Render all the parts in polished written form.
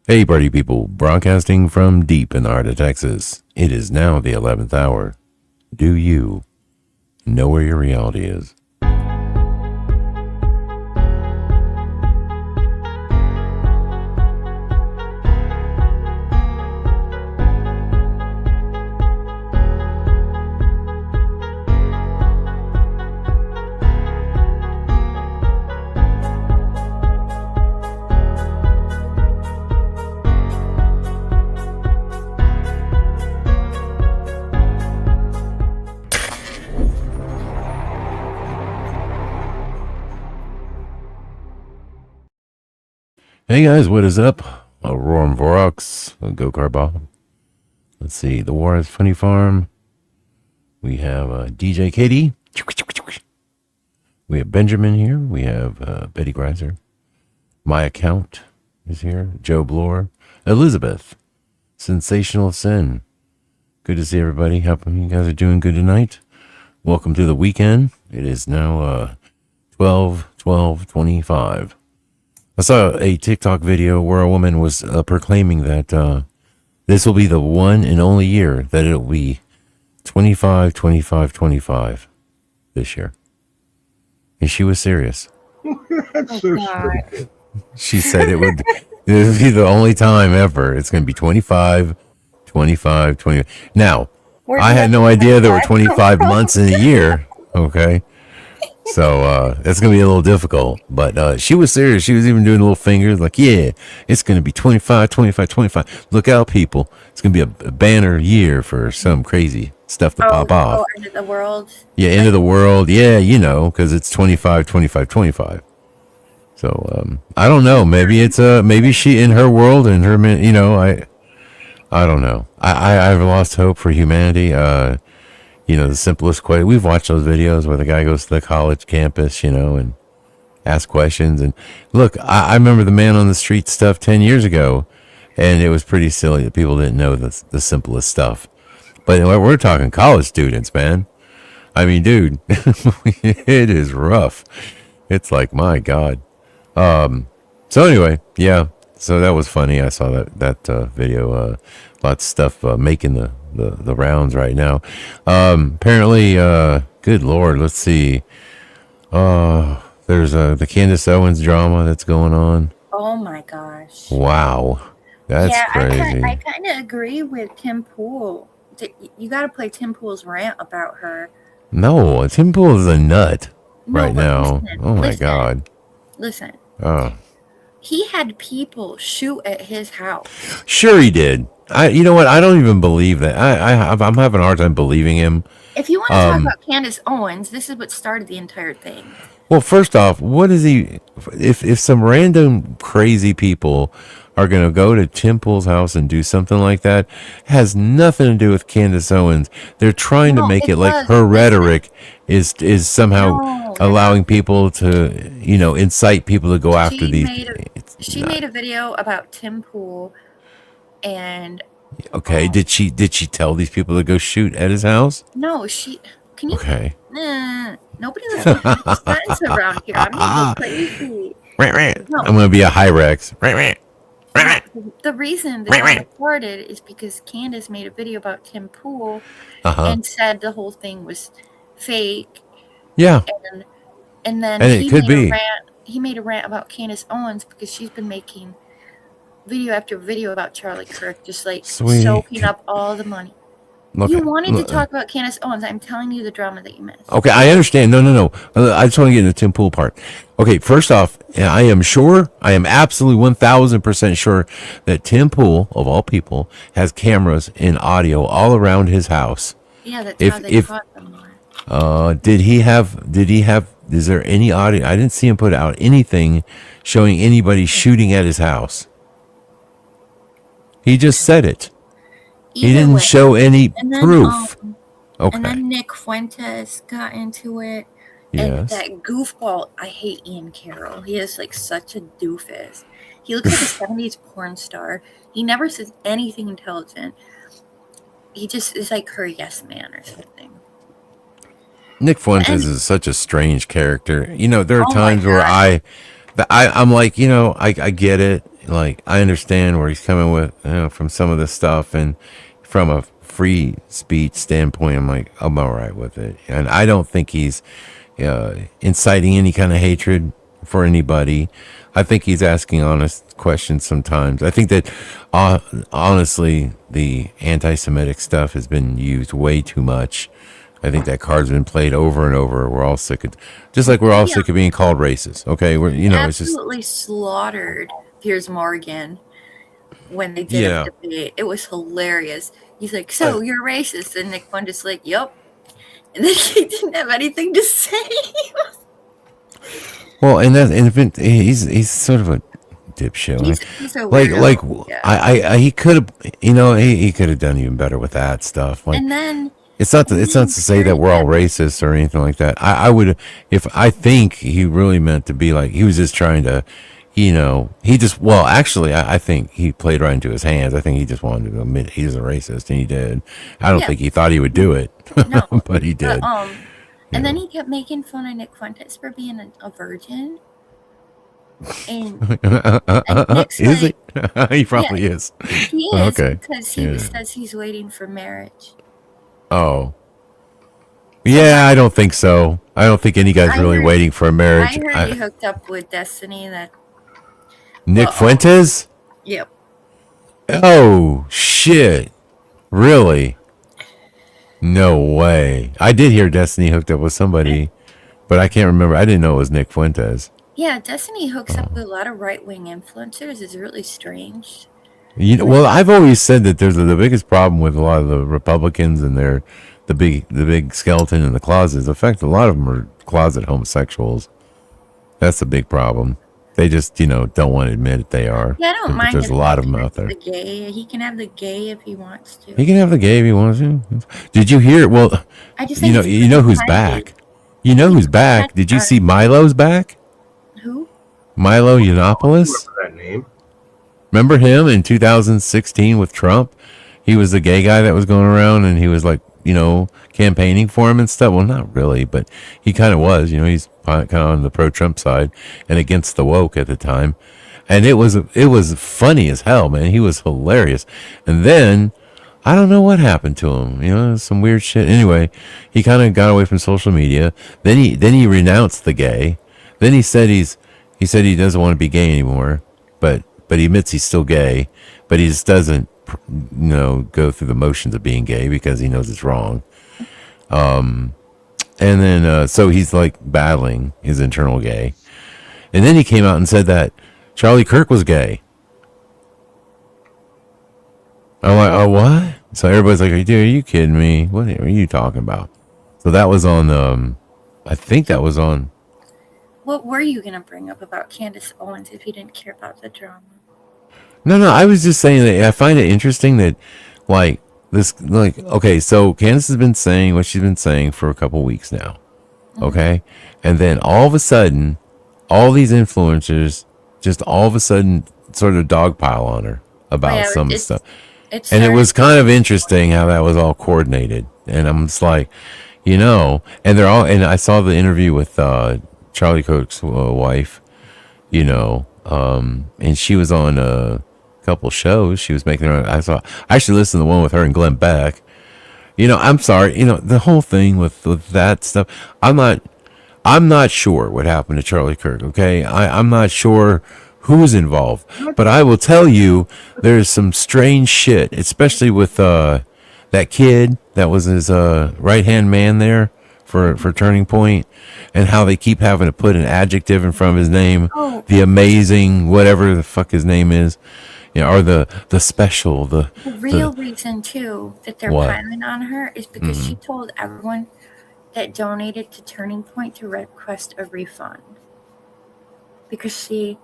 Hey, party people, broadcasting from deep in the heart of Texas. It is now the 11th hour. Do you know where your reality is? Hey guys, what is up? Aurora and Vorox, Go-Kart Bob. Let's see, the War is Funny Farm. We have DJ Katie. We have Benjamin here. We have Betty Greiser. My account is here. Joe Bloor. Elizabeth. Sensational Sin. Good to see everybody. Hope you guys are doing good tonight. Welcome to the weekend. It is now 12/12/25. I saw a TikTok video where a woman was proclaiming that this will be the one and only year that it'll be 25/25/25 this year. And she was serious. That's so stupid. She said it would be the only time ever. It's going to be 25/25/20. Now, I had no idea there were 25 months in a year. Okay. So that's going to be a little difficult. But she was serious. She was even doing little fingers like, yeah, it's going to be 25/25/25. Look out, people. It's going to be a banner year for some crazy stuff to pop off. Oh, end of the world. Yeah, end of the world. Yeah, you know, because it's 25/25/25. So I don't know. Maybe it's maybe she in her world and her, you know, I don't know. I've lost hope for humanity. You know, the simplest question. We've watched those videos where the guy goes to the college campus, you know, and asks questions. And look, I remember the man on the street stuff 10 years ago, and it was pretty silly that people didn't know the simplest stuff. But we're talking college students, man. I mean, dude, it is rough. It's like, my God. So anyway, yeah. So that was funny. I saw that video. Lots of stuff making the rounds right now. Apparently, good Lord, let's see. There's the Candace Owens drama that's going on. Oh my gosh. Wow. That's crazy. I kind of agree with Tim Pool. You got to play Tim Pool's rant about her. No, Tim Pool is a nut right now. Listen, oh my God. Listen. Oh. He had people shoot at his house. Sure he did. You know what? I don't even believe that. I'm having a hard time believing him. If you want to talk about Candace Owens, this is what started the entire thing. Well, first off, what is he? If some random crazy people are going to go to Tim Pool's house and do something like that, it has nothing to do with Candace Owens. They're trying to make it like her rhetoric is somehow allowing people to, you know, incite people to go after these. She made a video about Tim Pool. And okay, did she tell these people to go shoot at his house? No, she. Can you? Okay. Nobody listens to friends around here. I'm gonna go crazy. No. I'm gonna be a Hyrex. The reason this was recorded is because Candace made a video about Tim Pool and said the whole thing was fake. Yeah. And then it could be. He made a rant about Candace Owens because she's been making video after video about Charlie Kirk, just like soaking up all the money. You wanted to talk about Candace Owens. I'm telling you the drama that you missed. Okay, I understand. No. I just want to get into the Tim Pool part. Okay, first off, I am absolutely 1,000% sure that Tim Pool, of all people, has cameras and audio all around his house. Yeah, that's how they caught them. Did he have, is there any audio? I didn't see him put out anything showing anybody shooting at his house. He just said it. He didn't show any proof. Okay. And then Nick Fuentes got into it. Yes. And that goofball, I hate Ian Carroll. He is like such a doofus. He looks like a 70s porn star. He never says anything intelligent. He just is like her yes man or something. Nick Fuentes is such a strange character. You know, there are times where I'm like, you know, I get it. like I understand where he's coming with, from some of this stuff, and from a free speech standpoint, I'm all right with it, and I don't think he's inciting any kind of hatred for anybody. I think he's asking honest questions sometimes. I think that honestly, the anti-Semitic stuff has been used way too much. I think that card's been played over and over. We're all sick of, just like we're all sick of being called racist. Okay, we're it's just absolutely slaughtered Piers Morgan when they did a debate. It was hilarious. He's like, "So you're racist?" And Nick Fuentes like, "Yup." And then he didn't have anything to say. Well, he's sort of a dipshit. He's a weirdo. I he could have, he could have done even better with that stuff. Like, and then it's not to say that we're all racist or anything like that. I think he really meant to be like, he was just trying to, I think he played right into his hands. I think he just wanted to admit he's a racist, and he did. I don't think he thought he would do it, no, but he did. And then he kept making fun of Nick Fuentes for being a virgin. And Nick's is he? He probably is. He is, okay. Because he says he's waiting for marriage. Oh. Yeah, I don't think so. I don't think any guy's really waiting for a marriage. I heard he hooked up with Destiny. Nick Fuentes? Yep. Oh, shit. Really? No way. I did hear Destiny hooked up with somebody, but I can't remember. I didn't know it was Nick Fuentes. Yeah, Destiny hooks up with a lot of right-wing influencers. It's really strange. Well, I've always said that there's the biggest problem with a lot of the Republicans and the big skeleton in the closet is the fact that a lot of them are closet homosexuals. That's the big problem. They just, don't want to admit it. They are. Yeah, I don't mind. There's a lot of them out there. The gay, he can have the gay if he wants to. He can have the gay if he wants to. Did you hear? Well, I just you know who's back. You know who's back. Did you see Milo's back? Who? Milo Yiannopoulos. Remember that name? Remember him in 2016 with Trump? He was the gay guy that was going around, and he was like, campaigning for him and stuff. Well, not really, but he kind of was. He's kind of on the pro-Trump side and against the woke at the time. And it was funny as hell, man. He was hilarious. And then I don't know what happened to him. Some weird shit. Anyway, he kind of got away from social media. Then he renounced the gay. Then he said he doesn't want to be gay anymore, but he admits he's still gay, but he just doesn't go through the motions of being gay because he knows it's wrong. And then so he's like battling his internal gay. And then he came out and said that Charlie Kirk was gay. I'm like, oh, what? So everybody's like, dude, are you kidding me? What are you talking about? So that was on, I think that was on. What were you going to bring up about Candace Owens if you didn't care about the drama? No, I was just saying that I find it interesting that, okay, so Candace has been saying what she's been saying for a couple weeks now, okay? And then all of a sudden, all these influencers just all of a sudden sort of dogpile on her about some stuff. And it was kind of interesting how that was all coordinated. And I'm just like, and I saw the interview with Charlie Kirk's wife, and she was on a couple shows. She was making her. I actually listened to the one with her and Glenn Beck. I'm sorry. The whole thing with that stuff. I'm not sure what happened to Charlie Kirk. Okay, I'm not sure who's involved, but I will tell you, there's some strange shit, especially with that kid that was his right hand man there for Turning Point, and how they keep having to put an adjective in front of his name, the amazing whatever the fuck his name is. Or the special, the real reason too that they're piling on her is because she told everyone that donated to Turning Point to request a refund because she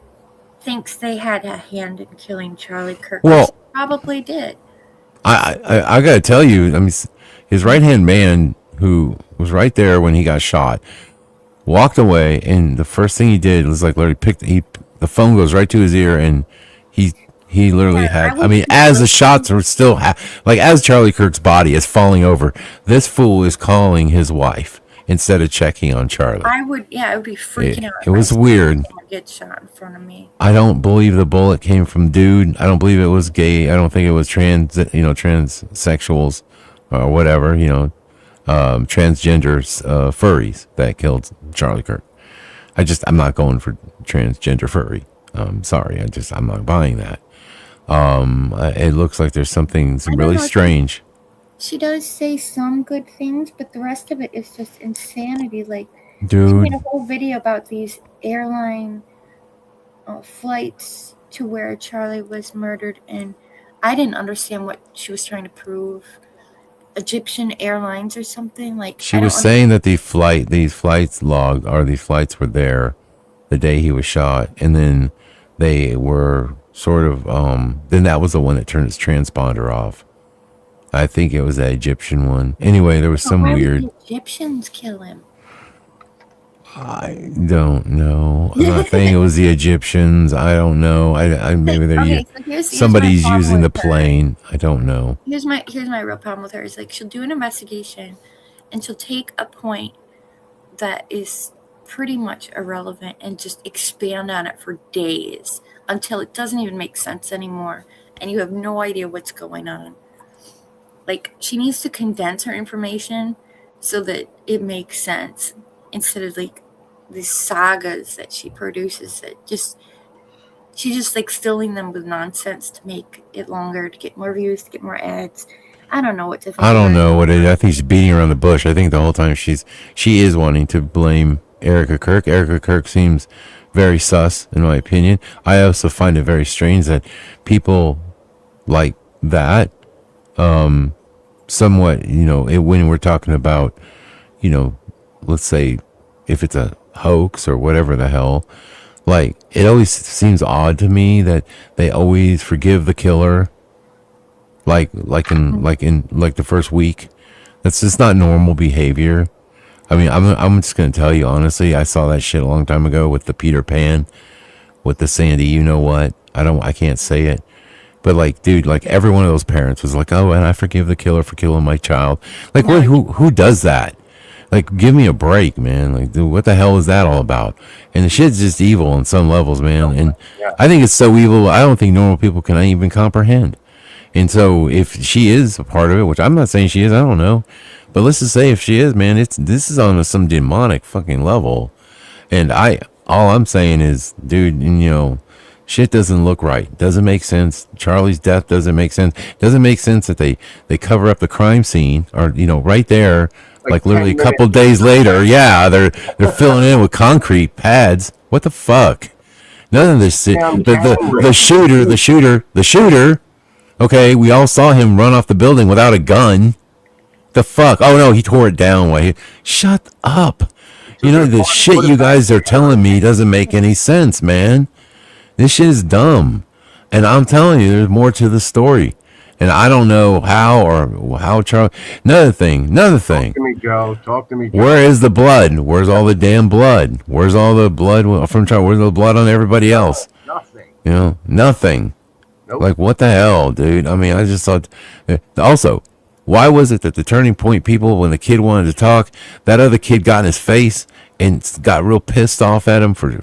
thinks they had a hand in killing Charlie Kirk. Well, probably did. I gotta tell you, his right hand man who was right there when he got shot walked away, and the first thing he did was like literally the phone goes right to his ear, and he literally had, as the shots were still, as Charlie Kirk's body is falling over, this fool is calling his wife instead of checking on Charlie. I would be freaking out. It was weird. gets shot in front of me. I don't believe the bullet came from dude. I don't believe it was gay. I don't think it was transsexuals or whatever, transgender furries that killed Charlie Kirk. I'm not going for transgender furry. Sorry, I'm not buying that. It looks like there's some really strange. She does say some good things, but the rest of it is just insanity. Like, dude, she made a whole video about these airline flights to where Charlie was murdered, and I didn't understand what she was trying to prove. Egyptian Airlines or something, like she was saying that these flights logged, or these flights were there the day he was shot, and then they were sort of then that was the one that turned his transponder off. I think it was that Egyptian one. Anyway, there was some weird. Why would the Egyptians kill him? I don't know. I'm not saying it was the Egyptians. I don't know. I maybe they're somebody's using the plane. I don't know. Here's my real problem with her. Is like she'll do an investigation, and she'll take a point that is pretty much irrelevant and just expand on it for days until it doesn't even make sense anymore, and you have no idea what's going on. Like, she needs to condense her information so that it makes sense, instead of like these sagas that she produces that she's just like filling them with nonsense to make it longer, to get more views, to get more ads. I don't know what to think. I don't know what it is. I think she's beating around the bush. I think the whole time she is wanting to blame Erica Kirk. Erica Kirk seems very sus, in my opinion. I also find it very strange that people like that, somewhat, when we're talking about, let's say if it's a hoax or whatever the hell, like, it always seems odd to me that they always forgive the killer, like in the first week. That's just not normal behavior. I mean, I'm just gonna tell you honestly, I saw that shit a long time ago with the Peter Pan, with the Sandy, you know what? I can't say it. But like, dude, like every one of those parents was like, "Oh, and I forgive the killer for killing my child." Like, who does that? Like, give me a break, man. Like, dude, what the hell is that all about? And the shit's just evil on some levels, man. And I think it's so evil, I don't think normal people can even comprehend. And so if she is a part of it, which I'm not saying she is, I don't know. But let's just say if she is, man, this is on some demonic fucking level. And all I'm saying is, dude, shit doesn't look right. Doesn't make sense. Charlie's death doesn't make sense. Doesn't make sense that they cover up the crime scene, or right there, like literally a couple days later. Yeah, they're filling in with concrete pads. What the fuck? None of this shit. The shooter. Okay, we all saw him run off the building without a gun. The fuck? Oh no, he tore it down. Shut up. The shit you guys are telling me doesn't make any sense, man. This shit is dumb. And I'm telling you, there's more to the story. And I don't know how Charlie... Another thing. Talk to me, Joe. Where is the blood? Where's all the damn blood? Where's all the blood from Charlie? Where's the blood on everybody else? Nothing. Nothing. Nope. Like, what the hell, dude? I mean, I just thought... Also, why was it that the Turning Point people, when the kid wanted to talk, that other kid got in his face and got real pissed off at him for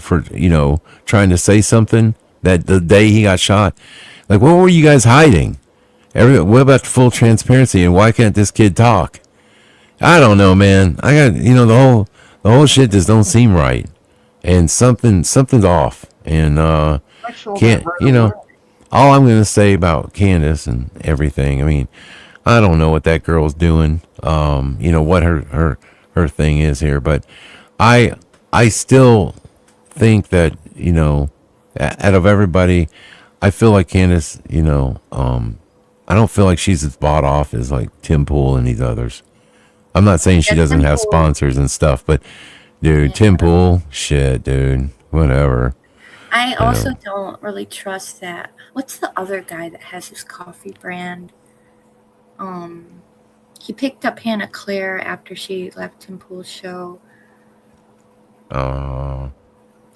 trying to say something that the day he got shot? Like, what were you guys hiding? What about full transparency, and why can't this kid talk? I don't know, man. I got, the whole shit just don't seem right, and something's off, and can't, all I'm gonna say about Candace and everything. I mean, I don't know what that girl's doing. What her thing is here, but I still think that out of everybody, I feel like Candace, I don't feel like she's as bought off as like Tim Pool and these others. I'm not saying she doesn't have sponsors and stuff, but dude, Tim Pool, shit, dude, whatever. I also don't really trust that. What's the other guy that has his coffee brand? He picked up Hannah Claire after she left Tim Pool's show.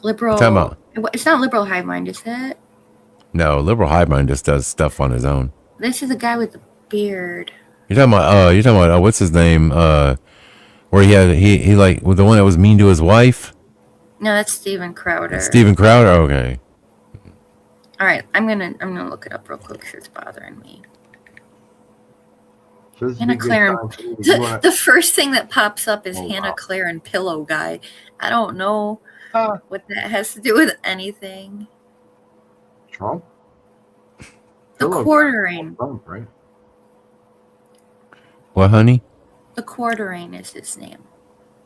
Liberal. It's not Liberal Hive Mind, is it? No, Liberal Hive Mind just does stuff on his own. This is a guy with a beard. You're talking about what's his name? Where he like the one that was mean to his wife. No, that's Steven Crowder. Steven Crowder. Okay. All right, I'm gonna look it up real quick because it's bothering me. So this is Hannah a good Claire. time for me to- you wanna- The first thing that pops up is Oh, Hannah wow. Claire and Pillow Guy. I don't know Uh, what that has to do with anything. Trump? The Pillow quartering. Trump, right? What, honey? The quartering is his name.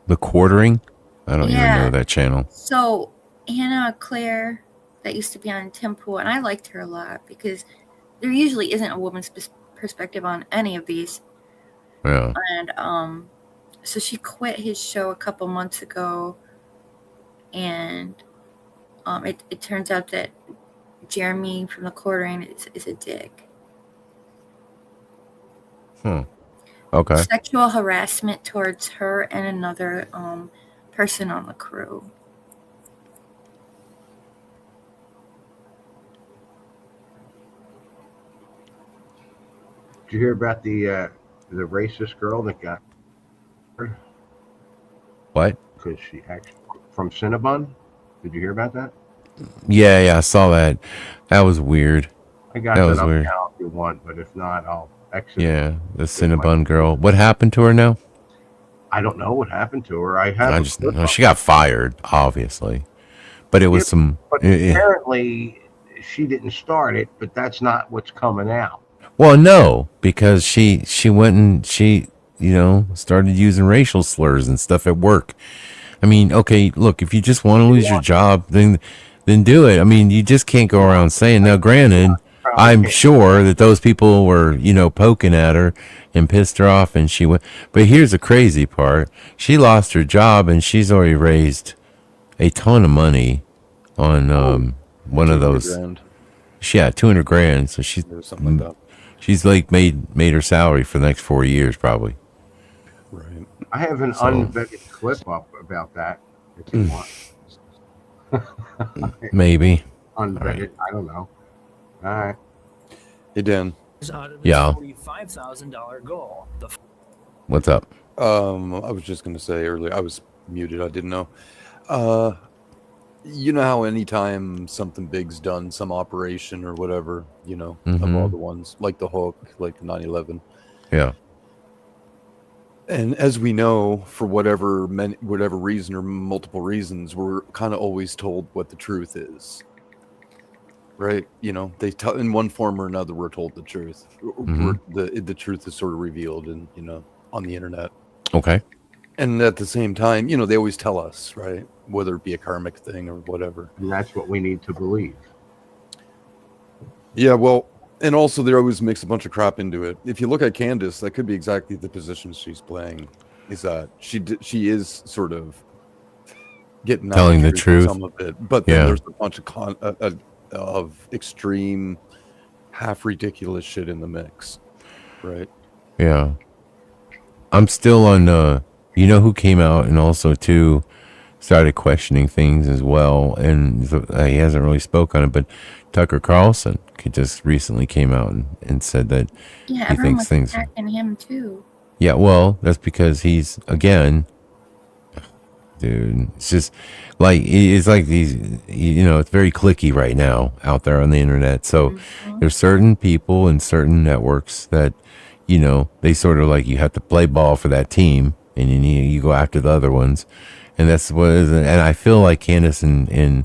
The Quartering? I don't even Yeah. know that channel. So Hannah Claire, that used to be on Tim Pool, and I liked her a lot because there usually isn't a woman's perspective on any of these. Yeah. And so she quit his show a couple months ago, and it turns out that Jeremy from the Quartering is a dick. Okay. Sexual harassment towards her and another person on the crew. Did you hear about the racist girl that got What? because she actually from Cinnabon? Did you hear about that? Yeah, I saw that. That was weird. I got That that was up weird. now if you want, but if not, I'll exit. Yeah, the Cinnabon girl. What happened to her now? I don't know what happened to her. I have. I a just clip no, of she got fired, obviously. But it was Yeah, some. But apparently, she didn't start it. But that's not what's coming out. Well, no, because she went and she started using racial slurs and stuff at work. I mean, okay, look, if you just want to lose your job, then do it. I mean, you just can't go around saying. Now, granted, I'm sure that those people were, poking at her and pissed her off, and she went. But here's the crazy part: she lost her job, and she's already raised a ton of money on one of those. $200,000. Yeah, 200 grand. So she's Or something like that. she's like made her salary for the next 4 years, probably. Right. I have an So- unvetted clip up about that. If you want. Maybe. Unvetted. I don't know. All right. Hey, Dan. Out of his Yeah. $45,000 goal. The What's up? I was just going to say earlier, I was muted. I didn't know. You know how anytime something big's done, some operation or whatever, of all Mhm. the ones, like the Hook, like the 9/11. Yeah. And as we know, for whatever reason or multiple reasons, we're kind of always told what the truth is. Right? They tell in one form or another, we're told the truth. Mhm. The truth is sort of revealed in, on the internet. Okay. And at the same time, they always tell us, right? Whether it be a karmic thing or whatever. And that's what we need to believe. Yeah, well, and also they always mix a bunch of crap into it. If you look at Candace, that could be exactly the position she's playing. Is that she is sort of getting out Telling the in truth. some of it, but then Yeah. there's a bunch of extreme, half ridiculous shit in the mix, right? Yeah. I'm still on who came out and also too started questioning things as well, and he hasn't really spoke on it, but Tucker Carlson just recently came out and said that Yeah, he everyone thinks was things. attacking him too. Yeah, well, that's because he's again, dude. It's just like it's like these, it's very clicky right now out there on the internet. So there's certain people and certain networks that, they sort of like you have to play ball for that team, and you go after the other ones, and that's what it is. And I feel like Candace and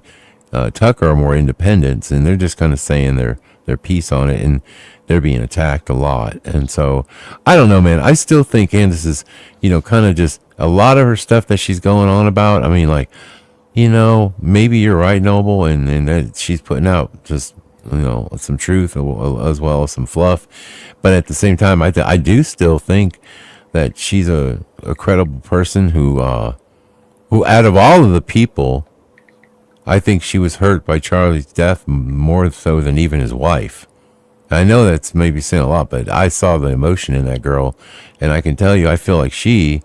Tucker are more independents, and they're just kind of saying their piece on it, and they're being attacked a lot. And so I don't know, man. I still think Candace is, kind of just a lot of her stuff that she's going on about. I mean, like, maybe you're right, Noble, and that she's putting out just, some truth as well as some fluff. But at the same time, I do still think that she's a credible person who out of all of the people, I think she was hurt by Charlie's death more so than even his wife. I know that's maybe saying a lot, but I saw the emotion in that girl, and I can tell you, I feel like she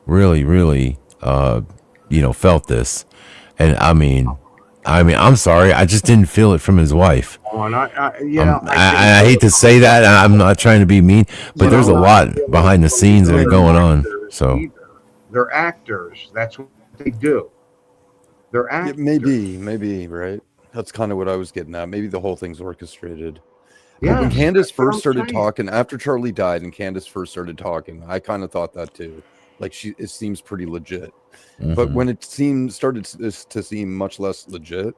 really, really, felt this. And I mean, I'm sorry, I just didn't feel it from his wife. Oh, and I I hate to say that. I'm not trying to be mean, but there's a lot behind the scenes that are going on. So they're actors. That's what they do. They're Yeah, actors. maybe, right? That's kind of what I was getting at. Maybe the whole thing's orchestrated. But when Yes, Candace that's what first I'm started saying. talking, after Charlie died and Candace first started talking, I kind of thought that too. Like it seems pretty legit. But Mhm. when it started to seem much less legit,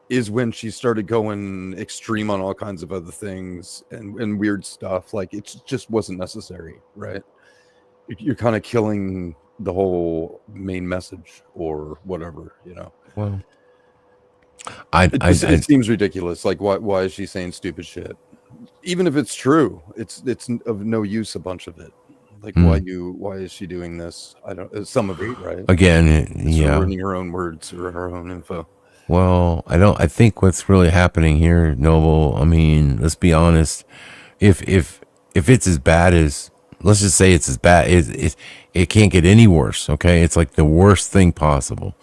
is when she started going extreme on all kinds of other things and weird stuff. Like it just wasn't necessary, right? You're kind of killing the whole main message or whatever, you know. Well, It seems ridiculous. Like why is she saying stupid shit? Even if it's true, it's of no use, a bunch of it. Like why is she doing this? I don't, some of it, right? again, It's yeah. ruining her own words or her own info. Well, I think what's really happening here, Noble, I mean, let's be honest. If it's as bad as, let's just say it's as bad, it can't get any worse, okay? It's like the worst thing possible.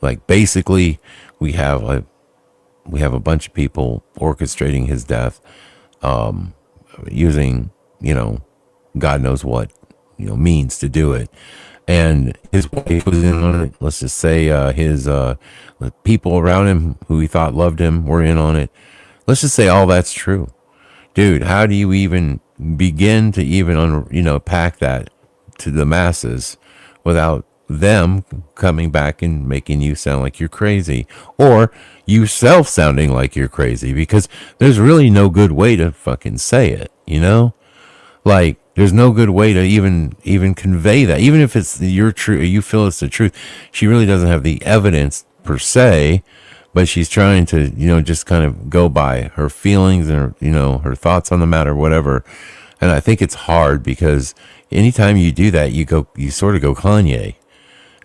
Like basically we have a bunch of people orchestrating his death, using, God knows what, means to do it. And his wife was in on it. Let's just say his people around him who he thought loved him were in on it. Let's just say all that's true. Dude, how do you even begin to even pack that to the masses without them coming back and making you sound like you're crazy, or you self sounding like you're crazy? Because there's really no good way to fucking say it. Like there's no good way to even convey that, even if it's your true, you feel it's the truth. She really doesn't have the evidence per se, but she's trying to just kind of go by her feelings and her thoughts on the matter, whatever. And I think it's hard because anytime you do that, you sort of go Kanye,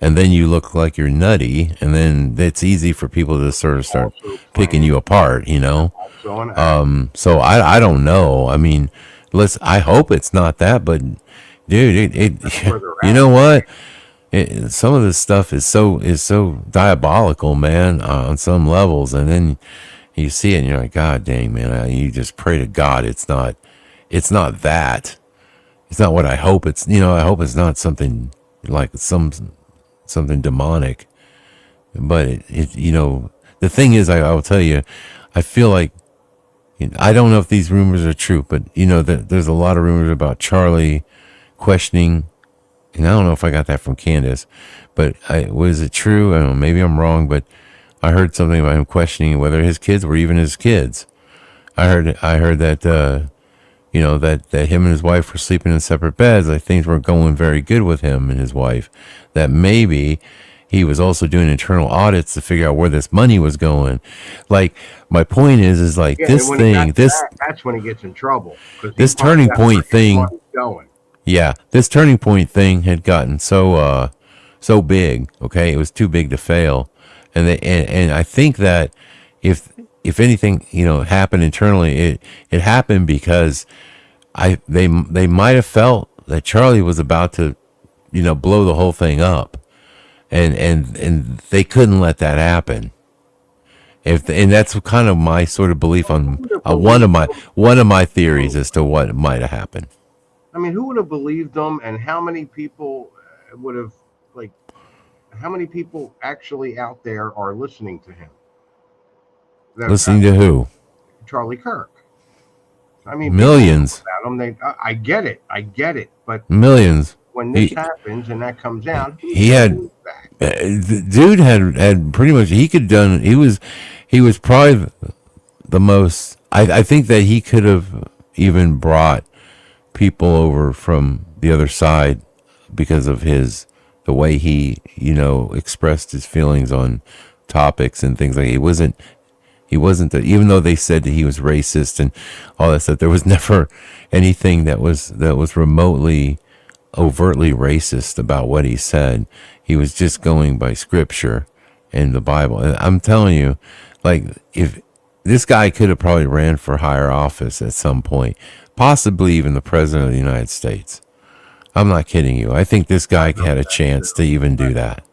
and then you look like you're nutty, and then it's easy for people to sort of start picking you apart. Also an actor. So I don't know. I mean, I hope it's not that, but dude, where they're you at. know what? Some of this stuff is so diabolical, man, on some levels, and then you see it and you're like, God dang, man, you just pray to God it's not that. It's not what I hope it's. I hope it's not something like something demonic. But the thing is, I will tell you, I feel like, I don't know if these rumors are true, but there's a lot of rumors about Charlie questioning, and I don't know if I got that from Candace, but was it true? I don't know, maybe I'm wrong, but I heard something about him questioning whether his kids were even his kids. I heard that that him and his wife were sleeping in separate beds. Like things weren't going very good with him and his wife. That maybe he was also doing internal audits to figure out where this money was going. Like my point is like Yeah, this and when he thing, got this that's when he gets in trouble. 'Cause he this finds turning out point where his thing. money's going. Yeah, this turning point thing had gotten so big. Okay, it was too big to fail, and I think that if anything happened internally, it happened because they might have felt that Charlie was about to blow the whole thing up, and they couldn't let that happen. And that's kind of my sort of belief on one of my theories as to what might have happened. I mean, who would have believed them, and how many people would have, like, how many people actually out there are listening to him? Listening to who? Charlie Kirk. I mean, Millions. people know about him. I get it. But Millions. when this happens and that comes out, He had the dude had pretty much, he was probably the most, I think that he could have even brought people over from the other side because of the way he expressed his feelings on topics and things like that. He wasn't even though they said that he was racist and all that stuff, there was never anything that was remotely overtly racist about what he said. He was just going by scripture and the Bible. And I'm telling you, like, if this guy could have probably ran for higher office at some point, possibly even the president of the United States. I'm not kidding you. I think this guy had a chance to even do that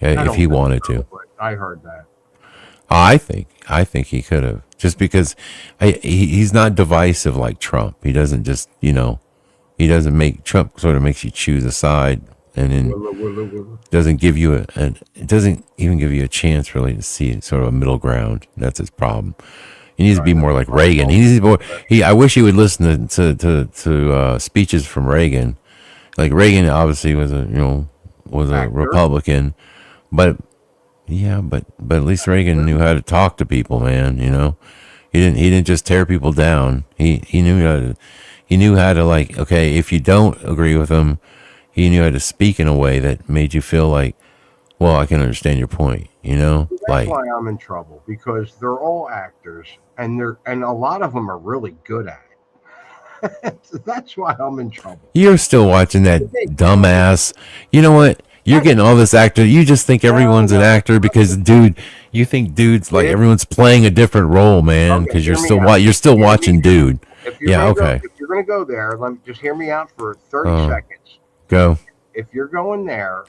if he wanted to. I heard that. I think he could have, just because he's not divisive like Trump. He doesn't just, he doesn't make Trump sort of makes you choose a side and then doesn't give you it doesn't even give you a chance really to see sort of a middle ground. That's his problem. He needs to be more like Reagan. He needs to be more, I wish he would listen to speeches from Reagan. Like Reagan obviously was a Republican, but at least Reagan knew how to talk to people, man. He didn't just tear people down. He knew how to like, okay, if you don't agree with him, he knew how to speak in a way that made you feel like, well, I can understand your point, That's like, why I'm in trouble, because they're all actors, and a lot of them are really good at it. That's why I'm in trouble. you're still watching that dumbass. You know what? You're getting all this actor. You just think everyone's an actor because, dude, you think dudes like everyone's playing a different role, man. Because you're still watching, dude. Yeah, okay. If you're gonna go there, let me just hear me out for 30 seconds. Go. If you're going there,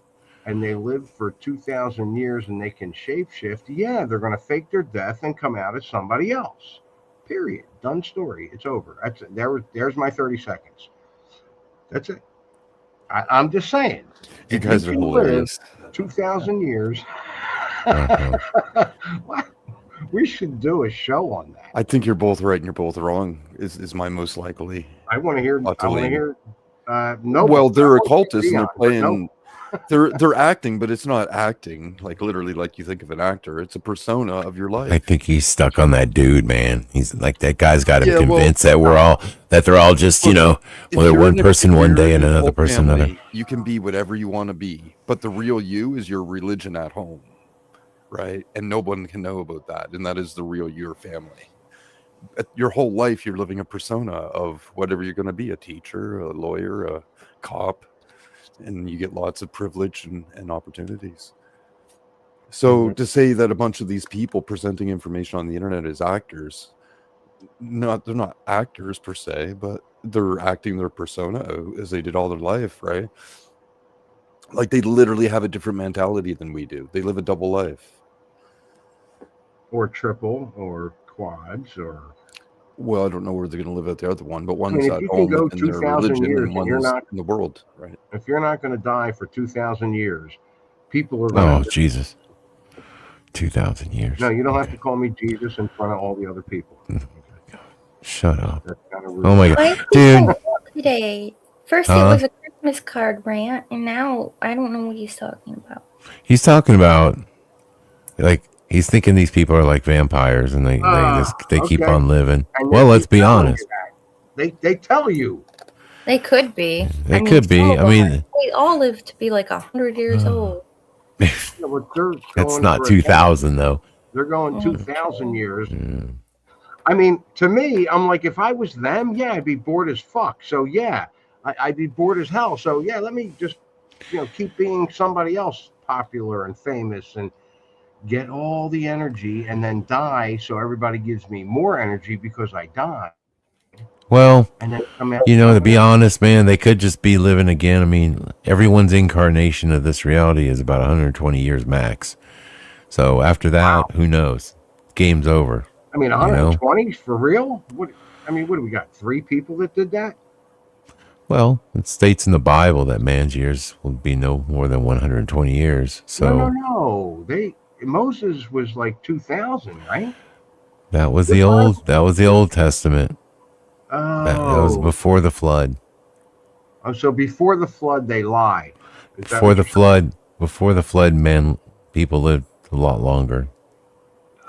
and they live for 2,000 years and they can shapeshift, yeah, they're going to fake their death and come out as somebody else. Period. Done story. It's over. That's it. There's my 30 seconds. That's it. I'm just saying. You guys are hilarious. 2,000 years. We should do a show on that. I think you're both right and you're both wrong. Is my most likely. I want to hear. No. Well, they're occultists and they're playing. They're acting, but it's not acting like literally like you think of an actor. It's a persona of your life. I think he's stuck on that dude, man. He's like, that guy's got him convinced that they're all just, they're one person one day and another person another. You can be whatever you want to be, but the real you is your religion at home, right? And no one can know about that, and that is the real your family. Your whole life, you're living a persona of whatever you're going to be: a teacher, a lawyer, a cop. And you get lots of privilege and opportunities. So to say that a bunch of these people presenting information on the internet as actors, they're not actors per se, but they're acting their persona as they did all their life, right? Like they literally have a different mentality than we do. They live a double life. Or triple, or quads, or... Well, I don't know where they're going to live at the other one, but one's at home go in their 2,000 religion years and one's in the world, right? If you're not going to die for 2,000 years, people are going to... Jesus. 2,000 years. No, you don't have to call me Jesus in front of all the other people. Shut up. That's kind of rude. Oh my God. Dude. Today. First it was a Christmas card rant, and now I don't know what he's talking about. He's talking about, like, he's thinking these people are like vampires and they keep on living. Well, let's be honest. They tell you. They could be. They could be. I mean, they all live to be like 100 years old. That's not 2,000 though. They're going 2,000 years. I mean, to me, I'm like, if I was them, yeah, I'd be bored as fuck. So yeah, I'd be bored as hell. So yeah, let me just, keep being somebody else popular and famous and get all the energy and then die, so everybody gives me more energy because I died. Well, and then come out to be honest, man, they could just be living again. I mean, everyone's incarnation of this reality is about 120 years max. So after that, who knows? Game's over. I mean, 120 for real? What do we got? 3 people that did that? Well, it states in the Bible that man's years will be no more than 120 years. So no. Moses was like 2,000, right? That was the Old Testament. Oh. That was before the flood. Oh, so before the flood they lied. Before the flood, people lived a lot longer.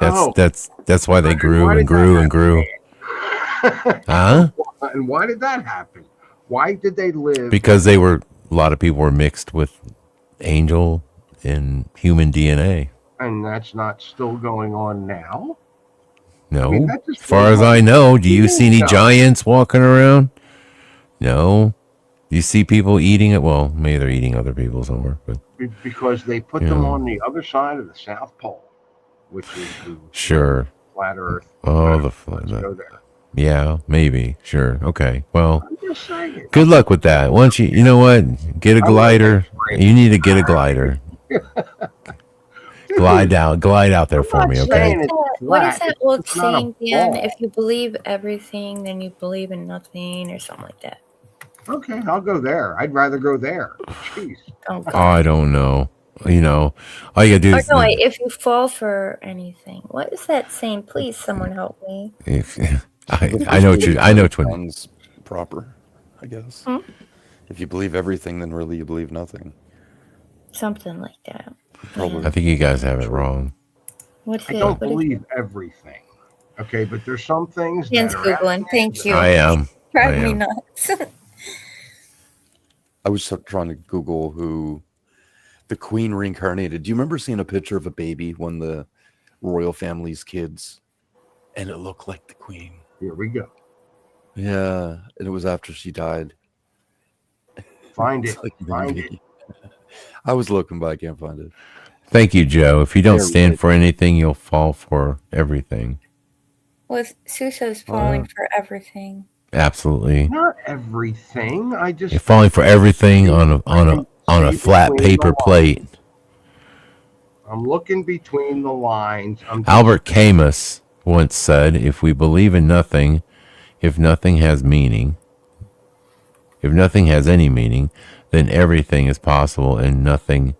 That's why they grew and grew and grew. Huh? And why did that happen? Why did they live? Because a lot of people were mixed with angel and human DNA. And that's not still going on now? No. As far as I know, do you see any giants walking around? No. Do you see people eating it? Well, maybe they're eating other people somewhere. But because they put them on the other side of the South Pole, which is the flat Earth. Oh, the flat Earth. Yeah, maybe. Sure. Okay. Well, good luck with that. Once you know what? Get a glider. You need to get a glider. Glide out there for me, okay? What is that old saying, Dan? If you believe everything, then you believe in nothing, or something like that. Okay, I'll go there. I'd rather go there. Jeez. Oh God. I don't know. You know, all you gotta do Or is no, wait, if you fall for anything. What is that saying? Please, someone help me. if, I know what you I know what you Sounds proper, I guess. Hmm? If you believe everything, then really you believe nothing. Something like that. Probably. I think you guys have it wrong. What's I it? don't What is believe everything. Okay, but there's some things Dan's that are out Googling. Thank you. I am. Drive I me am. nuts. I was trying to Google who the Queen reincarnated. Do you remember seeing a picture of a baby, one of the royal family's kids, and it looked like the Queen? Here we go. Yeah, and it was after she died. Find It's it. like Find maybe. it. I was looking, but I can't find it. Thank you, Joe. If you don't There we stand go. for anything, you'll fall for everything. With Susa's falling for everything. Absolutely. Not everything. I just You're falling for everything on a flat paper plate. I'm looking between the lines. Albert Camus once said, "If we believe in nothing, if nothing has meaning, if nothing has any meaning, then everything is possible and nothing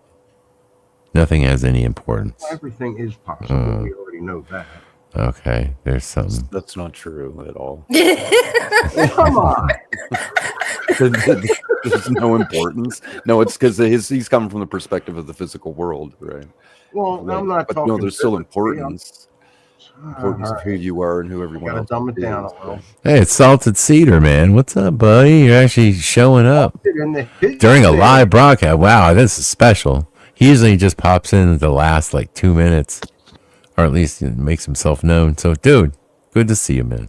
has any importance." Everything is possible. We already know that. Okay, there's something. That's not true at all. Come on. There's no importance. No, it's because he's coming from the perspective of the physical world, right? Well, I'm not But talking. no, there's still physically. importance. Importance of who you are and who everyone Gotta else dumb it is, down a right? little. Hey, it's Salted Cedar, man. What's up, buddy? You're actually showing up In the during a live broadcast. Wow, this is special. He usually just pops in at the last like 2 minutes, or at least makes himself known. So, dude, good to see you, man.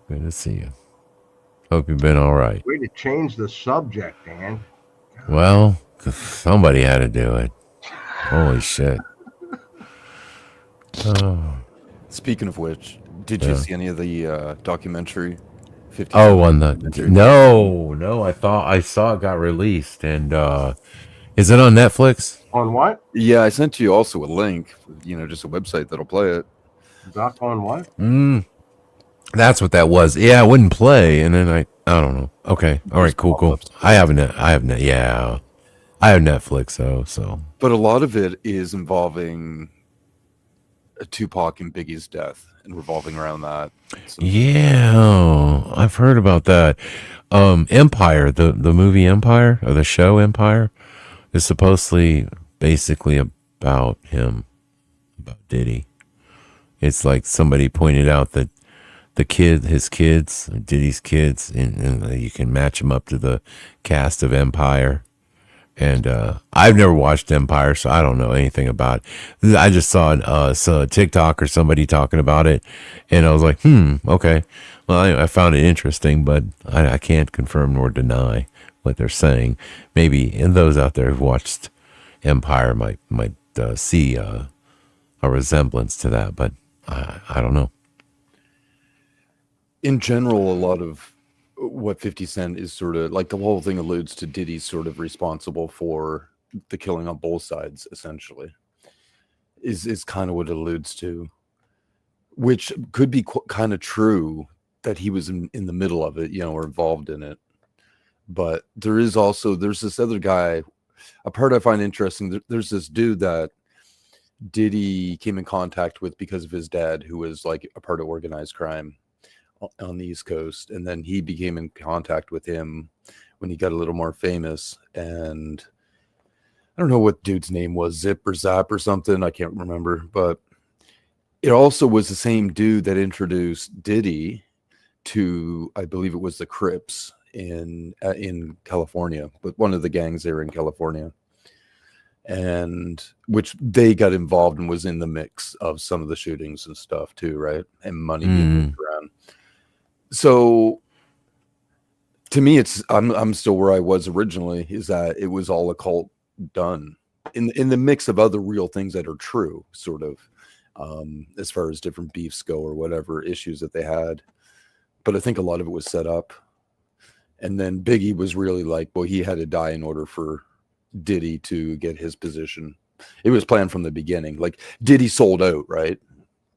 Good to see you. Hope you've been all right. Way to change the subject, Dan. Well, somebody had to do it. Holy shit. Oh, Speaking of which, did you see any of the documentary? 50 oh, on the documentary? no, I saw it got released, and is it on Netflix? On what? Yeah, I sent you also a link. Just a website that'll play it. Doc on what? That's what that was. Yeah, I wouldn't play, and then I don't know. Okay, all right, cool. I have Netflix though, so. But a lot of it is involving Tupac and Biggie's death and revolving around that. So, Yeah, I've heard about that. Empire, the movie Empire, or the show Empire, is supposedly basically about him, about Diddy. It's like somebody pointed out that his kids, Diddy's kids, and you can match them up to the cast of Empire. And I've never watched Empire, so I don't know anything about it. I just saw a TikTok or somebody talking about it, and I was like, okay. Well, I found it interesting, but I can't confirm nor deny what they're saying. Maybe those out there who've watched Empire might see a resemblance to that, but I don't know. in general, a lot of what 50 Cent is sort of like, the whole thing alludes to Diddy's sort of responsible for the killing on both sides, essentially, is kind of what it alludes to, which could be kind of true, that he was in the middle of it, or involved in it. But there's this other guy, a part I find interesting. There's this dude that Diddy came in contact with because of his dad, who was like a part of organized crime on the East Coast, and then he became in contact with him when he got a little more famous. And I don't know what dude's name was, Zip or Zap or something, I can't remember, but it also was the same dude that introduced Diddy to, I believe it was the Crips in California, but one of the gangs there in California, and which they got involved and was in the mix of some of the shootings and stuff too, right? And money being moved around. So to me, I'm still where I was originally, is that it was all a cult done in the mix of other real things that are true, sort of, as far as different beefs go or whatever issues that they had. But I think a lot of it was set up. And then Biggie was really like, well, he had to die in order for Diddy to get his position. It was planned from the beginning. Like, Diddy sold out, right?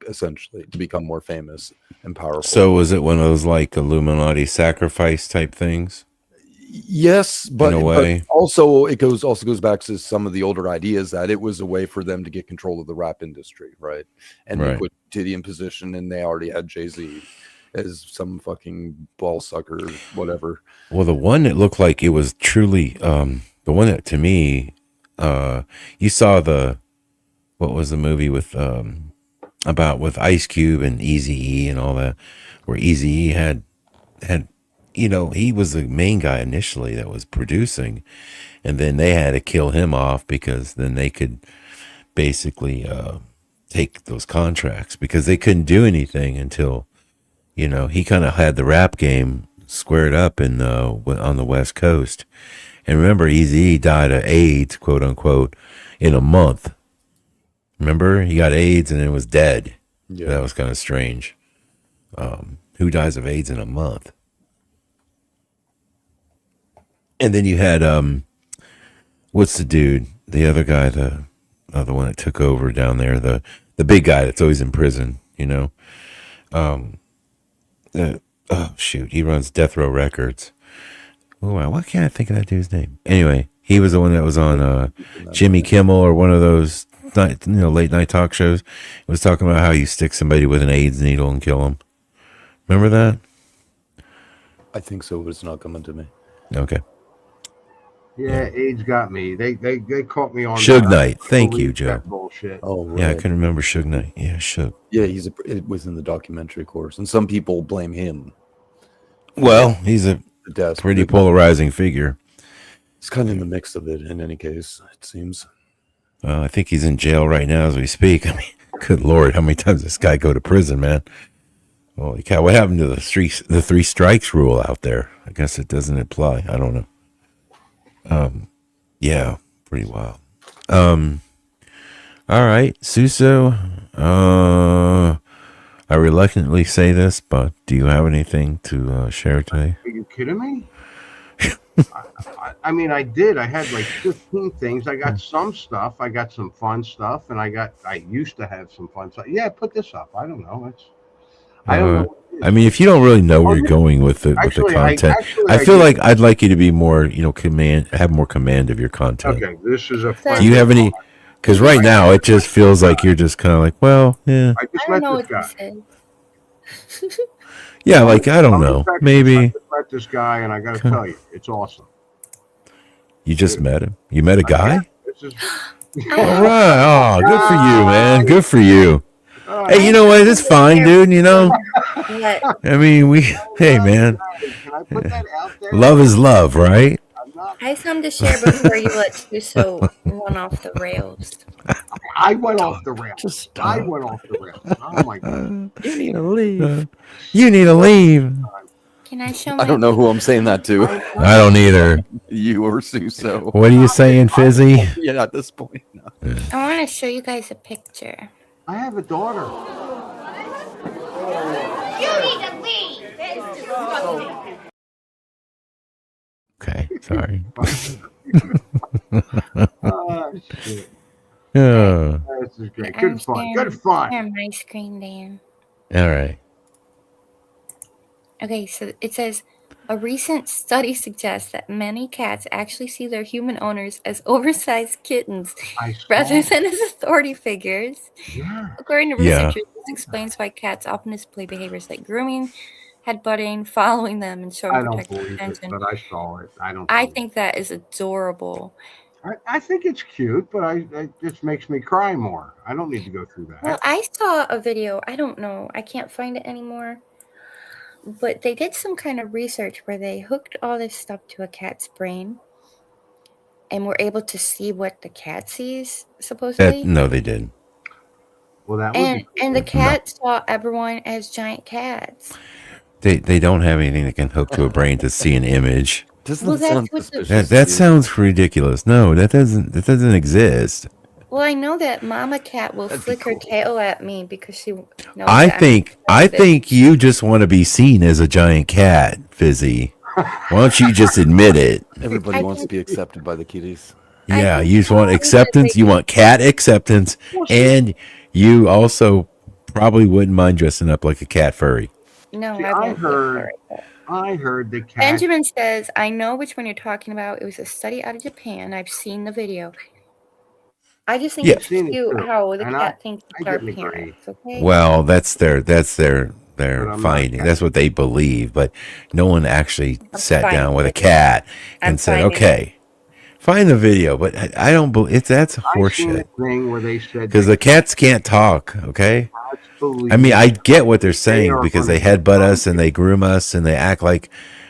essentially, to become more famous and powerful. So was it one of those like Illuminati sacrifice type things? Yes, but, In a but way. also it goes back to some of the older ideas that it was a way for them to get control of the rap industry, right? And they Right. put Diddy in position, and they already had Jay-Z as some fucking ball sucker, whatever. Well, the one that looked like it was truly the one that to me, you saw what was the movie with with Ice Cube and Eazy-E and all that, where Eazy-E had he was the main guy initially that was producing, and then they had to kill him off because then they could basically take those contracts because they couldn't do anything until he kind of had the rap game squared up on the West Coast. And remember, Eazy-E died of AIDS, quote unquote, in a month. Remember, he got AIDS and then was dead. Yeah. That was kind of strange. Who dies of AIDS in a month? And then you had what's the dude? The other guy, the other one that took over down there, the big guy that's always in prison. Oh shoot, he runs Death Row Records. Oh, why can't I think of that dude's name? Anyway, he was the one that was on Jimmy Kimmel or one of those late night talk shows. He was talking about how you stick somebody with an AIDS needle and kill them. Remember that? I think so, but it's not coming to me. Okay. Yeah, AIDS got me. They caught me on Suge that. Knight. I Thank believe you, Joe. that bullshit. Oh, right. Yeah, I couldn't remember Suge Knight. Yeah, Suge. Yeah, it was in the documentary course, and some people blame him. Well, he's a The death. pretty polarizing figure. He's kind of in the mix of it. In any case, it seems. I think he's in jail right now as we speak. I mean, good Lord, how many times does this guy go to prison, man? Holy cow, what happened to the three strikes rule out there? I guess it doesn't apply. I don't know. Yeah, pretty wild. All right, Suso. I reluctantly say this, but do you have anything to share today? Are you kidding me? I mean, I did. I had like 15 things. I got some stuff. I got some fun stuff, and I used to have some fun stuff. Yeah, put this up. I don't know. I don't know. I mean, if you don't really know where you're going with the content, I feel like I'd like you to be more, have more command of your content. Okay, this is a. Do you have any? Because right now it just feels like you're just kind of like, well, yeah, I just I don't know met what this guy. this is. yeah, like I don't know, I maybe just met this guy, and I got to tell you, it's awesome. you just met him. You met a guy. This is. All right. Oh, good for you, man. Good for you. Hey, you know what? It's fine, dude. What? I mean, hey, man, Can I put that out there? love is love, right? I'm not. I have something to share before you let Suso run off the rails. I went off the rails. Just I stop. went off the rails. Oh my god. You need to leave. You need to leave. Can I show my I don't know who I'm saying that to. I don't either. You or Suso. What are you saying, Fizzy? Yeah, at this point. No. I want to show you guys a picture. I have a daughter. Okay, sorry. Oh, shit. Yeah. This is great. I'm Good fun. sharing- Good fun. Share my screen, Dan. All right. Okay, so it says a recent study suggests that many cats actually see their human owners as oversized kittens I saw. rather than as authority figures. Yeah. According to Yeah. researchers, this explains why cats often display behaviors like grooming, headbutting, following them, and I showing don't protective believe it, attention. but I saw it. I don't. I believe think that is adorable. it. I think it's cute, but it just makes me cry more. I don't need to go through that. Well, I saw a video. I don't know. I can't find it anymore. But they did some kind of research where they hooked all this stuff to a cat's brain and were able to see what the cat sees, supposedly. No, they didn't. Well, that would And the cat saw everyone as giant cats. They don't have anything that can hook to a brain to see an image. Doesn't Well, that sound that's what the- suspicious? That to you? sounds ridiculous. No, that doesn't exist. Well, I know that Mama Cat will That'd be flick her cool. tail at me because she knows I that I'm think expensive. you just want to be seen as a giant cat, Fizzy. Why don't you just admit it? Everybody I wants to think- be accepted by the kitties. I Yeah, think you just want that acceptance. they- You want cat acceptance, and you also probably wouldn't mind dressing up like a cat furry. No, See, I I won't. be a heard- furry, but- I heard the cat. Benjamin says, I know which one you're talking about. It was a study out of Japan. I've seen the video. I just think Yeah. it's Seen it cute too. how the And cat thinks I it's our didn't agree. parents. Okay. Well, that's their But I'm not finding. cat- That's what they believe. But no one actually I'm sat finding down with a it. cat I'm and said, finding it. "Okay, find the video." But I don't believe it's that's I seen horseshit a thing where they said because the cats can't talk. Okay. cats believe I mean, I get what they're saying are because they on- headbutt us and they groom us and they act like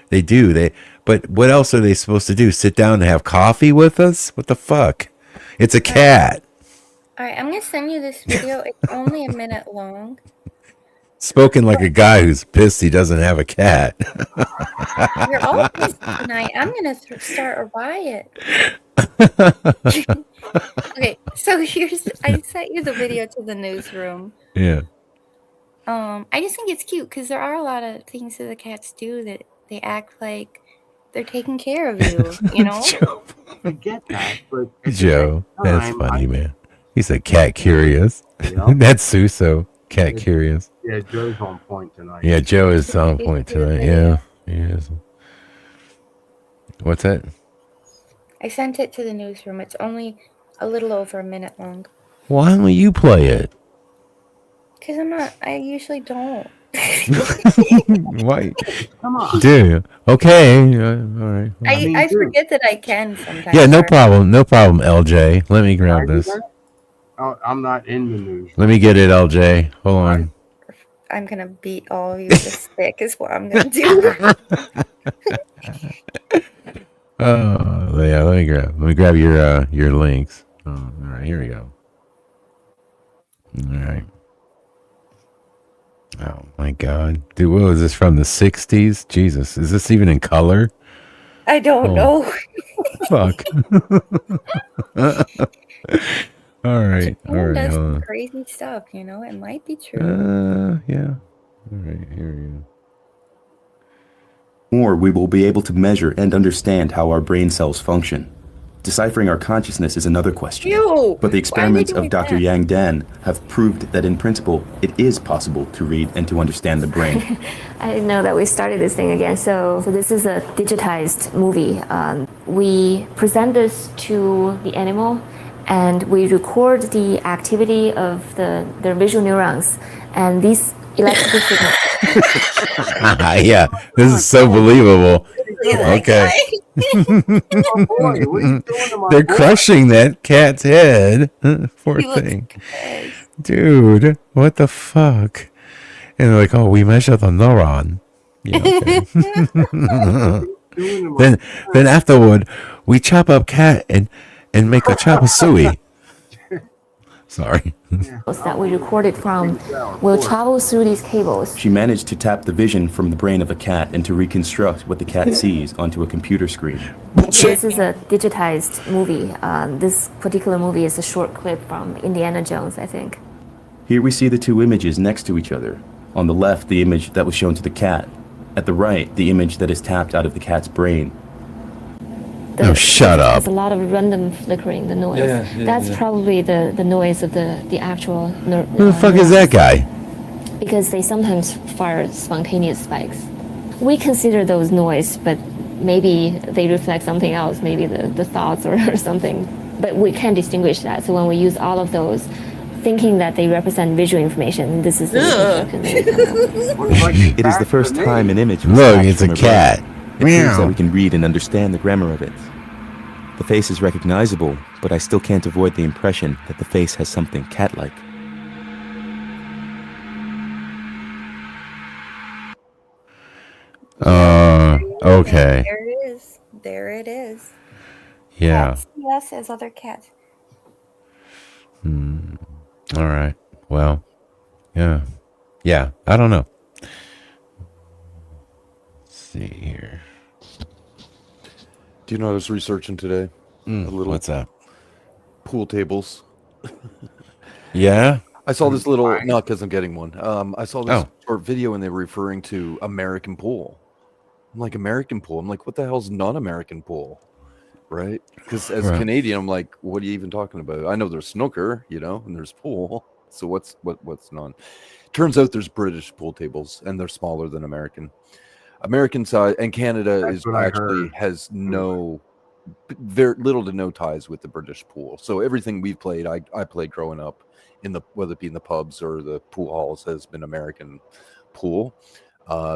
they do. But what else are they supposed to do? Sit down and have coffee with us? What the fuck? It's a cat. All right, I'm gonna send you this video. It's only a minute long. Spoken like a guy who's pissed he doesn't have a cat. You're all pissed tonight. I'm gonna start a riot. Okay, so I sent you the video to the newsroom. Yeah. I just think it's cute because there are a lot of things that the cats do that they act like they're taking care of you. You know. Joe. I get that, but at the Joe, same that's time, funny, I- man. He's a cat curious. Yeah. That's Suso, cat curious. Yeah, Joe's on point tonight. Yeah, Joe is on point tonight. Yeah, he is. What's that? I sent it to the newsroom. It's only a little over a minute long. Why don't you play it? Because I usually don't. Why? Come on. Dude. Okay. All right. mean, I dude. forget that I can sometimes. Yeah, no or- problem. No problem, LJ. Let me Can I grab do this. that? Oh, I'm not in the news. Let me get it, LJ. Hold on. I'm gonna beat all of you with a stick is what I'm gonna do. Oh, yeah. Let me grab your links. Oh, all right. Here we go. All right. Oh my God, dude! What was this from the '60s? Jesus, is this even in color? I don't Oh. know. Fuck. All right. All Someone right. does Hold on. crazy stuff, you know. It might be true. Yeah. All right. Here we go. Or we will be able to measure and understand how our brain cells function. Deciphering our consciousness is another question. Ew! But the experiments Why are of they doing Dr. that? Yang Dan have proved that in principle, it is possible to read and to understand the brain. I didn't know that we started this thing again. So this is a digitized movie. We present this to the animal, and we record the activity of their visual neurons, and these electrical signals. Yeah, this is so believable. Like, Okay. Oh, boy, what are you doing to my They're boy? crushing that cat's head. Poor He looks thing. pissed. Dude, what the fuck? And they're like, oh, we measure the neuron. Yeah, okay. Doing to my- then afterward, we chop up cat and make a chop suey. Sorry. that we recorded from Yeah, of will course. travel through these cables. She managed to tap the vision from the brain of a cat and to reconstruct what the cat sees onto a computer screen. This is a digitized movie. This particular movie is a short clip from Indiana Jones, I think. Here we see the two images next to each other. On the left, the image that was shown to the cat. At the right, the image that is tapped out of the cat's brain. Oh, shut up. There's a lot of random flickering, the noise. That's probably the noise of the actual Who the fuck is that guy? because they sometimes fire spontaneous spikes. We consider those noise, but maybe they reflect something else, maybe the thoughts or something. But we can distinguish that. So when we use all of those, thinking that they represent visual information, this is the reconstruction that we come up. Looks like It is the back first to me. time an image was Look, tapped it's a from cat. brain. It proves that Meow. we can read and understand the grammar of it. The face is recognizable, but I still can't avoid the impression that the face has something cat-like. Okay. There it is. There it is. Yeah. Cats see us as other cats. All right. Well, yeah. Yeah. I don't know. Let's see here. Do you know what I was researching today? A little What's that? pool tables. Yeah. I saw this little, not because I'm getting one. I saw this Oh. short video and they were referring to American pool. I'm like, American pool? I'm like, what the hell's non-American pool? Right? Because as a Right. Canadian, I'm like, what are you even talking about? I know there's snooker, and there's pool. So what's non? Turns out there's British pool tables, and they're smaller than American. American size, and Canada That's is what I actually heard. has very little to no ties with the British pool. So everything we've played, I played growing up in the, whether it be in the pubs or the pool halls, has been American pool.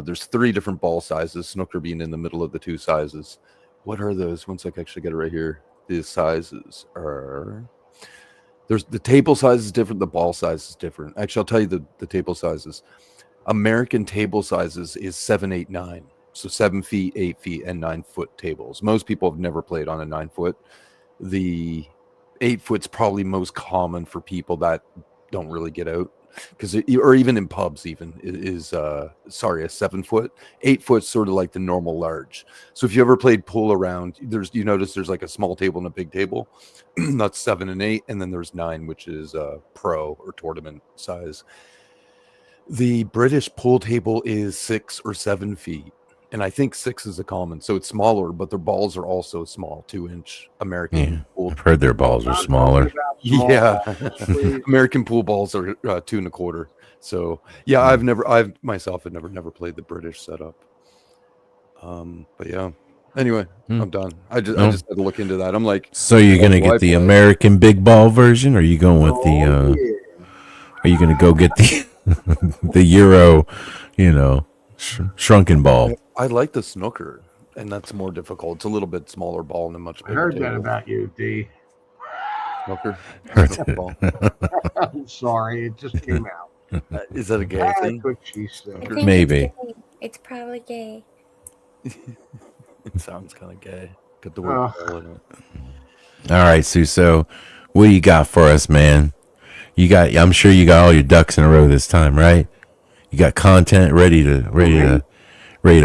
There's 3 different ball sizes, snooker being in the middle of the 2 sizes. What are those? One sec, I actually get it right here. The sizes are, there's the table size is different, the ball size is different. Actually, I'll tell you the table sizes. American table sizes is 7, 8, 9. So 7 feet, 8 feet, and 9 foot tables. Most people have never played on a 9 foot. The 8 foot's probably most common for people that don't really get out, because or even in pubs, even is a 7 foot. 8 foot's sort of like the normal large. So if you ever played pool around, you notice there's like a small table and a big table. That's 7 and 8, and then there's 9, which is pro or tournament size. The British pool table is 6 or 7 feet. And I think 6 is a common, so it's smaller, but their balls are also small, 2-inch American Yeah, pool. I've heard their balls are Not smaller. talking about small Yeah, balls, please. American pool balls are 2 1/4. So yeah, I've never played the British setup. But yeah. Anyway, I'm done. I just had to look into that. I'm like, So you're gonna get the American big ball version, or are you going with the? Oh, yeah. Are you gonna go get the the Euro? Shrunken ball. I like the snooker, and that's more difficult. It's a little bit smaller ball and a much I bigger heard that table. about you, D. Snooker. Heard Snooker ball. I'm sorry, it just came out. Is that a gay That's thing? what she I said. think Maybe. It's gay. It's probably gay. It sounds kind of gay. Got the word ball in it. All right, Sue. So, what do you got for us, man? I'm sure you got all your ducks in a row this time, right? You got content ready to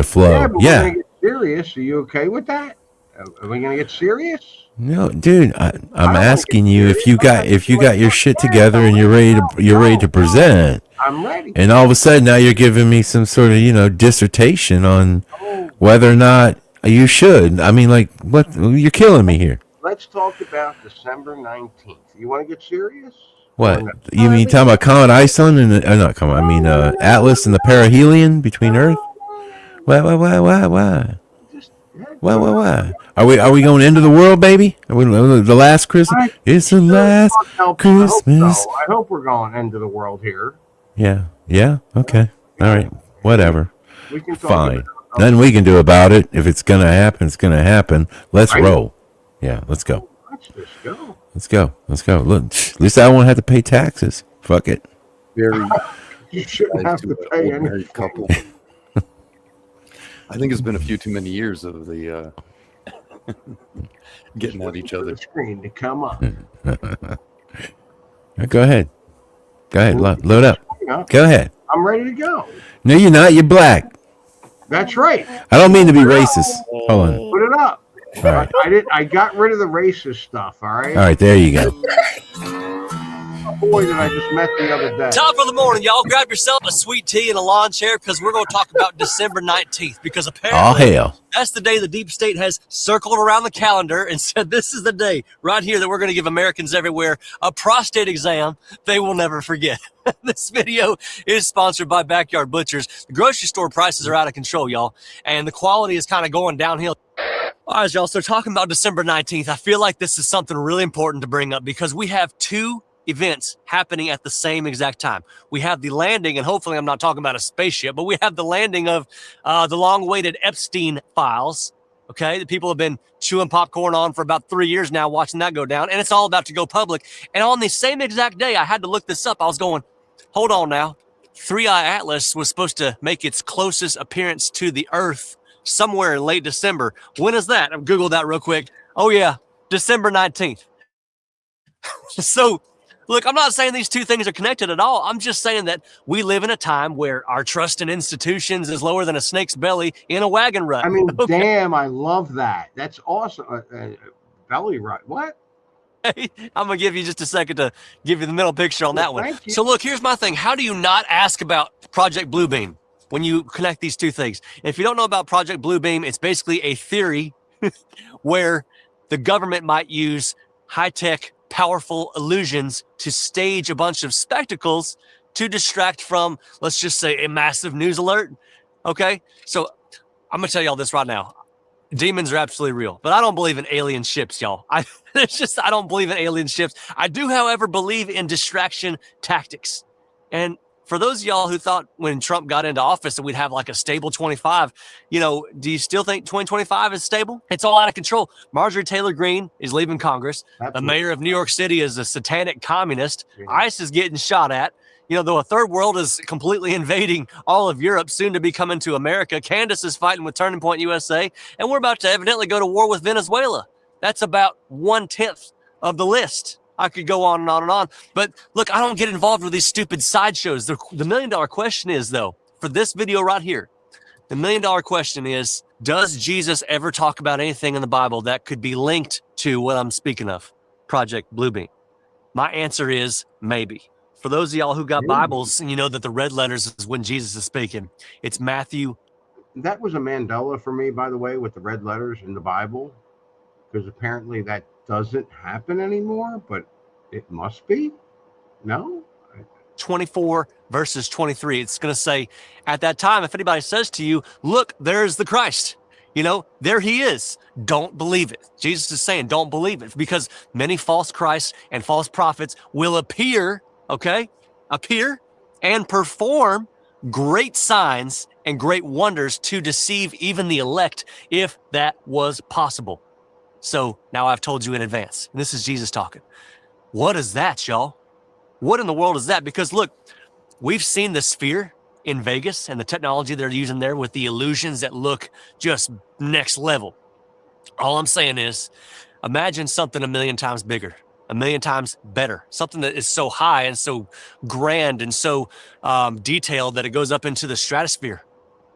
flow. Yeah, but we're Yeah. gonna get serious. Are you okay with that? Are we gonna get serious? No, dude. I'm wanna asking get you serious. if you got your shit together and you're ready to present. I'm ready. And all of a sudden now you're giving me some sort of dissertation on Oh, whether or not you should. I mean, like, what? You're killing me here. let's talk about December 19th. You want to get serious? What? Or no? You mean talking about Comet Iceland and not Comet? I mean Atlas and the perihelion between Earth. Why? Just, Why? Are we going into the world, baby? Are we the last Christmas? It's the last Christmas. I hope we're going into the world here. Yeah. Okay. All right. Whatever. We can talk Fine. about- Nothing we can do about it. If it's gonna happen, it's gonna happen. Let's Right. roll. Yeah. Let's go. Let's just go. Let's go. Look, at least I won't have to pay taxes. Fuck it. Very You shouldn't have to an pay old anything. married couple. I think it's been a few too many years of the getting at each other. The screen to come up. Go ahead. Load up. Yeah, Go ahead. I'm ready to go. No, you're not. You're black. That's right. I don't mean to be racist. Hold on. Put it up. All right. I got rid of the racist stuff. All right. All right. There you go. A boy that I just met the other day. Top of the morning, y'all. Grab yourself a sweet tea and a lawn chair because we're going to talk about December 19th. Because Oh apparently, hell. that's the day the deep state has circled around the calendar and said this is the day right here that we're going to give Americans everywhere a prostate exam they will never forget. This video is sponsored by Backyard Butchers. The grocery store prices are out of control, y'all, and the quality is kind of going downhill. All right, y'all. So talking about December 19th, I feel like this is something really important to bring up because we have two events happening at the same exact time. We have the landing, and hopefully I'm not talking about a spaceship, but we have the landing of the long-awaited Epstein files, okay, that people have been chewing popcorn on for about 3 years now, watching that go down, and it's all about to go public. And on the same exact day, I had to look this up. I was going, hold on now. 3i Atlas was supposed to make its closest appearance to the Earth somewhere in late December. When is that? I've Googled that real quick. Oh, yeah, December 19th. So, look, I'm not saying these two things are connected at all. I'm just saying that we live in a time where our trust in institutions is lower than a snake's belly in a wagon rut. I mean, Okay. damn, I love that. That's awesome. Belly rut. What? I'm going to give you just a second to give you the middle picture on that one. Thank you. So look, here's my thing. How do you not ask about Project Bluebeam when you connect these two things? If you don't know about Project Bluebeam, it's basically a theory where the government might use high-tech powerful illusions to stage a bunch of spectacles to distract from, let's just say, a massive news alert. Okay? So I'm going to tell y'all this right now. Demons are absolutely real, but I don't believe in alien ships, y'all. I don't believe in alien ships. I do, however, believe in distraction tactics. And for those of y'all who thought when Trump got into office that we'd have like a stable 25, do you still think 2025 is stable? It's all out of control. Marjorie Taylor Greene is leaving Congress. The mayor of New York City is a satanic communist. ICE is getting shot at. Though a third world is completely invading all of Europe, soon to be coming to America. Candace is fighting with Turning Point USA, and we're about to evidently go to war with Venezuela. That's about 1/10 of the list. I could go on and on and on. But look, I don't get involved with these stupid sideshows. The $1 million question is, though, for this video right here, the $1 million question is, does Jesus ever talk about anything in the Bible that could be linked to what I'm speaking of, Project Bluebeam? My answer is maybe. For those of y'all who got Bibles and you know that the red letters is when Jesus is speaking, it's Matthew. That was a Mandela for me, by the way, with the red letters in the Bible, because apparently that doesn't happen anymore, but it must be. No? 24 verses 23. It's going to say, at that time, if anybody says to you, look, there's the Christ, there he is. Don't believe it. Jesus is saying, don't believe it, because many false Christs and false prophets will appear and perform great signs and great wonders to deceive even the elect, if that was possible. So now I've told you in advance, and this is Jesus talking. What is that, y'all? What in the world is that? Because look, we've seen the sphere in Vegas and the technology they're using there with the illusions that look just next level. All I'm saying is, imagine something 1,000,000 times bigger, 1,000,000 times better, something that is so high and so grand and so detailed that it goes up into the stratosphere.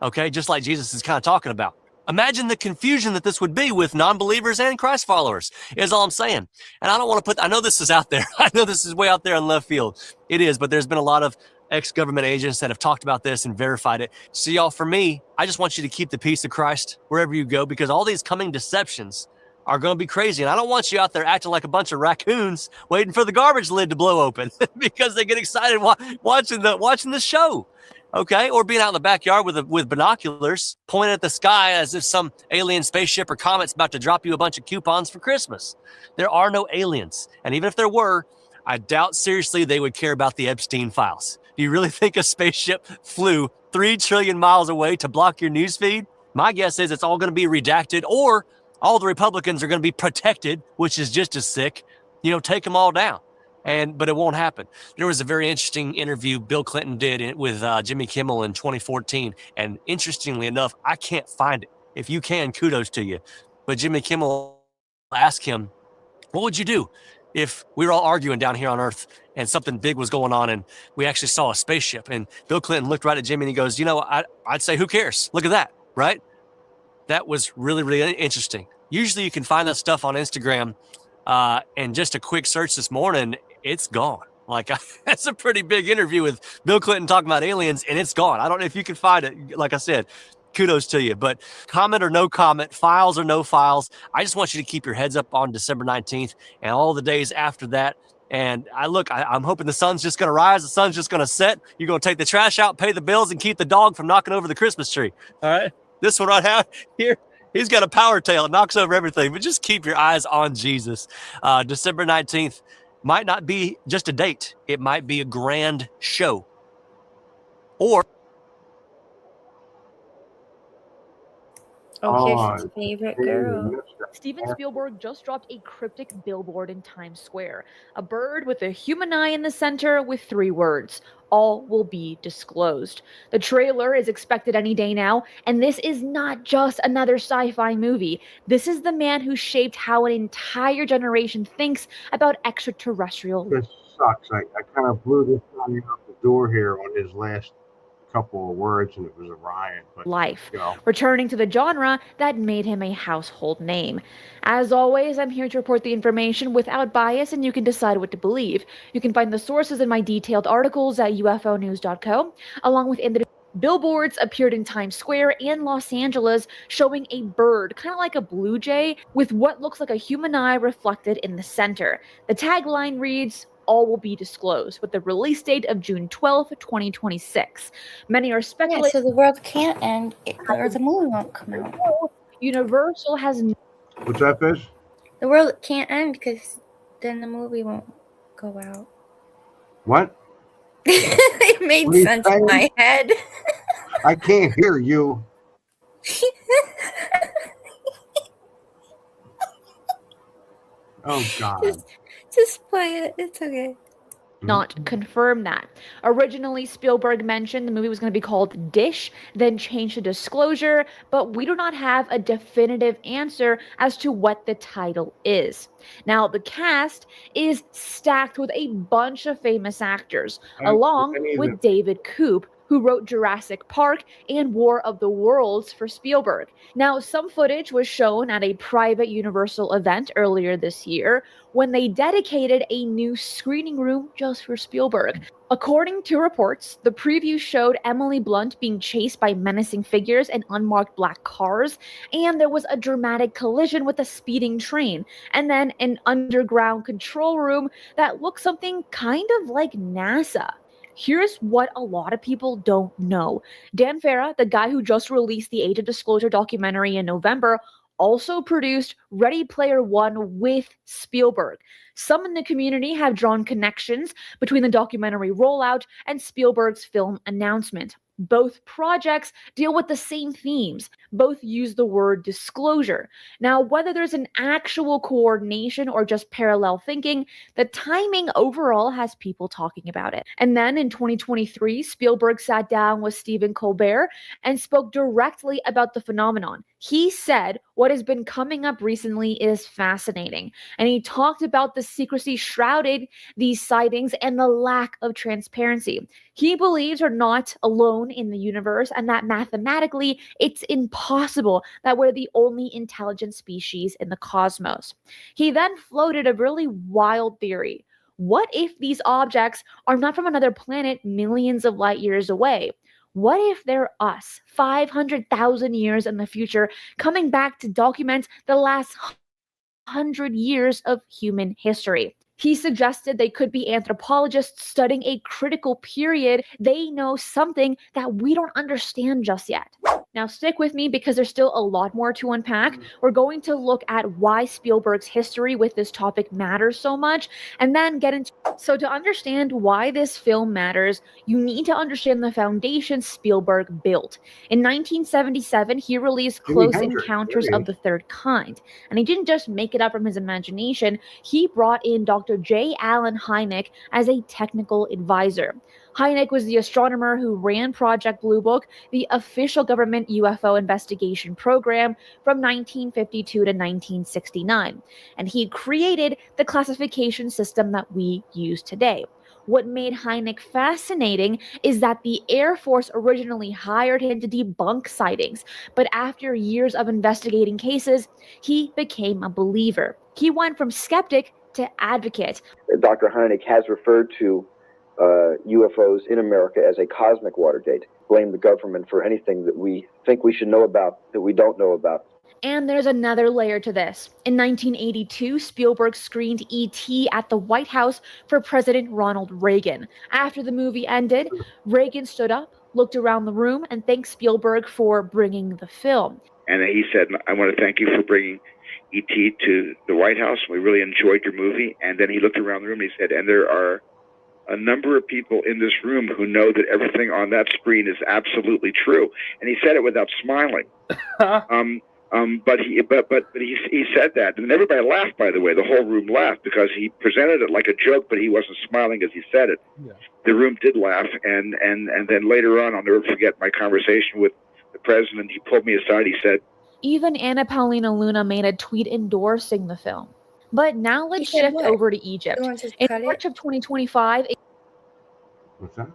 Okay, just like Jesus is kind of talking about. Imagine the confusion that this would be with non-believers and Christ followers, is all I'm saying. And I don't want to I know this is out there. I know this is way out there in left field. It is, but there's been a lot of ex-government agents that have talked about this and verified it. So y'all, for me, I just want you to keep the peace of Christ wherever you go, because all these coming deceptions are going to be crazy. And I don't want you out there acting like a bunch of raccoons waiting for the garbage lid to blow open because they get excited watching the show. Okay, or being out in the backyard with binoculars, pointing at the sky as if some alien spaceship or comet's about to drop you a bunch of coupons for Christmas. There are no aliens. And even if there were, I doubt seriously they would care about the Epstein files. Do you really think a spaceship flew 3 trillion miles away to block your newsfeed? My guess is it's all going to be redacted, or all the Republicans are going to be protected, which is just as sick. Take them all down. But it won't happen. There was a very interesting interview Bill Clinton did with Jimmy Kimmel in 2014. And interestingly enough, I can't find it. If you can, kudos to you. But Jimmy Kimmel asked him, what would you do if we were all arguing down here on Earth and something big was going on and we actually saw a spaceship? And Bill Clinton looked right at Jimmy and he goes, I'd say, who cares? Look at that, right? That was really, really interesting. Usually you can find that stuff on Instagram, and just a quick search this morning, it's gone. Like, that's a pretty big interview with Bill Clinton talking about aliens, and it's gone. I don't know if you can find it. Like I said, kudos to you. But comment or no comment, files or no files, I just want you to keep your heads up on December 19th and all the days after that. And I'm hoping the sun's just going to rise. The sun's just going to set. You're going to take the trash out, pay the bills, and keep the dog from knocking over the Christmas tree. All right? This one right out here, he's got a power tail. It knocks over everything. But just keep your eyes on Jesus. December 19th might not be just a date. It might be a grand show. Or here's his favorite girl. Steven Spielberg just dropped a cryptic billboard in Times Square. A bird with a human eye in the center with 3 words. All will be disclosed. The trailer is expected any day now, and this is not just another sci-fi movie. This is the man who shaped how an entire generation thinks about extraterrestrial. This sucks. I kind of blew this guy out the door here on his last couple of words, and it was a riot. But life, returning to the genre that made him a household name. As always, I'm here to report the information without bias, and you can decide what to believe. You can find the sources in my detailed articles at ufonews.co, along with Billboards appeared in Times Square and Los Angeles showing a bird, kind of like a blue jay, with what looks like a human eye reflected in the center. The tagline reads, "All will be disclosed," with the release date of June 12th, 2026. Many are Yeah, speculating so the world can't end, or the movie won't come out. Universal has What's that, Fish? The world can't end because then the movie won't go out. What? It made What are you sense in saying? my head. I can't hear you. Oh God. Just play it. It's okay. not confirm that. Originally, Spielberg mentioned the movie was going to be called Dish, then changed to Disclosure, but we do not have a definitive answer as to what the title is. Now, the cast is stacked with a bunch of famous actors, along with David Koop, who wrote Jurassic Park and War of the Worlds for Spielberg. Now, some footage was shown at a private Universal event earlier this year when they dedicated a new screening room just for Spielberg. According to reports, the preview showed Emily Blunt being chased by menacing figures in unmarked black cars, and there was a dramatic collision with a speeding train, and then an underground control room that looked something kind of like NASA. Here's what a lot of people don't know. Dan Farah, the guy who just released the Age of Disclosure documentary in November, also produced Ready Player One with Spielberg. Some in the community have drawn connections between the documentary rollout and Spielberg's film announcement. Both projects deal with the same themes. Both use the word disclosure. Now, whether there's an actual coordination or just parallel thinking, the timing overall has people talking about it. And then in 2023, Spielberg sat down with Stephen Colbert and spoke directly about the phenomenon. He said what has been coming up recently is fascinating, and he talked about the secrecy shrouded these sightings and the lack of transparency. He believes we're not alone in the universe and that mathematically it's impossible that we're the only intelligent species in the cosmos. He then floated a really wild theory. What if these objects are not from another planet millions of light years away? What if they're us, 500,000 years in the future, coming back to document the last 100 years of human history? He suggested they could be anthropologists studying a critical period. They know something that we don't understand just yet. Now, stick with me because there's still a lot more to unpack. We're going to look at why Spielberg's history with this topic matters so much, and then get into. So, to understand why this film matters, you need to understand the foundation Spielberg built. In 1977, he released Close Encounters of the Third Kind, and he didn't just make it up from his imagination. He brought in Dr. J. Allen Hynek as a technical advisor. Hynek was the astronomer who ran Project Blue Book, the official government UFO investigation program from 1952 to 1969, and he created the classification system that we use today. What made Hynek fascinating is that the Air Force originally hired him to debunk sightings, but after years of investigating cases, he became a believer. He went from skeptic to advocate. Dr. Hynek has referred to UFOs in America as a cosmic Watergate. Blame the government for anything that we think we should know about that we don't know about. And there's another layer to this. In 1982, Spielberg screened E.T. at the White House for President Ronald Reagan. After the movie ended, Reagan stood up, looked around the room, and thanked Spielberg for bringing the film. And he said, "I want to thank you for bringing E.T. to the White House. We really enjoyed your movie." And then he looked around the room and he said, "And there are a number of people in this room who know that everything on that screen is absolutely true." And he said it without smiling. But he said that, and everybody laughed. By the way, the whole room laughed because he presented it like a joke, but he wasn't smiling as he said it. Yeah. The room did laugh, and then later on, I'll never forget my conversation with the president. He pulled me aside. He said, even Anna Paulina Luna made a tweet endorsing the film. But now let's shift over to Egypt. In March of 2025. What's that?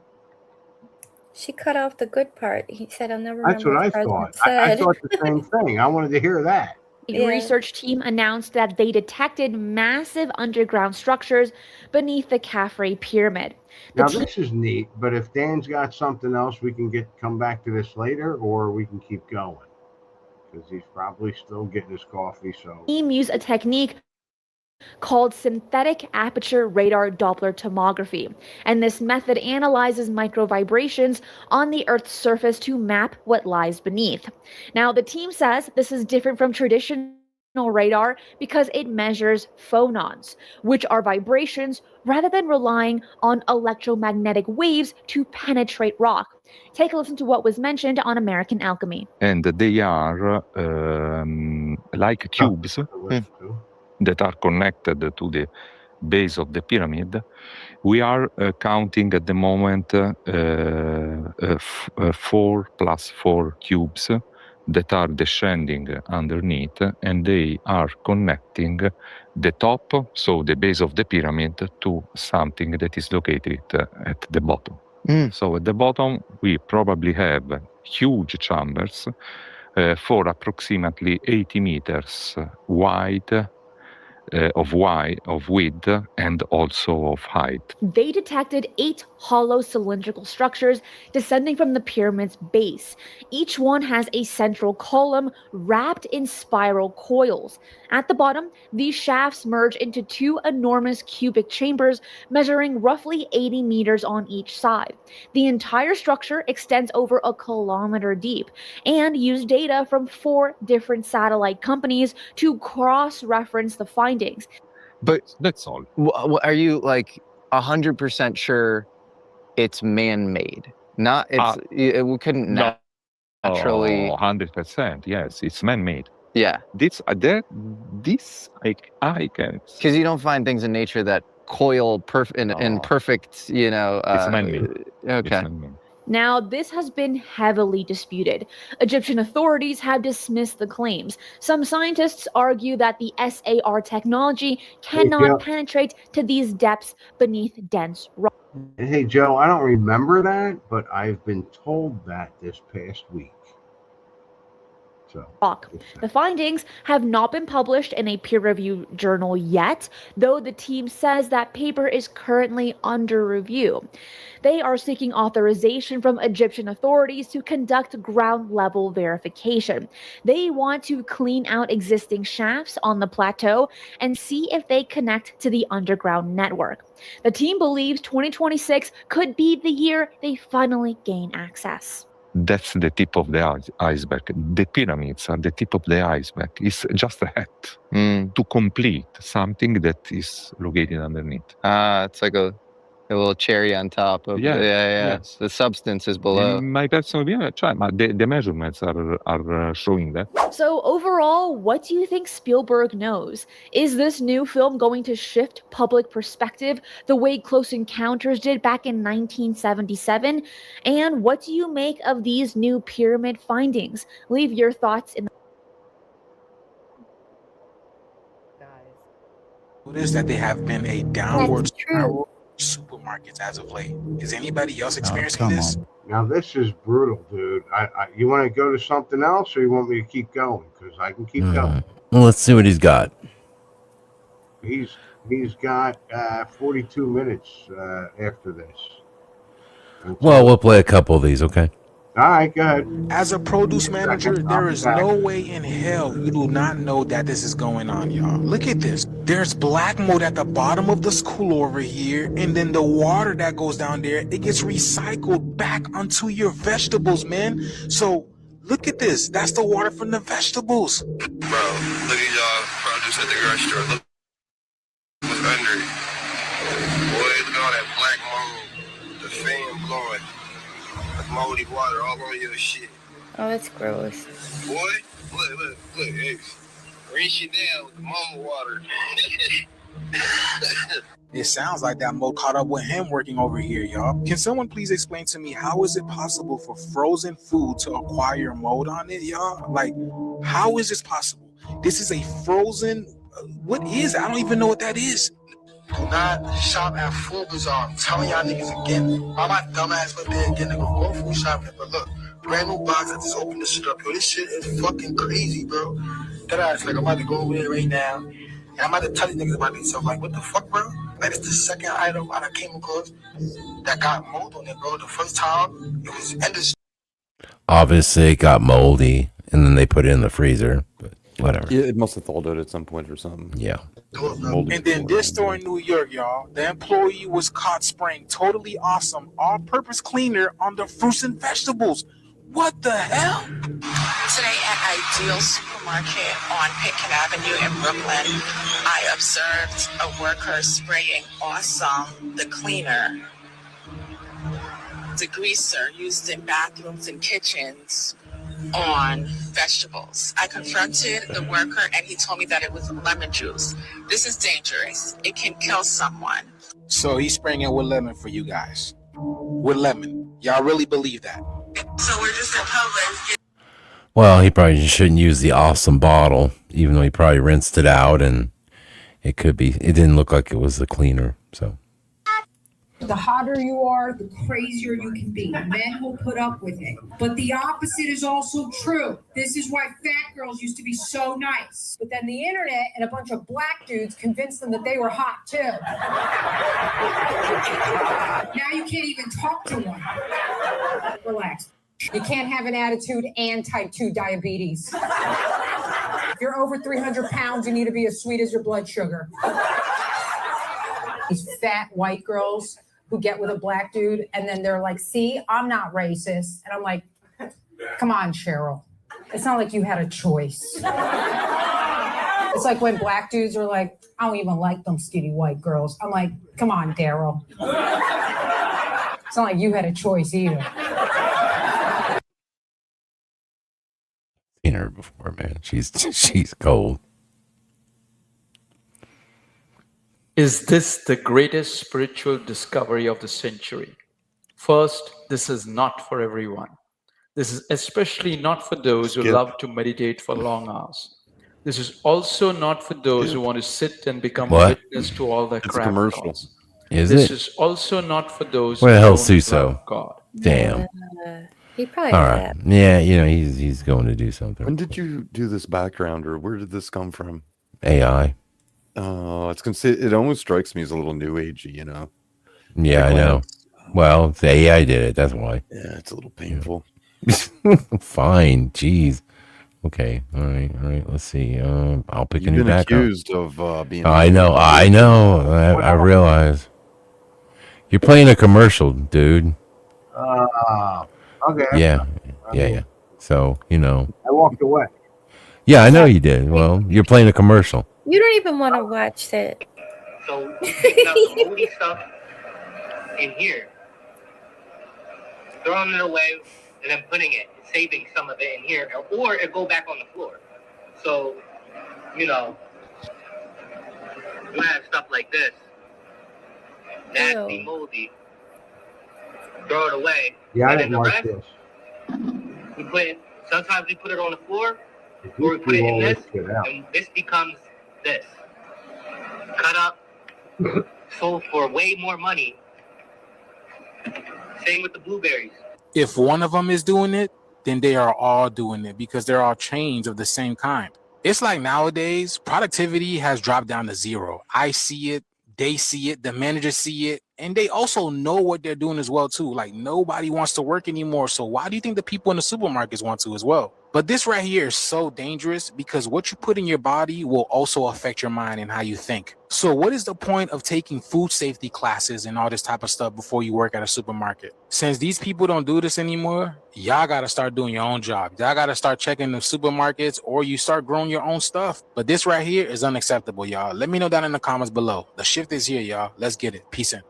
She cut off the good part. He said, "I'll never." That's what I thought. I thought the same thing. I wanted to hear that. Yeah. research team announced that they detected massive underground structures beneath the Khafre pyramid. The Now team this is neat, but if Dan's got something else, we can come back to this later, or we can keep going because he's probably still getting his coffee. So used a technique called synthetic aperture radar Doppler tomography, and this method analyzes microvibrations on the Earth's surface to map what lies beneath. Now, the team says this is different from traditional radar because it measures phonons, which are vibrations, rather than relying on electromagnetic waves to penetrate rock. Take a listen to what was mentioned on American Alchemy. And they are like cubes that are connected to the base of the pyramid. We are counting at the moment 4 plus 4 cubes that are descending underneath, and they are connecting the top, so the base of the pyramid, to something that is located at the bottom. So at the bottom, we probably have huge chambers for approximately 80 meters wide, of width, and also of height. They detected 8 hollow cylindrical structures descending from the pyramid's base. Each one has a central column wrapped in spiral coils. At the bottom, these shafts merge into 2 enormous cubic chambers measuring roughly 80 meters on each side. The entire structure extends over a kilometer deep and used data from 4 different satellite companies to cross-reference the findings. But that's all. Are you like 100% sure it's man-made? Not we couldn't naturally. 100%. Yes, it's man-made. Yeah. This I can. Because you don't find things in nature that coil in perfect, it's man-made. Okay. It's man-made. Now, this has been heavily disputed. Egyptian authorities have dismissed the claims. Some scientists argue that the SAR technology cannot penetrate to these depths beneath dense rock. Hey, Joe, I don't remember that, but I've been told that this past week. So, The findings have not been published in a peer-reviewed journal yet, though the team says that paper is currently under review. They are seeking authorization from Egyptian authorities to conduct ground-level verification. They want to clean out existing shafts on the plateau and see if they connect to the underground network. The team believes 2026 could be the year they finally gain access. That's the tip of the iceberg. The pyramids are the tip of the iceberg. It's just a hat to complete something that is located underneath. It's like a little cherry on top of Yes. The substance is below. In my personal opinion, the measurements are showing that. So overall, what do you think Spielberg knows? Is this new film going to shift public perspective the way Close Encounters did back in 1977? And what do you make of these new pyramid findings? Leave your thoughts in the Notice that there have been a downward spiral supermarkets as of late. Is anybody else experiencing this? now this is brutal, dude. You want to go to something else, or you want me to keep going? Because I can keep going. Well, let's see what he's got. He's got 42 minutes after this. Well, we'll play a couple of these, okay? All right, go ahead. As a produce manager, there is no way in hell you do not know that this is going on, y'all. Look at this. There's black mold at the bottom of the school over here, and then the water that goes down there, it gets recycled back onto your vegetables, man. So look at this. That's the water from the vegetables. Bro, look at y'all produce at the grocery store. Look what's under it. Boy, look at all that black mold. The fan blowing. Moldy water all on your shit. Oh, that's gross. Boy, look, hey, rinse you down with the mold water. It sounds like that mold caught up with him working over here, y'all. Can someone please explain to me, how is it possible for frozen food to acquire mold on it, y'all? Like, how is this possible? This is a frozen, what is it? I don't even know what that is. Do not shop at Food Bazaar. I'm telling y'all niggas again. Why my dumb ass went there again, nigga? Go food shopping. But look, brand new box. I just opened this shit up. Yo, this shit is fucking crazy, bro. That ass, like, I'm about to go over there right now, and I'm about to tell these niggas about these. So, like, what the fuck, bro? Like, it's the second item I came across that got mold on it, bro. The first time, it was endless. Obviously, it got moldy, and then they put it in the freezer. But whatever. Yeah, it must have thawed out at some point or something. Yeah. And then this store in New York, y'all, the employee was caught spraying totally awesome all-purpose cleaner on the fruits and vegetables. What the hell? Today at Ideal Supermarket on Pitkin Avenue in Brooklyn, I observed a worker spraying Awesome, the cleaner, degreaser used in bathrooms and kitchens, on vegetables. I confronted the worker and he told me that it was lemon juice. This is dangerous. It can kill someone. So he's spraying it with lemon for you guys. With lemon. Y'all really believe that? So we're just in Publix. Well, he probably shouldn't use the Awesome bottle, even though he probably rinsed it out, and it could be. It didn't look like it was the cleaner, so. The hotter you are, the crazier you can be. Men will put up with it. But the opposite is also true. This is why fat girls used to be so nice. But then the internet and a bunch of black dudes convinced them that they were hot too. Now you can't even talk to one. Relax. You can't have an attitude and type 2 diabetes. If you're over 300 pounds, you need to be as sweet as your blood sugar. These fat white girls who get with a black dude and then they're like, see, I'm not racist. And I'm like, come on, Cheryl. It's not like you had a choice. It's like when black dudes are like, I don't even like them skinny white girls. I'm like, come on, Daryl. It's not like you had a choice either. Seen her before, man. She's cold. Is this the greatest spiritual discovery of the century? First, this is not for everyone. This is especially not for those who love to meditate for long hours. This is also not for those who want to sit and become a witness to all their crap calls. Is this it? is also not for those Where the who hell's don't Suso? love God. Damn. He probably All did right. that. Yeah, you know, he's going to do something. When did you do this background, or where did this come from? AI. Oh, it almost strikes me as a little new agey, you know. Yeah, Like I know. Well, the AI did it. That's why. Yeah, it's a little painful. Fine. Jeez. Okay. All right. Let's see. I'll pick a You've new been background. accused of being. I know. I realize. You're playing a commercial, dude. Okay. Yeah. So, you know. I walked away. Yeah, I know you did. Well, you're playing a commercial. You don't even want to watch that. So picking up the moody stuff in here, throwing it away, and then putting it, saving some of it in here, or it go back on the floor. So, you know, you have stuff like this, nasty, moldy, throw it away. Yeah, I and then didn't the like rest, this. sometimes we put it on the floor, If or we you put it threw in all this, shit out. and this becomes this. Cut up, sold for way more money. Same with the blueberries. If one of them is doing it, then they are all doing it because they're all chains of the same kind. It's like nowadays, productivity has dropped down to zero. I see it, they see it, the managers see it, and they also know what they're doing as well too. Like nobody wants to work anymore. So why do you think the people in the supermarkets want to as well? But this right here is so dangerous because what you put in your body will also affect your mind and how you think. So what is the point of taking food safety classes and all this type of stuff before you work at a supermarket? Since these people don't do this anymore, y'all got to start doing your own job. Y'all got to start checking the supermarkets or you start growing your own stuff. But this right here is unacceptable, y'all. Let me know down in the comments below. The shift is here, y'all. Let's get it. Peace in.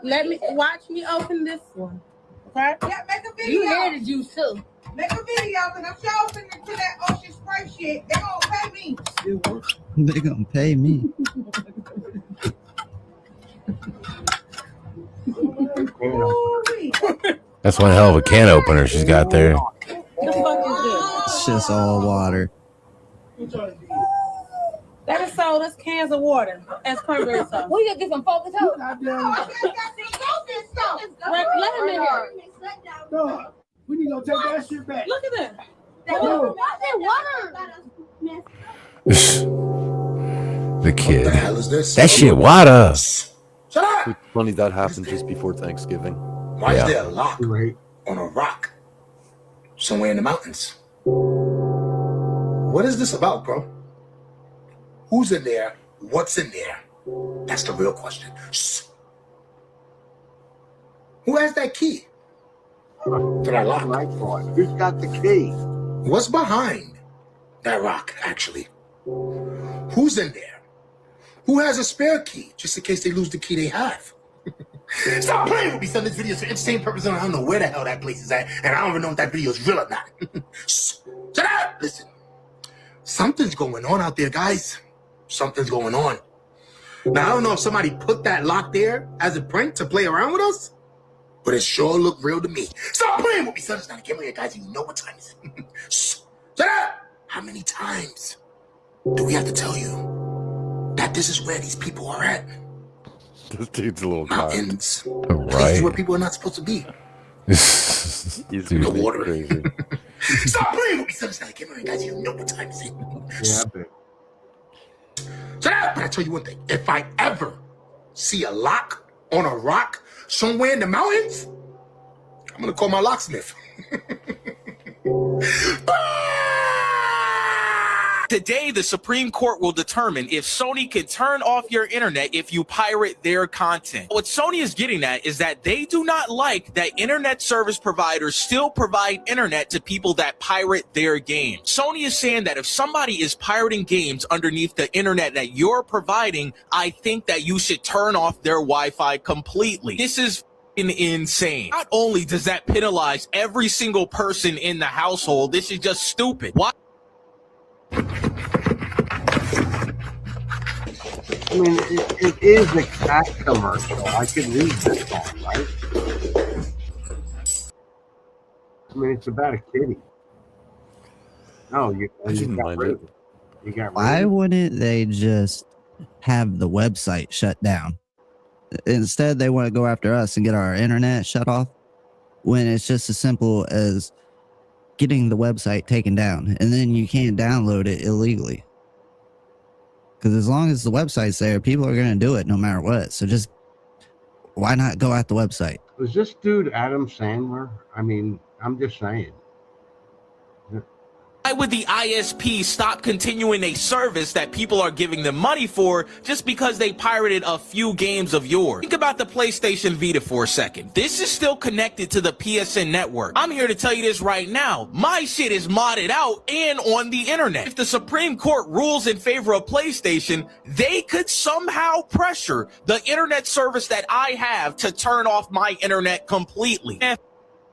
Let me watch me open this one. Okay? Yeah, make a video. You hear the juice too. Make a video, because I'm sure finna to that ocean spray shit. They gonna pay me. They gonna pay me. That's one hell of a can opener she's got there. The fuck is this? It's just all water. That is so. That's cans of water. That's cranberry sauce. We gonna get some focus out. Let him in here. We need to go take that shit back. Look at that. The kid. What the hell is this? That shit water. Shut up! It's funny that happened just before Thanksgiving. Why is there a lock on a rock somewhere in the mountains? What is this about, bro? Who's in there? What's in there? That's the real question. Shh. Who has that key to that lock? Who's got the key? What's behind that rock, actually? Who's in there? Who has a spare key, just in case they lose the key they have? Stop playing with me, son. This video is for entertainment purposes, and I don't know where the hell that place is at, and I don't even know if that video is real or not. Shut up! Listen, something's going on out there, guys. Something's going on. Now, I don't know if somebody put that lock there as a prank to play around with us, but it sure looked real to me. Stop playing with me, son. It's not a camera here, guys. You know what time it is. Shut up! How many times do we have to tell you that this is where these people are at? This dude's a little mountains. Right. Places where people are not supposed to be. He's the water. crazy. Stop playing with me, son. It's not a camera here, guys. You know what time it is. Yeah, but Shut up! But I tell you one thing. If I ever see a lock on a rock somewhere in the mountains, I'm gonna call my locksmith. Today, the Supreme Court will determine if Sony can turn off your internet if you pirate their content. What Sony is getting at is that they do not like that internet service providers still provide internet to people that pirate their games. Sony is saying that if somebody is pirating games underneath the internet that you're providing, I think that you should turn off their Wi-Fi completely. This is insane. Not only does that penalize every single person in the household, this is just stupid. Why? I mean, it is a cat commercial. I could read this one, right? I mean, it's about a kitty. No, you got rid of it. You got rid Why of it. wouldn't they just have the website shut down? Instead, they want to go after us and get our internet shut off when it's just as simple as getting the website taken down, and then you can't download it illegally. Because as long as the website's there, people are going to do it no matter what. So just why not go at the website? Was this dude Adam Sandler? I mean, I'm just saying. Why would the ISP stop continuing a service that people are giving them money for just because they pirated a few games of yours? Think about the PlayStation Vita for a second. This is still connected to the PSN network. I'm here to tell you this right now. My shit is modded out and on the internet. If the Supreme Court rules in favor of PlayStation, they could somehow pressure the internet service that I have to turn off my internet completely.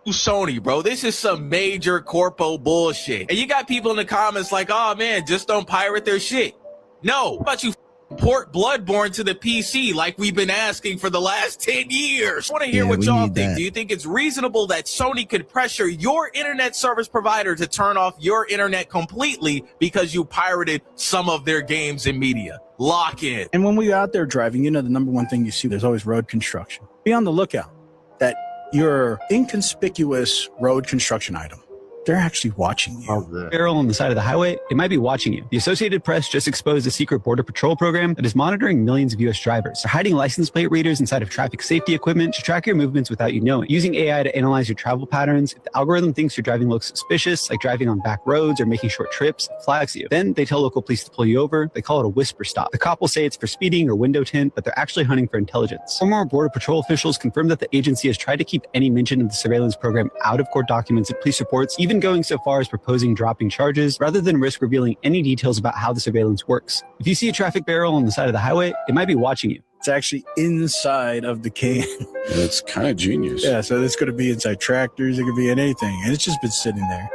Sony, bro, this is some major corpo bullshit. And you got people in the comments like, oh man, just don't pirate their shit. No, how about you port Bloodborne to the PC like we've been asking for the last 10 years? I want to hear what y'all think. Do you think it's reasonable that Sony could pressure your internet service provider to turn off your internet completely because you pirated some of their games and media? Lock in. And when we're out there driving, you know, the number one thing you see, there's always road construction. Be on the lookout that your inconspicuous road construction item, they're actually watching you. Barrel on the side of the highway, it might be watching you. The Associated Press just exposed a secret Border Patrol program that is monitoring millions of U.S. drivers. They're hiding license plate readers inside of traffic safety equipment to track your movements without you knowing. Using AI to analyze your travel patterns, if the algorithm thinks your driving looks suspicious, like driving on back roads or making short trips, it flags you. Then they tell local police to pull you over. They call it a whisper stop. The cop will say it's for speeding or window tint, but they're actually hunting for intelligence. Former Border Patrol officials confirmed that the agency has tried to keep any mention of the surveillance program out of court documents and police reports, even going so far as proposing dropping charges rather than risk revealing any details about how the surveillance works. If you see a traffic barrel on the side of the highway, it might be watching you. It's actually inside of the can. It's kind of genius. Yeah, so it's going to be inside tractors. It could be in anything. And it's just been sitting there.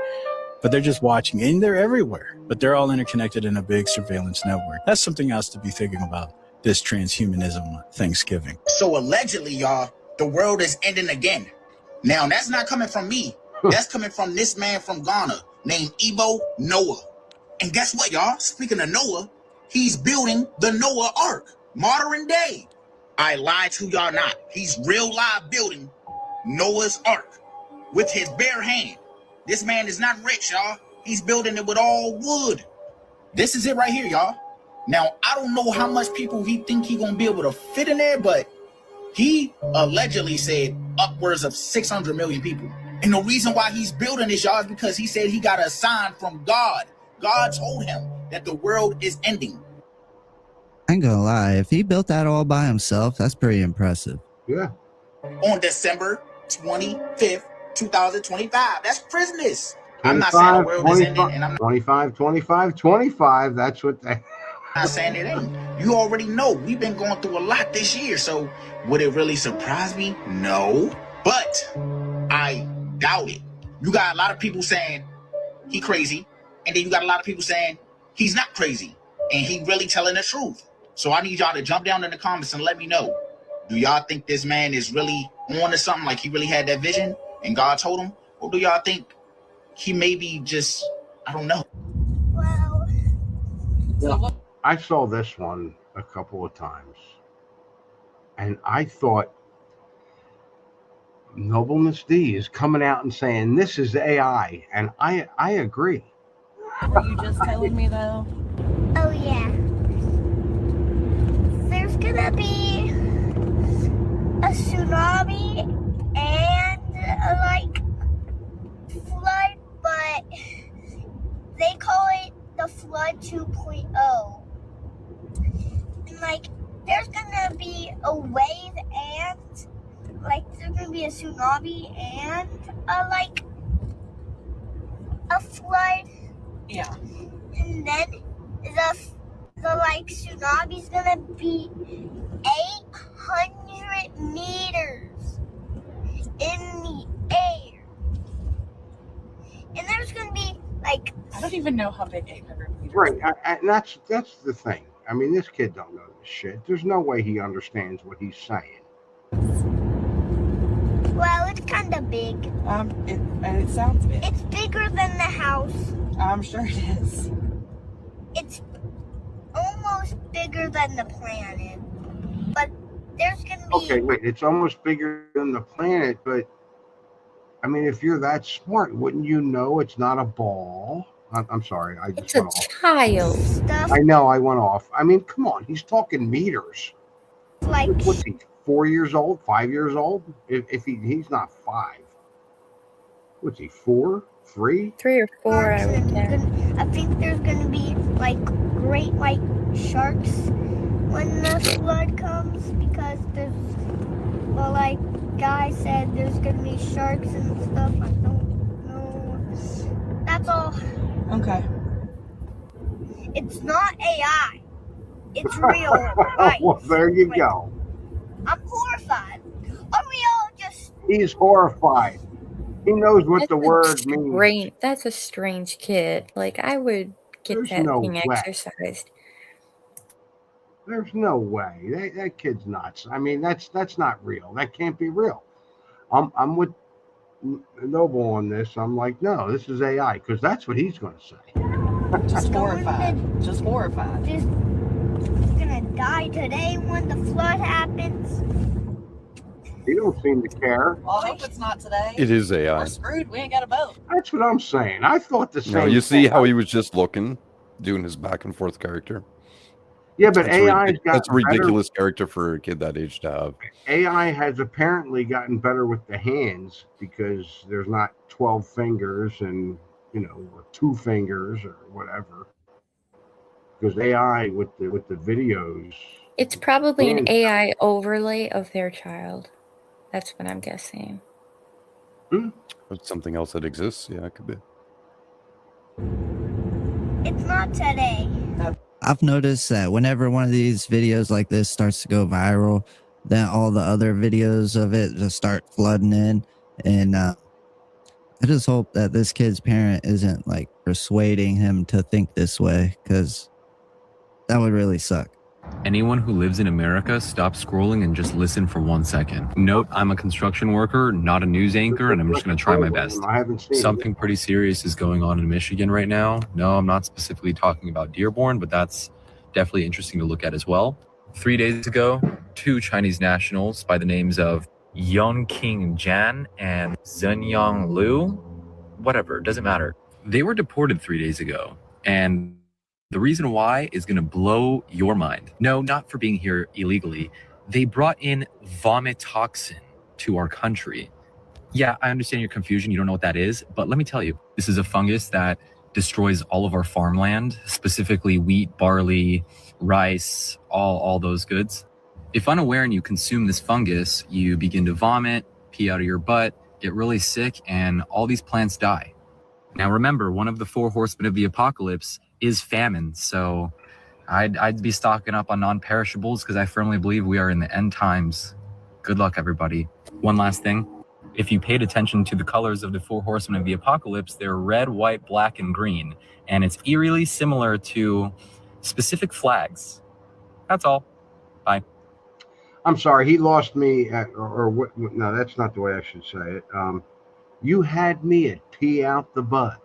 But they're just watching. And they're everywhere. But they're all interconnected in a big surveillance network. That's something else to be thinking about this transhumanism Thanksgiving. So allegedly, y'all, the world is ending again. Now, that's not coming from me. That's coming from this man from Ghana named Ebo Noah. And guess what, y'all? Speaking of Noah, he's building the Noah Ark, modern day. I lied to y'all not. He's real live building Noah's Ark with his bare hand. This man is not rich, y'all. He's building it with all wood. This is it right here, y'all. Now, I don't know how much people he think he gonna be able to fit in there, but he allegedly said upwards of 600 million people. And the reason why he's building this, y'all, is because he said he got a sign from God. God told him that the world is ending. I ain't gonna lie, if he built that all by himself, that's pretty impressive. Yeah. On December 25th, 2025. That's Christmas. I'm not saying the world is ending, and I'm 25, 25, 25. That's what they. not saying it ain't. You already know we've been going through a lot this year, so would it really surprise me? No, but I doubt it. You got a lot of people saying he crazy, and then you got a lot of people saying he's not crazy, and he really telling the truth. So I need y'all to jump down in the comments and let me know. Do y'all think this man is really on to something, like he really had that vision and God told him? Or do y'all think he maybe just, I don't know. I saw this one a couple of times, and I thought Nobleness D is coming out and saying this is AI, and I agree. Were you just telling me though? Oh yeah. There's gonna be a tsunami and flood, but they call it the flood 2.0. And there's gonna be a wave and there's gonna be a tsunami and a flood. Yeah. And then the tsunami's gonna be 800 meters in the air. And there's gonna be I don't even know how big 800 meters. Right, and that's the thing. I mean, this kid don't know this shit. There's no way he understands what he's saying. Well, it's kind of big. It sounds big. It's bigger than the house. I'm sure it is. It's almost bigger than the planet. But there's gonna be. Okay, wait. It's almost bigger than the planet, but I mean, if you're that smart, wouldn't you know it's not a ball? I'm sorry, I just went off. Child. I know I went off. I mean, come on, he's talking meters. What's he? 4 years old? 5 years old? If he's not 5. What's he? 4? 3? 3 or 4, I would guess. I think there's gonna be great sharks when the flood comes, because there's Guy said there's gonna be sharks and stuff. I don't know. That's all. Okay. It's not AI. It's real life. Well, there you go. I'm horrified. Are we all just? He's horrified. He knows what the word means. That's a strange kid. I would get There's that no thing way. exercised. There's no way. That kid's nuts. I mean, that's not real. That can't be real. I'm with Noble on this. I'm like, no, this is AI, because that's what he's going to say. Just horrified. Just horrified. Just gonna die today when the flood happens. He don't seem to care. Well, I hope it's not today. It is AI. We're screwed. We ain't got a boat. That's what I'm saying. I thought the same. No, you see thing. how he was just looking, doing his back and forth character. Yeah, but That's AI's got that's a ridiculous character for a kid that age to have. AI has apparently gotten better with the hands, because there's not 12 fingers and, or 2 fingers or whatever. Because AI with the videos. It's probably an AI overlay of their child. That's what I'm guessing. It's something else that exists. Yeah, it could be. It's not today. I've noticed that whenever one of these videos like this starts to go viral, then all the other videos of it just start flooding in. And I just hope that this kid's parent isn't persuading him to think this way, because that would really suck. Anyone who lives in America, stop scrolling and just listen for 1 second. Note, I'm a construction worker, not a news anchor, and I'm just going to try my best. I haven't seen Something pretty serious is going on in Michigan right now. No, I'm not specifically talking about Dearborn, but that's definitely interesting to look at as well. 3 days ago, 2 Chinese nationals by the names of Yongqing Jan and Zenyang Liu, whatever, doesn't matter, They were deported 3 days ago, and the reason why is going to blow your mind. No, not for being here illegally. They brought in vomitoxin to our country. Yeah, I understand your confusion. You don't know what that is, but let me tell you, this is a fungus that destroys all of our farmland, specifically wheat, barley, rice, all those goods. If unaware and you consume this fungus, you begin to vomit, pee out of your butt, get really sick, and all these plants die. Now remember, one of the 4 horsemen of the apocalypse is famine, so I'd be stocking up on non-perishables because I firmly believe we are in the end times. Good luck, everybody. One last thing. If you paid attention to the colors of the 4 horsemen of the apocalypse, they're red, white, black, and green. And it's eerily similar to specific flags. That's all. Bye. I'm sorry, he lost me at, or what? No, that's not the way I should say it. You had me at pee out the butt.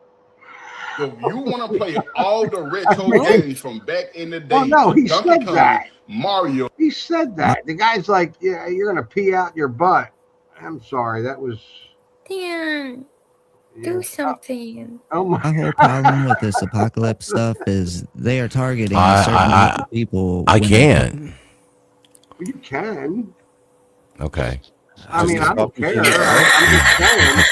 If you want to play all the retro games from back in the day, Oh no, he Donkey said Kong, that. Mario. He said that. The guy's like, yeah, you're gonna pee out your butt. I'm sorry, that was. Dan, do something. Oh my. My whole problem with this apocalypse stuff is they are targeting I- certain I- group of people. I when they can't. You can. Okay. I mean, I don't care. I'm just saying.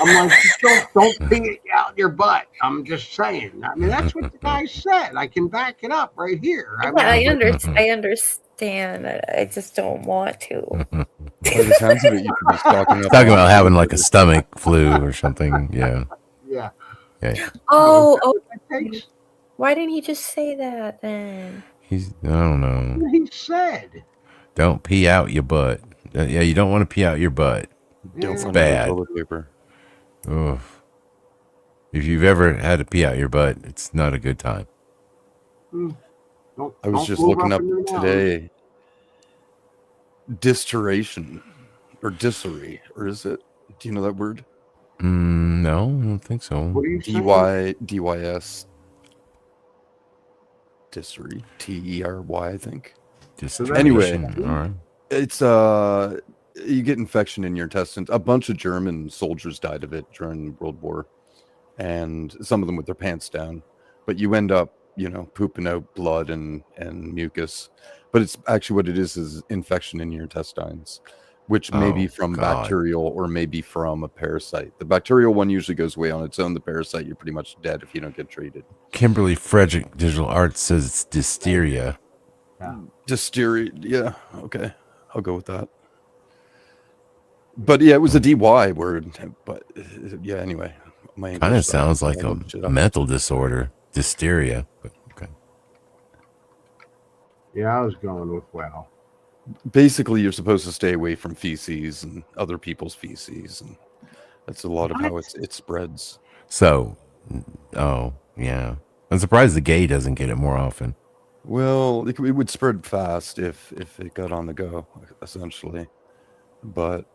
I'm like, just don't pee it out your butt. I'm just saying. I mean, that's what the guy said. I can back it up right here. Yeah, I understand. I just don't want to. By the sounds of it, you could be stocking up. Talking about having like a stomach flu or something. Yeah. Yeah. Yeah. Oh, why didn't he just say that then? He's. I don't know. He said. Don't pee out your butt. Yeah, you don't want to pee out your butt. Don't It's find bad. toilet paper. Ugh. If you've ever had to pee out your butt, it's not a good time. I was just looking up today. Disturation or dysentery, or is it? Do you know that word? No, I don't think so. DYS. Dysentery. TERY, I think. Anyway, Disturbation, all right. it's you get infection in your intestines. A bunch of German soldiers died of it during World War, and some of them with their pants down. But you end up, pooping out blood and mucus. But it's actually what it is infection in your intestines, which may be from bacterial or maybe from a parasite. The bacterial one usually goes away on its own. The parasite, you're pretty much dead if you don't get treated. Kimberly Frederick Digital Arts says it's dysteria. Dysteria, yeah, okay, I'll go with that. But yeah, it was a DY word. But yeah, anyway, my Kind of English sounds sucks. like I a looked it up. mental disorder, dysteria. But okay. Yeah, I was going with well. Basically, you're supposed to stay away from feces and other people's feces, and that's a lot of how it spreads. So, oh yeah, I'm surprised the gay doesn't get it more often. Well, it would spread fast if it got on the go, essentially. But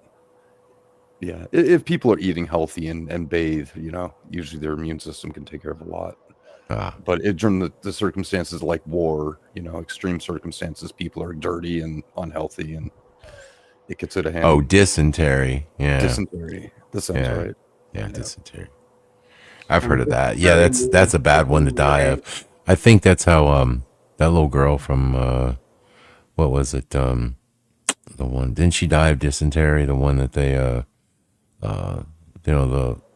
yeah, if people are eating healthy and bathe, usually their immune system can take care of a lot. But during the circumstances like war, extreme circumstances, people are dirty and unhealthy, and it gets out of hand. Oh, dysentery. Yeah. Dysentery. That sounds right. Yeah, dysentery. I've heard of that. Yeah, that's a bad one to die of. I think that's how that little girl from what was it? The one, didn't she die of dysentery? The one that they what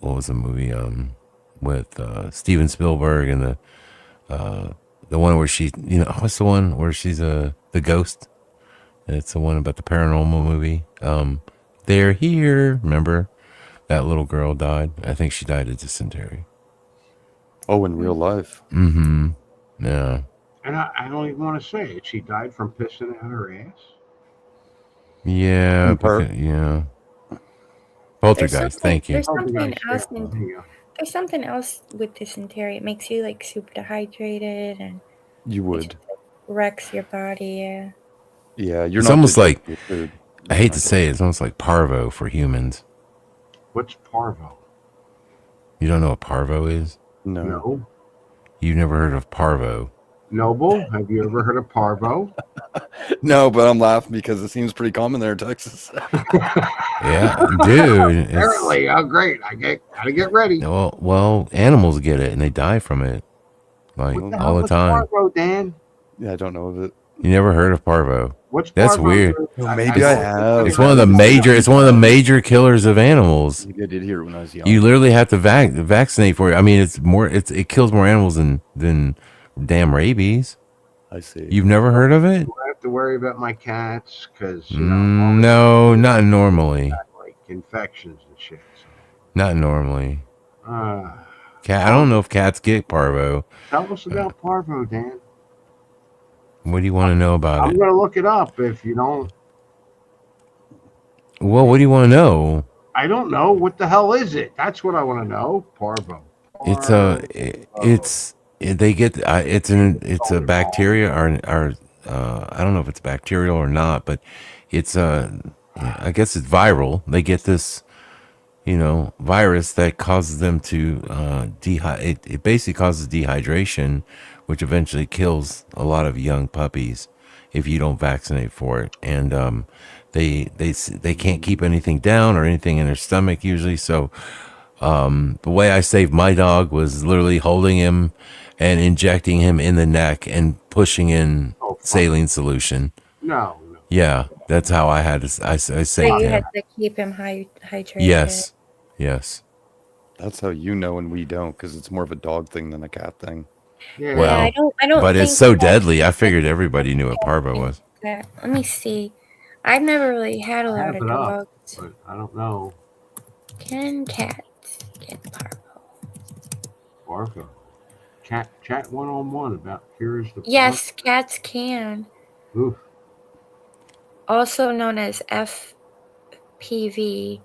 was the movie with Steven Spielberg and the one where she, what's the one where she's the ghost? It's the one about the paranormal movie. They're here. Remember that little girl died? I think she died of dysentery. Oh, in real life. Mm-hmm. Yeah. And I don't even want to say it. She died from pissing out her ass. Yeah. Yeah. Poltergeist. Thank you. There's something else. There's something else with dysentery. It makes you like super dehydrated and You would. wrecks your body. Yeah. Yeah, you're It's not almost taking like, your food. I hate to say it, it's almost like parvo for humans. What's parvo? You don't know what parvo is? No. No. You've never heard of parvo? Noble, have you ever heard of parvo? No, but I'm laughing because it seems pretty common there in Texas. Yeah, dude. It's, Apparently, oh great! Gotta get ready. well, animals get it and they die from it, like What the all hell the is time. parvo, Dan? Yeah, I don't know of it. You never heard of parvo? What's That's parvo? weird. Well, maybe I have. It's one of the major. It's one of the major killers of animals. Maybe I did hear it when I was young. You literally have to vaccinate for it. I mean, it kills more animals than damn rabies. I see. You've never heard of it? Do I have to worry about my cats because No, not normally. like infections and shit. Not normally. So, Cat. I don't know if cats get parvo. tell us about parvo, Dan. What do you want to know about I'm it? gonna look it up. If you don't, Well, what do you want to know? I don't know. What the hell is it? That's what I want to know. Parvo. It's a bacteria or I don't know if it's bacterial or not, but it's I guess it's viral. They get this, virus that causes them to it basically causes dehydration, which eventually kills a lot of young puppies if you don't vaccinate for it. And they can't keep anything down or anything in their stomach usually. So the way I saved my dog was literally holding him and injecting him in the neck and pushing in saline solution. No. Yeah, that's how I had to. I So saved you him. had to keep him hydrated. Yes. That's how you know and we don't, because it's more of a dog thing than a cat thing. Yeah. Well, I don't but think it's so that- deadly. I figured everybody knew what parvo was. Let me see. I've never really had a I lot have of it up, dogs. but I don't know. Can cats get parvo? Parvo. Chat one-on-one about here's the Yes, cats can. Oof. Also known as FPV,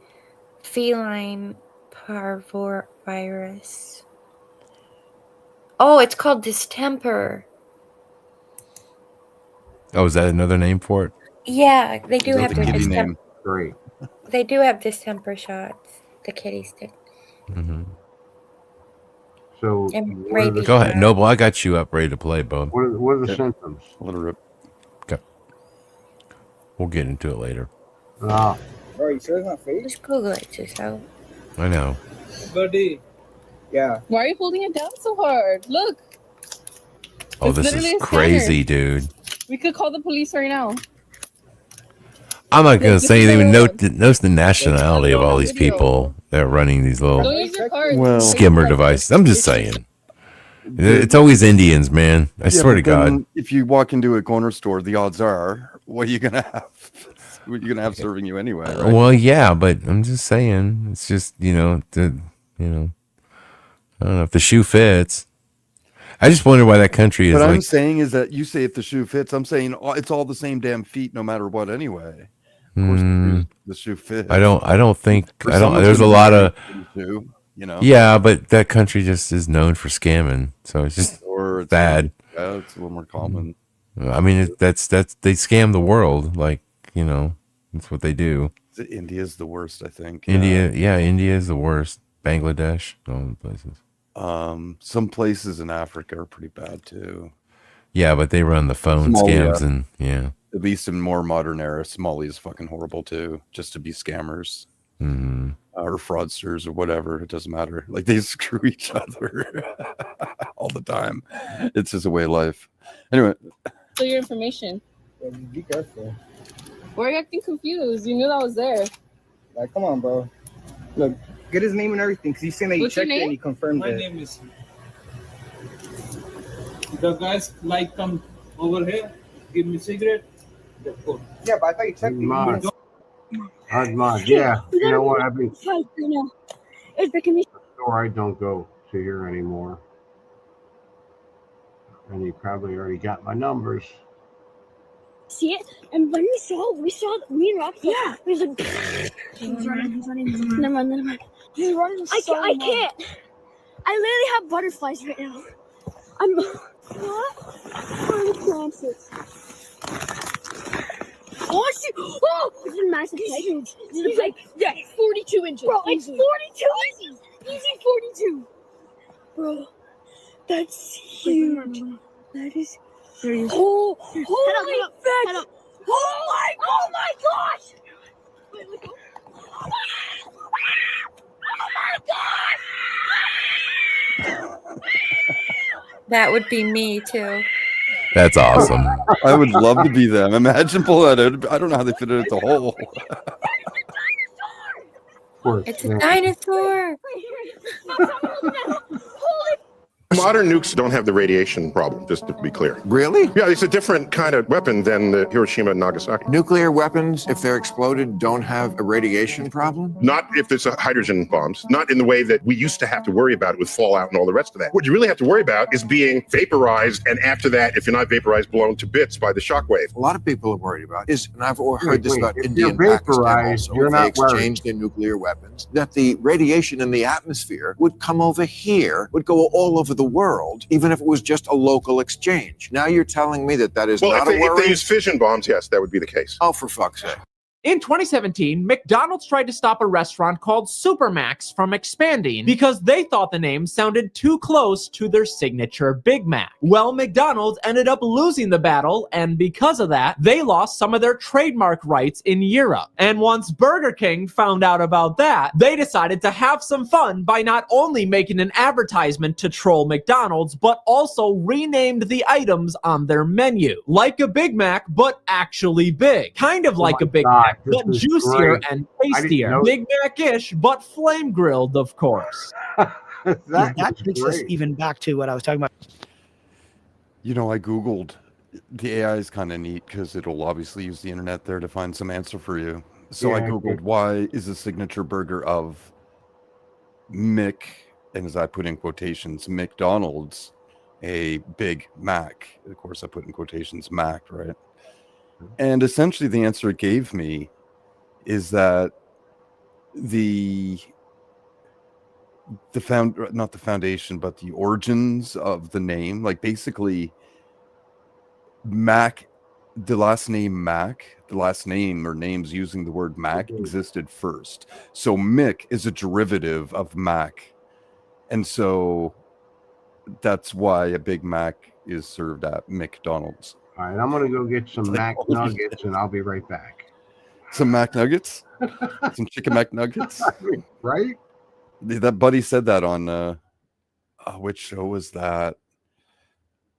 feline parvovirus. Oh, it's called distemper. Oh, is that another name for it? Yeah, they do have the the kitty distemper. name. Great. They do have distemper shots. The kitty stick. Mm-hmm. So And what are the, rabies. Go ahead, Noble. I got you up ready to play, bub. what are the Okay. symptoms? Let it rip. Okay. We'll get into it later. Ah, Bro, you sure it's not fake? Just Google it yourself. I know. Buddy. Yeah. Why are you holding it down so hard? Look, Oh, It's this literally is a scanner. crazy, dude. we could call the police right now. I'm not gonna This say is even a- note the nationality of all these Video. people that are running these Don't little use your card. Well- skimmer devices. I'm just saying. It's always Indians, man. I swear to but then God. if you walk into a corner store, the odds are, what are you gonna have? What are you gonna have serving you anyway? Right? Well, yeah, but I'm just saying. It's just I don't know if the shoe fits. I just wonder why that country is What I'm like. saying is that you say if the shoe fits, I'm saying it's all the same damn feet, no matter what. Anyway, of course, the shoe fits. I don't think. For I don't. someone There's to a be lot of. shoe, you know. Yeah, but that country just is known for scamming, so it's just Or it's bad. Yeah, it's a little more common. I mean, that's they scam the world, like that's what they do. India's the worst, I think. India is the worst. Bangladesh, all the places. Some places in Africa are pretty bad too. Yeah, but they run the phone Somalia. scams and yeah. At least in more modern era, Somalia is fucking horrible too. Just to be scammers or fraudsters or whatever, it doesn't matter. Like they screw each other all the time. It's just a way of life. Anyway, So your information. Be careful. Why are you acting confused? You knew that was there. Like, come on, bro. Look, get his name and everything, because he's saying that you What's your checked it name? and he confirmed My it. name is. The guys like come over here, give me cigarette. Yeah, but I thought you checked it. Ahmad. Ahmad, yeah. You know what? I've been store I don't go to here anymore. And you probably already got my numbers. See it? And when me and Rocky. Yeah. He's like, he's running. Never mind. He's running so I can't. I literally have butterflies right now. I'm. What? Oh, shit. Oh! It's a massive he's huge. He's like, yeah, 42 inches. Bro, it's 42 inches. Easy 42. Bro, that's huge. That is. There he is. Oh, holy bitch! Oh my gosh! Oh my god! That would be me too. That's awesome. I would love to be them. Imagine pulling that out. I don't know how they fit it at the hole. It's a dinosaur. Modern nukes don't have the radiation problem, just to be clear. Really? Yeah, it's a different kind of weapon than the Hiroshima and Nagasaki. Nuclear weapons, if they're exploded, don't have a radiation problem? Not if there's a hydrogen bombs, not in the way that we used to have to worry about it with fallout and all the rest of that. What you really have to worry about is being vaporized, and after that, if you're not vaporized, blown to bits by the shockwave. A lot of people are worried about is, and I've heard this about If India and you're Pakistan vaporized, also, you're if they not worried. exchanged their nuclear weapons, that the radiation in the atmosphere would come over here, would go all over the world, even if it was just a local exchange. Now you're telling me that is Well, not if a they worry? use fission bombs, yes, that would be the case. Oh, for fuck's sake. In 2017, McDonald's tried to stop a restaurant called Supermax from expanding because they thought the name sounded too close to their signature Big Mac. Well, McDonald's ended up losing the battle, and because of that, they lost some of their trademark rights in Europe. And once Burger King found out about that, they decided to have some fun by not only making an advertisement to troll McDonald's, but also renamed the items on their menu. Like a Big Mac, but actually big. Kind of like a Big Mac, but this is juicier great. and I didn't tastier. know- Big Mac-ish, but flame grilled, of course. That takes us even back to what I was talking about. You know, I Googled. The AI is kind of neat because it'll obviously use the internet there to find some answer for you. So I Yeah, Googled, okay. why is the signature burger of Mick, and as I put in quotations, McDonald's, a Big Mac? Of course, I put in quotations Mac, right? And essentially the answer it gave me is that not the foundation, but the origins of the name, like basically Mac, the last name Mac, the last name or names using the word Mac existed first. So Mick is a derivative of Mac. And so that's why a Big Mac is served at McDonald's. All right, I'm going to go get some Like, Mac holy Nuggets, and I'll be right back. Some Mac Nuggets? Some chicken Mac Nuggets? Right? That buddy said that on which show was that?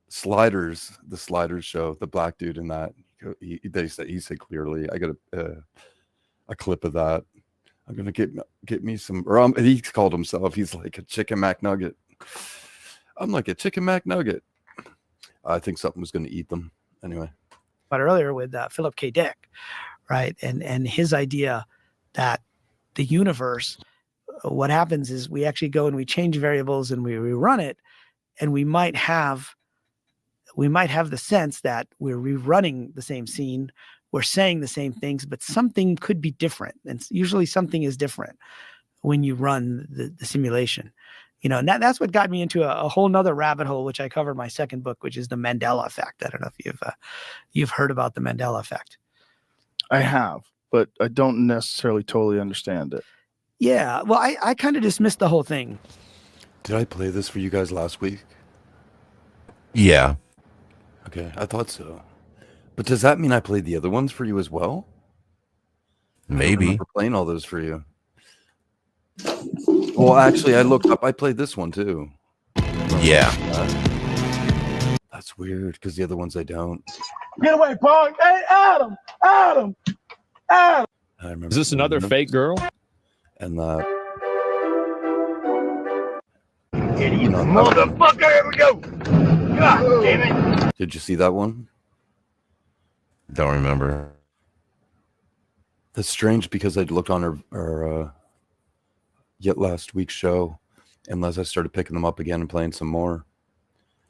Sliders, the Sliders show. The black dude in that. He said clearly. I got a clip of that. I'm gonna get me some. Or he called himself. He's like a chicken Mac Nugget. I'm like a chicken Mac Nugget. I think something was gonna eat them anyway. About earlier with Philip K. Dick, right? And his idea that the universe, what happens is we actually go and we change variables and we rerun it, and we might have the sense that we're rerunning the same scene, we're saying the same things, but something could be different. And usually something is different when you run the simulation. You know, and that's what got me into a whole nother rabbit hole, which I cover in my second book, which is the Mandela effect. I don't know if you've heard about the Mandela effect. I have, but I don't necessarily totally understand it. Yeah, well, I kind of dismissed the whole thing. Did I play this for you guys last week? Yeah. Okay, I thought so. But does that mean I played the other ones for you as well? I don't Maybe. remember playing all those for you. Well, actually, I looked up. I played this one too. Yeah. That's weird because the other ones I don't. Get away, Paul! Hey, Adam! Adam! Adam! I remember. Is this another fake girl? And that. Idiot motherfucker! Here we go! God damn it! Did you see that one? Don't remember. That's strange because I'd looked on our yet last week's show, unless I started picking them up again and playing some more.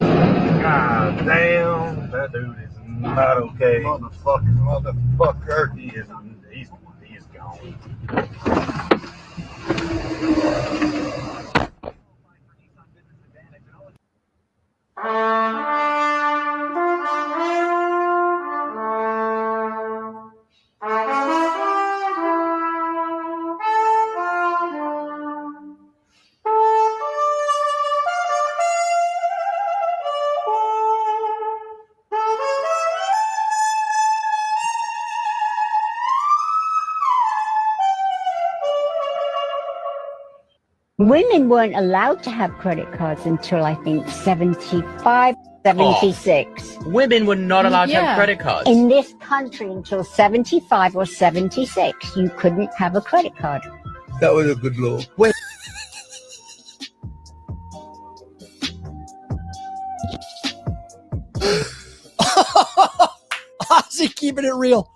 God damn! That dude is not okay. Motherfucker! He's gone. Women weren't allowed to have credit cards until I think 75, 76. Women were not allowed to have credit cards. In this country until 75 or 76, you couldn't have a credit card. That was a good law. Wait. Ozzy keeping it real.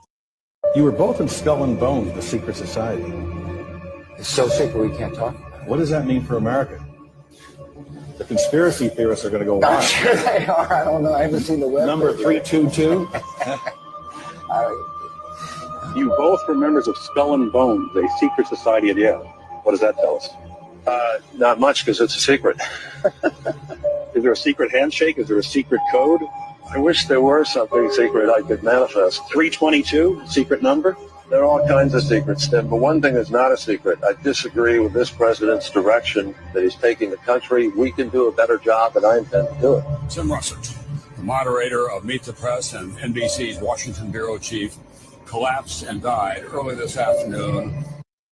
You were both in Skull and Bones, the secret society. It's so secret we can't talk. What does that mean for America? The conspiracy theorists are going to go wild. I'm sure they are. I don't know. I haven't seen the web. Number 322. You both were members of Skull and Bones, a secret society at Yale. What does that tell us? Not much, because it's a secret. Is there a secret handshake? Is there a secret code? I wish there were something secret I could manifest. 322, secret number? There are all kinds of secrets, Tim, but one thing is not a secret. I disagree with this president's direction that he's taking the country. We can do a better job, and I intend to do it. Tim Russert, the moderator of Meet the Press and NBC's Washington bureau chief, collapsed and died early this afternoon.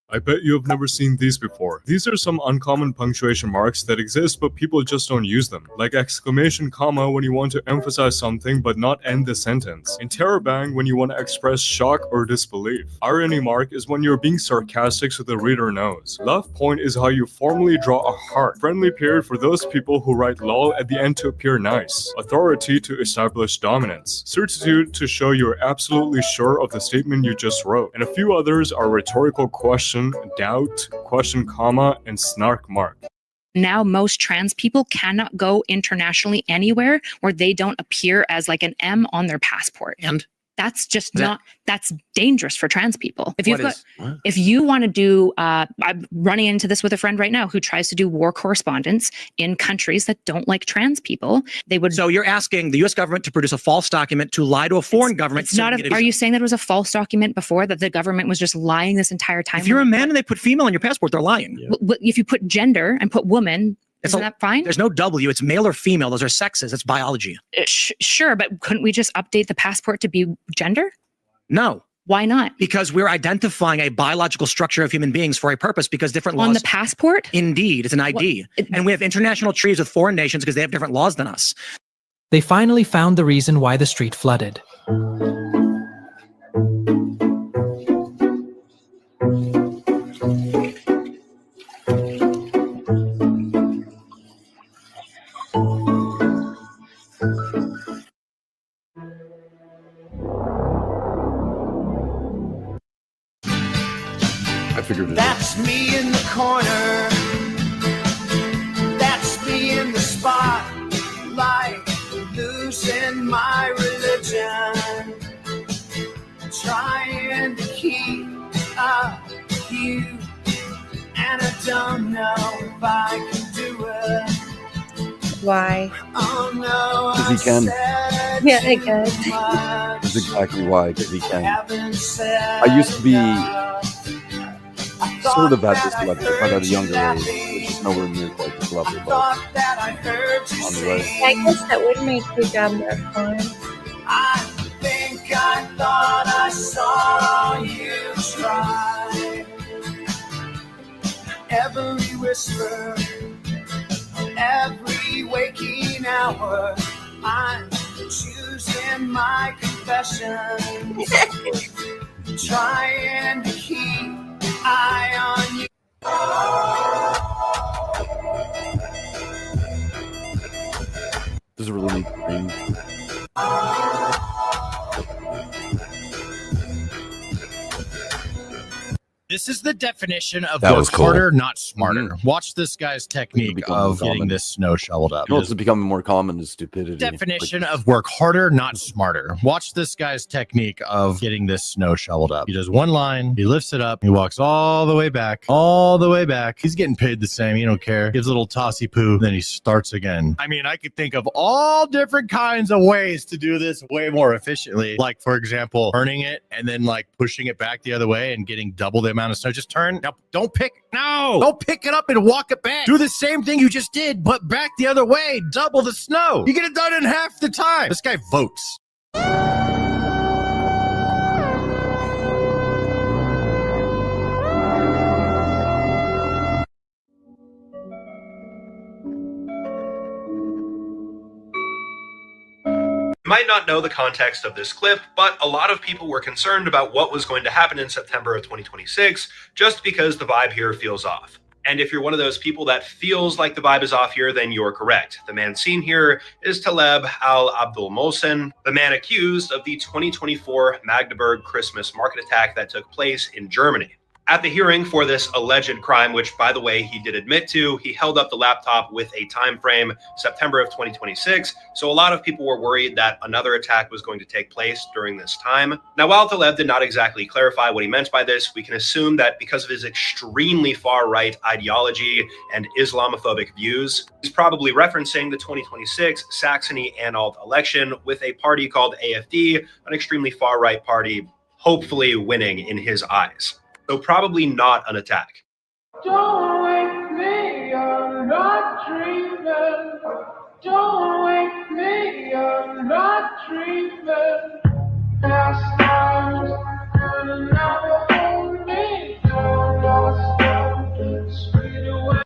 I bet you have never seen these before. These are some uncommon punctuation marks that exist but people just don't use them. Like exclamation comma when you want to emphasize something but not end the sentence. Interrobang when you want to express shock or disbelief. Irony mark is when you're being sarcastic so the reader knows. Love point is how you formally draw a heart. Friendly period for those people who write lol at the end to appear nice. Authority to establish dominance. Certitude to show you're absolutely sure of the statement you just wrote. And a few others are rhetorical questions, doubt, question comma, and snark mark. Now most trans people cannot go internationally anywhere where they don't appear as like an M on their passport. And that's just that's dangerous for trans people. If you want to do, I'm running into this with a friend right now who tries to do war correspondence in countries that don't like trans people. They would. So you're asking the U.S. government to produce a false document to lie to a foreign government. It's not. Are you saying that it was a false document before, that the government was just lying this entire time? If you're a man and they put female on your passport, they're lying. If you put gender and put woman, isn't that fine? There's no W. It's male or female. Those are sexes. It's biology. Sure, but couldn't we just update the passport to be gender? No. Why not? Because we're identifying a biological structure of human beings for a purpose, because different laws. On the passport? Indeed. It's an ID. And we have international treaties with foreign nations because they have different laws than us. They finally found the reason why the street flooded. That's me in the corner. That's me in the spotlight, losing my religion, trying to keep up with you, and I don't know if I can do it. Why? Oh no, Because he can. Yeah, I guess. That's exactly why, because he can. I used to be sort of at this level, but at a younger age, which is nowhere near quite this level, but on the way. I guess that would make your job more fun. I think I thought I saw you try. Every whisper, every waking hour, I'm choosing my confessions, trying to keep eye on you. This is really neat thing. This is the definition of That work was cool. harder, not smarter. Watch this guy's technique of getting common. this snow shoveled up. You know what's becoming more common is stupidity. Definition of work harder, not smarter. Watch this guy's technique of getting this snow shoveled up. He does one line, he lifts it up, he walks all the way back, all the way back. He's getting paid the same. He don't care. Gives a little tossy poo, then he starts again. I mean, I could think of all different kinds of ways to do this way more efficiently. Like, for example, turning it and then like pushing it back the other way and getting double the amount of snow. Just turn. Now, don't pick it up and walk it back. Do the same thing you just did, but back the other way. Double the snow. You get it done in half the time. This guy votes. You might not know the context of this clip, but a lot of people were concerned about what was going to happen in September of 2026 just because the vibe here feels off. And if you're one of those people that feels like the vibe is off here, then you're correct. The man seen here is Taleb Al-Abdul Mohsen, the man accused of the 2024 Magdeburg Christmas market attack that took place in Germany. At the hearing for this alleged crime, which, by the way, he did admit to, he held up the laptop with a time frame, September of 2026. So a lot of people were worried that another attack was going to take place during this time. Now, while Taleb did not exactly clarify what he meant by this, we can assume that because of his extremely far-right ideology and Islamophobic views, he's probably referencing the 2026 Saxony-Anhalt election with a party called AfD, an extremely far-right party, hopefully winning in his eyes. So probably not an attack. Don't wake me, I'm not dreaming. Don't wake me, I'm not dreaming. Past times will never hold me. Don't lost them, speed away.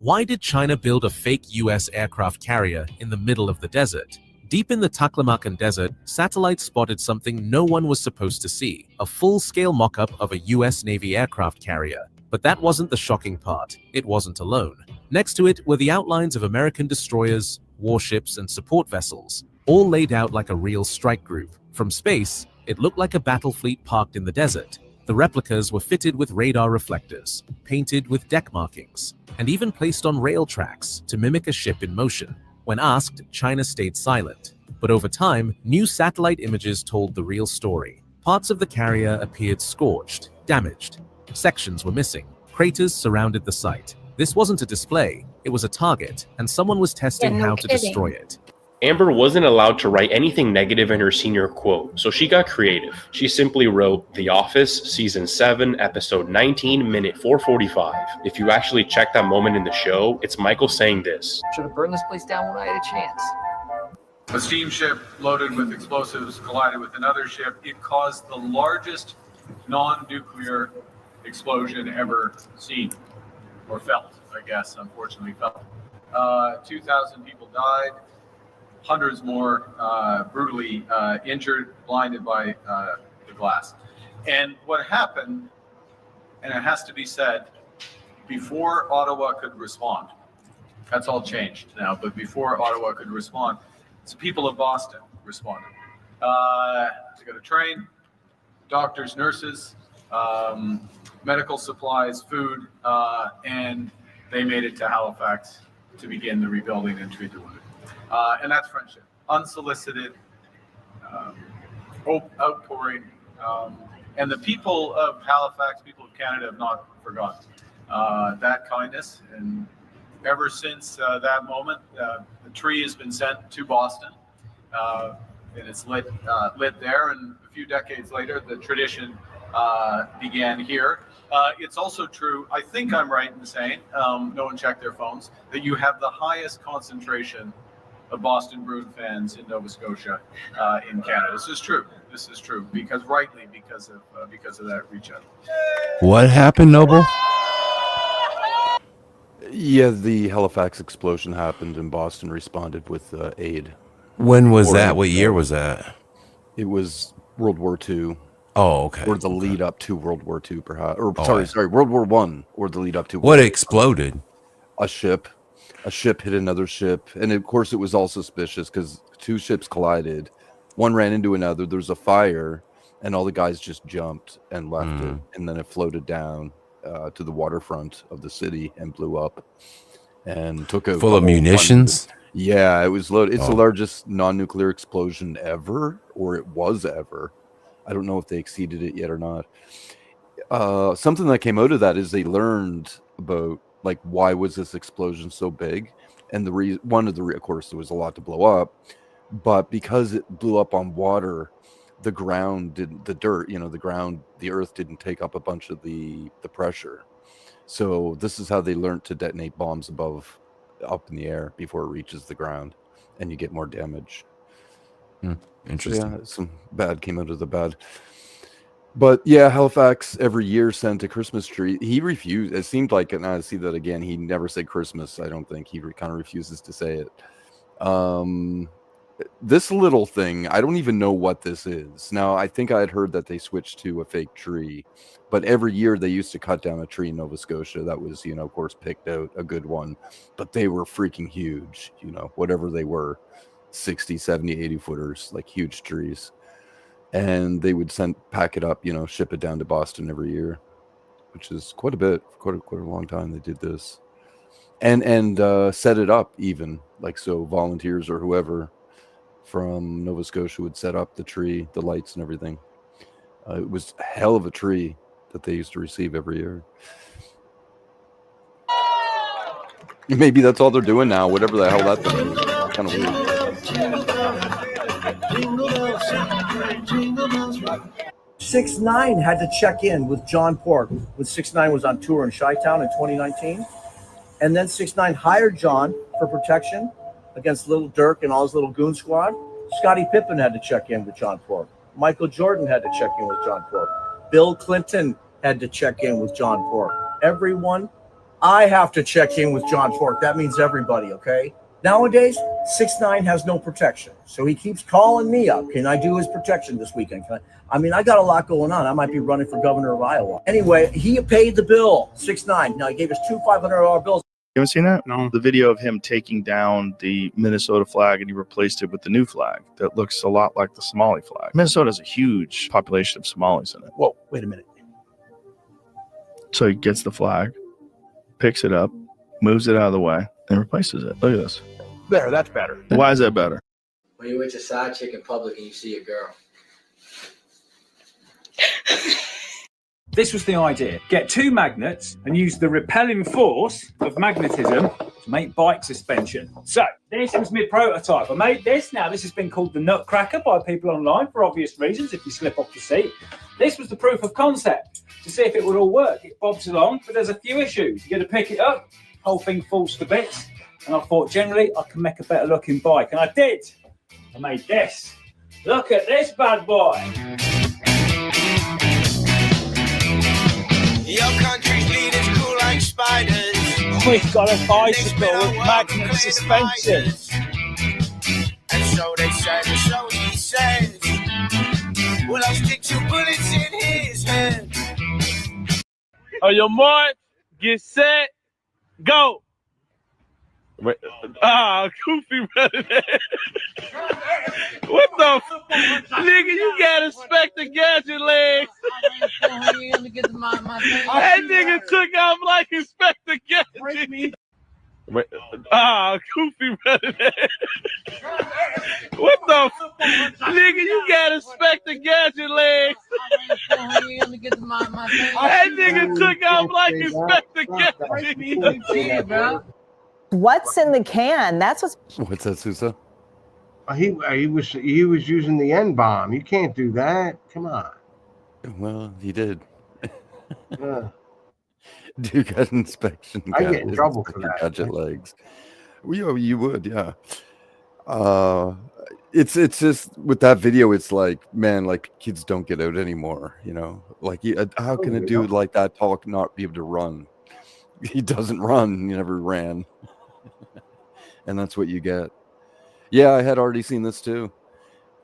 Why did China build a fake US aircraft carrier in the middle of the desert? Deep in the Taklamakan Desert, satellites spotted something no one was supposed to see, a full-scale mock-up of a US Navy aircraft carrier. But that wasn't the shocking part. It wasn't alone. Next to it were the outlines of American destroyers, warships, and support vessels, all laid out like a real strike group. From space, it looked like a battle fleet parked in the desert. The replicas were fitted with radar reflectors, painted with deck markings, and even placed on rail tracks to mimic a ship in motion. When asked, China stayed silent. But over time, new satellite images told the real story. Parts of the carrier appeared scorched, damaged. Sections were missing. Craters surrounded the site. This wasn't a display, it was a target, and someone was testing how to destroy it. Amber wasn't allowed to write anything negative in her senior quote, so she got creative. She simply wrote, "The Office, Season 7, Episode 19, Minute 445. If you actually check that moment in the show, it's Michael saying this. Should have burned this place down when I had a chance. A steamship loaded with explosives collided with another ship. It caused the largest non-nuclear explosion ever seen, or felt, I guess, unfortunately felt. 2,000 people died. Hundreds more brutally injured, blinded by the glass. And what happened, and it has to be said, before Ottawa could respond, that's all changed now, but before Ottawa could respond, the people of Boston responded. They got a train, doctors, nurses, medical supplies, food, and they made it to Halifax to begin the rebuilding and treat the wounded. And that's friendship, unsolicited, outpouring. And the people of Halifax, people of Canada have not forgotten that kindness. And ever since that moment, the tree has been sent to Boston, and it's lit there. And a few decades later, the tradition began here. It's also true, I think I'm right in saying, no one checked their phones, that you have the highest concentration of Boston Bruin fans in Nova Scotia, in Canada. This is true. This is true because of that reach out. What happened, Noble? Yeah, the Halifax explosion happened, and Boston responded with aid. When was that? What year was that? It was World War II. Oh, okay. Or the lead up to World War II, perhaps. Or Oh, sorry, World War I, or the lead up to. What World War exploded? A ship. A ship hit another ship, and of course it was all suspicious because two ships collided. One ran into another. There was a fire, and all the guys just jumped and left it, and then it floated down to the waterfront of the city and blew up, and took a Full of munitions? Yeah, it was loaded. It's the Oh. largest non-nuclear explosion ever, or it was ever. I don't know if they exceeded it yet or not. Something that came out of that is they learned about like why was this explosion so big, and of course there was a lot to blow up, but because it blew up on water, the ground didn't, the earth didn't take up a bunch of the pressure. So this is how they learned to detonate bombs up in the air before it reaches the ground, and you get more damage. Interesting. Yeah, some bad came out of the bad. But yeah, Halifax every year sent a Christmas tree. He refused. It seemed like, and I see that again, he never said Christmas. I don't think he kind of refuses to say it. This little thing, I don't even know what this is. Now, I think I had heard that they switched to a fake tree, but every year they used to cut down a tree in Nova Scotia that was, of course, picked out a good one, but they were freaking huge, whatever they were, 60, 70, 80 footers, like huge trees. And they would pack it up, ship it down to Boston every year, which is quite a bit, quite a long time they did this, and set it up even, like, so volunteers or whoever from Nova Scotia would set up the tree, the lights and everything. It was a hell of a tree that they used to receive every year. Maybe that's all they're doing now, whatever the hell that thing is. Kind of weird. 6ix9ine had to check in with John Pork when 6ix9ine was on tour in Chi-Town in 2019, and then 6ix9ine hired John for protection against Little Dirk and all his little goon squad. Scottie Pippen had to check in with John Pork. Michael Jordan had to check in with John Pork. Bill Clinton had to check in with John Pork. Everyone, I have to check in with John Pork. That means everybody, okay? Nowadays, 6ix9ine has no protection, so he keeps calling me up. Can I do his protection this weekend? I got a lot going on. I might be running for governor of Iowa. Anyway, he paid the bill, 6ix9ine. Now, he gave us two $500 bills. You haven't seen that? No. The video of him taking down the Minnesota flag and he replaced it with the new flag that looks a lot like the Somali flag. Minnesota has a huge population of Somalis in it. Whoa, wait a minute. So he gets the flag, picks it up, moves it out of the way, and replaces it. Look at this. There, that's better. Why is that better? When you're with your side chick in public and you see a girl. This was the idea. Get two magnets and use the repelling force of magnetism to make bike suspension. So this was my prototype. I made this. Now this has been called the Nutcracker by people online for obvious reasons if you slip off the seat. This was the proof of concept to see if it would all work. It bobs along, but there's a few issues. You got to pick it up, whole thing falls to bits. And I thought generally I can make a better looking bike. And I did. I made this. Look at this bad boy. Your country's leaders cool like spiders. We've got a bicycle with magnet suspension. And so they say, and so he says. Well, I'll stick two bullets in his head. On your march, get set, go. Wait, Goofy running there. What the nigga? You got Inspector Gadget legs. That nigga took off like Inspector Gadget. Wait, Goofy running there. What the nigga? You got Inspector Gadget legs. That nigga took off like Inspector Gadget. What's in the can? That's What's that, Sousa? He was using the N bomb. You can't do that. Come on. Well, he did. Dude got inspection. I get in trouble for that. Gadget legs. Well, you would, yeah. It's just with that video. It's like, man, like kids don't get out anymore. Like how can a dude like that talk not be able to run? He doesn't run. He never ran. And that's what you get. Yeah, I had already seen this too.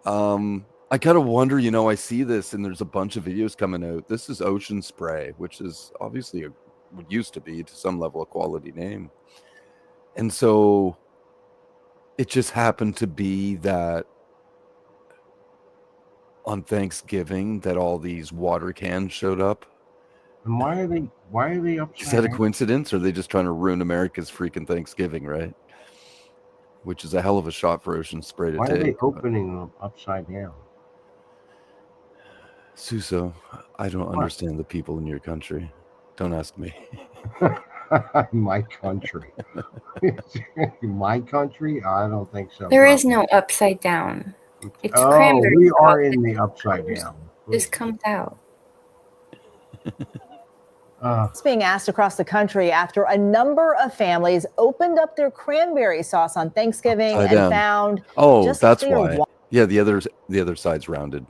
I kind of wonder, I see this and there's a bunch of videos coming out. This is Ocean Spray, which is obviously what used to be to some level a quality name. And so it just happened to be that on Thanksgiving that all these water cans showed up. And why are they upside Is that a down? coincidence? Or are they just trying to ruin America's freaking Thanksgiving, right? Which is a hell of a shot for Ocean Spray to Why take. are they opening them upside down? Suso, I don't understand the people in your country. Don't ask me. My country. My country? I don't think so. There is no upside down. It's Oh, cranberry we sauce. are in the upside down. This comes out. It's being asked across the country after a number of families opened up their cranberry sauce on Thanksgiving Upside and down. found Oh, that's clear why. Yeah, the other side's rounded.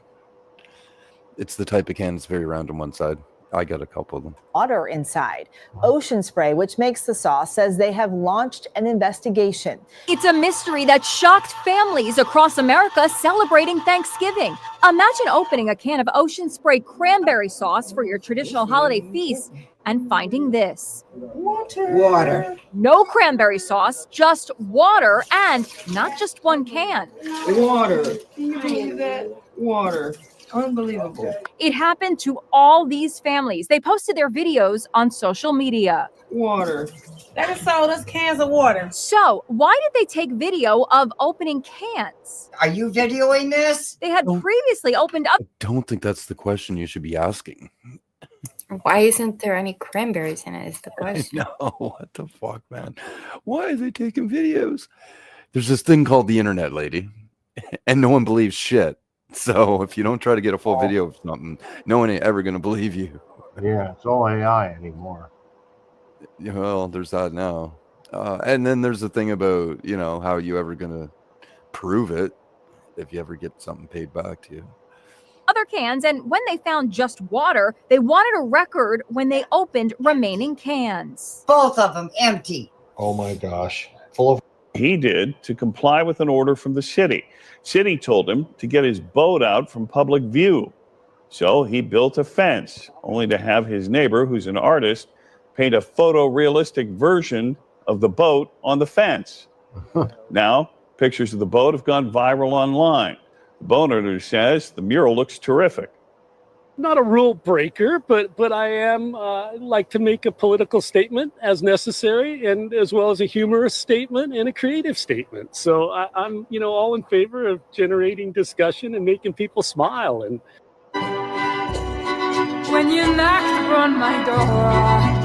It's the type of can that's very round on one side. I got a couple of them. water inside. Ocean Spray, which makes the sauce, says they have launched an investigation. It's a mystery that shocked families across America celebrating Thanksgiving. Imagine opening a can of Ocean Spray cranberry sauce for your traditional holiday feast and finding this. Water. No cranberry sauce, just water, and not just one can. Water. Can you believe that? Water. Unbelievable. It happened to all these families. They posted their videos on social media. Water. They done sold us cans of water. So, why did they take video of opening cans? Are you videoing this? They had previously opened up. Don't think that's the question you should be asking. Why isn't there any cranberries in it is the question. No, what the fuck, man? Why are they taking videos? There's this thing called the internet, lady, and no one believes shit. So if you don't try to get a full video of something, no one ain't ever going to believe you. Yeah, it's all AI anymore. Well, there's that now. And then there's the thing about, how you ever going to prove it if you ever get something paid back to you. Other cans, and when they found just water, they wanted a record when they opened remaining cans. Both of them empty. Oh my gosh. Full of. He did to comply with an order from the city. City told him to get his boat out from public view. So he built a fence, only to have his neighbor, who's an artist, paint a photorealistic version of the boat on the fence. Now, pictures of the boat have gone viral online. The boat owner says the mural looks terrific. Not a rule breaker, but I am like to make a political statement as necessary, and as well as a humorous statement and a creative statement. So I'm all in favor of generating discussion and making people smile. And When you knocked on my door.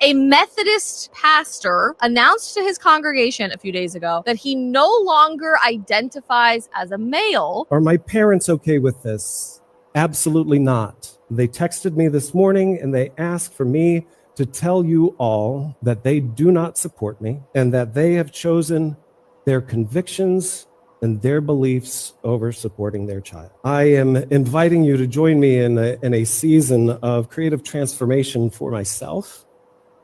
A Methodist pastor announced to his congregation a few days ago that he no longer identifies as a male. Are my parents okay with this? Absolutely not. They texted me this morning and they asked for me to tell you all that they do not support me and that they have chosen their convictions and their beliefs over supporting their child. I am inviting you to join me in a season of creative transformation for myself,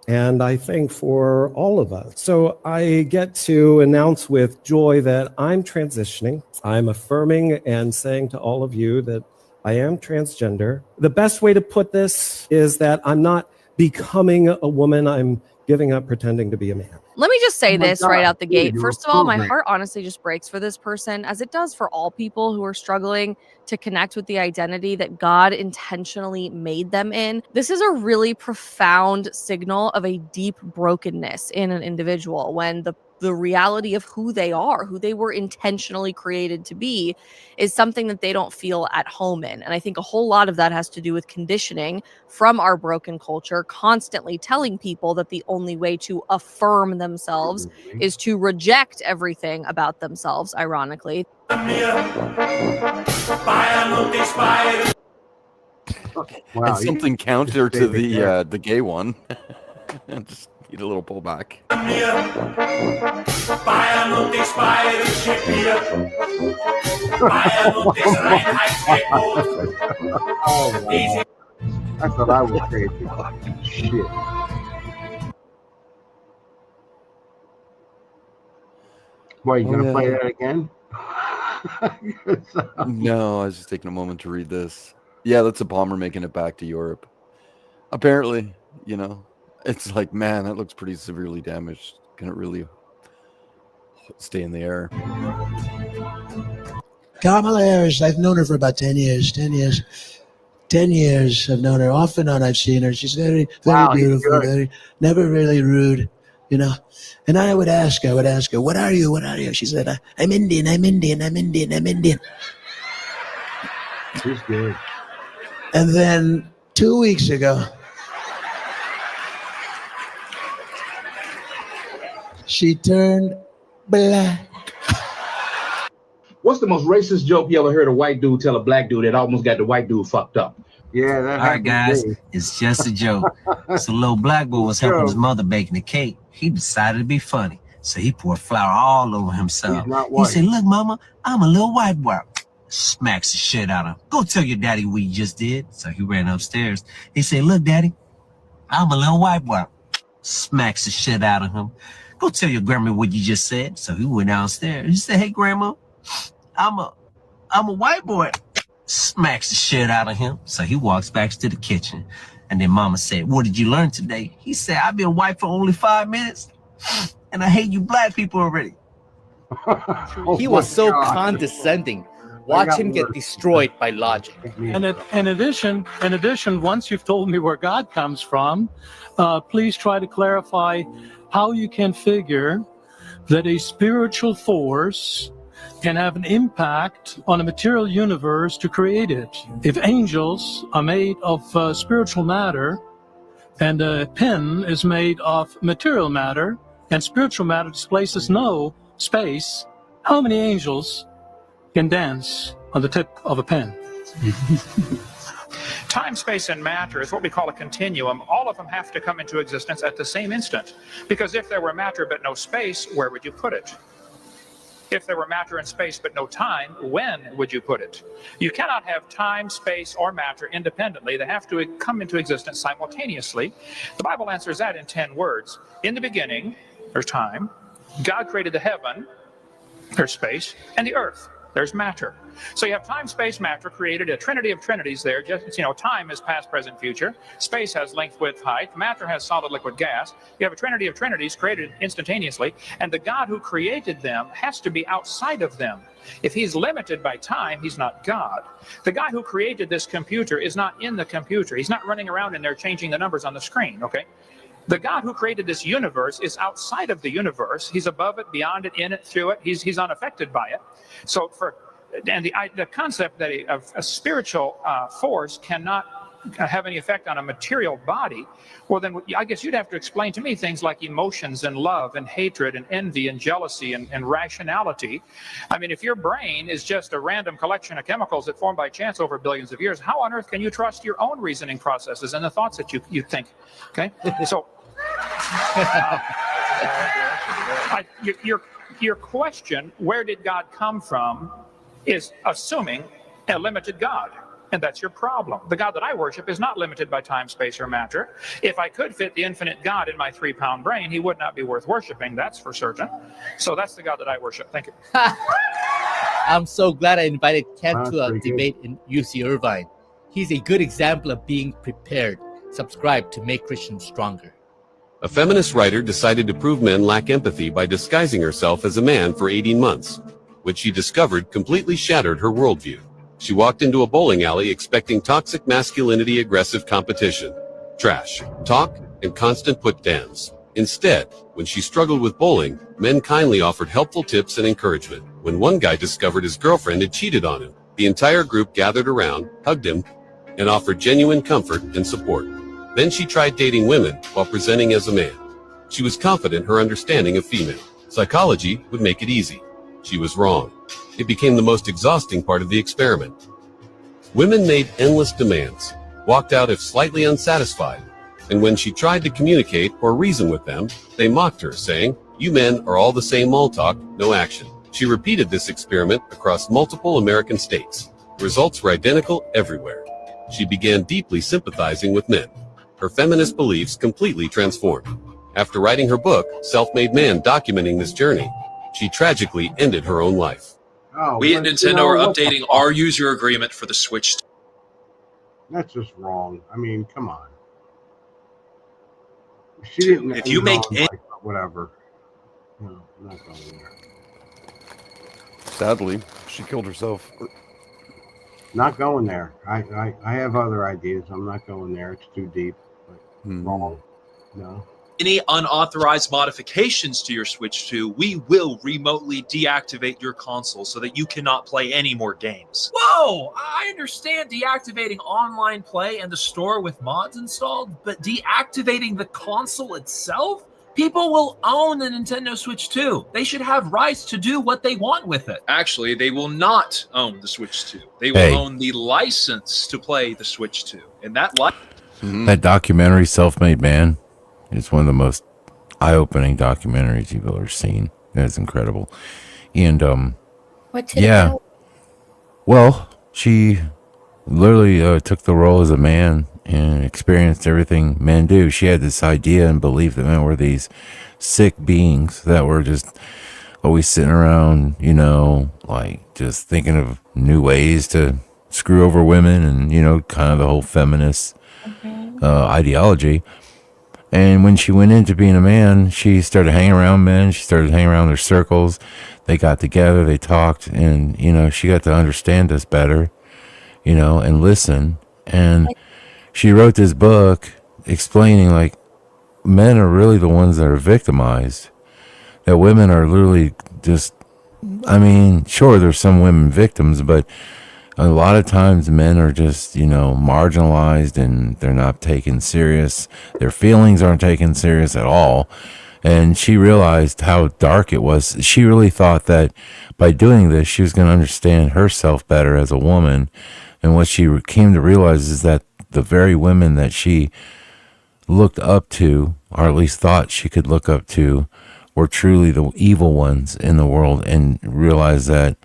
and I think for all of us. So I get to announce with joy that I'm transitioning. I'm affirming and saying to all of you that I am transgender. The best way to put this is that I'm not becoming a woman. I'm giving up pretending to be a man. Let me just say this right out the gate. You're First of all, my approving. heart honestly just breaks for this person, as it does for all people who are struggling to connect with the identity that God intentionally made them in. This is a really profound signal of a deep brokenness in an individual when the reality of who they are, who they were intentionally created to be, is something that they don't feel at home in. And I think a whole lot of that has to do with conditioning from our broken culture, constantly telling people that the only way to affirm themselves is to reject everything about themselves, ironically. And something counter to the gay one. Just need a little pullback. I thought I was crazy. Shit. What, you gonna play that again? No, I was just taking a moment to read this. Yeah, that's a bomber making it back to Europe. Apparently, it's like, man, that looks pretty severely damaged. Can it really stay in the air? Kamala Harris, I've known her for about 10 years. 10 years. 10 years I've known her. Off and on I've seen her. She's very, very beautiful. Never really rude. you know. And I would ask her, what are you? What are you? She said, I'm Indian, I'm Indian, I'm Indian, I'm Indian. She's good. And then 2 weeks ago, she turned black. What's the most racist joke you ever heard a white dude tell a black dude that almost got the white dude fucked up? Yeah, that All right, guys, it's just a joke. So little black boy was helping his mother baking the cake. He decided to be funny, so he poured flour all over himself. He said, "Look, mama, I'm a little white boy." Smacks the shit out of him. "Go tell your daddy what you just did." So he ran upstairs. He said, "Look, daddy, I'm a little white boy." Smacks the shit out of him. "Go tell your grandma what you just said." So he went downstairs. He said, "Hey, grandma, I'm a white boy." Smacks the shit out of him. So he walks back to the kitchen. And then mama said, "What did you learn today?" He said, "I've been white for only 5 minutes and I hate you black people already." He was so condescending. Watch him get destroyed by logic. And in addition, once you've told me where God comes from, please try to clarify how you can figure that a spiritual force can have an impact on a material universe to create it. If angels are made of spiritual matter, and a pen is made of material matter, and spiritual matter displaces no space, how many angels can dance on the tip of a pen? Time, space, and matter is what we call a continuum. All of them have to come into existence at the same instant. Because if there were matter but no space, where would you put it? If there were matter and space but no time, when would you put it? You cannot have time, space, or matter independently. They have to come into existence simultaneously. The Bible answers that in 10 words. In the beginning, there's time. God created the heaven, there's space, and the earth. There's matter. So you have time, space, matter, created a trinity of trinities there. Just, time is past, present, future. Space has length, width, height. Matter has solid, liquid, gas. You have a trinity of trinities created instantaneously. And the God who created them has to be outside of them. If he's limited by time, he's not God. The guy who created this computer is not in the computer. He's not running around in there changing the numbers on the screen, okay? The God who created this universe is outside of the universe. He's above it, beyond it, in it, through it. He's unaffected by it. So the concept that a spiritual force cannot have any effect on a material body, well, then I guess you'd have to explain to me things like emotions and love and hatred and envy and jealousy and rationality. I mean, if your brain is just a random collection of chemicals that formed by chance over billions of years, how on earth can you trust your own reasoning processes and the thoughts that you think? Okay, so your question, where did God come from, is assuming a limited God. And that's your problem. The God that I worship is not limited by time, space, or matter. If I could fit the infinite God in my 3-pound brain, he would not be worth worshiping, that's for certain. So that's the God that I worship. Thank you. I'm so glad I invited Ken to a debate in UC Irvine. He's a good example of being prepared. Subscribe to make Christians stronger. A feminist writer decided to prove men lack empathy by disguising herself as a man for 18 months, which she discovered completely shattered her worldview. She walked into a bowling alley expecting toxic masculinity, aggressive competition, trash, talk, and constant put-downs. Instead, when she struggled with bowling, men kindly offered helpful tips and encouragement. When one guy discovered his girlfriend had cheated on him, the entire group gathered around, hugged him, and offered genuine comfort and support. Then she tried dating women while presenting as a man. She was confident her understanding of female psychology would make it easy. She was wrong. It became the most exhausting part of the experiment. Women made endless demands, walked out if slightly unsatisfied, and when she tried to communicate or reason with them, they mocked her, saying, "You men are all the same all talk, no action." She repeated this experiment across multiple American states. Results were identical everywhere. She began deeply sympathizing with men. Her feminist beliefs completely transformed. After writing her book, Self-Made Man, documenting this journey, she tragically ended her own life. We at Nintendo are updating our user agreement for the Switch. That's just wrong. I mean, come on. She didn't. If you make like, whatever. No, I'm not going there. Sadly, she killed herself. Not going there. I have other ideas. I'm not going there. It's too deep. But wrong. No. any unauthorized modifications to your Switch 2, we will remotely deactivate your console so that you cannot play any more games. Whoa! I understand deactivating online play and the store with mods installed, but deactivating the console itself? People will own the Nintendo Switch 2. They should have rights to do what they want with it. Actually, they will not own the Switch 2. They will own the license to play the Switch 2. And that That documentary, Self-Made Man, is one of the most eye-opening documentaries you've ever seen. It's incredible. And What's it about? well, she literally took the role as a man and experienced everything men do. She had this idea and belief that men were these sick beings that were just always sitting around, you know, like just thinking of new ways to screw over women and, you know, kind of the whole feminist ideology. And when she went into being a man, she started hanging around men. She started hanging around their circles. They got together, they talked, and, you know, she got to understand us better, you know, and listen. And she wrote this book explaining, like, men are really the ones that are victimized. That women are literally just, I mean, sure, there's some women victims, but a lot of times men are just, you know, marginalized and they're not taken serious. Their feelings aren't taken serious at all. And she realized how dark it was. She really thought that by doing this, she was going to understand herself better as a woman. And what she came to realize is that the very women that she looked up to, or at least thought she could look up to, were truly the evil ones in the world, and realized that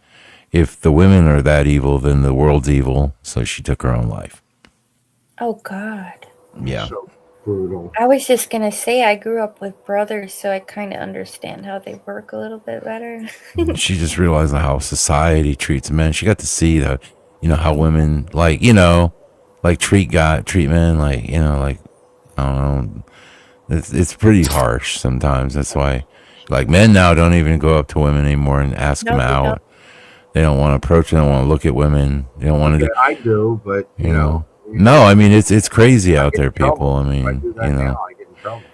if the women are that evil, then the world's evil. So she took her own life. Oh, God. Yeah. So brutal. I was just going to say I grew up with brothers, so I kind of understand how they work a little bit better. She just realized how society treats men. She got to see that, you know, how women, like, you know, like treat men, like, you know, like, I don't know. It's pretty harsh sometimes. That's why, like, men now don't even go up to women anymore and ask them out. They don't want to approach them. They don't want to look at women. They don't want to. I do, but you know. No, I mean it's crazy out there, people. I mean, you know.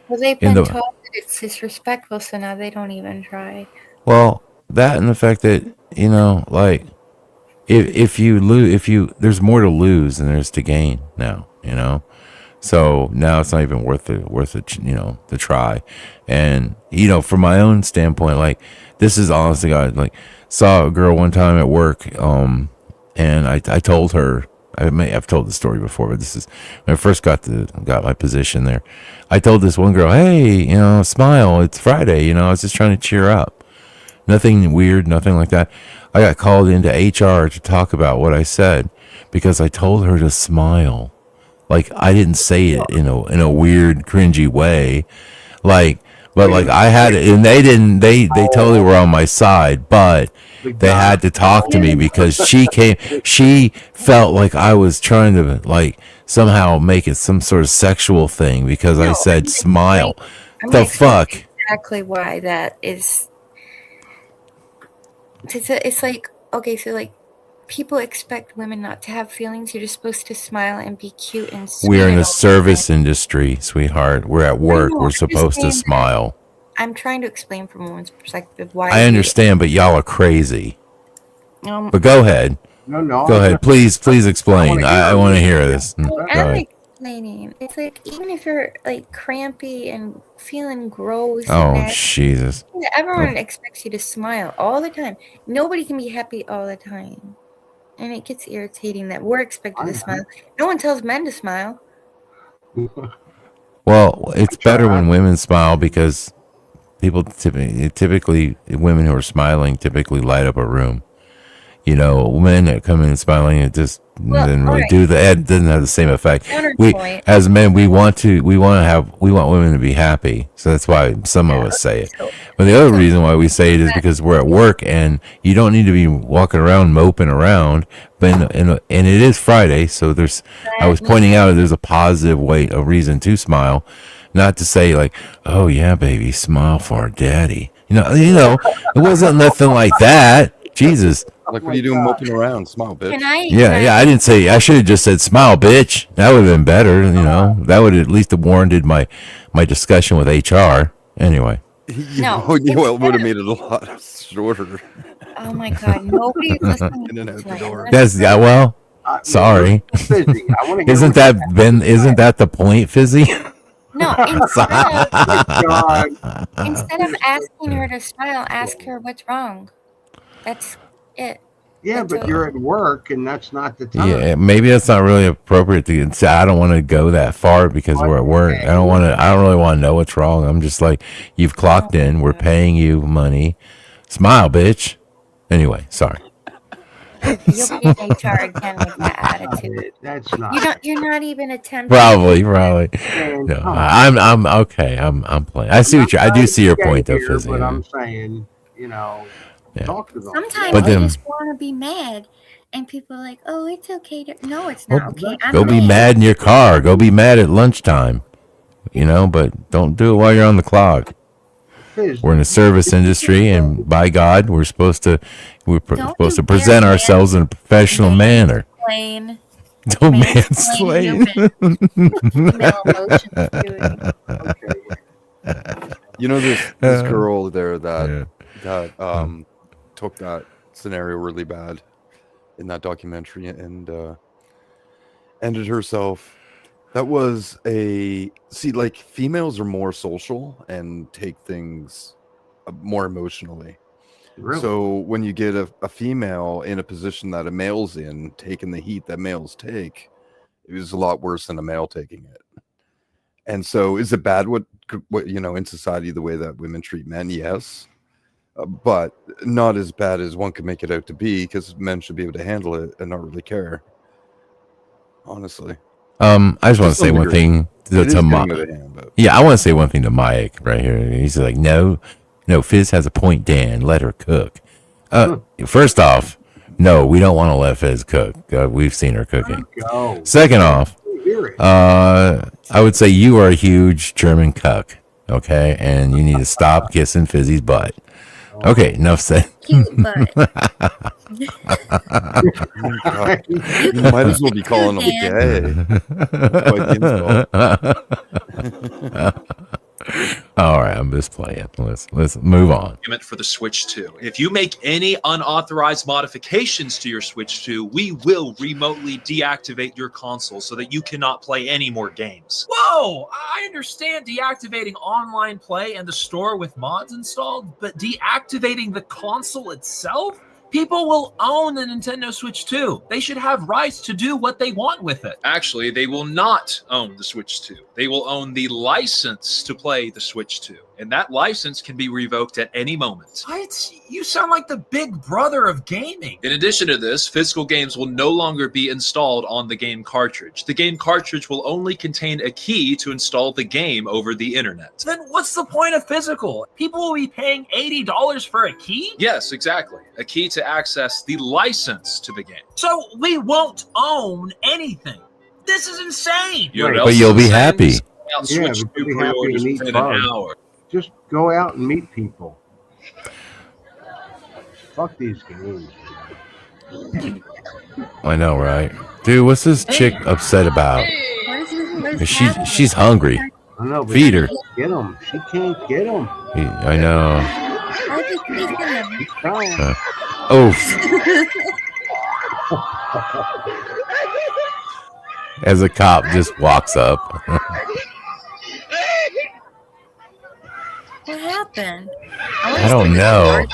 Well, they've been told that it's disrespectful, so now they don't even try. Well, that and the fact that, you know, like, if you lose, there's more to lose than there's to gain now, you know. So now it's not even worth it, you know, to try. And, you know, from my own standpoint, like, this is honestly, God, like, saw a girl one time at work, and I told her, I've told the story before, but this is when I first got my position there. I told this one girl, hey, you know, smile, it's Friday, you know, I was just trying to cheer up. Nothing weird, nothing like that. I got called into HR to talk about what I said because I told her to smile. Like, I didn't say it in a weird, cringy way. Like, but like I had it, and they totally were on my side, but they had to talk to me because she felt like I was trying to, like, somehow make it some sort of sexual thing because I said smile. The fuck? Exactly why that is. It's like, okay, so like, people expect women not to have feelings. You're just supposed to smile and be cute and sweet. We're in the service industry, sweetheart. We're at work. We're supposed to smile. I'm trying to explain from a woman's perspective why. I understand, but y'all are crazy. But go ahead. No. Go ahead. Please explain. I want to hear this. Go I'm ahead. explaining. It's like, even if you're like crampy and feeling gross. Oh, and Jesus. everyone expects you to smile all the time. Nobody can be happy all the time. And it gets irritating that we're expected to smile. No one tells men to smile. Well, it's better when women smile because people typically women who are smiling typically light up a room. You know, men that come in smiling, it just doesn't really do that. It doesn't have the same effect. As men, we want women to be happy. So that's why some of us say it. But the other reason why we say it is because we're at work and you don't need to be walking around moping around. But and it is Friday, so I was pointing out there's a positive a reason to smile, not to say like, oh yeah, baby, smile for our daddy. You know, it wasn't nothing like that. Jesus. Like, what are you doing moping around? Smile, bitch. Yeah. I didn't say. I should have just said, "Smile, bitch." That would have been better. You know, that would at least have warranted my discussion with HR. Anyway. No, It would have made it a lot shorter. Oh my God! Nobody's listening. In and out the door. That's well. Sorry. Fizzy, I want to Isn't that the point, Fizzy? No, instead of asking her to smile, ask her what's wrong. That's it. Yeah, but you're at work, and that's not the time. Yeah, maybe that's not really appropriate to say. I don't want to go that far because we're at work. I don't really want to know what's wrong. I'm just like, you've clocked in. We're paying you money. Smile, bitch. Anyway, sorry. You'll be in HR again with that attitude. That's not. You're not even attempting. Probably. No, I'm okay. I'm playing. I see I do see your point though, Fizzy. But I'm saying, talk to them. Sometimes But you then- just want to be mad, and people are like, "Oh, it's okay to." No, it's not okay. Go be mad in your car. Go be mad at lunchtime. But don't do it while you're on the clock. We're in the service industry, and by God, we're supposed to present ourselves in a professional manner. Plain. Don't mansplain. This girl there that took that scenario really bad in that documentary and ended herself. That was females are more social and take things more emotionally. Really? So when you get a female in a position that a male's in, taking the heat that males take, it was a lot worse than a male taking it. And so is it bad what in society, the way that women treat men? Yes. But not as bad as one could make it out to be, because men should be able to handle it and not really care. Honestly. I just want to say one thing to Mike. Yeah, I want to say one thing to Mike right here. He's like, no, Fizz has a point, Dan. Let her cook. First off, no, we don't want to let Fizz cook. We've seen her cooking. Second off, I would say you are a huge German cuck, okay? And you need to stop kissing Fizzy's butt. Okay, enough said. You might as well be calling him gay. All right, I'm just playing. Let's move on. For the Switch 2. If you make any unauthorized modifications to your Switch 2, we will remotely deactivate your console so that you cannot play any more games. Whoa! I understand deactivating online play and the store with mods installed, but deactivating the console itself? People will own the Nintendo Switch 2. They should have rights to do what they want with it. Actually, they will not own the Switch 2. They will own the license to play the Switch 2. And that license can be revoked at any moment. What? You sound like the big brother of gaming. In addition to this, physical games will no longer be installed on the game cartridge. The game cartridge will only contain a key to install the game over the internet. Then what's the point of physical? People will be paying $80 for a key? Yes, exactly. A key to access the license to the game. So we won't own anything. This is insane. But you'll be happy. Yeah, but you'll be happy to meet bugs. Just go out and meet people. Fuck these games. I know, right? Dude, what's this chick upset about? She's hungry. I know, but Feed her. She can't get them. She can't get them. I know. As a cop just walks up. What happened? I don't know.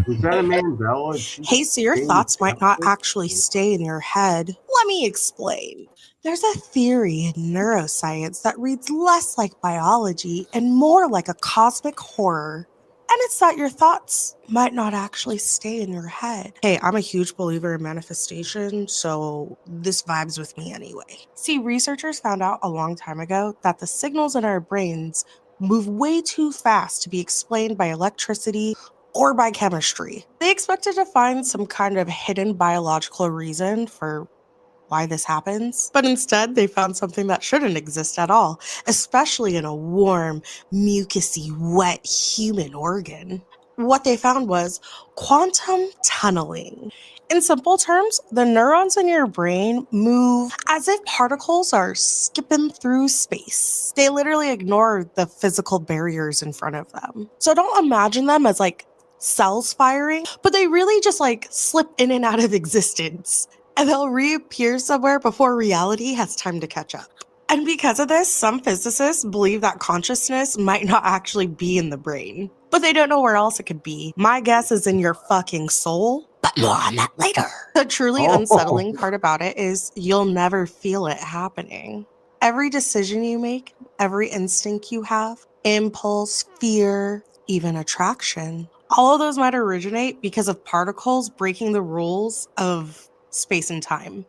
Was that a Mandela? Hey, so your thoughts might not actually stay in your head. Let me explain. There's a theory in neuroscience that reads less like biology and more like a cosmic horror. And it's that your thoughts might not actually stay in your head. Hey, I'm a huge believer in manifestation, so this vibes with me anyway. See, researchers found out a long time ago that the signals in our brains move way too fast to be explained by electricity or by chemistry. They expected to find some kind of hidden biological reason for why this happens, but instead they found something that shouldn't exist at all, especially in a warm, mucusy, wet human organ. What they found was quantum tunneling. In simple terms, the neurons in your brain move as if particles are skipping through space. They literally ignore the physical barriers in front of them. So don't imagine them as like cells firing, but they really just like slip in and out of existence, and they'll reappear somewhere before reality has time to catch up. And because of this, some physicists believe that consciousness might not actually be in the brain, but they don't know where else it could be. My guess is in your fucking soul, but more on that later. The truly unsettling part about it is you'll never feel it happening. Every decision you make, every instinct you have, impulse, fear, even attraction, all of those might originate because of particles breaking the rules of space and time.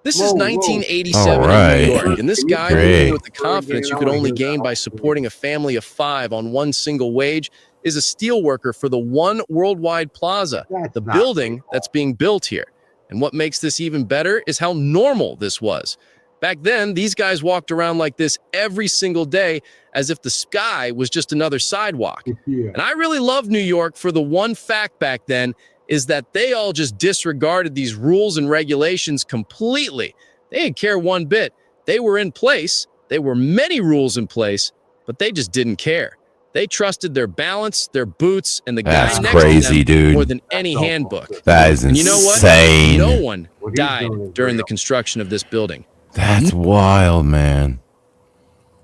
This is 1987 in New York, and this guy, Great. with the confidence you could only gain by supporting a family of 5 on one single wage, is a steelworker for the One Worldwide Plaza, the building that's being built here. And what makes this even better is how normal this was. Back then, these guys walked around like this every single day as if the sky was just another sidewalk. And I really loved New York for the one fact back then is that they all just disregarded these rules and regulations completely. They didn't care one bit. They were in place. There were many rules in place, but they just didn't care. They trusted their balance, their boots, and the guy next crazy, to them dude. more than any handbook. That is And you know what? insane. No one died during the construction of this building. That's wild, man.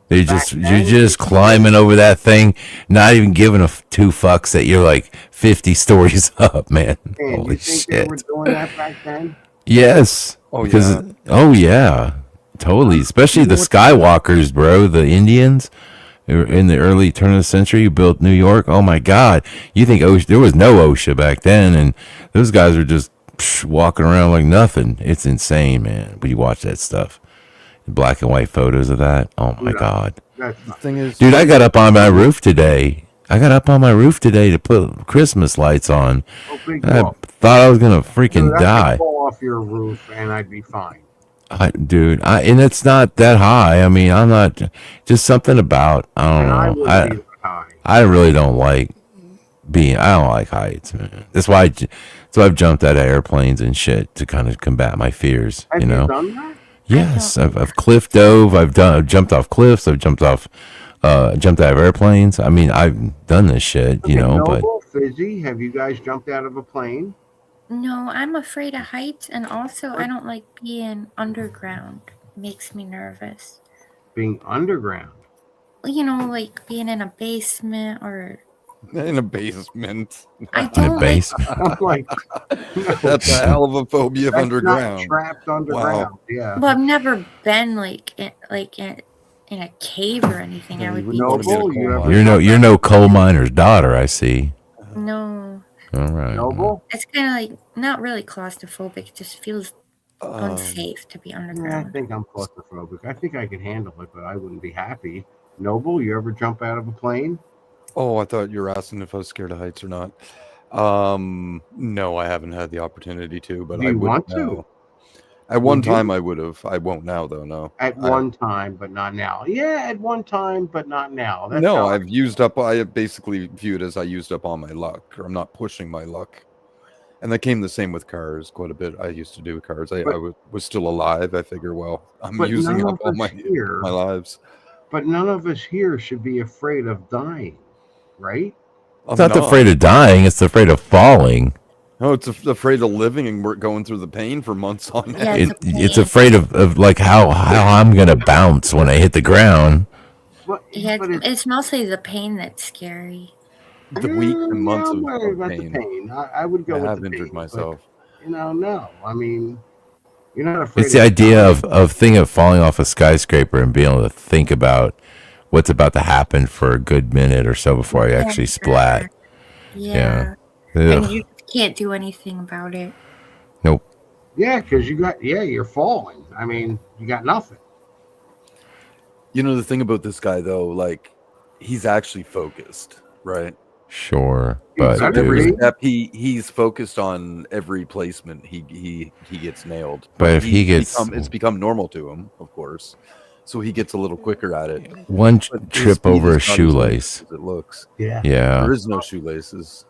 You're just climbing over that thing, not even giving a two fucks that you're like 50 stories up, man. Man, Holy you think shit. they were doing that back then? Yes. Oh, because, yeah. Oh yeah. Totally. Especially the Skywalkers, bro. The Indians in the early turn of the century who built New York. Oh my God. You think there was no OSHA back then, and those guys are just walking around like nothing. It's insane, man. When you watch that stuff. Black and white photos of that. Oh my God. The thing is, Dude, I got up on my roof today. To put Christmas lights on. big I wall. thought I was gonna freaking Dude, I die. could fall off your roof and I'd be fine. And it's not that high. I mean, I'm not just something about I don't know. I really don't like I don't like heights, man. That's why I've jumped out of airplanes and shit to kind of combat my fears. Have you know. done that? Yes, I've cliff dove. I've jumped off cliffs. I've jumped out of airplanes. I mean, I've done this shit, you know. But Noble, Fizzy, have you guys jumped out of a plane? No, I'm afraid of heights, and also I don't like being underground. Makes me nervous. Being underground. You know, like being in a basement or in a basement. I don't I'm like, That's a hell of a phobia of That's underground. not trapped underground. Wow. Yeah. Well, I've never been in a cave or anything. I would be Noble, you're no coal miner's daughter, I see. No. All right. Noble? It's kind of like not really claustrophobic. It just feels unsafe to be Yeah, I underground. think I'm claustrophobic. I think I could handle it, but I wouldn't be happy. Noble, you ever jump out of a plane? Oh, I thought you were asking if I was scared of heights or not. No, I haven't had the opportunity to, but Do I you would want now. to? At one Would you? time, I would have. I won't now, though. No. At one time, but not now. Yeah, at one time, but not now. That's No, how I've used up. I basically view it as I used up all my luck, or I'm not pushing my luck. And that came the same with cars quite a bit. I used to do cars. I was still alive. I figure, well, I'm But using none up of all us my here- lives. But none of us here should be afraid of dying, right? It's not afraid of dying. It's afraid of falling. No, it's afraid of living and we're going through the pain for months on end. It's afraid of like how I'm gonna bounce when I hit the ground. Yeah, it's mostly the pain that's scary. The weeks and months I'm of worried about the pain. pain. I would go I with have the injured pain, myself. but, no. I mean, you're not afraid. It's the idea of thing of falling off a skyscraper and being able to think about what's about to happen for a good minute or so before I actually splat. Yeah. Ugh. And you can't do anything about it. Nope. Yeah, because you're falling. I mean, you got nothing. You know the thing about this guy though, like he's actually focused, right? Sure, but So every dude, step he's focused on every placement he gets nailed. But if he gets- it's become normal to him, of course. so he gets a little quicker at it. One But his trip speed over a is not as shoelace. fast as it looks. Yeah. Yeah. There is no shoelaces.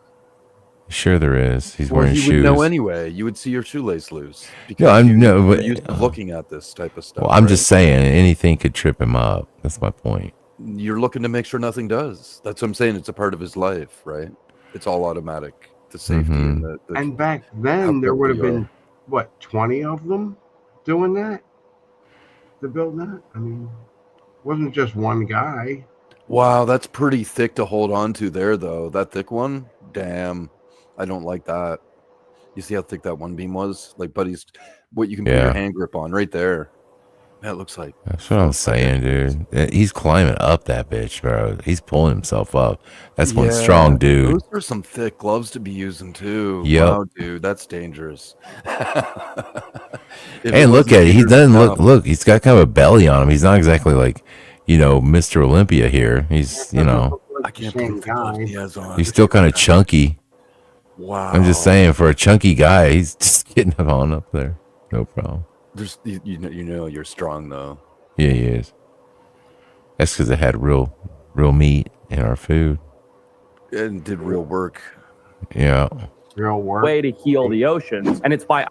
Sure there is. He's Well, wearing you shoes. would know anyway. You would see your shoelace loose. No, I'm you're but used to looking at this type of stuff. well, I'm right? just saying anything could trip him up. That's my point. You're looking to make sure nothing does. That's what I'm saying. It's a part of his life, right? It's all automatic. The safety and the And back then, there would have been, what, 20 of them doing that? To build that? I mean, it wasn't just one guy. Wow, that's pretty thick to hold on to there, though. That thick one? Damn. I don't like that. You see how thick that one beam was? Like, buddy's, what you can put Yeah. your hand grip on right there. That looks like. That's what I'm saying, dude. He's climbing up that bitch, bro. He's pulling himself up. That's one strong dude. Those are some thick gloves to be using, too. Yep. Wow, dude, that's dangerous. If it And look wasn't at it. He dangerous doesn't enough- look. He's got kind of a belly on him. He's not exactly like, Mr. Olympia here. He's, I can't believe the gloves he has on. he's still kind of chunky. Wow. I'm just saying, for a chunky guy, he's just getting on up there. No problem. There's, you know you're strong, though. Yeah, he is. That's because it had real meat in our food. And did real work. Yeah. Real work. Way to heal the oceans, and it's by.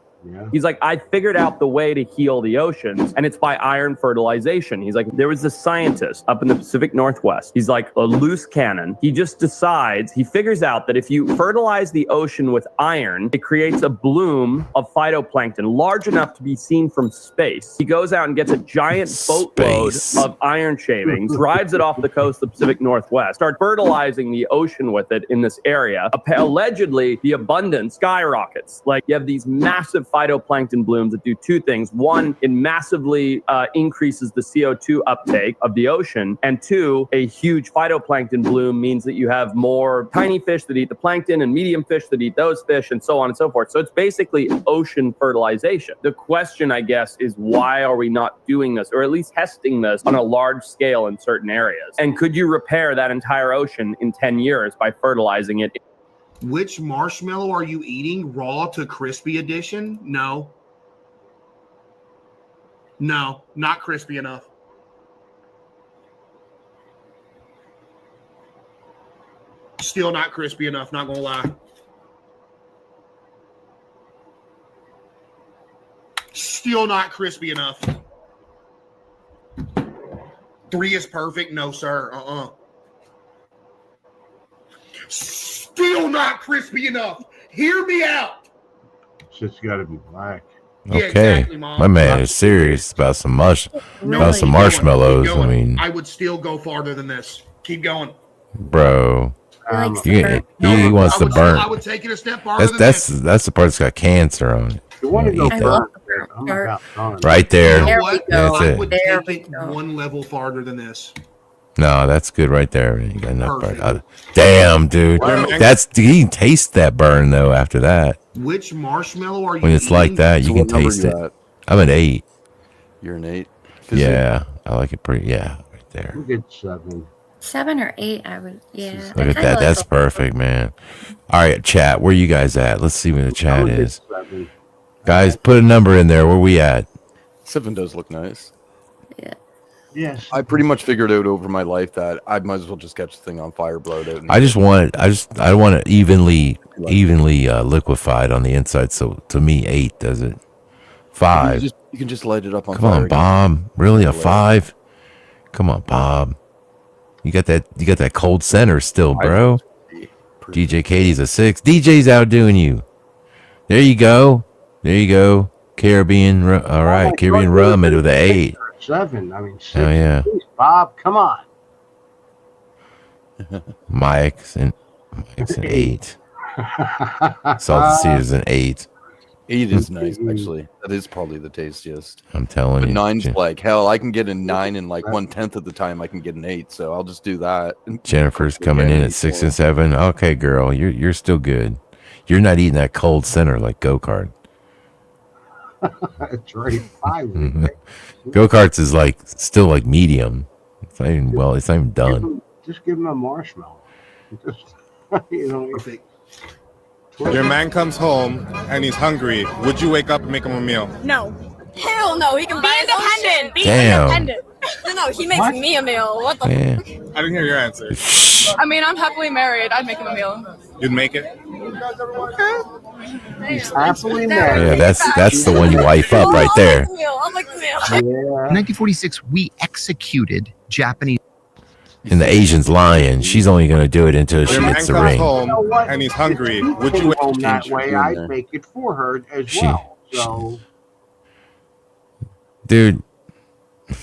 He's like, I figured out the way to heal the oceans, and it's by iron fertilization. He's like, there was this scientist up in the Pacific Northwest. He's like a loose cannon. He just decides, he figures out that if you fertilize the ocean with iron, it creates a bloom of phytoplankton large enough to be seen from space. He goes out and gets a giant boatload of iron shavings, drives it off the coast of the Pacific Northwest, starts fertilizing the ocean with it in this area. Allegedly, the abundance skyrockets. Like, you have these massive phytoplankton blooms that do two things. One, it massively increases the CO2 uptake of the ocean. And two, a huge phytoplankton bloom means that you have more tiny fish that eat the plankton and medium fish that eat those fish and so on and so forth. So it's basically ocean fertilization. The question, I guess, is why are we not doing this, or at least testing this on a large scale in certain areas? And could you repair that entire ocean in 10 years by fertilizing it? Which marshmallow are you eating? Raw to crispy edition? No. No, not crispy enough. Still not crispy enough, not gonna lie. Still not crispy enough. 3 is perfect. No, sir. Still not crispy enough. Hear me out. It's just got to be black. Okay. exactly, Mom. My man is serious about some No, about some keep marshmallows. going. I mean, I would still go farther than this. Keep going. bro. He wants to burn. I would take it a step farther That's than this. that's the part that's got cancer on it. You want to You go eat burnt? that. I'm about done. Right there. You know what? That's I it. would take it one level farther than this. No, that's good right there. You got enough burn. Damn, dude. Wow. You can taste that burn though after that. Which marshmallow are you When it's eating? like that, you So can what number taste you it. at? I'm an 8. You're an 8? Yeah, I like it pretty. Yeah, right there. We'll get 7. 7 or 8, I would. Yeah. Look at that. That's perfect, man. All right, chat. Where you guys at? Let's see where the chat is. 7. Guys, put a number in there. Where we at? 7 does look nice. Yeah. Yes. I pretty much figured out over my life that I might as well just catch the thing on fire, blow it out. and- I want it evenly liquefied on the inside. So to me, 8 does it. 5. You can just light it up on Come fire. on, again. Bob. Really, a 5? Come on, Bob. You got that cold center still, bro. DJ Katie's a 6. DJ's outdoing you. There you go. Caribbean. All right, Caribbean rum into the 8. 7. I mean, 6. Oh yeah. Please, Bob, come on. Mike's an 8. Salted Caesar's an 8. 8 is nice, actually. That is probably the tastiest. I'm telling But you. 9's like hell. I can get a 9 in like 1/10 of the time I can get an 8, so I'll just do that. Jennifer's coming in at 6 and 7. Okay, girl, you're still good. You're not eating that cold center like go-kart. That's right. 5. Go-karts is still like medium. It's not even done. Just give him a marshmallow. Just, Perfect. Your man comes home and he's hungry. Would you wake up and make him a meal? No. Hell no. He can be independent. Be Damn. independent. No, he makes me a meal. What the? Yeah. I didn't hear your answer. I mean, I'm happily married. I'd make him a meal. You'd make it? He's happily Yeah, that's the one you wife up right there. I'll make the meal. In 1946, we executed Japanese. And the Asian's lying. She's only going to do it until she Your man gets the comes ring. home and he's hungry. Would you home that exchange way? food I'd there? make it for her as She- well. So Dude, come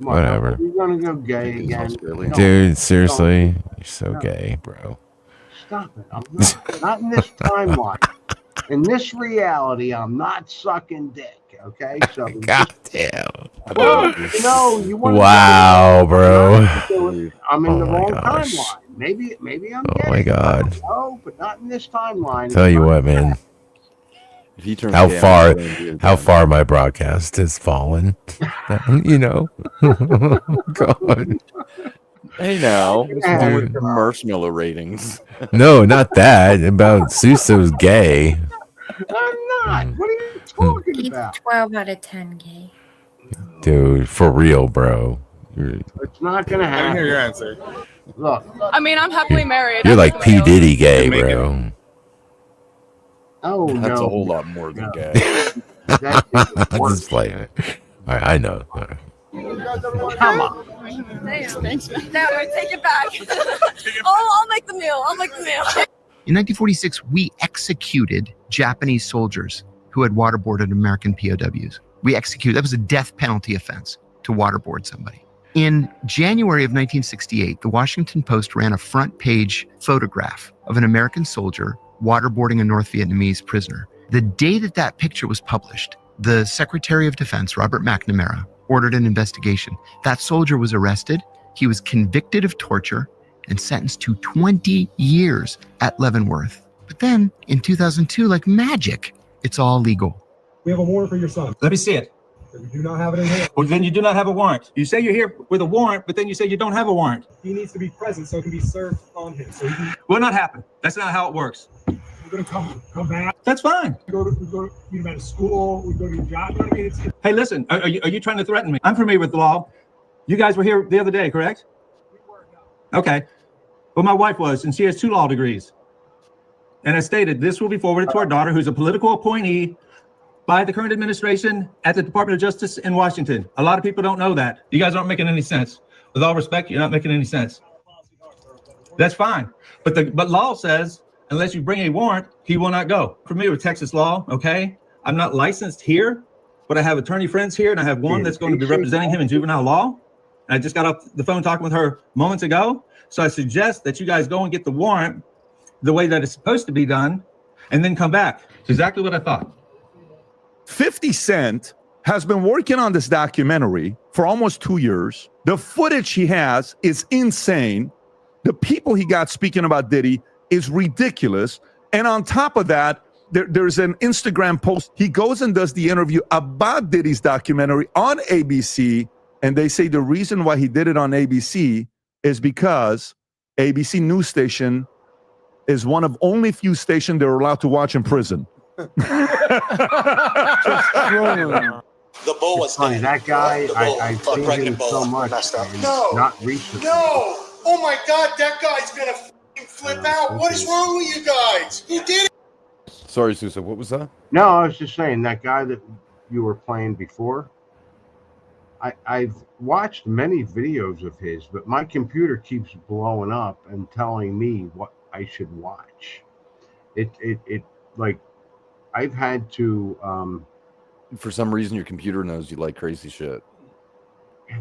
on, whatever. You're gonna go gay again? No, Dude, seriously, you're so gay, bro. stop it! I'm not in this timeline. In this reality, I'm not sucking dick. Okay, so God damn. well, you want Wow, bro. I'm in the Oh my wrong gosh. timeline. Maybe I'm Oh gay. my God. No, but not in this timeline. Tell you what, man. If he turns How gay, I'm far, gonna do it how again. far my broadcast has fallen. You know. God. Hey now, what's wrong with Dude. the marshmallow ratings? No, not that. About Suso's gay. I'm not. What are you talking He's about? 12 out of 10 gay. Dude, for real, bro. You're It's not gonna I didn't hear your happen. answer. Look, I mean, I'm happily married. you're I'd like make him a P. meal. Diddy gay, You'd make it. bro. oh That's no, a whole lot more than No. gay. that isn't I'm work. just playing it. I know. Come on. Thanks, man. No, take it back. I'll make the meal. I'll make the meal. In 1946, we executed Japanese soldiers who had waterboarded American POWs. We executed, that was a death penalty offense to waterboard somebody. In January of 1968, the Washington Post ran a front page photograph of an American soldier waterboarding a North Vietnamese prisoner. The day that that picture was published, the Secretary of Defense, Robert McNamara, ordered an investigation. That soldier was arrested. He was convicted of torture and sentenced to 20 years at Leavenworth. But then in 2002, like magic, it's all legal. We have a warrant for your son. Let me see it. We do not have it in hand. Well, then you do not have a warrant. You say you're here with a warrant, but then you say you don't have a warrant. He needs to be present so it can be served on him. So he can, Will not happen. That's not how it works. we're going to come back. That's fine. We go to you know, to school. We go to your job. You know what I mean? It's Hey, listen, are you trying to threaten me? I'm familiar with the law. You guys were here the other day, correct? Okay. Well, my wife was, and she has 2 law degrees. And as stated, this will be forwarded to our daughter, who's a political appointee by the current administration at the Department of Justice in Washington. A lot of people don't know that. You guys aren't making any sense. With all respect, you're not making any sense. That's fine. But law says, unless you bring a warrant, he will not go. I'm familiar with Texas law, okay? I'm not licensed here, but I have attorney friends here, and I have one that's going to be representing him in juvenile law. And I just got off the phone talking with her moments ago. So I suggest that you guys go and get the warrant the way that it's supposed to be done, and then come back. It's exactly what I thought. 50 Cent has been working on this documentary for almost 2 years. The footage he has is insane. The people he got speaking about Diddy is ridiculous. And on top of that, there's an Instagram post. He goes and does the interview about Diddy's documentary on ABC. And they say the reason why he did it on ABC is because ABC News Station is one of only few stations they're allowed to watch in prison. The bull was funny. That guy, I've seen him so much. No. Not recently. No! Oh my God, that guy's gonna f***ing flip out. What is wrong with you guys? Who did it? Sorry, Susan. What was that? No, I was just saying that guy that you were playing before. I've watched many videos of his, but my computer keeps blowing up and telling me what I should watch. It like I've had to. For some reason, your computer knows you like crazy shit.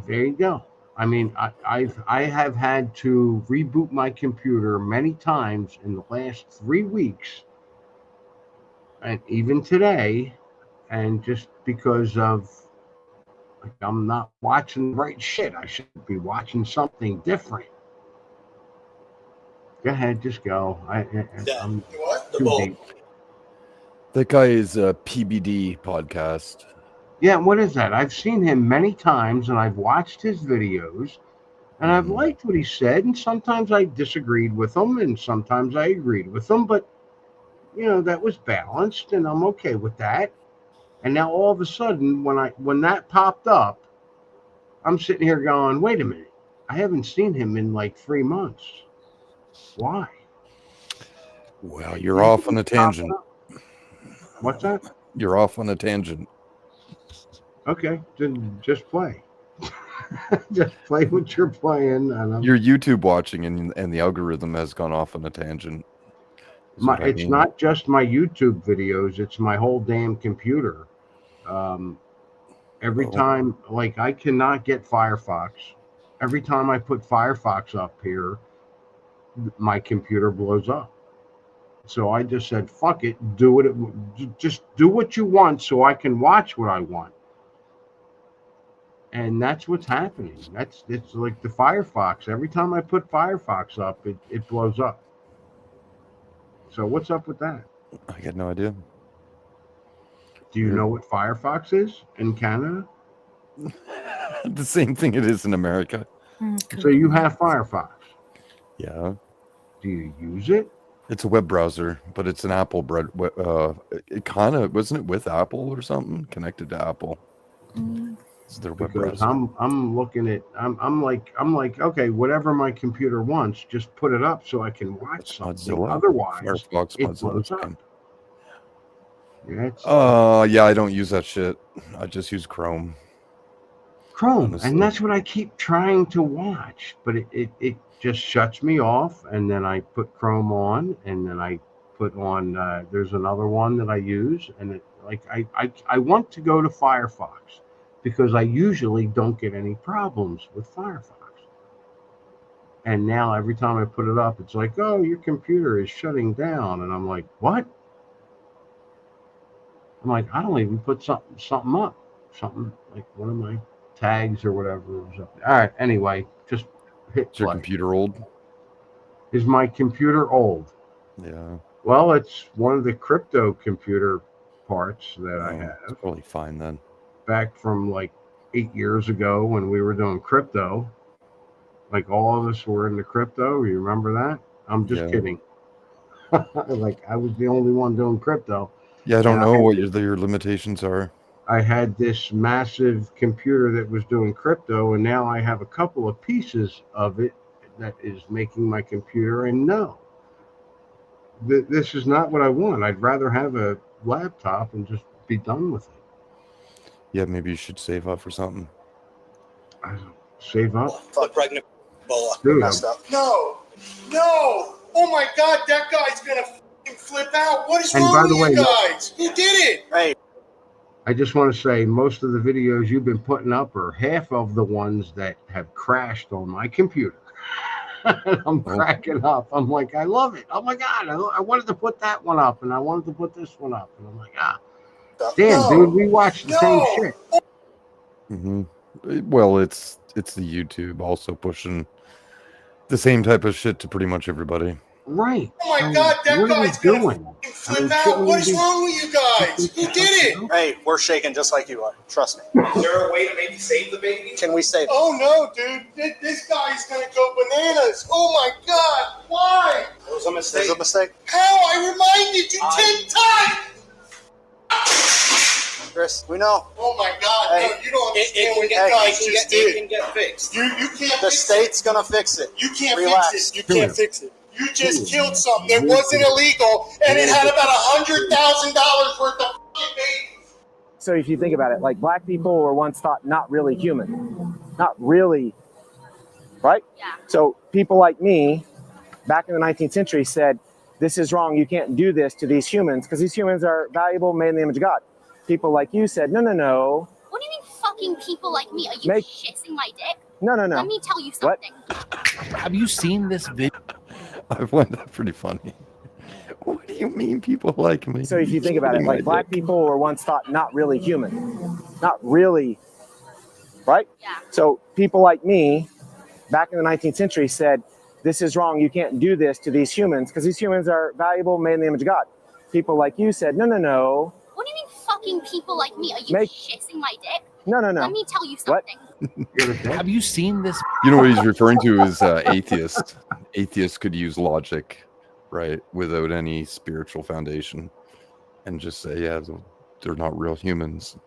There you go. I mean, I have had to reboot my computer many times in the last 3 weeks, and even today, and just because of like I'm not watching the right shit. I should be watching something different. Go ahead, just go. I'm too deep. That guy is a PBD podcast. Yeah, what is that? I've seen him many times, and I've watched his videos, and I've liked what he said, and sometimes I disagreed with him, and sometimes I agreed with him, but, you know, that was balanced, and I'm okay with that. And now all of a sudden, when that popped up, I'm sitting here going, wait a minute. I haven't seen him in like 3 months. Why? Well, you're off on a tangent. What's that? You're off on a tangent. Okay, then just play. Just play what you're playing. And You're YouTube watching, and the algorithm has gone off on a tangent. It's not just my YouTube videos, it's my whole damn computer. Every time, like, I cannot get Firefox. Every time I put Firefox up here, my computer blows up. So I just said, fuck it, just do what you want so I can watch what I want. And that's what's happening. It's like the Firefox. Every time I put Firefox up, it blows up. So what's up with that? I got no idea. Do you know what Firefox is in Canada? The same thing it is in America. So you have Firefox. Yeah. Do you use it? It's a web browser, but it's an Apple it kind of wasn't it with Apple or something connected to Apple. It's their web Because browser. I'm looking at I'm like okay, whatever my computer wants, just put it up so I can watch something. Mozilla. Otherwise, Firefox, it Mozilla. blows up. Yeah, I don't use that shit. I just use Chrome. Chrome, Honestly. and that's what I keep trying to watch, but it just shuts me off, and then I put Chrome on, and then I put on there's another one that I use, and it like I want to go to Firefox because I usually don't get any problems with Firefox. And now every time I put it up, it's like, oh, your computer is shutting down, and I'm like, what? I'm like, I don't even put something up, something like one of my tags or whatever was up there. All right, anyway, just hit Is your play. computer old? Is my computer old? Yeah. Well, it's one of the crypto computer parts that I have. It's probably fine then. Back from like 8 years ago when we were doing crypto. Like all of us were into crypto. You remember that? I'm just kidding. Like I was the only one doing crypto. Yeah, I don't And know what your limitations are. I had this massive computer that was doing crypto, and now I have a couple of pieces of it that is making my computer. And no, this is not what I want. I'd rather have a laptop and just be done with it. Yeah, maybe you should save up for something. Save up? Fuck pregnant Ebola. Dude, Messed up. No. Oh my God, that guy's gonna f***ing flip out. What is And wrong by the with way, you guys? Who did it? Hey. I just want to say most of the videos you've been putting up are half of the ones that have crashed on my computer. I'm cracking up. I'm like, I love it. Oh my God, I wanted to put that one up, and I wanted to put this one up, and I'm like, damn, dude, we watch the same shit. Well, it's the YouTube also pushing the same type of shit to pretty much everybody. Right. Oh my God, that what are we guy's gonna doing? flip out. What is wrong with you guys? Who did it? Hey, we're shaking just like you are. Trust me. Is there a way to maybe save the baby? Can we save it? Oh no, dude. This guy's gonna go bananas. Oh my God. Why? It was a mistake. It was a mistake. How? I reminded you 10 times. Chris, we know. Oh my God. Hey, no, you don't understand what you guys just did. It can get fixed. You can't The fix it. state's gonna fix it. You can't Relax. fix it. You can't fix it. You just killed something that wasn't illegal, and it had about $100,000 worth of fucking babies. So if you think about it, like black people were once thought not really human, not really, right? Yeah. So people like me, back in the 19th century, said, this is wrong. You can't do this to these humans because these humans are valuable, made in the image of God. People like you said, no. What do you mean fucking people like me? Are you shitting my dick? No. Let me tell you something. Have you seen this video? I find that pretty funny. What do you mean people like me? So if you think about it, like black people were once thought not really human, not really, right? Yeah. So people like me, back in the 19th century, said, this is wrong. You can't do this to these humans because these humans are valuable, made in the image of God. People like you said, no. What do you mean fucking people like me? Are you shitting my dick? No. Let me tell you something. Have you seen this? You know what he's referring to is atheist. Atheists could use logic, right, without any spiritual foundation, and just say, yeah, they're not real humans.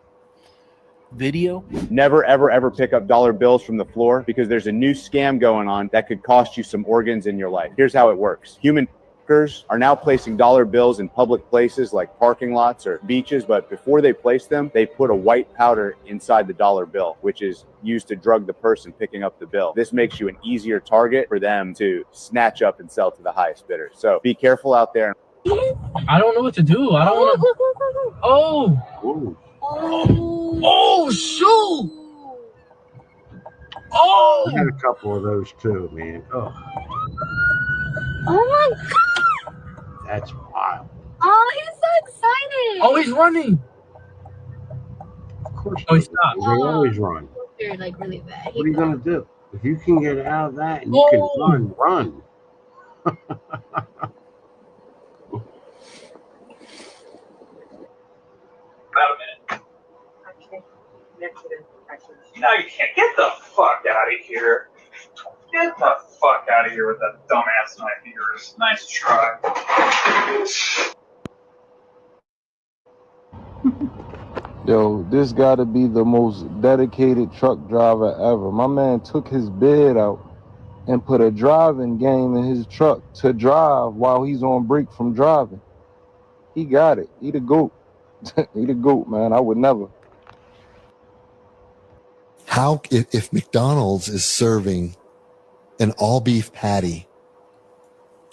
video. Never, ever, ever pick up dollar bills from the floor because there's a new scam going on that could cost you some organs in your life. Here's how it works. Human hackers are now placing dollar bills in public places like parking lots or beaches, but before they place them, they put a white powder inside the dollar bill, which is used to drug the person picking up the bill. This makes you an easier target for them to snatch up and sell to the highest bidder. So be careful out there. I don't know what to do. I don't want to. Oh. Oh, shoot. Oh. I had a couple of those too, man. Oh, Oh my god! that's wild. Oh, he's so excited. Oh, he's running. Of course. Oh, he They stopped. always run. They're like really bad. What are you gonna do? If you can get out of that and you can run. About a minute. No, you can't. Get the fuck out of here. Get the fuck out of here with that dumbass knife of yours. Nice try. Yo, this gotta be the most dedicated truck driver ever. My man took his bid out and put a driving game in his truck to drive while he's on break from driving. He got it. He the GOAT. He the GOAT, man. I would never. How, if McDonald's is serving an all beef patty,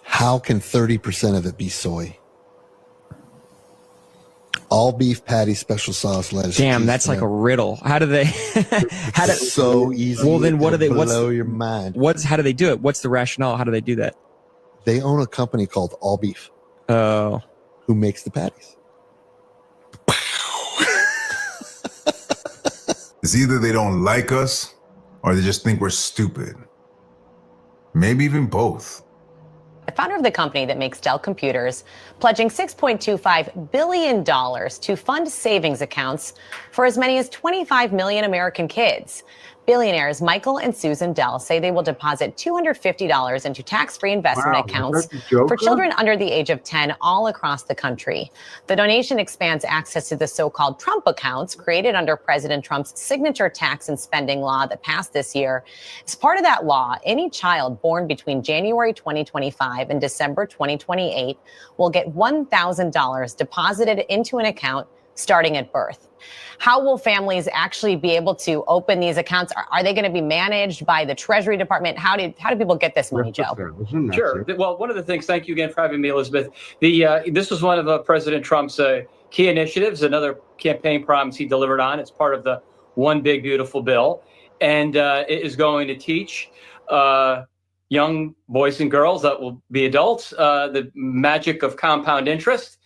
how can 30% of it be soy? All beef patty, special sauce, lettuce. Damn, cheese, that's like a tomato. riddle. How do they? How do? So easy. Well, then what do they? it'll What's blow your mind? How do they do it? What's the rationale? How do they do that? They own a company called All Beef. Oh. Who makes the patties? It's either they don't like us or they just think we're stupid. Maybe even both. The founder of the company that makes Dell computers, pledging $6.25 billion to fund savings accounts for as many as 25 million American kids. Billionaires Michael and Susan Dell say they will deposit $250 into tax-free investment accounts for children under the age of 10 all across the country. The donation expands access to the so-called Trump accounts created under President Trump's signature tax and spending law that passed this year. As part of that law, any child born between January 2025 and December 2028 will get $1,000 deposited into an account starting at birth. How will families actually be able to open these accounts? Are they going to be managed by the Treasury Department? How do people get this money, Joe? Sure. Well, one of the things, thank you again for having me, Elizabeth. This was one of President Trump's key initiatives, another campaign promise he delivered on. It's part of the One Big Beautiful Bill. And it is going to teach young boys and girls that will be adults the magic of compound interest,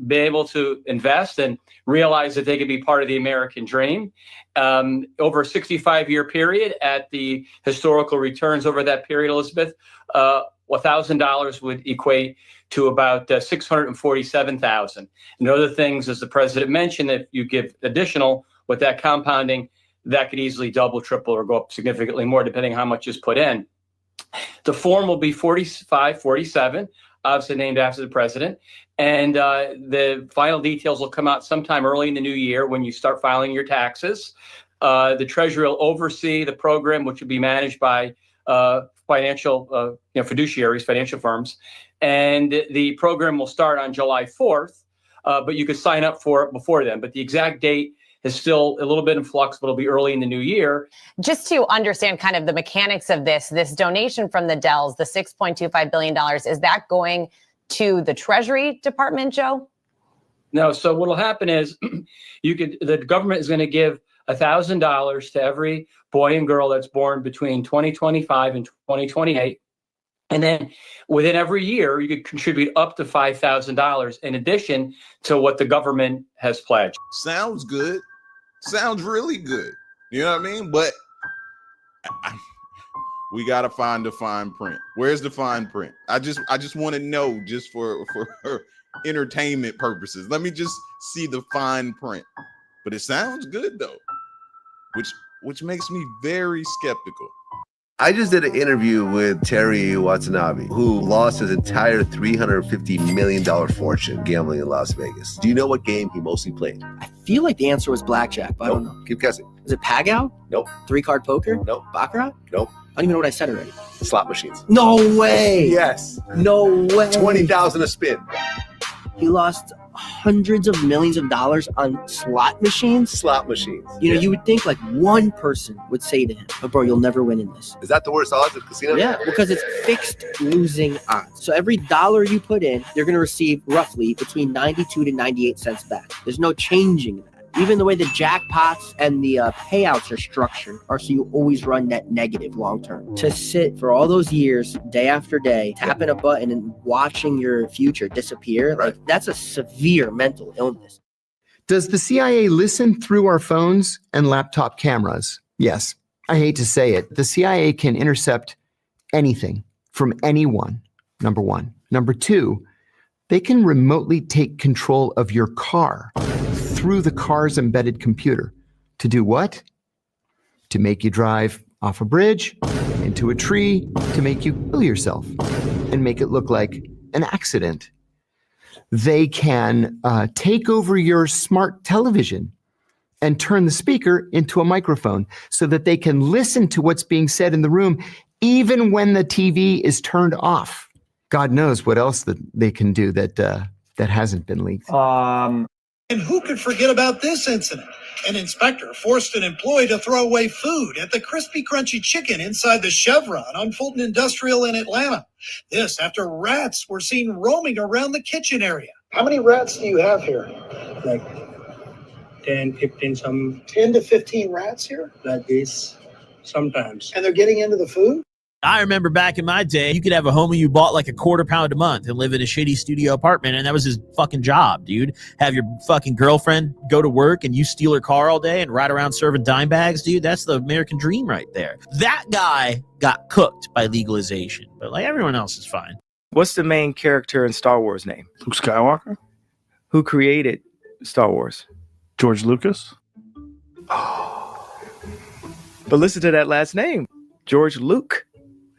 be able to invest and realize that they could be part of the American dream. Over a 65-year period at the historical returns over that period, Elizabeth, $1,000 would equate to about $647,000. And other things, as the president mentioned, if you give additional with that compounding, that could easily double, triple, or go up significantly more, depending on how much is put in. The form will be 4547, obviously named after the president. And the final details will come out sometime early in the new year when you start filing your taxes. The Treasury will oversee the program, which will be managed by financial fiduciaries, financial firms. And the program will start on July 4th, but you could sign up for it before then. But the exact date is still a little bit in flux, but it'll be early in the new year. Just to understand kind of the mechanics of this donation from the Dells, the $6.25 billion, is that going to the Treasury Department, Joe? No. So what'll happen is the government is going to give $1,000 to every boy and girl that's born between 2025 and 2028. And then within every year, you could contribute up to $5,000 in addition to what the government has pledged. Sounds good. Sounds really good. You know what I mean? But we got to find the fine print. Where's the fine print? I just want to know, just for entertainment purposes. Let me just see the fine print. But it sounds good though, which makes me very skeptical. I just did an interview with Terry Watanabe, who lost his entire $350 million fortune gambling in Las Vegas. Do you know what game he mostly played? I feel like the answer was blackjack, but I don't know. Keep guessing. Is it Pagao? Nope. 3-card poker? Nope. Baccarat? Nope. I don't even know what I said already. Slot machines. No way! Yes. No way! $20,000 a spin. He lost hundreds of millions of dollars on slot machines? Slot machines. You know, you would think like one person would say to him, but bro, you'll never win in this. Is that the worst odds at casino? Yeah, because it's fixed losing odds. So every dollar you put in, you're going to receive roughly between 92 to 98 cents back. There's no changing that. Even the way the jackpots and the payouts are structured are so you always run net negative long term. To sit for all those years, day after day, tapping a button and watching your future disappear, like that's a severe mental illness. Does the CIA listen through our phones and laptop cameras? Yes. I hate to say it. The CIA can intercept anything from anyone, number one. Number two, they can remotely take control of your car through the car's embedded computer. To do what? To make you drive off a bridge, into a tree, to make you kill yourself and make it look like an accident. They can take over your smart television and turn the speaker into a microphone so that they can listen to what's being said in the room, even when the TV is turned off. God knows what else that they can do that hasn't been leaked. And who could forget about this incident? An inspector forced an employee to throw away food at the Crispy Crunchy Chicken inside the Chevron on Fulton Industrial in Atlanta. This after rats were seen roaming around the kitchen area. How many rats do you have here? Like 10, 15, some 10 to 15 rats here? like this sometimes. And they're getting into the food? I remember back in my day, you could have a homie you bought like $250 a month and live in a shitty studio apartment, and that was his fucking job, dude. Have your fucking girlfriend go to work and you steal her car all day and ride around serving dime bags, dude. That's the American dream right there. That guy got cooked by legalization, but like everyone else is fine. What's the main character in Star Wars name? Luke Skywalker? Who created Star Wars? George Lucas? But listen to that last name, George Luke.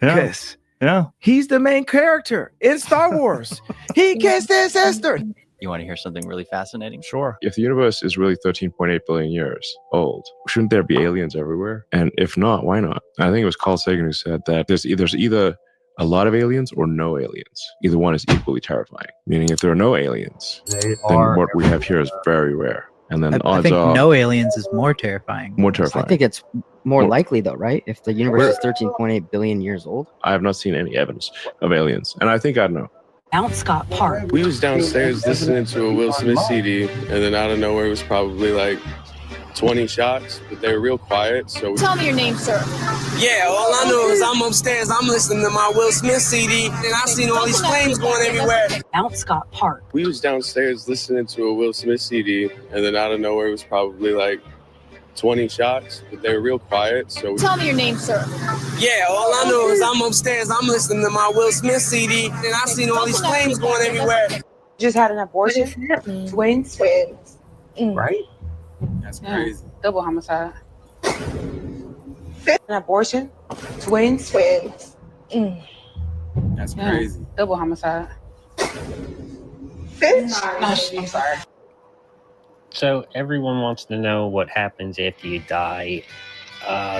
Yeah. Yes. Yeah. He's the main character in Star Wars. He kissed his sister. You want to hear something really fascinating? Sure. If the universe is really 13.8 billion years old, shouldn't there be aliens everywhere? And if not, why not? I think it was Carl Sagan who said that there's either a lot of aliens or no aliens. Either one is equally terrifying. Meaning if there are no aliens, then what we have here is very rare. And then I think no aliens is more terrifying. More terrifying. I think it's more likely though, right? If the universe is 13.8 billion years old. I have not seen any evidence of aliens. And I think I'd know. Mount Scott Park. We was downstairs listening to a Will Smith CD, and then out of nowhere it was probably like 20 shots, but they were real quiet. So Tell me your name, sir. Yeah, all I know is I'm upstairs, I'm listening to my Will Smith CD, and I seen all these flames going everywhere. Mount Scott Park. we was downstairs listening to a Will Smith CD, and then out of nowhere it was probably like 20 shots, but they were real quiet. So Tell me your name, sir. Yeah, all I know is I'm upstairs, I'm listening to my Will Smith CD, and I seen all these flames going everywhere. Just had an abortion. Twins. Right? That's crazy. Double homicide. An abortion. Twins. That's crazy. Double homicide. I'm sorry. So everyone wants to know what happens after you die.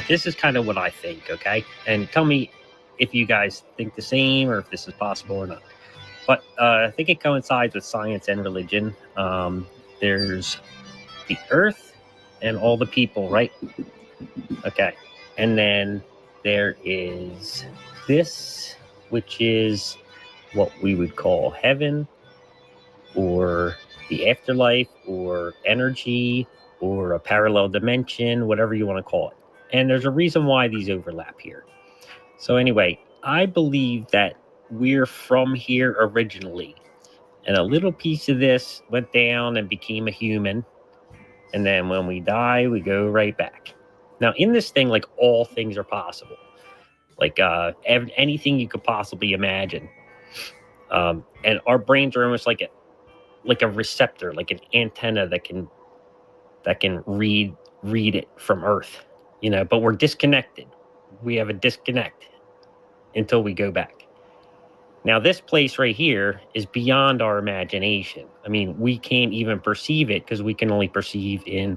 This is kind of what I think, okay? And tell me if you guys think the same or if this is possible or not. But I think it coincides with science and religion. There's the earth and all the people, right? Okay. And then there is this, which is what we would call heaven or the afterlife or energy or a parallel dimension, whatever you want to call it. And there's a reason why these overlap here. So anyway, I believe that we're from here originally. And a little piece of this went down and became a human. And then when we die, we go right back. Now, in this thing, like all things are possible. Like anything you could possibly imagine. And our brains are almost like a receptor, like an antenna that can read it from Earth, you know, but we're disconnected. we have a disconnect until we go back. Now, this place right here is beyond our imagination. I mean, we can't even perceive it because we can only perceive in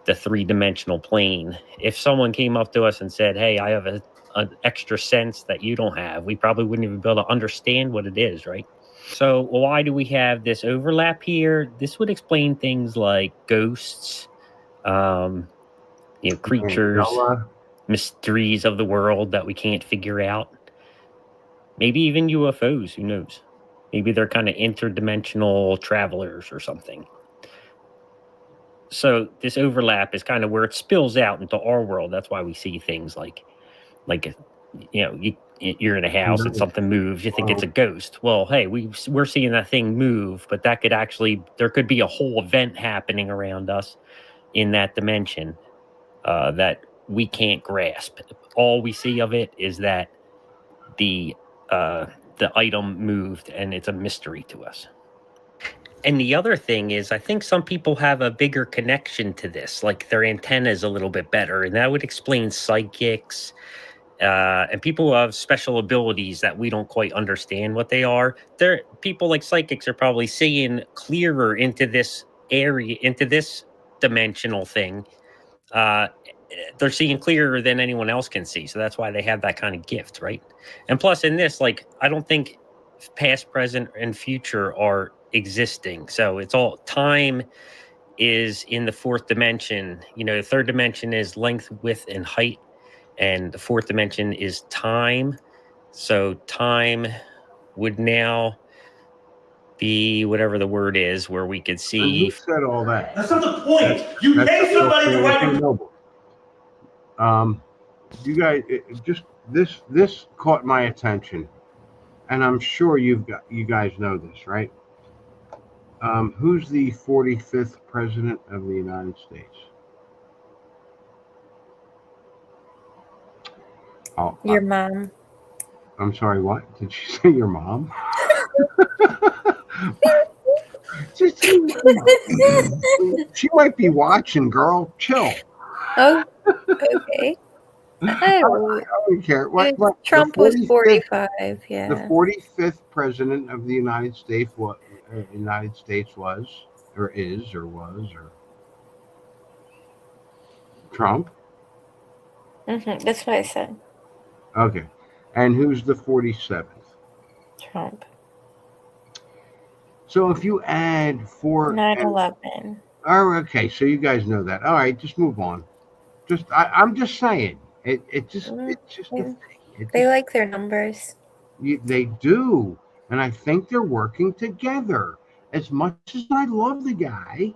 the three-dimensional plane. If someone came up to us and said, hey, I have an extra sense that you don't have, we probably wouldn't even be able to understand what it is, right? So why do we have this overlap here? This would explain things like ghosts, creatures, mysteries of the world that we can't figure out. Maybe even UFOs, who knows? Maybe they're kind of interdimensional travelers or something. So this overlap is kind of where it spills out into our world. That's why we see things like you're in a house and something moves. You think it's a ghost. Well, hey, we're seeing that thing move, but that could there could be a whole event happening around us in that dimension that we can't grasp. All we see of it is that the item moved, and it's a mystery to us. And the other thing is, I think some people have a bigger connection to this, like their antenna is a little bit better, and that would explain psychics and people who have special abilities that we don't quite understand what they are. People like psychics are probably seeing clearer into this area, into this dimensional thing. They're seeing clearer than anyone else can see, so that's why they have that kind of gift, right? And plus, in this, I don't think past, present, and future are existing. So it's all time is in the fourth dimension. The third dimension is length, width, and height, and the fourth dimension is time. So time would now be whatever the word is, where we could see. Who said all that? That's not the point. You pay somebody to write you guys, this caught my attention, and I'm sure you guys know this, right? Who's the 45th president of the United States? Your mom. I'm sorry, what? Did she say your mom? She might be watching, girl. Chill. Oh, okay. I don't care. What, Trump was 45, yeah. The 45th president of the United States was, or is, or was, or Trump? That's what I said. Okay. And who's the 47th? Trump. So if you add 9/11. Oh, okay. So you guys know that. All right, just move on. I'm just saying. It's just a thing. They like their numbers. They do. And I think they're working together. As much as I love the guy,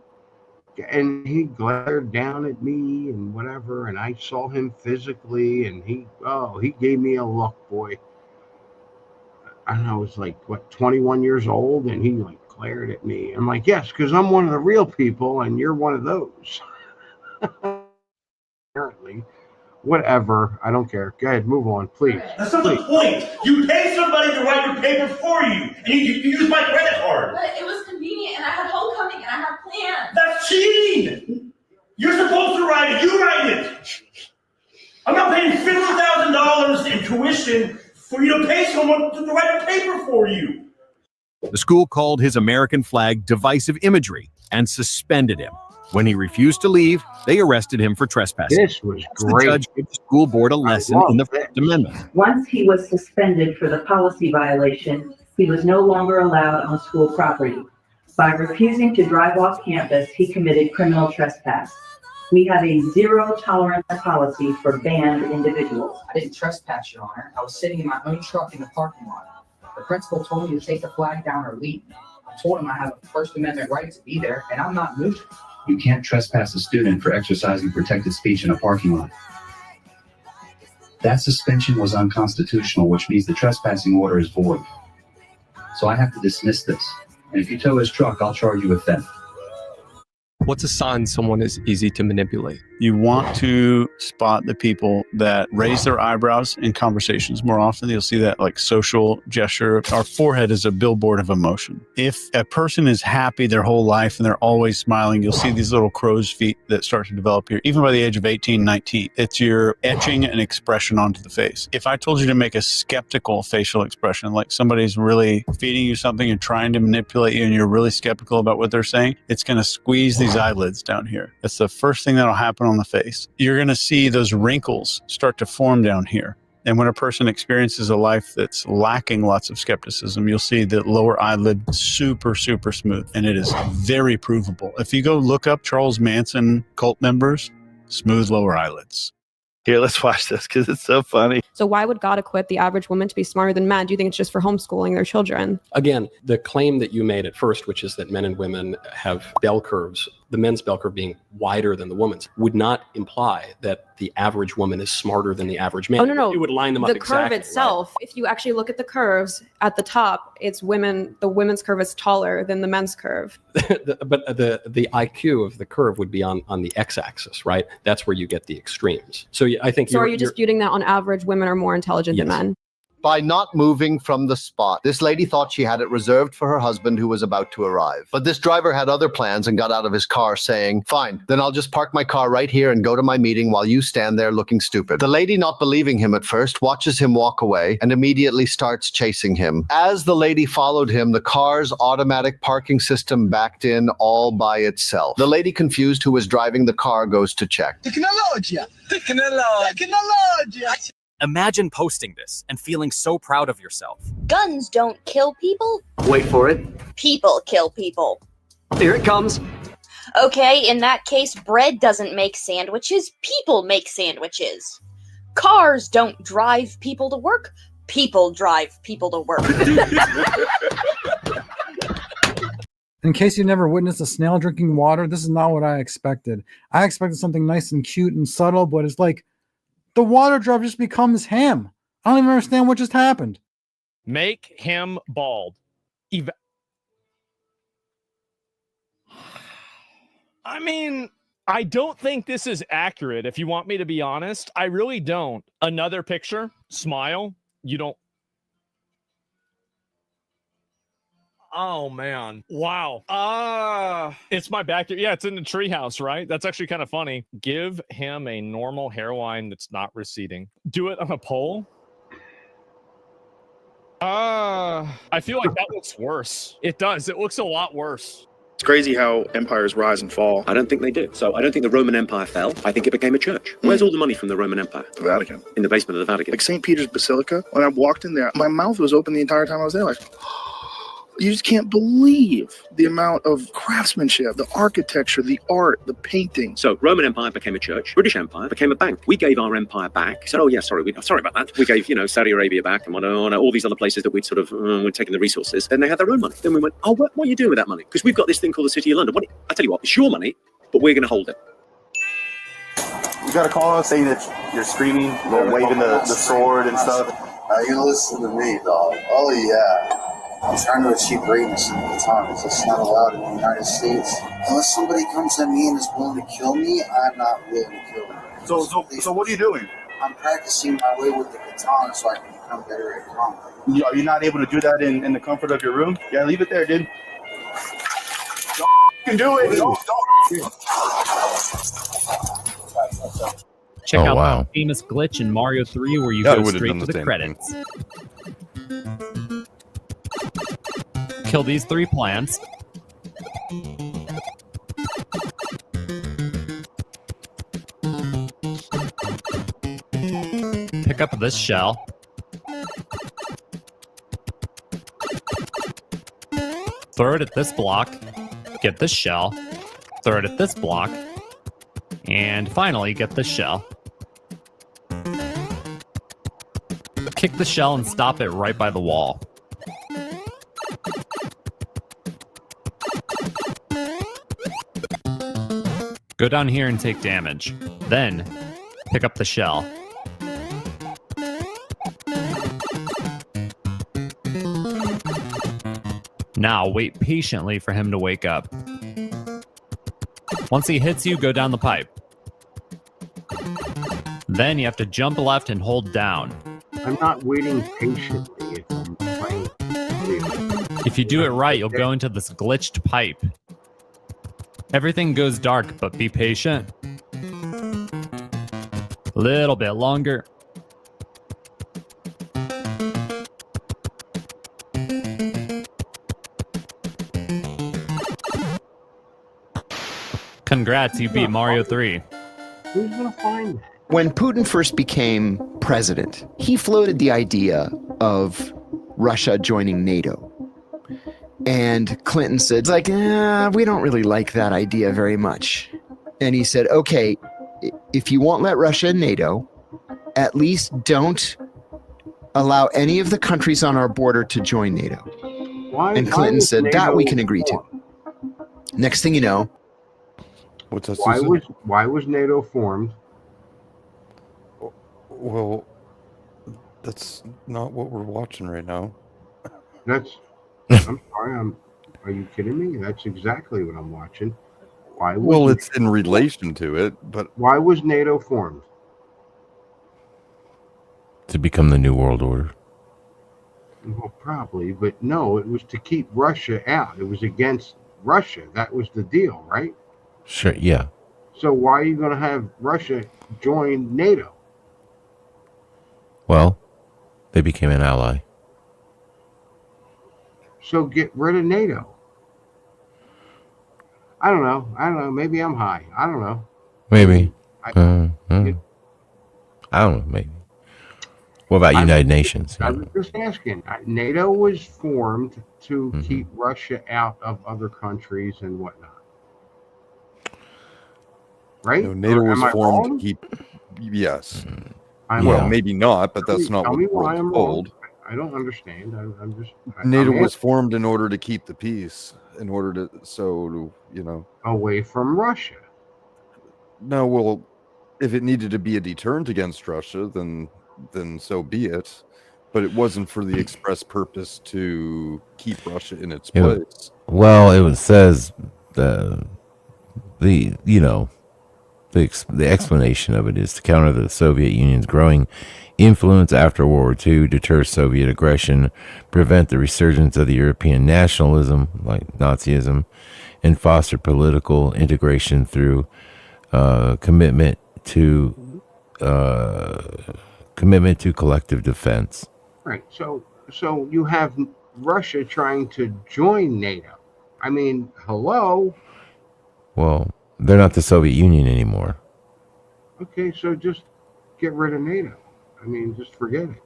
and he glared down at me and whatever, and I saw him physically, and he gave me a look, boy. And I was 21 years old, and he glared at me. I'm like, yes, because I'm one of the real people, and you're one of those. Apparently. Whatever. I don't care. Go ahead, move on, please. That's not the point. You pay somebody to write your paper for you, and you use my credit card. But it was convenient, and I had homecoming, and I had plans. That's cheating. You're supposed to write it. You write it. I'm not paying $50,000 in tuition for you to pay someone to write a paper for you. The school called his American flag divisive imagery and suspended him. When he refused to leave, they arrested him for trespassing. This was great. The judge gave the school board a lesson in the First Amendment. Once he was suspended for the policy violation, he was no longer allowed on school property. By refusing to drive off campus, he committed criminal trespass. We have a zero tolerance policy for banned individuals. I didn't trespass, Your Honor. I was sitting in my own truck in the parking lot. The principal told me to take the flag down or leave. I told him I have a First Amendment right to be there, and I'm not moving. You can't trespass a student for exercising protected speech in a parking lot. That suspension was unconstitutional, which means the trespassing order is void. So I have to dismiss this. And if you tow his truck, I'll charge you with theft. What's a sign someone is easy to manipulate? You want to spot the people that raise their eyebrows in conversations more often. You'll see that like social gesture. Our forehead is a billboard of emotion. If a person is happy their whole life and they're always smiling, you'll see these little crow's feet that start to develop here, even by the age of 18, 19. It's your etching an expression onto the face. If I told you to make a skeptical facial expression, like somebody's really feeding you something and trying to manipulate you and you're really skeptical about what they're saying, it's going to squeeze these eyelids down here. That's the first thing that'll happen on the face. You're going to see those wrinkles start to form down here. And when a person experiences a life that's lacking lots of skepticism, you'll see the lower eyelid super, super smooth. And it is very provable. If you go look up Charles Manson cult members, smooth lower eyelids. Here, let's watch this because it's so funny. So why would God equip the average woman to be smarter than men? Do you think it's just for homeschooling their children? Again, the claim that you made at first, which is that men and women have bell curves, the men's bell curve being wider than the woman's, would not imply that the average woman is smarter than the average man. Oh, no. It would line them up the exactly. curve itself, if you actually look at the curves at the top, it's women, the women's curve is taller than the men's curve. But the IQ of the curve would be on the x-axis, right? That's where you get the extremes. So I think So are you disputing that on average women are more intelligent than men? By not moving from the spot, this lady thought she had it reserved for her husband who was about to arrive. But this driver had other plans and got out of his car saying, "Fine, then I'll just park my car right here and go to my meeting while you stand there looking stupid." The lady, not believing him at first, watches him walk away and immediately starts chasing him. As the lady followed him, the car's automatic parking system backed in all by itself. The lady, confused who was driving the car, goes to check. Technologia. Imagine posting this and feeling so proud of yourself. Guns don't kill people. Wait for it. People kill people. Here it comes. Okay, in that case, bread doesn't make sandwiches. People make sandwiches. Cars don't drive people to work. People drive people to work. In case you never witnessed a snail drinking water, this is not what I expected. I expected something nice and cute and subtle, but it's like the water drop just becomes him. I don't even understand what just happened. Make him bald. I mean, I don't think this is accurate, if you want me to be honest. I really don't. Another picture. Smile. You don't. Oh, man. Wow. It's my backyard. Yeah, it's in the treehouse, right? That's actually kind of funny. Give him a normal hairline that's not receding. Do it on a pole. I feel like that looks worse. It does. It looks a lot worse. It's crazy how empires rise and fall. I don't think they did. So I don't think the Roman Empire fell. I think it became a church. Where's all the money from the Roman Empire? The Vatican. In the basement of the Vatican. Like St. Peter's Basilica, when I walked in there, my mouth was open the entire time I was there. Like, you just can't believe the amount of craftsmanship, the architecture, the art, the painting. So Roman Empire became a church. British Empire became a bank. We gave our empire back. Said, oh yeah, sorry about that. We gave, Saudi Arabia back and all these other places that we'd sort of were taking the resources. Then they had their own money. Then we went, oh, what are you doing with that money? Because we've got this thing called the City of London. I tell you what, it's your money, but we're going to hold it. You got a call saying that you're screaming, waving the sword and stuff. You gonna listen to me, dog? Oh yeah. I'm trying to achieve greatness in Katana. It's not allowed in the United States. Unless somebody comes at me and is willing to kill me, I'm not willing to kill them. So what are you doing? I'm practicing my way with the katana so I can become better at combat. Are you not able to do that in the comfort of your room? Yeah, leave it there, dude. Don't do it. Don't. Check out the famous glitch in Mario 3 where you go straight to the credits. Kill these 3 plants. Pick up this shell. Throw it at this block. Get this shell. Throw it at this block. And finally, get this shell. Kick the shell and stop it right by the wall. Go down here and take damage. Then, pick up the shell. Now, wait patiently for him to wake up. Once he hits you, go down the pipe. Then you have to jump left and hold down. I'm not waiting patiently if I'm playing. If you do it right, you'll go into this glitched pipe. Everything goes dark, but be patient. A little bit longer. Congrats, you beat Mario 3. Who's gonna find that? When Putin first became president, he floated the idea of Russia joining NATO. And Clinton said, like, we don't really like that idea very much. And he said, okay, if you won't let Russia in NATO, at least don't allow any of the countries on our border to join NATO. And Clinton said, that we can agree to. Next thing you know, why was NATO formed? Well, that's not what we're watching right now. I'm sorry. Are you kidding me? That's exactly what I'm watching. Well, it's in relation to it, but why was NATO formed? To become the New World Order. Well, probably, but no, it was to keep Russia out. It was against Russia. That was the deal, right? Sure, yeah. So why are you going to have Russia join NATO? Well, they became an ally. So get rid of NATO. I don't know. Maybe I'm high. I don't know. Maybe. I don't know. Maybe. What about United Nations? I was just asking. NATO was formed to keep Russia out of other countries and whatnot. Right? No, NATO was formed to keep. Yes. Well, maybe not, but that's not what the world's told. I don't understand. NATO was formed in order to keep the peace, in order to away from Russia. No, well, if it needed to be a deterrent against Russia, then so be it. But it wasn't for the express purpose to keep Russia in its place. Well, it says the explanation of it is to counter the Soviet Union's growing influence after World War II, deter Soviet aggression, prevent the resurgence of the European nationalism, like Nazism, and foster political integration through commitment to collective defense. Right. So you have Russia trying to join NATO. I mean, hello. Well, they're not the Soviet Union anymore. Okay, so just get rid of NATO. I mean, just forget it.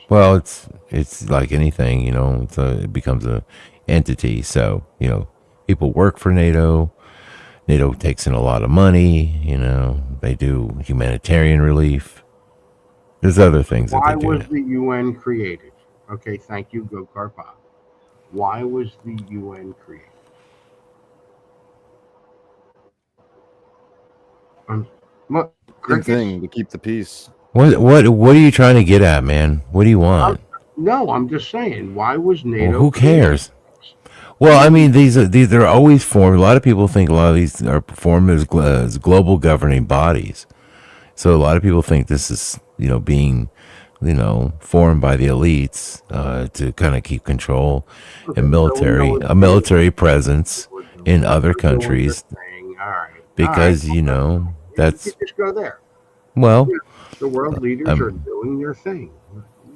Well, it's like anything, it becomes a entity. So, people work for NATO. NATO takes in a lot of money, they do humanitarian relief. There's other things that they do. Why was the UN created? Okay, thank you, Go Karpov. Why was the UN created? Good thing to keep the peace. What are you trying to get at, man? What do you want? No, I'm just saying. Why was NATO? Well, who cares? Well, I mean, these are always formed. A lot of people think a lot of these are formed as global governing bodies. So a lot of people think this is, being, formed by the elites to kind of keep control and a military presence in other countries. Because that's just go there. Well, the world leaders are doing their thing.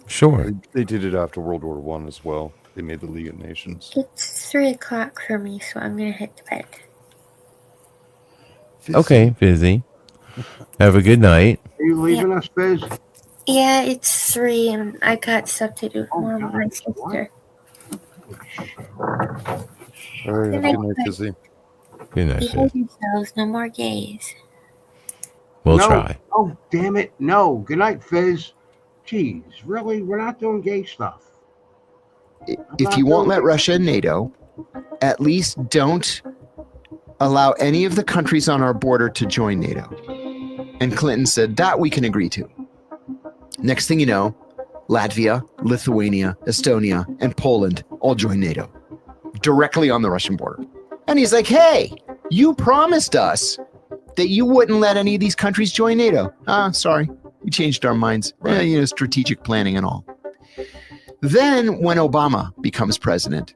Sure. They did it after World War I as well. They made the League of Nations. It's 3 o'clock for me, so I'm gonna head to bed. Okay, Fizzy. Have a good night. Are you leaving us, Fizz? Yeah, it's 3, and I got stuff to do tomorrow with my sister. All right, have a good night, Fizzy. Good night, Behave yourselves, no more gays. We'll try. Oh, damn it. No. Good night, Fizz. Jeez, really? We're not doing gay stuff. If you won't let Russia in NATO, at least don't allow any of the countries on our border to join NATO. And Clinton said, that we can agree to. Next thing you know, Latvia, Lithuania, Estonia, and Poland all join NATO, directly on the Russian border. And he's like, hey, You promised us that you wouldn't let any of these countries join NATO. Sorry, we changed our minds. Right. Strategic planning and all. Then when Obama becomes president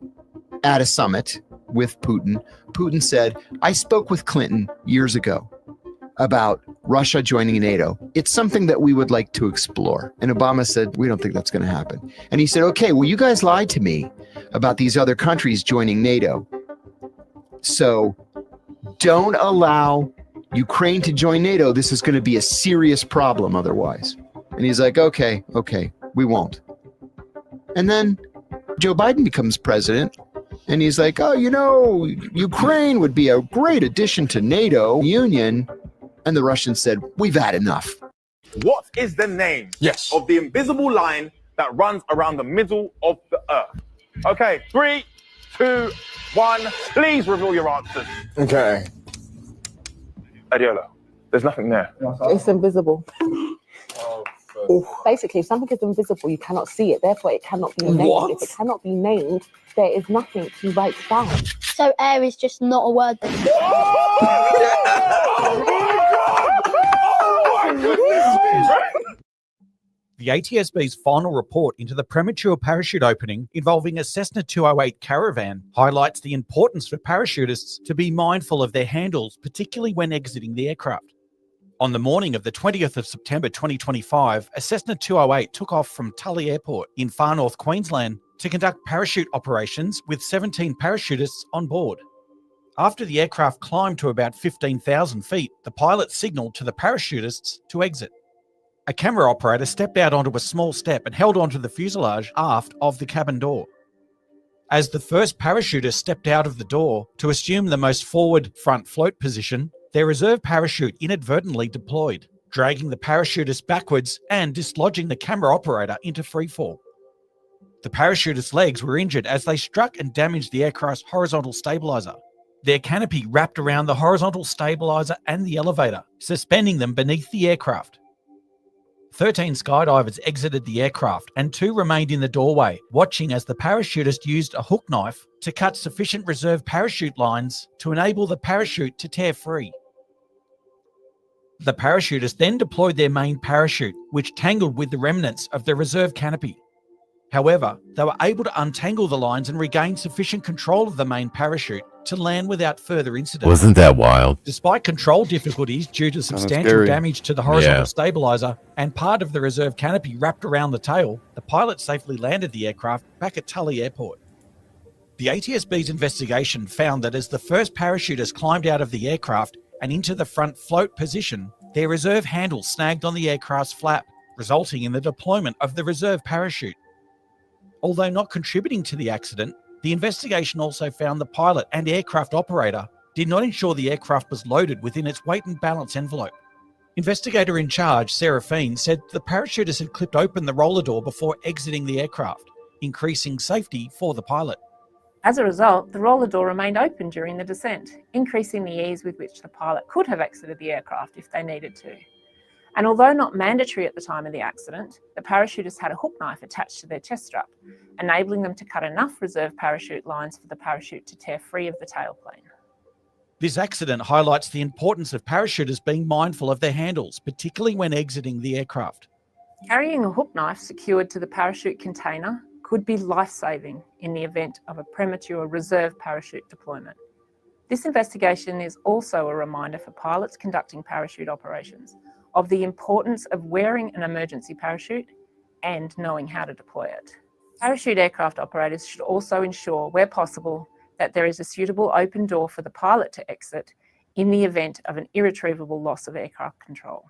at a summit with Putin, Putin said, I spoke with Clinton years ago about Russia joining NATO. It's something that we would like to explore. And Obama said, we don't think that's going to happen. And he said, okay, well, you guys lied to me about these other countries joining NATO. So don't allow Ukraine to join NATO. This is going to be a serious problem otherwise. And he's like, okay, we won't. And then Joe Biden becomes president. And he's like, Ukraine would be a great addition to NATO union. And the Russians said, we've had enough. What is the name of the invisible line that runs around the middle of the earth? Okay, 3, 2, 1. Please reveal your answers. Okay. Adiola, there's nothing there. It's invisible. Basically, if something is invisible, you cannot see it. Therefore, it cannot be named. What? If it cannot be named, there is nothing to write down. So air is just not a word. The ATSB's final report into the premature parachute opening involving a Cessna 208 Caravan highlights the importance for parachutists to be mindful of their handles, particularly when exiting the aircraft. On the morning of the 20th of September 2025, a Cessna 208 took off from Tully Airport in far north Queensland to conduct parachute operations with 17 parachutists on board. After the aircraft climbed to about 15,000 feet, the pilot signaled to the parachutists to exit. A camera operator stepped out onto a small step and held onto the fuselage aft of the cabin door. As the first parachutist stepped out of the door to assume the most forward front float position, their reserve parachute inadvertently deployed, dragging the parachutist backwards and dislodging the camera operator into freefall. The parachutist's legs were injured as they struck and damaged the aircraft's horizontal stabilizer. Their canopy wrapped around the horizontal stabilizer and the elevator, suspending them beneath the aircraft. 13 skydivers exited the aircraft and 2 remained in the doorway, watching as the parachutist used a hook knife to cut sufficient reserve parachute lines to enable the parachute to tear free. The parachutists then deployed their main parachute, which tangled with the remnants of the reserve canopy. However, they were able to untangle the lines and regain sufficient control of the main parachute to land without further incident. Wasn't that wild? Despite control difficulties due to substantial damage to the horizontal Yeah. stabilizer and part of the reserve canopy wrapped around the tail, the pilot safely landed the aircraft back at Tully Airport. The ATSB's investigation found that as the first parachutists climbed out of the aircraft and into the front float position, their reserve handle snagged on the aircraft's flap, resulting in the deployment of the reserve parachute. Although not contributing to the accident, the investigation also found the pilot and aircraft operator did not ensure the aircraft was loaded within its weight and balance envelope. Investigator in charge, Seraphine, said the parachutist had clipped open the roller door before exiting the aircraft, increasing safety for the pilot. As a result, the roller door remained open during the descent, increasing the ease with which the pilot could have exited the aircraft if they needed to. And although not mandatory at the time of the accident, the parachutists had a hook knife attached to their chest strap, enabling them to cut enough reserve parachute lines for the parachute to tear free of the tailplane. This accident highlights the importance of parachutists being mindful of their handles, particularly when exiting the aircraft. Carrying a hook knife secured to the parachute container could be life-saving in the event of a premature reserve parachute deployment. This investigation is also a reminder for pilots conducting parachute operations of the importance of wearing an emergency parachute and knowing how to deploy it. Parachute aircraft operators should also ensure, where possible, that there is a suitable open door for the pilot to exit in the event of an irretrievable loss of aircraft control.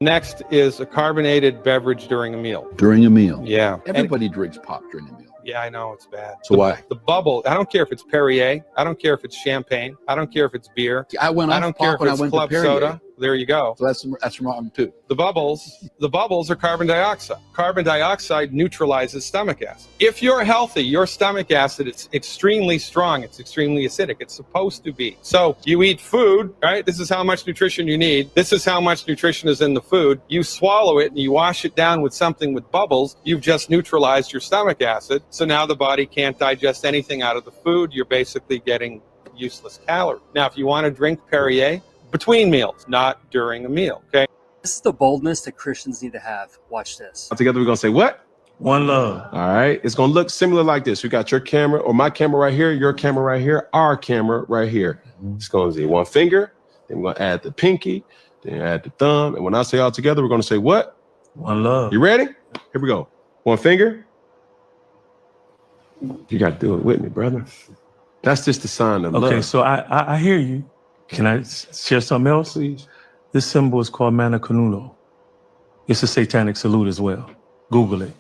Next is a carbonated beverage during a meal. During a meal? Yeah. Everybody drinks pop during a meal. Yeah, I know, it's bad. So why? The bubble, I don't care if it's Perrier, I don't care if it's champagne, I don't care if it's beer. I went off don't pop care if when I it's went to club Perrier. soda. There you go. So that's wrong too. The bubbles are carbon dioxide. Carbon dioxide neutralizes stomach acid. If you're healthy, your stomach acid, it's extremely strong. It's extremely acidic. It's supposed to be. So you eat food, right? This is how much nutrition you need. This is how much nutrition is in the food. You swallow it and you wash it down with something with bubbles. You've just neutralized your stomach acid. So now the body can't digest anything out of the food. You're basically getting useless calorie. Now, if you want to drink Perrier, between meals, not during a meal, okay? This is the boldness that Christians need to have. Watch this. Together, we're going to say what? One love. All right. It's going to look similar like this. We got your camera or my camera right here, your camera right here, our camera right here. It's going to say one finger. Then we're going to add the pinky, then add the thumb. And when I say all together, we're going to say what? One love. You ready? Here we go. One finger. You got to do it with me, brother. That's just the sign of love. Okay, so I hear you. Can I share something else? Please. This symbol is called Mana Canulo. It's a satanic salute as well. Google it.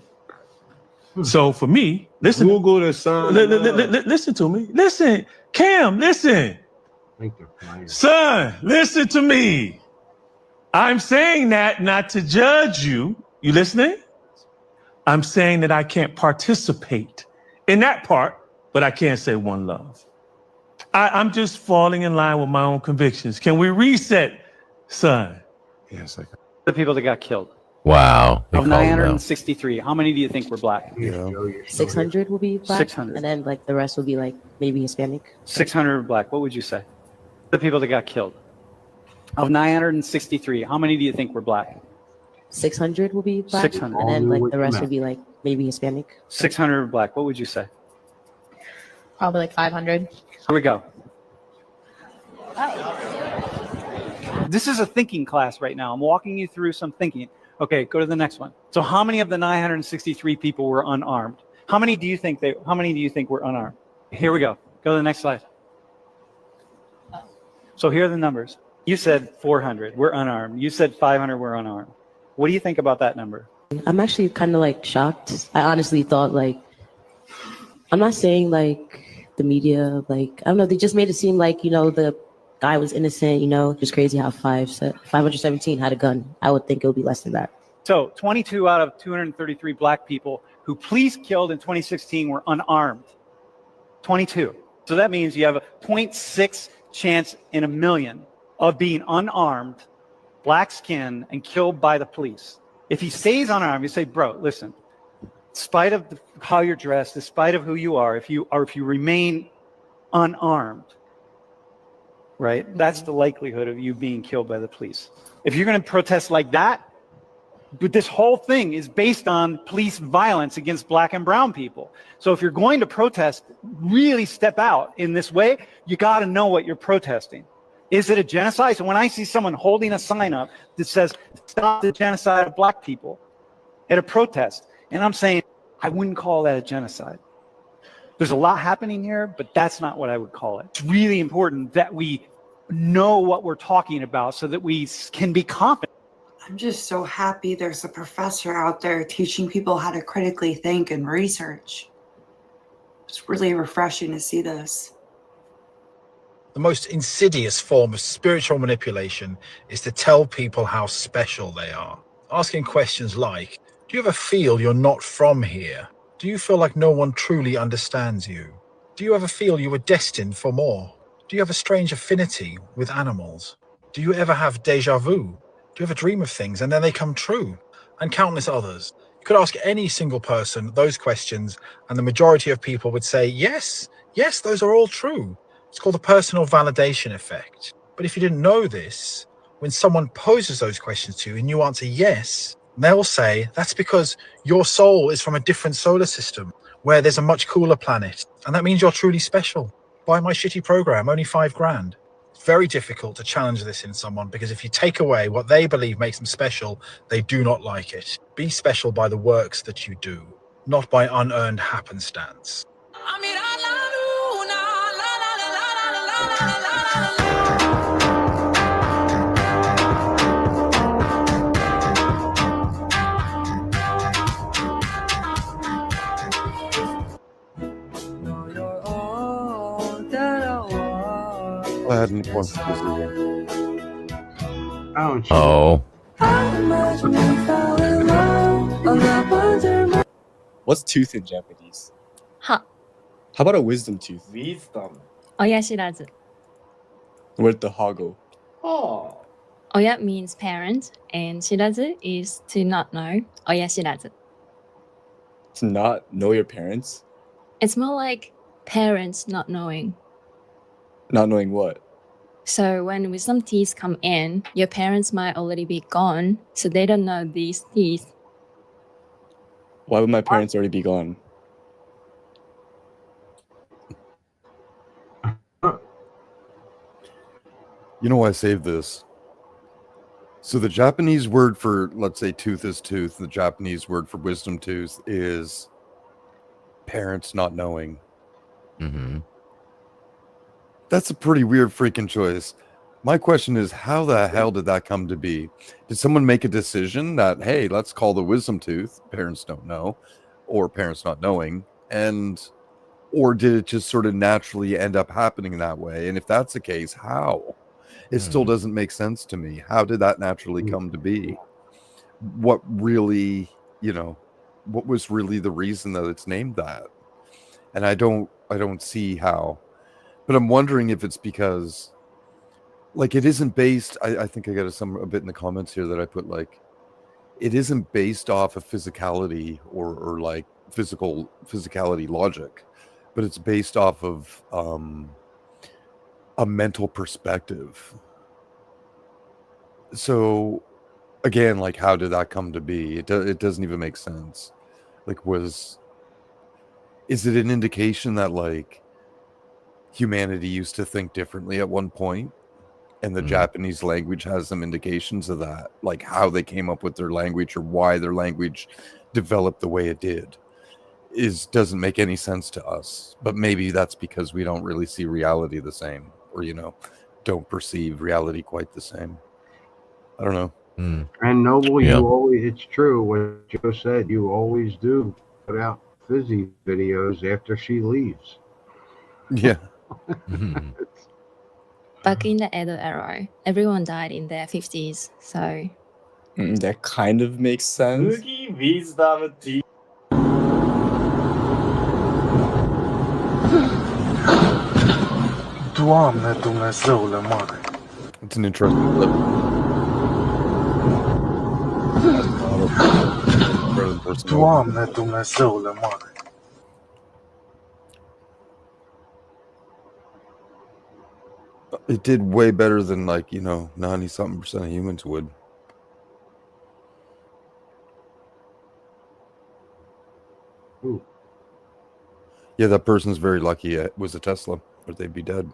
So for me, listen. Google the sign. Listen to me. Listen, Cam, listen. Son, listen to me. I'm saying that not to judge you. You listening? I'm saying that I can't participate in that part, but I can't say one love. I'm just falling in line with my own convictions. Can we reset, son? Yes, I can. The people that got killed. Wow. Of 963, how many do you think were black? 600 will be black. 600. And then like the rest will be like maybe Hispanic. 600 black. What would you say? The people that got killed. Of 963, how many do you think were black? 600 will be black. 600. And then like the rest will be like maybe Hispanic. 600 black. What would you say? Probably like 500. Here we go. This is a thinking class right now. I'm walking you through some thinking. Okay, go to the next one. So how many of the 963 people were unarmed? How many do you think were unarmed? Here we go. Go to the next slide. So here are the numbers. You said 400 were unarmed. You said 500 were unarmed. What do you think about that number? I'm actually kind of like shocked. I honestly thought like, I'm not saying like the media, like, I don't know, they just made it seem like, you know, the guy was innocent, you know, just crazy how 517 had a gun. I would think it would be less than that. So 22 out of 233 black people who police killed in 2016 were unarmed. 22. So that means you have a 0.6 chance in a million of being unarmed, black skin, and killed by the police. If he stays unarmed, you say, bro, listen, in spite of how you're dressed, in spite of who you are, if you remain unarmed, right, that's the likelihood of you being killed by the police. If you're going to protest like that, but this whole thing is based on police violence against black and brown people. So if you're going to protest, really step out in this way, you got to know what you're protesting. Is it a genocide? So when I see someone holding a sign up that says, stop the genocide of black people at a protest, and I'm saying, I wouldn't call that a genocide. There's a lot happening here, but that's not what I would call it. It's really important that we know what we're talking about so that we can be confident. I'm just so happy there's a professor out there teaching people how to critically think and research. It's really refreshing to see this. The most insidious form of spiritual manipulation is to tell people how special they are. Asking questions like, do you ever feel you're not from here? Do you feel like no one truly understands you? Do you ever feel you were destined for more? Do you have a strange affinity with animals? Do you ever have deja vu? Do you ever dream of things and then they come true? And countless others. You could ask any single person those questions and the majority of people would say, yes, those are all true. It's called the personal validation effect. But if you didn't know this, when someone poses those questions to you and you answer yes, they'll say that's because your soul is from a different solar system where there's a much cooler planet. And that means you're truly special. Buy my shitty program, only $5,000. It's very difficult to challenge this in someone because if you take away what they believe makes them special, they do not like it. Be special by the works that you do, not by unearned happenstance. Oh. What's tooth in Japanese? Ha. How about a wisdom tooth? Wisdom. Oyashirazu. Where'd the ha go? Oh. Oya means parent, and shirazu is to not know. Oyashirazu. To not know your parents? It's more like parents not knowing. Not knowing what? So when wisdom teeth come in, your parents might already be gone, so they don't know these teeth. Why would my parents already be gone? You know why I saved this? So the Japanese word for, let's say, tooth is tooth. The Japanese word for wisdom tooth is parents not knowing. Mm-hmm. That's a pretty weird freaking choice. My question is, how the hell did that come to be? Did someone make a decision that, hey, let's call the wisdom tooth parents don't know, or parents not knowing, or did it just sort of naturally end up happening that way? And if that's the case, how? It still doesn't make sense to me. How did that naturally come to be? What really, what was really the reason that it's named that? And I don't see how. But I'm wondering if it's because, like, it isn't based. I think I got a bit in the comments here that I put, like, it isn't based off of physicality or like physicality logic, but it's based off of a mental perspective. So again, like, how did that come to be? It doesn't even make sense. Like, is it an indication that, like, humanity used to think differently at one point, and the Japanese language has some indications of that, like how they came up with their language or why their language developed the way it did doesn't make any sense to us. But maybe that's because we don't really see reality the same, or don't perceive reality quite the same. I don't know. And Noble, you always, it's true what Joe said, you always do put out Fizzy videos after she leaves. Yeah. Back in the Edo era, everyone died in their 50s, so... That kind of makes sense. Wisdom teeth. It's an interesting clip. It did way better than, like, 90-something% of humans would. Ooh. Yeah, that person's very lucky it was a Tesla, or they'd be dead.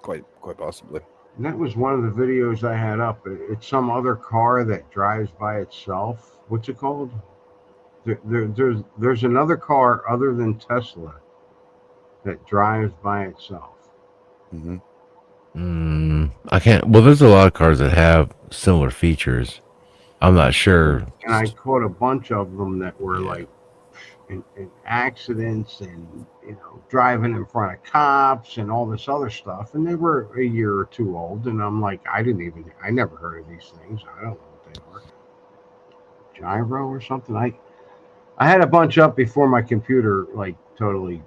Quite possibly. And that was one of the videos I had up. It's some other car that drives by itself. What's it called? There's another car other than Tesla that drives by itself. I can't. Well, there's a lot of cars that have similar features. I'm not sure. And I caught a bunch of them that were like in accidents and driving in front of cops and all this other stuff, and they were a year or two old, and I'm like, I never heard of these things. I don't know what they were. Gyro or something. I had a bunch up before my computer like totally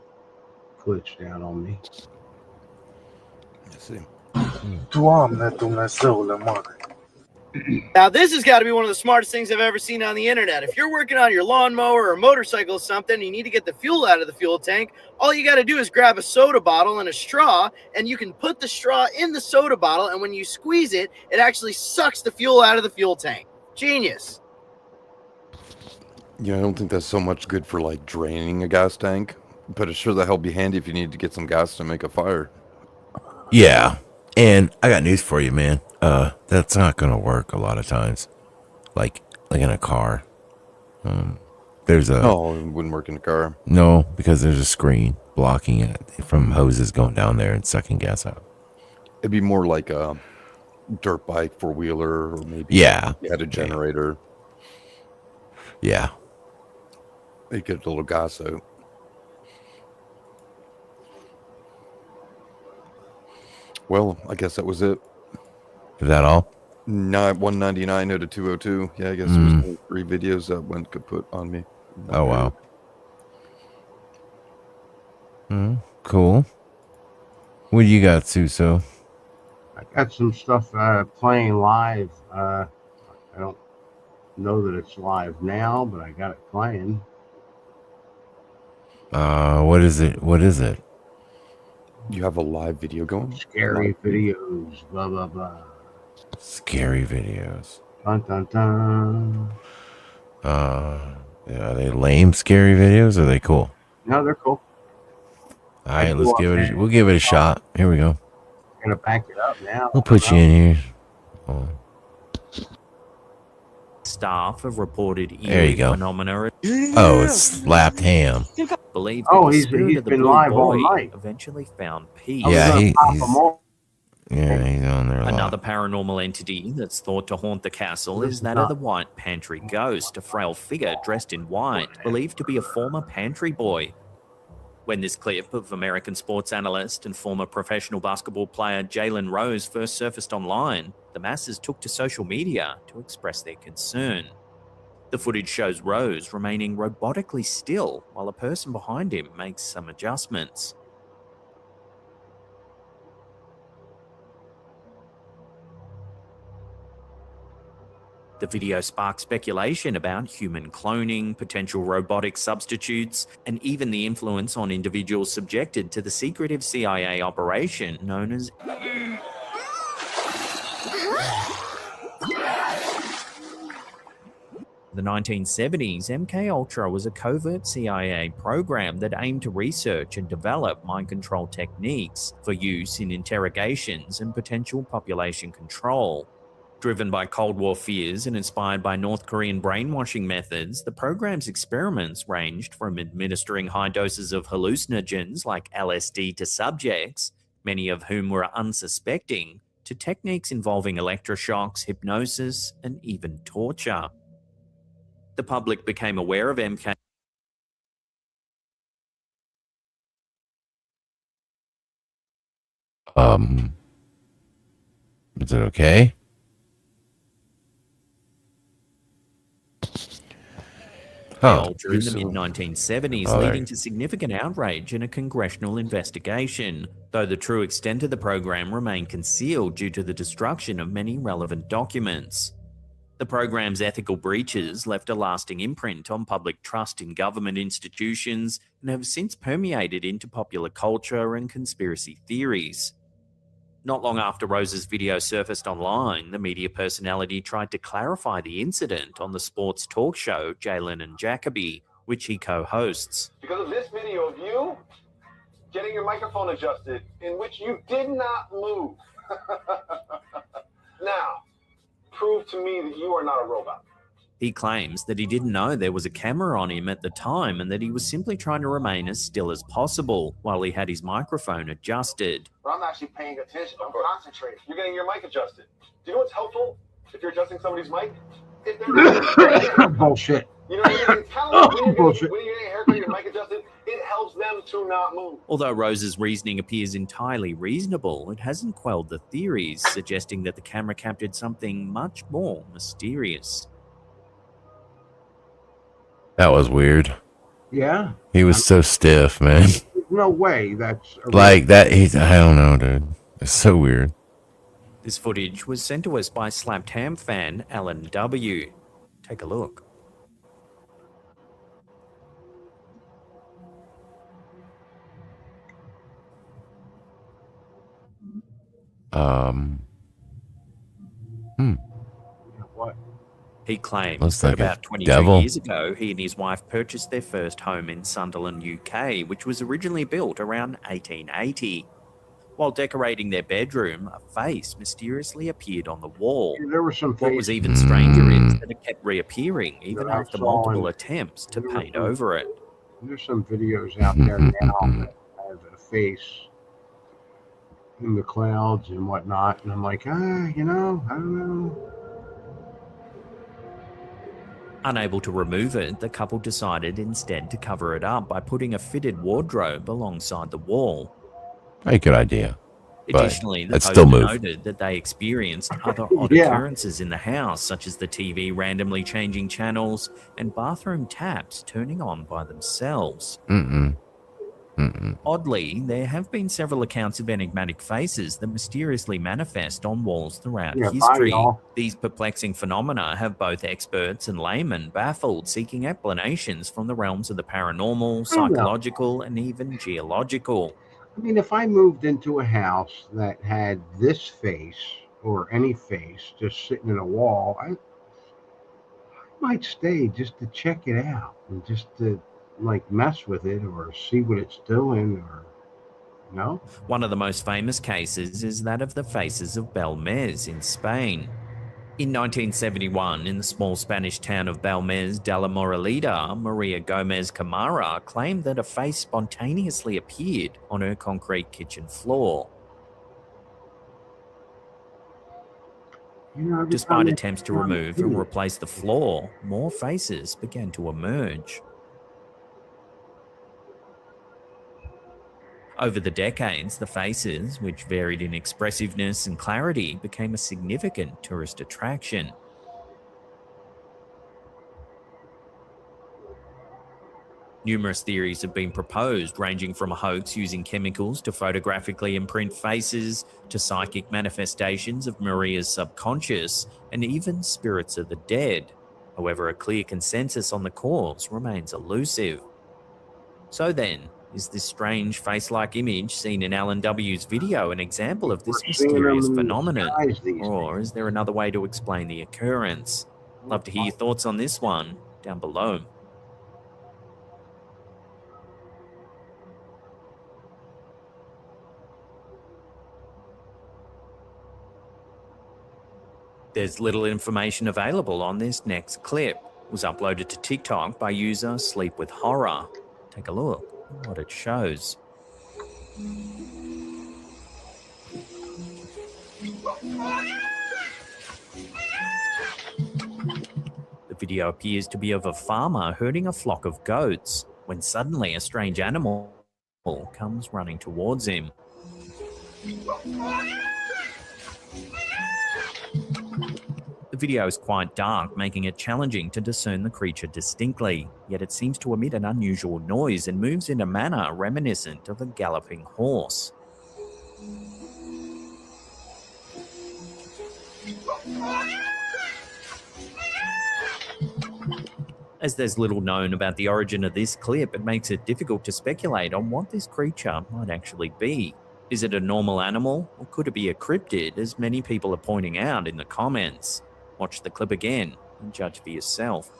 glitched out on me. Let's see. Now, this has got to be one of the smartest things I've ever seen on the internet. If you're working on your lawnmower or motorcycle or something, and you need to get the fuel out of the fuel tank, all you got to do is grab a soda bottle and a straw, and you can put the straw in the soda bottle, and when you squeeze it, it actually sucks the fuel out of the fuel tank. Genius. Yeah, I don't think that's so much good for, like, draining a gas tank, but it sure the hell be handy if you need to get some gas to make a fire. Yeah, and I got news for you, man. That's not gonna work a lot of times. Like in a car. There's a No, it wouldn't work in a car. no, because there's a screen blocking it from hoses going down there and sucking gas out. It'd be more like a dirt bike, four-wheeler, or maybe Yeah. you had a generator. Yeah. They get a little gas out. Well, I guess that was it. Is that all? 199 out of 202. Yeah, I guess it was only 3 videos that went kaput on me. Oh wow. Cool. What do you got, Suso? I got some stuff playing live. I don't know that it's live now, but I got it playing. What is it? You have a live video going? Scary videos, blah, blah, blah. Scary videos. Dun, dun, dun. Yeah, are they lame scary videos? Or are they cool? No, they're cool. All right, let's give it. We'll give it a shot. Here we go. Gonna back it up now. We'll put you in here. Oh. Staff have reported There you go. phenomena. Oh, it's slapped ham. Believe Oh, that the he's spirit of the been blue live all boy night. eventually found peace. Yeah, he's Pop 'em all. yeah, he's on there a lot. Another paranormal entity that's thought to haunt the castle is that of the White Pantry Ghost, a frail figure dressed in white, believed to be a former pantry boy. When this clip of American sports analyst and former professional basketball player Jalen Rose first surfaced online, the masses took to social media to express their concern. The footage shows Rose remaining robotically still while a person behind him makes some adjustments. The video sparked speculation about human cloning, potential robotic substitutes, and even the influence on individuals subjected to the secretive CIA operation known as the 1970s. MKUltra was a covert CIA program that aimed to research and develop mind control techniques for use in interrogations and potential population control. Driven by Cold War fears and inspired by North Korean brainwashing methods, the program's experiments ranged from administering high doses of hallucinogens like LSD to subjects, many of whom were unsuspecting, to techniques involving electroshocks, hypnosis, and even torture. The public became aware of MK. Is it okay? Ultra in the mid-1970s, Oh, there- leading to significant outrage and a congressional investigation, though the true extent of the program remained concealed due to the destruction of many relevant documents. The program's ethical breaches left a lasting imprint on public trust in government institutions and have since permeated into popular culture and conspiracy theories. Not long after Rose's video surfaced online, the media personality tried to clarify the incident on the sports talk show Jalen and Jacoby, which he co-hosts. Because of this video of you getting your microphone adjusted in which you did not move. Now, prove to me that you are not a robot. He claims that he didn't know there was a camera on him at the time and that he was simply trying to remain as still as possible while he had his microphone adjusted. But I'm actually paying attention. I'm concentrating. You're getting your mic adjusted. Do you know what's helpful if you're adjusting somebody's mic? If they're Bullshit. You know, it's kind of like when Bullshit. you're getting a haircut, your mic adjusted, it helps them to not move. Although Rose's reasoning appears entirely reasonable, it hasn't quelled the theories suggesting that the camera captured something much more mysterious. That was weird. Yeah. He was so stiff, man. There's no way that's Like that. I don't know, dude. It's so weird. This footage was sent to us by Slapped Ham fan Alan W. Take a look. What? He claims Looks that like a about 22 devil. years ago, he and his wife purchased their first home in Sunderland, UK, which was originally built around 1880. While decorating their bedroom, a face mysteriously appeared on the wall. There were some What was faces. even stranger is that it kept reappearing even That I after saw multiple in- attempts to there were paint some- over it. There's some videos out there now that have a face in the clouds and whatnot, and I'm like, I don't know. Unable to remove it, the couple decided instead to cover it up by putting a fitted wardrobe alongside the wall. Very good idea. But Additionally, the let's poster still move. noted that they experienced other odd Yeah. occurrences in the house, such as the TV randomly changing channels and bathroom taps turning on by themselves. Oddly, there have been several accounts of enigmatic faces that mysteriously manifest on walls throughout Yeah, bye, history. y'all. These perplexing phenomena have both experts and laymen baffled, seeking explanations from the realms of the paranormal, psychological, and even geological. I mean, if I moved into a house that had this face or any face just sitting in a wall, I might stay just to check it out and just to like mess with it or see what it's doing or One of the most famous cases is that of the faces of Belmez in Spain. In 1971, in the small Spanish town of Belmez de la Moraleda, Maria Gomez Camara claimed that a face spontaneously appeared on her concrete kitchen floor. Despite attempts to remove and replace the floor, more faces began to emerge. Over the decades, the faces, which varied in expressiveness and clarity, became a significant tourist attraction. Numerous theories have been proposed, ranging from a hoax using chemicals to photographically imprint faces, to psychic manifestations of Maria's subconscious, and even spirits of the dead. However, a clear consensus on the cause remains elusive. So then, is this strange face-like image seen in Alan W.'s video an example of this mysterious phenomenon? Or is there another way to explain the occurrence? Love to hear your thoughts on this one down below. There's little information available on this next clip. It was uploaded to TikTok by user Sleep with Horror. Take a look at what it shows. The video appears to be of a farmer herding a flock of goats, when suddenly a strange animal comes running towards him. The video is quite dark, making it challenging to discern the creature distinctly, yet it seems to emit an unusual noise and moves in a manner reminiscent of a galloping horse. As there's little known about the origin of this clip, it makes it difficult to speculate on what this creature might actually be. Is it a normal animal, or could it be a cryptid, as many people are pointing out in the comments? Watch the clip again and judge for yourself.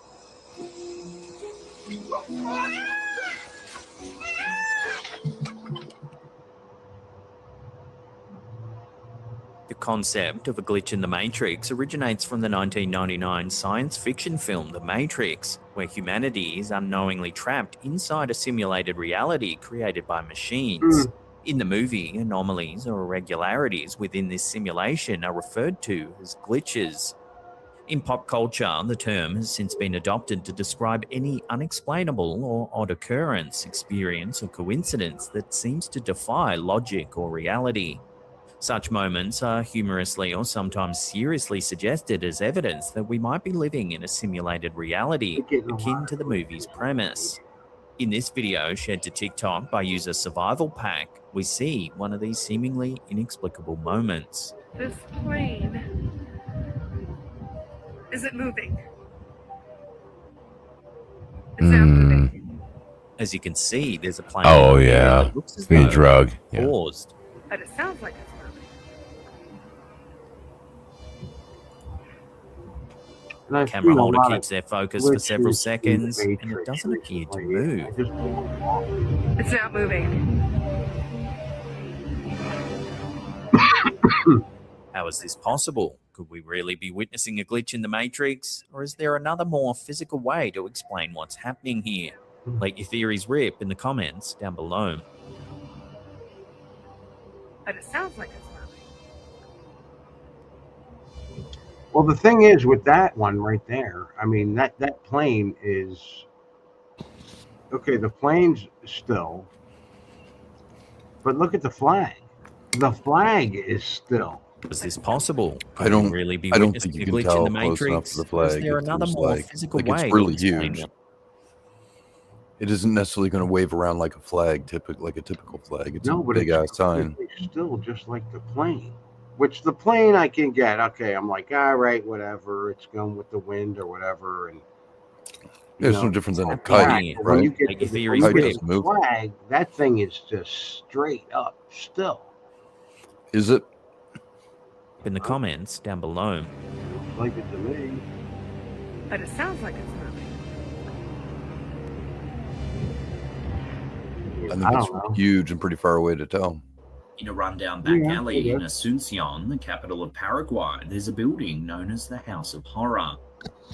The concept of a glitch in the Matrix originates from the 1999 science fiction film The Matrix, where humanity is unknowingly trapped inside a simulated reality created by machines. In the movie, anomalies or irregularities within this simulation are referred to as glitches. In pop culture, the term has since been adopted to describe any unexplainable or odd occurrence, experience, or coincidence that seems to defy logic or reality. Such moments are humorously or sometimes seriously suggested as evidence that we might be living in a simulated reality akin to the movie's premise. In this video shared to TikTok by user Survival Pack, we see one of these seemingly inexplicable moments. This plane isn't moving. It's not moving. As you can see, there's a plane. Oh yeah, that looks as being though drug. Yeah. paused. But it sounds like it's moving. The camera holder keeps their focus for several seconds, and it doesn't appear to move. It's not moving. How is this possible? Could we really be witnessing a glitch in the Matrix? Or is there another more physical way to explain what's happening here? Let your theories rip in the comments down below. But it sounds like it's moving. Well, the thing is with that one right there, I mean, that plane is, okay, the plane's still, but look at the flag. The flag is still. Is this possible? I don't really be I don't witnessing think a you can glitch in tell the close enough Matrix? to the Or flag. is there It another seems more like physical it's way really to explain huge. it? It isn't necessarily going to wave around like a flag, like a typical flag. It's No, a but big ass sign. it's still just like the plane, which the plane I can get. Okay, I'm like, all right, whatever. It's going with the wind or whatever. And You It's know, no different than a that kite, flag, when right? you get Make your to theories when you real. get to the flag, that thing is just straight up still. Is it? In the comments down below. Like it to me. But it sounds like it's moving. I think it's huge and pretty far away to tell. In a rundown back Yeah, alley it in is. Asuncion, the capital of Paraguay, there's a building known as the House of Horror.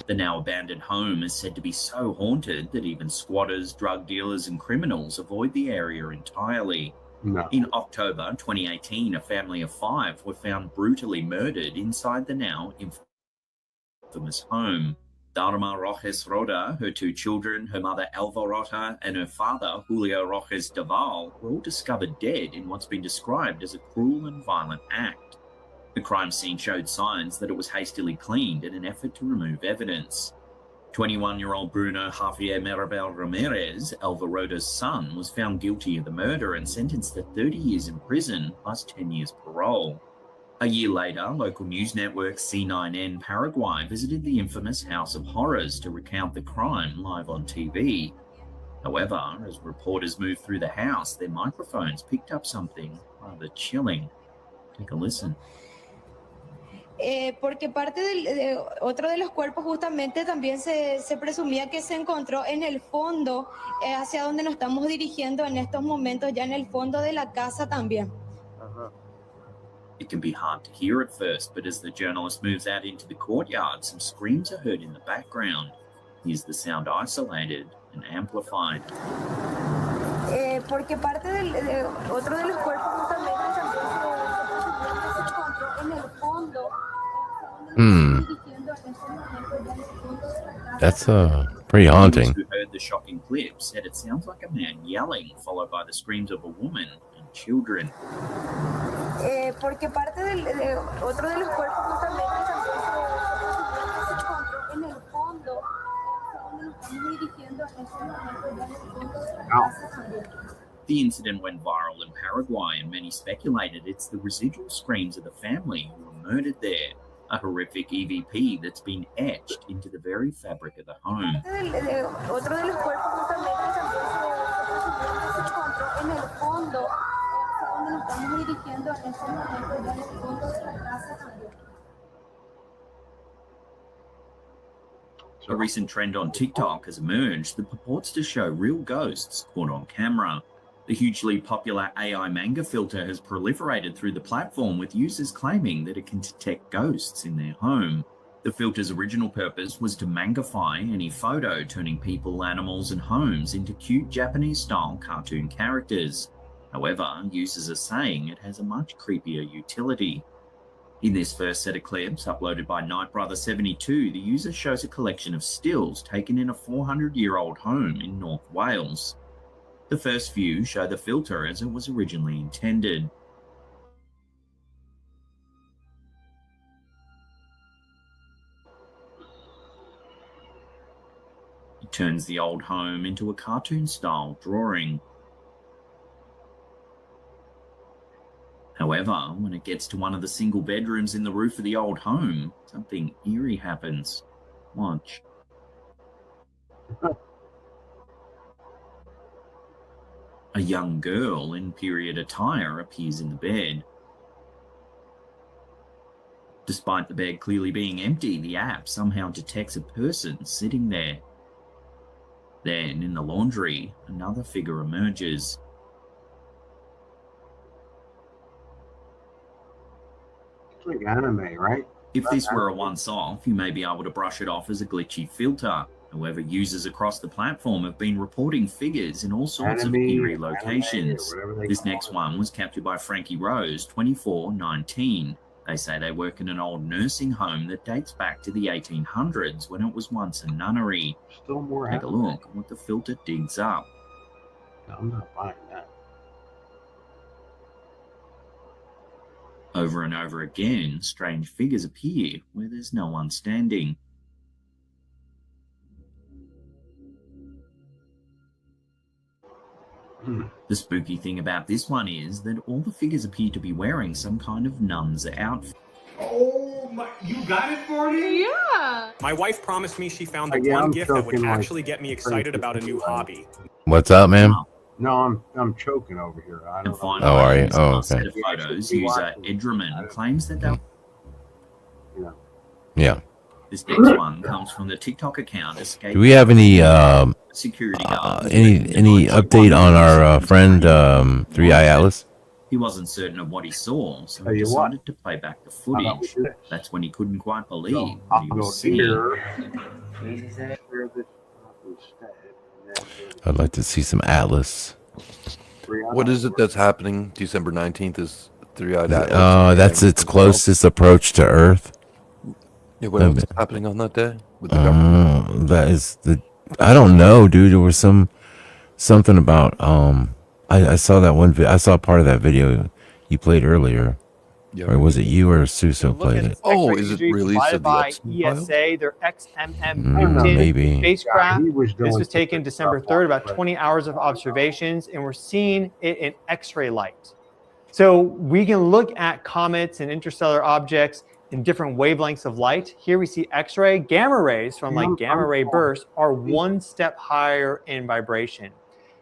The now abandoned home is said to be so haunted that even squatters, drug dealers, and criminals avoid the area entirely. No. In October 2018, a family of 5 were found brutally murdered inside the now infamous home. Dharma Rojas Roda, her 2 children, her mother Alva Rota, and her father Julio Rojas Daval were all discovered dead in what's been described as a cruel and violent act. The crime scene showed signs that it was hastily cleaned in an effort to remove evidence. 21-year-old Bruno Javier Maribel Ramirez, Alva Roda's son, was found guilty of the murder and sentenced to 30 years in prison plus 10 years parole. A year later, local news network C9N Paraguay visited the infamous House of Horrors to recount the crime live on TV. However, as reporters moved through the house, their microphones picked up something rather chilling. Take a listen. Porque otro de los cuerpos justamente también se presumía que se encontró en el fondo, hacia donde nos estamos dirigiendo en estos momentos, ya en el fondo de la casa también. It can be hard to hear at first, but as the journalist moves out into the courtyard, some screams are heard in the background. Here's the sound isolated and amplified. Porque otro de los cuerpos justamente también se encontró en el fondo. That's pretty haunting. Those who heard the shocking clip said it sounds like a man yelling, followed by the screams of a woman and children. Porque otro de los cuerpos justamente también se encontró en el fondo, donde nos estamos dirigiendo en este momento, ya en el fondo de la casa también. The incident went viral in Paraguay, and many speculated it's the residual screams of the family who were murdered there, a horrific EVP that's been etched into the very fabric of the home. Otro de los cuerpos justamente también se encontró en el fondo, donde nos estamos dirigiendo en este momento, ya en el fondo de la casa también. A recent trend on TikTok has emerged that purports to show real ghosts caught on camera. The hugely popular AI manga filter has proliferated through the platform, with users claiming that it can detect ghosts in their home. The filter's original purpose was to mangify any photo, turning people, animals, and homes into cute Japanese-style cartoon characters. However, users are saying it has a much creepier utility. In this first set of clips, uploaded by Nightbrother72, the user shows a collection of stills taken in a 400-year-old home in North Wales. The first few show the filter as it was originally intended. It turns the old home into a cartoon-style drawing. However, when it gets to one of the single bedrooms in the roof of the old home, something eerie happens. Watch. A young girl in period attire appears in the bed. Despite the bed clearly being empty, the app somehow detects a person sitting there. Then, in the laundry, another figure emerges. It's like anime, right? If this were a once-off, you may be able to brush it off as a glitchy filter. However, users across the platform have been reporting figures in all sorts of eerie locations. This next one was captured by Frankie Rose, 2419. They say they work in an old nursing home that dates back to the 1800s when it was once a nunnery. Still more Take a look at what the filter digs up. I'm not buying that. Over and over again, strange figures appear where there's no one standing. The spooky thing about this one is that all the figures appear to be wearing some kind of nun's outfit. Oh my, you got it for me? Yeah. My wife promised me she found the Yeah, one I'm gift that would choking, like, actually get me excited about a new hobby. What's up, man? No, I'm choking over here. I And don't know. finally, Oh, are you? in this Oh, last okay. set of photos, user Edgerman claims that they Yeah. This next one comes from the TikTok account Escape. Do we have any security guard. any update on our friend 3i Atlas? He wasn't certain of what he saw, so Tell he you what. decided to play back the footage. That's when he couldn't quite believe what I'll he go was seeing. here. I'd like to see some Atlas. What is it that's happening? December 19th is Three-Eyed Atlas. That's its closest approach to Earth. Yeah, what else is happening on that day with the government? That is the. I don't know, dude. There was something about I saw that one. I saw part of that video you played earlier. Yeah. Or was it you or Suso played it? Oh, is it released provided of the by Epstein file? ESA, their XMM Maybe. spacecraft. Yeah, he was This doing was taken December 3rd, about but- 20 hours of observations, and we're seeing it in X-ray light. So we can look at comets and interstellar objects in different wavelengths of light. Here we see X-ray. Gamma rays from like gamma ray bursts are one step higher in vibration.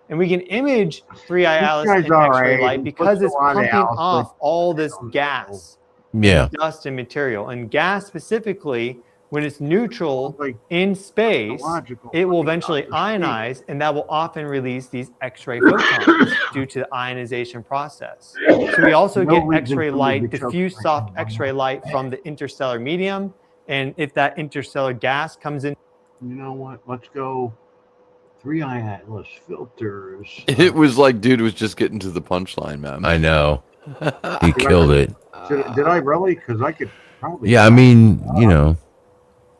And we can image 3i Atlas guy's in all X-ray right. light because Let's it's go on to pumping Alice. off all this gas, Yeah. dust and material. And gas specifically, when it's neutral in space, it will eventually ionize, and that will often release these X-ray photons due to the ionization process. So we also No get reason X-ray for me light, to be diffuse choking. soft X-ray light from the interstellar medium. And if that interstellar gas comes in, You know what? Let's go 3i Atlas filters. It was like dude was just getting to the punchline, man. I know. He killed it. Did I really? Because I could probably. Yeah, I mean, you know.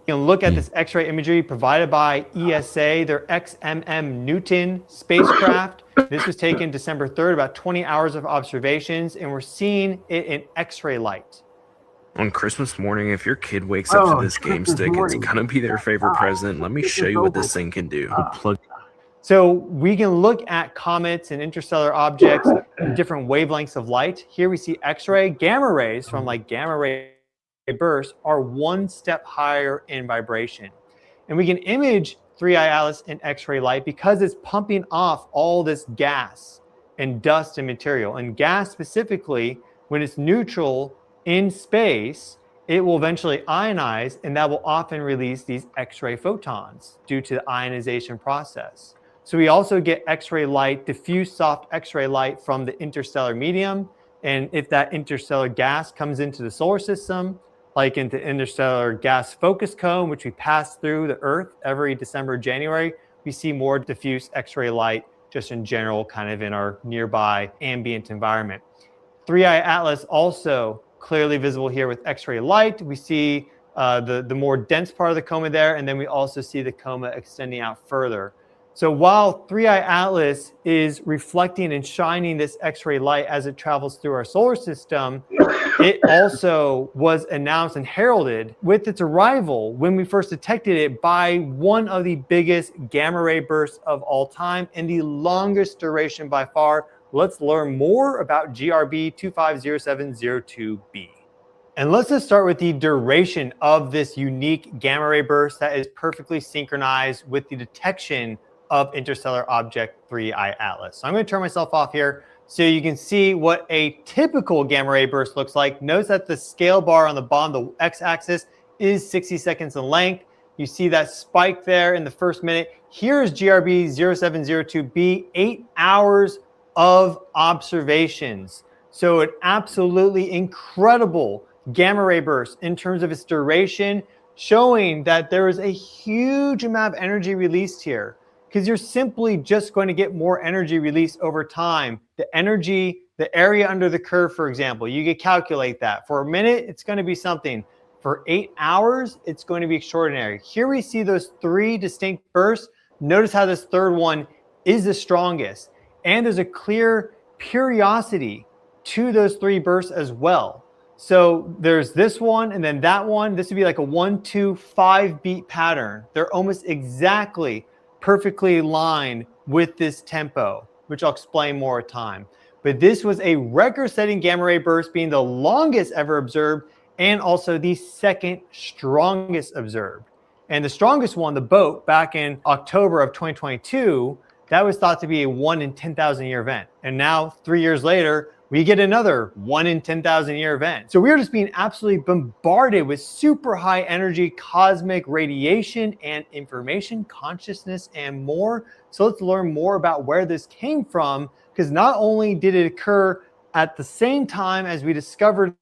you can look at this X-ray imagery provided by ESA, their XMM Newton spacecraft. This was taken December 3rd, about 20 hours of observations, and we're seeing it in X-ray light. On Christmas morning, if your kid wakes up to this game stick, it's gonna be their favorite present. Let me show you what this thing can do. So we can look at comets and interstellar objects in different wavelengths of light. Here we see X-ray. Gamma rays from like gamma ray bursts are one step higher in vibration. And we can image 3i Atlas in X-ray light because it's pumping off all this gas and dust and material. And gas specifically, when it's neutral in space, it will eventually ionize, and that will often release these X-ray photons due to the ionization process. So we also get X-ray light, diffuse soft X-ray light from the interstellar medium. And if that interstellar gas comes into the solar system, like into interstellar gas focus cone, which we pass through the Earth every December, January, we see more diffuse X-ray light just in general, kind of in our nearby ambient environment. 3i Atlas also clearly visible here with X-ray light. We see the more dense part of the coma there, and then we also see the coma extending out further. So while 3i Atlas is reflecting and shining this X-ray light as it travels through our solar system, it also was announced and heralded with its arrival when we first detected it by one of the biggest gamma ray bursts of all time and the longest duration by far. Let's learn more about GRB 250702b. And let's just start with the duration of this unique gamma ray burst that is perfectly synchronized with the detection of interstellar object 3i Atlas. So I'm going to turn myself off here so you can see what a typical gamma ray burst looks like. Notice that the scale bar on the bottom, the x-axis, is 60 seconds in length. You see that spike there in the first minute. Here's GRB 0702b, 8 hours of observations. So an absolutely incredible gamma ray burst in terms of its duration, showing that there is a huge amount of energy released here, because you're simply just going to get more energy released over time. The energy, the area under the curve, for example, you could calculate that. For a minute, it's going to be something. For 8 hours, it's going to be extraordinary. Here we see those 3 distinct bursts. Notice how this third one is the strongest. And there's a clear periodicity to those 3 bursts as well. So there's this one and then that one. This would be like a 1, 2, 5 beat pattern. They're almost exactly perfectly aligned with this tempo, which I'll explain more at time. But this was a record-setting gamma ray burst, being the longest ever observed and also the second strongest observed. And the strongest one, the boat, back in October of 2022, that was thought to be a 1 in 10,000 year event. And now 3 years later, we get another 1 in 10,000 year event. So we're just being absolutely bombarded with super high energy cosmic radiation and information, consciousness, and more. So let's learn more about where this came from, because not only did it occur at the same time as we discovered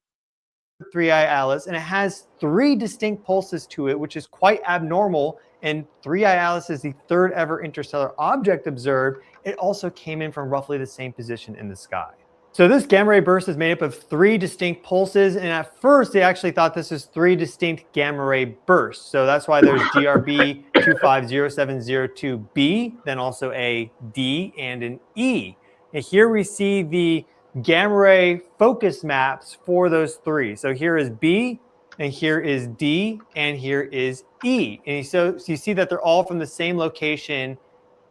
3I Atlas, and it has 3 distinct pulses to it, which is quite abnormal. And 3I Atlas is the 3rd ever interstellar object observed. It also came in from roughly the same position in the sky. So this gamma ray burst is made up of 3 distinct pulses, and at first they actually thought this was 3 distinct gamma ray bursts. So that's why there's GRB 250702b, then also a D and an E. And here we see the gamma ray focus maps for those 3. So here is B, and here is D, and here is E. And so you see that they're all from the same location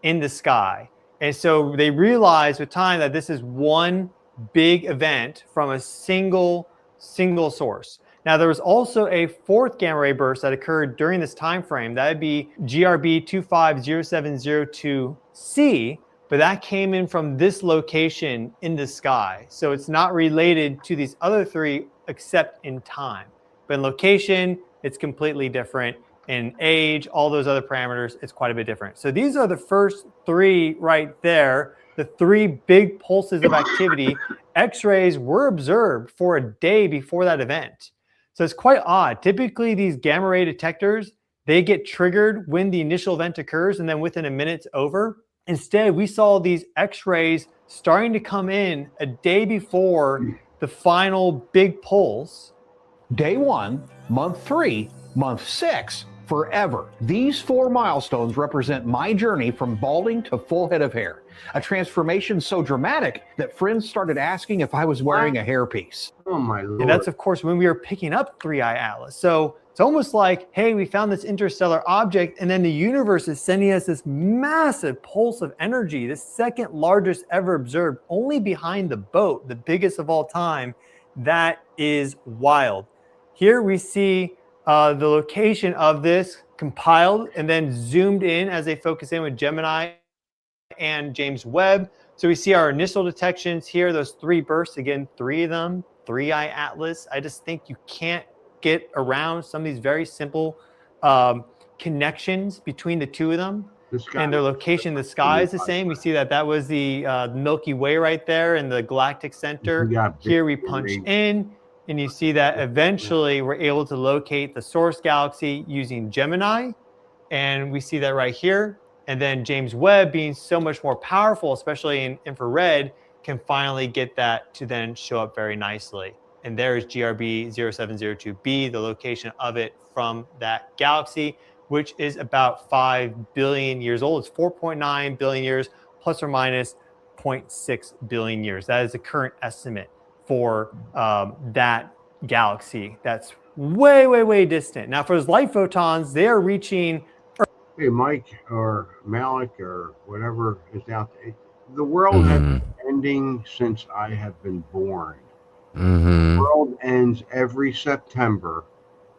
in the sky. And so they realized with time that this is one big event from a single source. Now there was also a 4th gamma ray burst that occurred during this time frame. That would be GRB 250702c, but that came in from this location in the sky. So it's not related to these other 3 except in time. But in location, it's completely different. In age, all those other parameters, it's quite a bit different. So these are the first 3 right there, the 3 big pulses of activity. X-rays were observed for a day before that event. So it's quite odd. Typically, these gamma ray detectors, they get triggered when the initial event occurs, and then within a minute, it's over. Instead, we saw these X-rays starting to come in a day before the final big pulse. Day 1, month 3, month 6, forever. These 4 milestones represent my journey from balding to full head of hair. A transformation so dramatic that friends started asking if I was wearing a hairpiece. Oh my Lord. And that's, of course, when we were picking up 3I Atlas. So it's almost like, hey, we found this interstellar object, and then the universe is sending us this massive pulse of energy, the 2nd largest ever observed, only behind the boat, the biggest of all time. That is wild. Here we see the location of this compiled and then zoomed in as they focus in with Gemini and James Webb. So we see our initial detections here, those 3 bursts, again, 3 of them, 3I Atlas. I just think you can't get around some of these very simple connections between the 2 of them. And their location, the sky is the same. We see that that was the Milky Way right there in the galactic center. Here we punch in, and you see that eventually we're able to locate the source galaxy using Gemini. And we see that right here. And then James Webb, being so much more powerful, especially in infrared, can finally get that to then show up very nicely. And there's GRB 0702b, the location of it from that galaxy, which is about 5 billion years old. It's 4.9 billion years, plus or minus 0.6 billion years. That is the current estimate for that galaxy. That's way, way, way distant. Now, for those light photons, they are reaching... Hey, Mike or Malik or whatever is out there, the world has been ending since I have been born. The world ends every September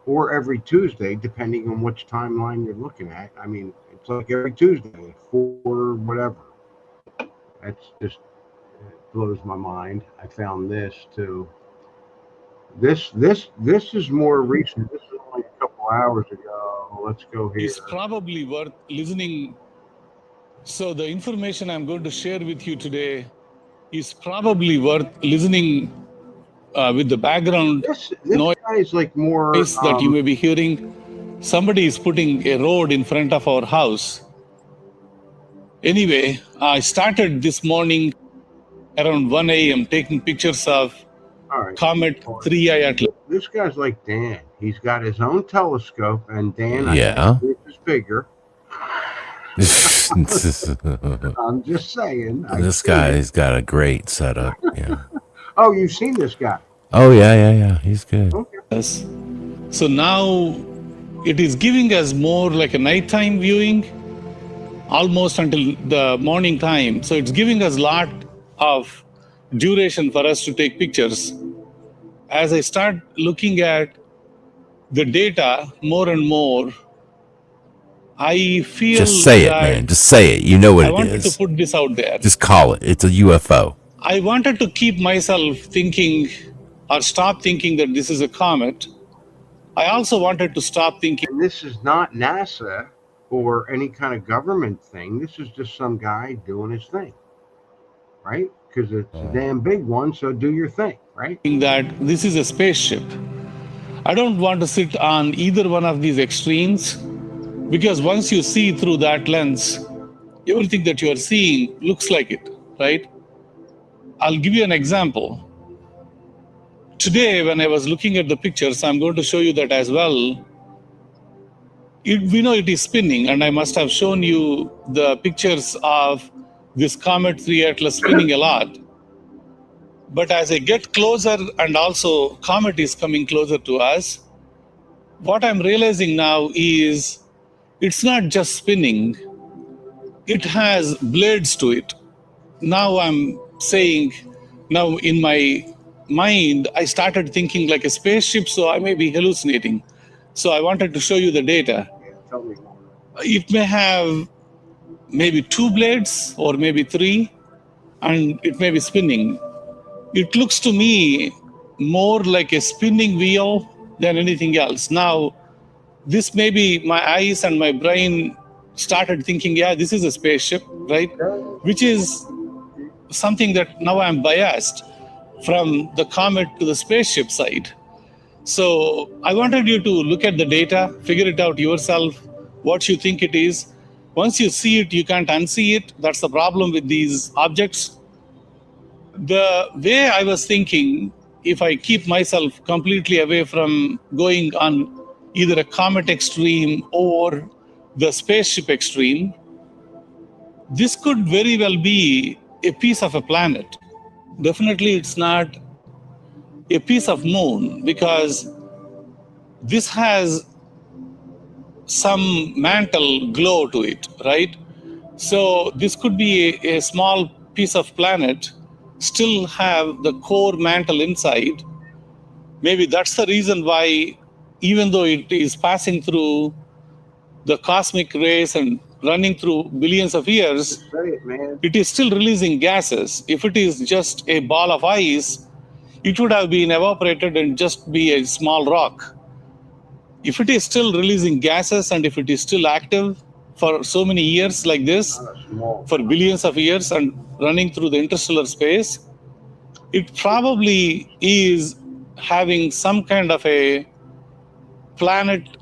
or every Tuesday, depending on which timeline you're looking at. I mean, it's like every Tuesday, 4 whatever. That's just, it blows my mind. I found this too. This is more recent. This is only a couple hours ago. Let's go here. It's probably worth listening. So the information I'm going to share with you today is probably worth listening with the background noise is like more that you may be hearing. Somebody is putting a road in front of our house. Anyway, I started this morning around 1 a.m. taking pictures of Comet 3I Atlas. This guy's like Dan. He's got his own telescope, and Dan, Yeah. I think is bigger. I'm just saying. This guy's got a great setup. Yeah. Oh, you've seen this guy? Oh yeah. He's good. Yes. So now it is giving us more like a nighttime viewing, almost until the morning time. So it's giving us a lot of duration for us to take pictures. as I start looking at the data more and more, I feel Just say it, that man. Just say it. You know what I it wanted to is. put this out there. Just call it. It's a UFO. I wanted to keep myself thinking or stop thinking that this is a comet. I also wanted to stop thinking. And this is not NASA or any kind of government thing. This is just some guy doing his thing, right? Because it's a damn big one, so do your thing, right? That this is a spaceship. I don't want to sit on either one of these extremes, because once you see through that lens, everything that you are seeing looks like it, right? I'll give you an example. Today, when I was looking at the pictures, I'm going to show you that as well. We know it is spinning, and I must have shown you the pictures of this Comet 3 Atlas spinning a lot. But as I get closer, and also Comet is coming closer to us, what I'm realizing now is it's not just spinning, it has blades to it. Now I'm saying, now in my mind, I started thinking like a spaceship, so I may be hallucinating. So I wanted to show you the data. Tell me more. It may have maybe 2 blades or maybe 3, and it may be spinning. It looks to me more like a spinning wheel than anything else. Now, this may be my eyes and my brain started thinking, yeah, this is a spaceship, right? Which is something that now I'm biased from the comet to the spaceship side. So I wanted you to look at the data, figure it out yourself, what you think it is. Once you see it, you can't unsee it. That's the problem with these objects. The way I was thinking, if I keep myself completely away from going on either a comet extreme or the spaceship extreme, this could very well be a piece of a planet. Definitely it's not a piece of moon, because this has some mantle glow to it, right? So this could be a small piece of planet, still have the core mantle inside. Maybe that's the reason why, even though it is passing through the cosmic rays and running through billions of years, it is still releasing gases. If it is just a ball of ice, it would have been evaporated and just be a small rock. If it is still releasing gases and if it is still active for so many years like this, for billions of years and running through the interstellar space, it probably is having some kind of a planet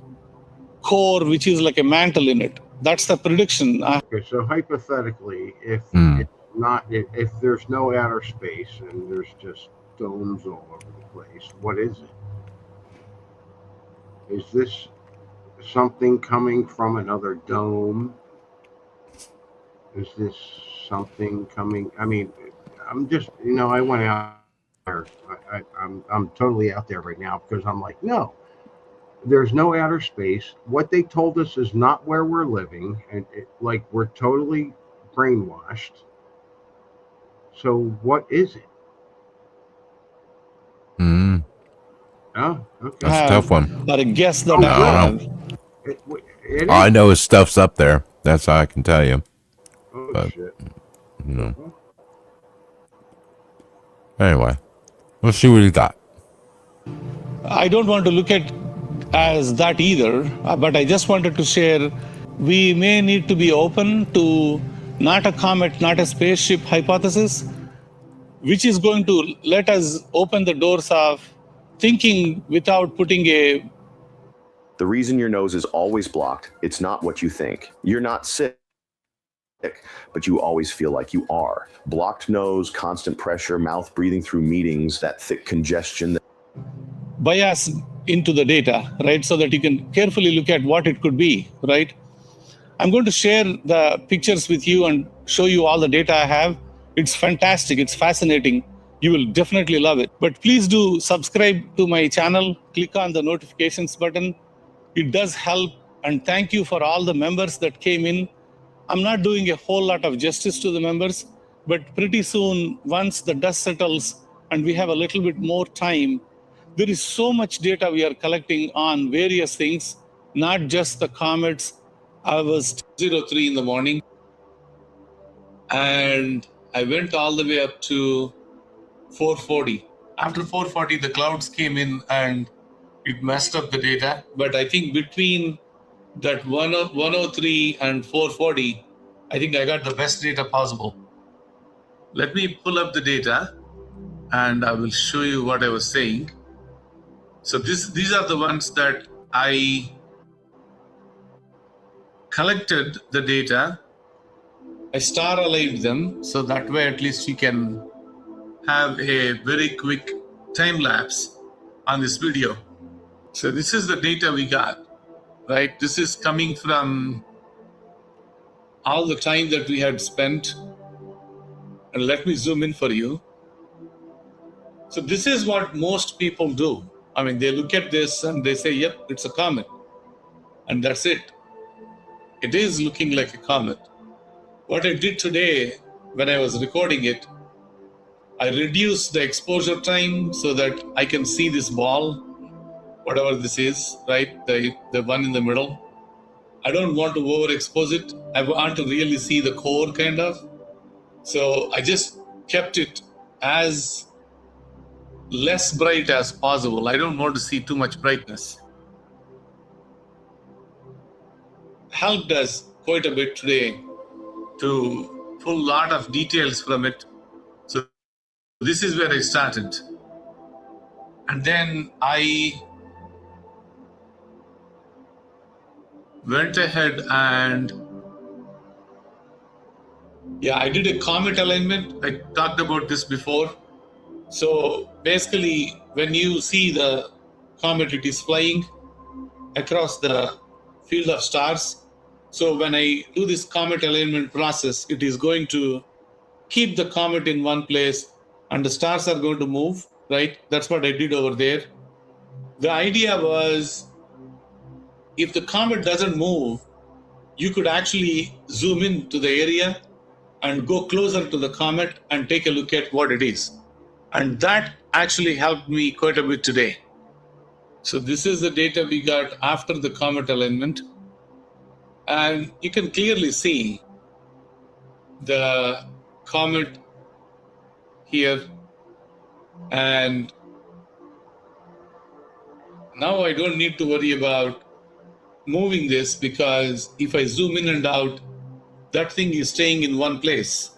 core which is like a mantle in it. That's the prediction. Okay, so hypothetically, if it's not, if there's no outer space and there's just domes all over the place, what is it? Is this something coming from another dome? Is this something coming? I mean, I'm just, I went out there. I'm totally out there right now because I'm like, no, there's no outer space. What they told us is not where we're living, and like we're totally brainwashed. So what is it? Oh, okay. That's a tough one. But a guess that I don't know. All I know is stuff's up there. That's all I can tell you. Oh, but, shit. Anyway, let's see what you got. I don't want to look at as that either, but I just wanted to share, we may need to be open to not a comet, not a spaceship hypothesis, which is going to let us open the doors of thinking without putting a... The reason your nose is always blocked, it's not what you think. You're not sick, but you always feel like you are. Blocked nose, constant pressure, mouth breathing through meetings, that thick congestion. Bias into the data, right? So that you can carefully look at what it could be, right? I'm going to share the pictures with you and show you all the data I have. It's fantastic. It's fascinating. You will definitely love it. But please do subscribe to my channel. Click on the notifications button. It does help. And thank you for all the members that came in. I'm not doing a whole lot of justice to the members, but pretty soon, once the dust settles and we have a little bit more time, there is so much data we are collecting on various things, not just the comets. I was 03 in the morning, and I went all the way up to 440. After 440, the clouds came in and it messed up the data. But I think between that 103 and 440, I think I got the best data possible. Let me pull up the data and I will show you what I was saying. So these are the ones that I collected the data. I star aligned them, so that way at least you can have a very quick time lapse on this video. So this is the data we got, right? This is coming from all the time that we had spent. And let me zoom in for you. So this is what most people do. I mean, they look at this and they say, yep, it's a comet. And that's it. It is looking like a comet. What I did today when I was recording it, I reduced the exposure time so that I can see this ball, whatever this is, right? The one in the middle. I don't want to overexpose it. I want to really see the core kind of. So I just kept it as less bright as possible. I don't want to see too much brightness. Helped us quite a bit today to pull a lot of details from it. So this is where I started. And then I went ahead and I did a comet alignment. I talked about this before. So basically, when you see the comet, it is flying across the field of stars. So when I do this comet alignment process, it is going to keep the comet in one place and the stars are going to move, right? That's what I did over there. The idea was, if the comet doesn't move, you could actually zoom in to the area and go closer to the comet and take a look at what it is. And that actually helped me quite a bit today. So this is the data we got after the comet alignment. And you can clearly see the comet here. And now I don't need to worry about moving this, because if I zoom in and out, that thing is staying in one place.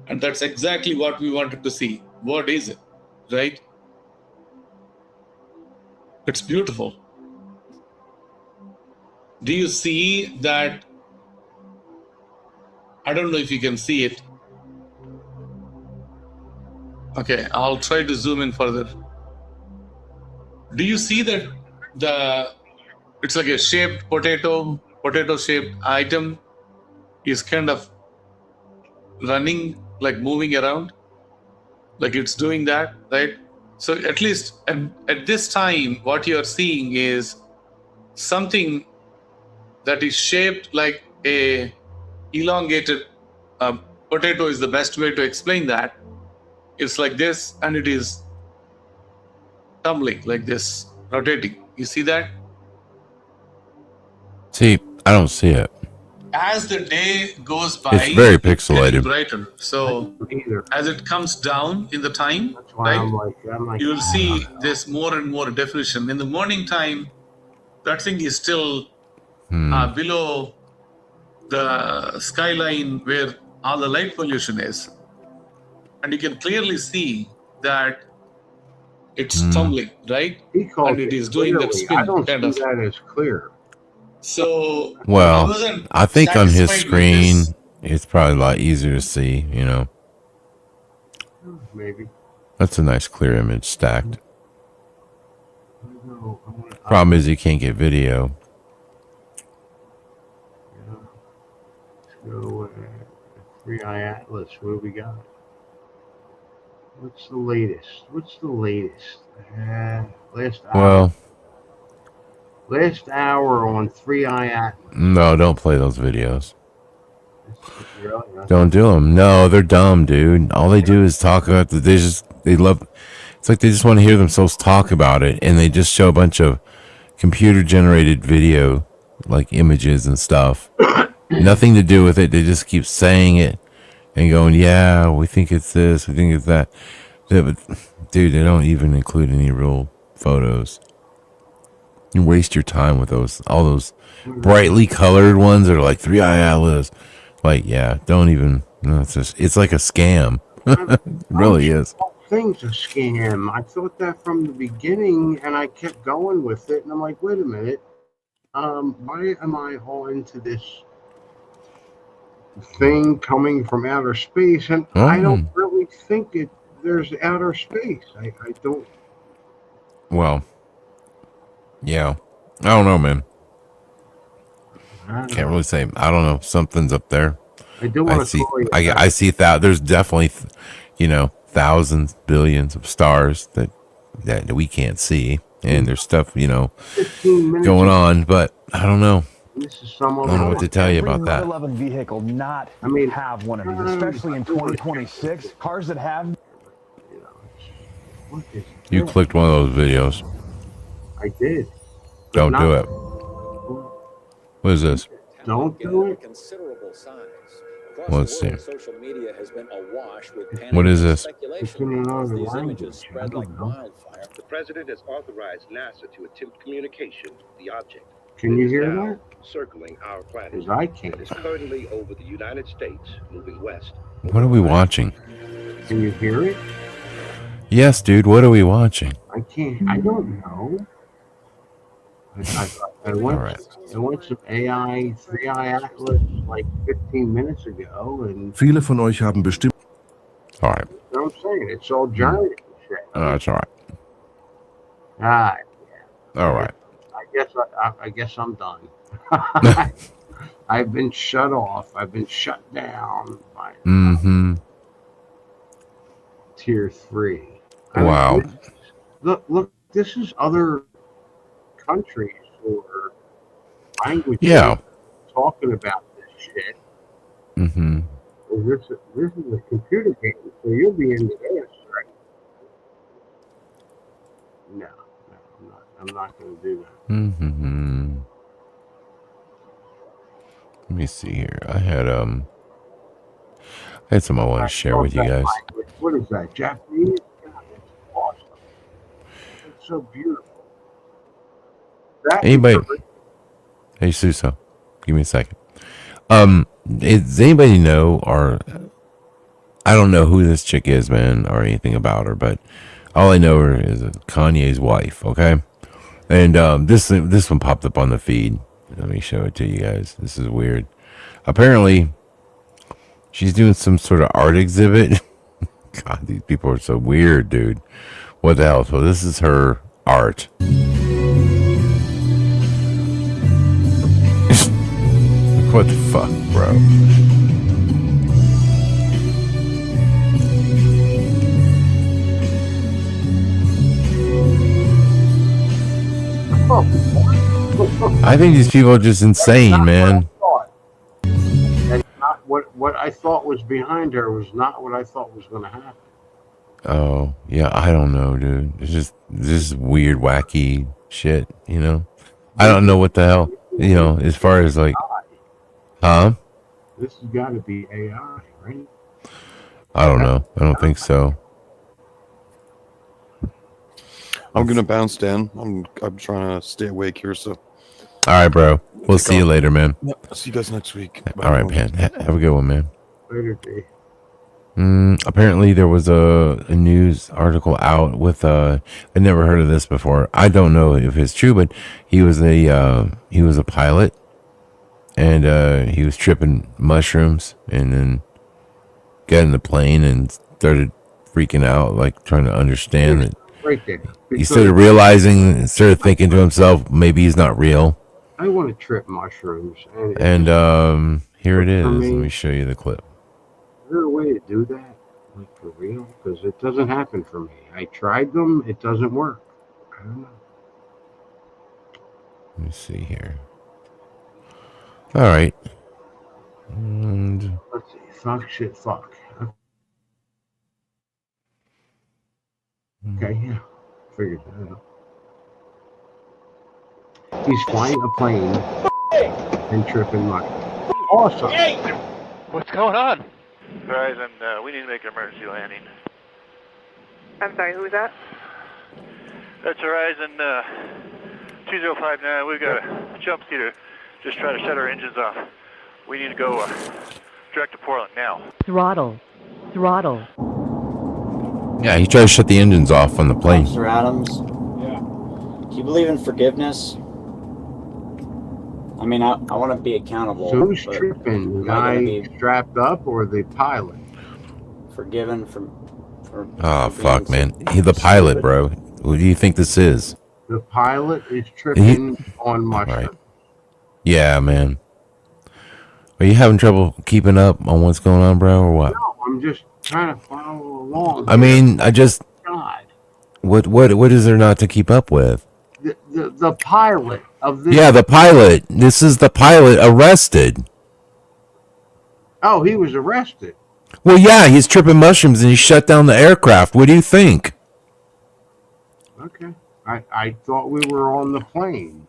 And that's exactly what we wanted to see. What is it, right? It's beautiful. Do you see that? I don't know if you can see it. Okay, I'll try to zoom in further. Do you see that it's like a shaped potato shaped item is kind of running, like moving around, like it's doing that, right? So at least at this time, what you're seeing is something that is shaped like a elongated potato is the best way to explain that. It's like this, and it is tumbling like this, rotating. You see that? See, I don't see it. As the day goes by, It's very it's getting pixelated. brighter. So as it comes down in the time, why right, I'm like, you will see this more and more definition. In the morning time, that thing is still below the skyline where all the light pollution is. And you can clearly see that it's tumbling, right? And it is doing that spin. I don't kind see of. that as clear. So Well, wasn't I think on his satisfied with screen, this. it's probably a lot easier to see, you know. Maybe. That's a nice clear image stacked. Problem is you can't get video. Let's go 3i Atlas. What do we got? What's the latest? Last hour. Well, Last hour on 3i Atlas. no, don't play those videos. Really? Don't do them. No, they're dumb, dude. All they do is talk about they love. It's like they just want to hear themselves talk about it, and they just show a bunch of computer-generated video, like images and stuff. Nothing to do with it. They just keep saying it and going, "Yeah, we think it's this, we think it's that." Yeah, but dude, they don't even include any real photos. You waste your time with all those brightly colored ones that are like 3i Atlas. Like, yeah, don't even. No, it's like a scam. It really is. Thing's a scam. I thought that from the beginning, and I kept going with it. And I'm like, wait a minute. Why am I all into this thing coming from outer space? And I don't really think there's outer space. I don't. Well, yeah, I don't know, man. Can't really say. I don't know. Something's up there. I do want to see. I see that there's definitely, thousands, billions of stars that we can't see, and there's stuff going on, but I don't know. This is I don't know what to tell you about that. 11 vehicle not have one of these, especially in 2026. Cars that have. You clicked one of those videos. I did. Don't do it. What is this? Don't do it. Let's see. Social media has been awash with What is this? These images spread like wildfire. The president has authorized NASA to attempt communication with the object. Can you It is hear now that? Circling our planet. Because I can't. It is currently over the United States, moving west. What are we watching? Can you hear it? Yes, dude. What are we watching? I can't. I don't know. I went some AI 3i Atlas like 15 minutes ago, and Viele von euch haben bestimmt. All right. you know what I'm saying? It's all giant and shit. That's all right. Ah, All right. I guess I'm done. I've been shut off. I've been shut down by Tier 3. Wow. Look, this is other countries or languages talking about this shit. Mm-hmm. Well, this is a computer game, so you'll be into this, right? No, I'm not going to do that. Mm-hmm. Let me see here. I had something I want to share with you guys. What is that? Japanese? God, it's awesome. It's so beautiful. Anybody? Hey, Suso, give me a second. Does anybody know, or I don't know who this chick is, man, or anything about her, but all I know her is Kanye's wife. Okay, and this one popped up on the feed. Let me show it to you guys. This is weird. Apparently, she's doing some sort of art exhibit. God, these people are so weird, dude. What the hell? So this is her art. What the fuck, bro? I think these people are just insane, man. That's not what I thought was behind her was not what I thought was going to happen. Oh, yeah, I don't know, dude. It's just this weird, wacky shit, I don't know what the hell, as far as like, huh? This has got to be AI, right? I don't know. I don't think so. I'm gonna bounce down. I'm trying to stay awake here, so. All right, bro. We'll see you later, man. I'll see you guys next week. All right, man. Have a good one, man. Later, D. Apparently there was a news article out with I never heard of this before. I don't know if it's true, but he was a pilot, and he was tripping mushrooms, and then got in the plane and started freaking out, like trying to understand it. Right there. He started realizing, started thinking to himself, maybe he's not real. I want to trip mushrooms. And here it is. Let me show you the clip. Is there a way to do that? Like for real? Because it doesn't happen for me. I tried them. It doesn't work. I don't know. Let me see here. All right. And let's see. Fuck, shit, fuck. Okay, yeah, figured that out. He's flying a plane and tripping much. Awesome. What's going on? Horizon, we need to make an emergency landing. I'm sorry, who was that? That's Horizon 2059. We've got a jump seater. Just try to shut our engines off. We need to go direct to Portland now. Throttle. Throttle. Yeah, he tried to shut the engines off on the plane. Officer Adams. Yeah. Do you believe in forgiveness? I mean, I want to be accountable. So who's but tripping? The am I gonna guy be strapped up or the pilot? forgiven for Oh fuck, man. He the pilot, bro. Who do you think this is? The pilot is tripping on mushroom. Right. Yeah, man. Are you having trouble keeping up on what's going on, bro, or what? No, I'm just trying to follow along. I mean, I just God. what is there not to keep up with? The pilot of this. Yeah, the pilot. This is the pilot arrested. Oh, he was arrested. Well, yeah, he's tripping mushrooms and he shut down the aircraft. What do you think? Okay. I thought we were on the plane.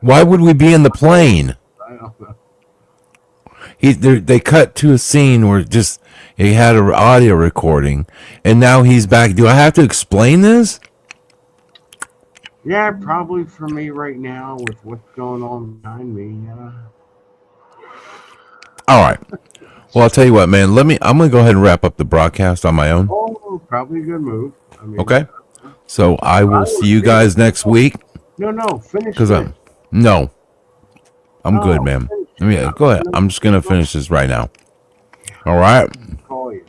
Why would we be in the plane? I don't know. They cut to a scene where just he had an audio recording, and now he's back. Do I have to explain this? Yeah, probably for me right now with what's going on behind me. All right. Well, I'll tell you what, man. I'm gonna go ahead and wrap up the broadcast on my own. Oh, probably a good move. I mean, Okay. So I will see you guys next week. No, finish. Because I'm good, man. Go ahead. I'm just gonna finish this right now. All right. Call you.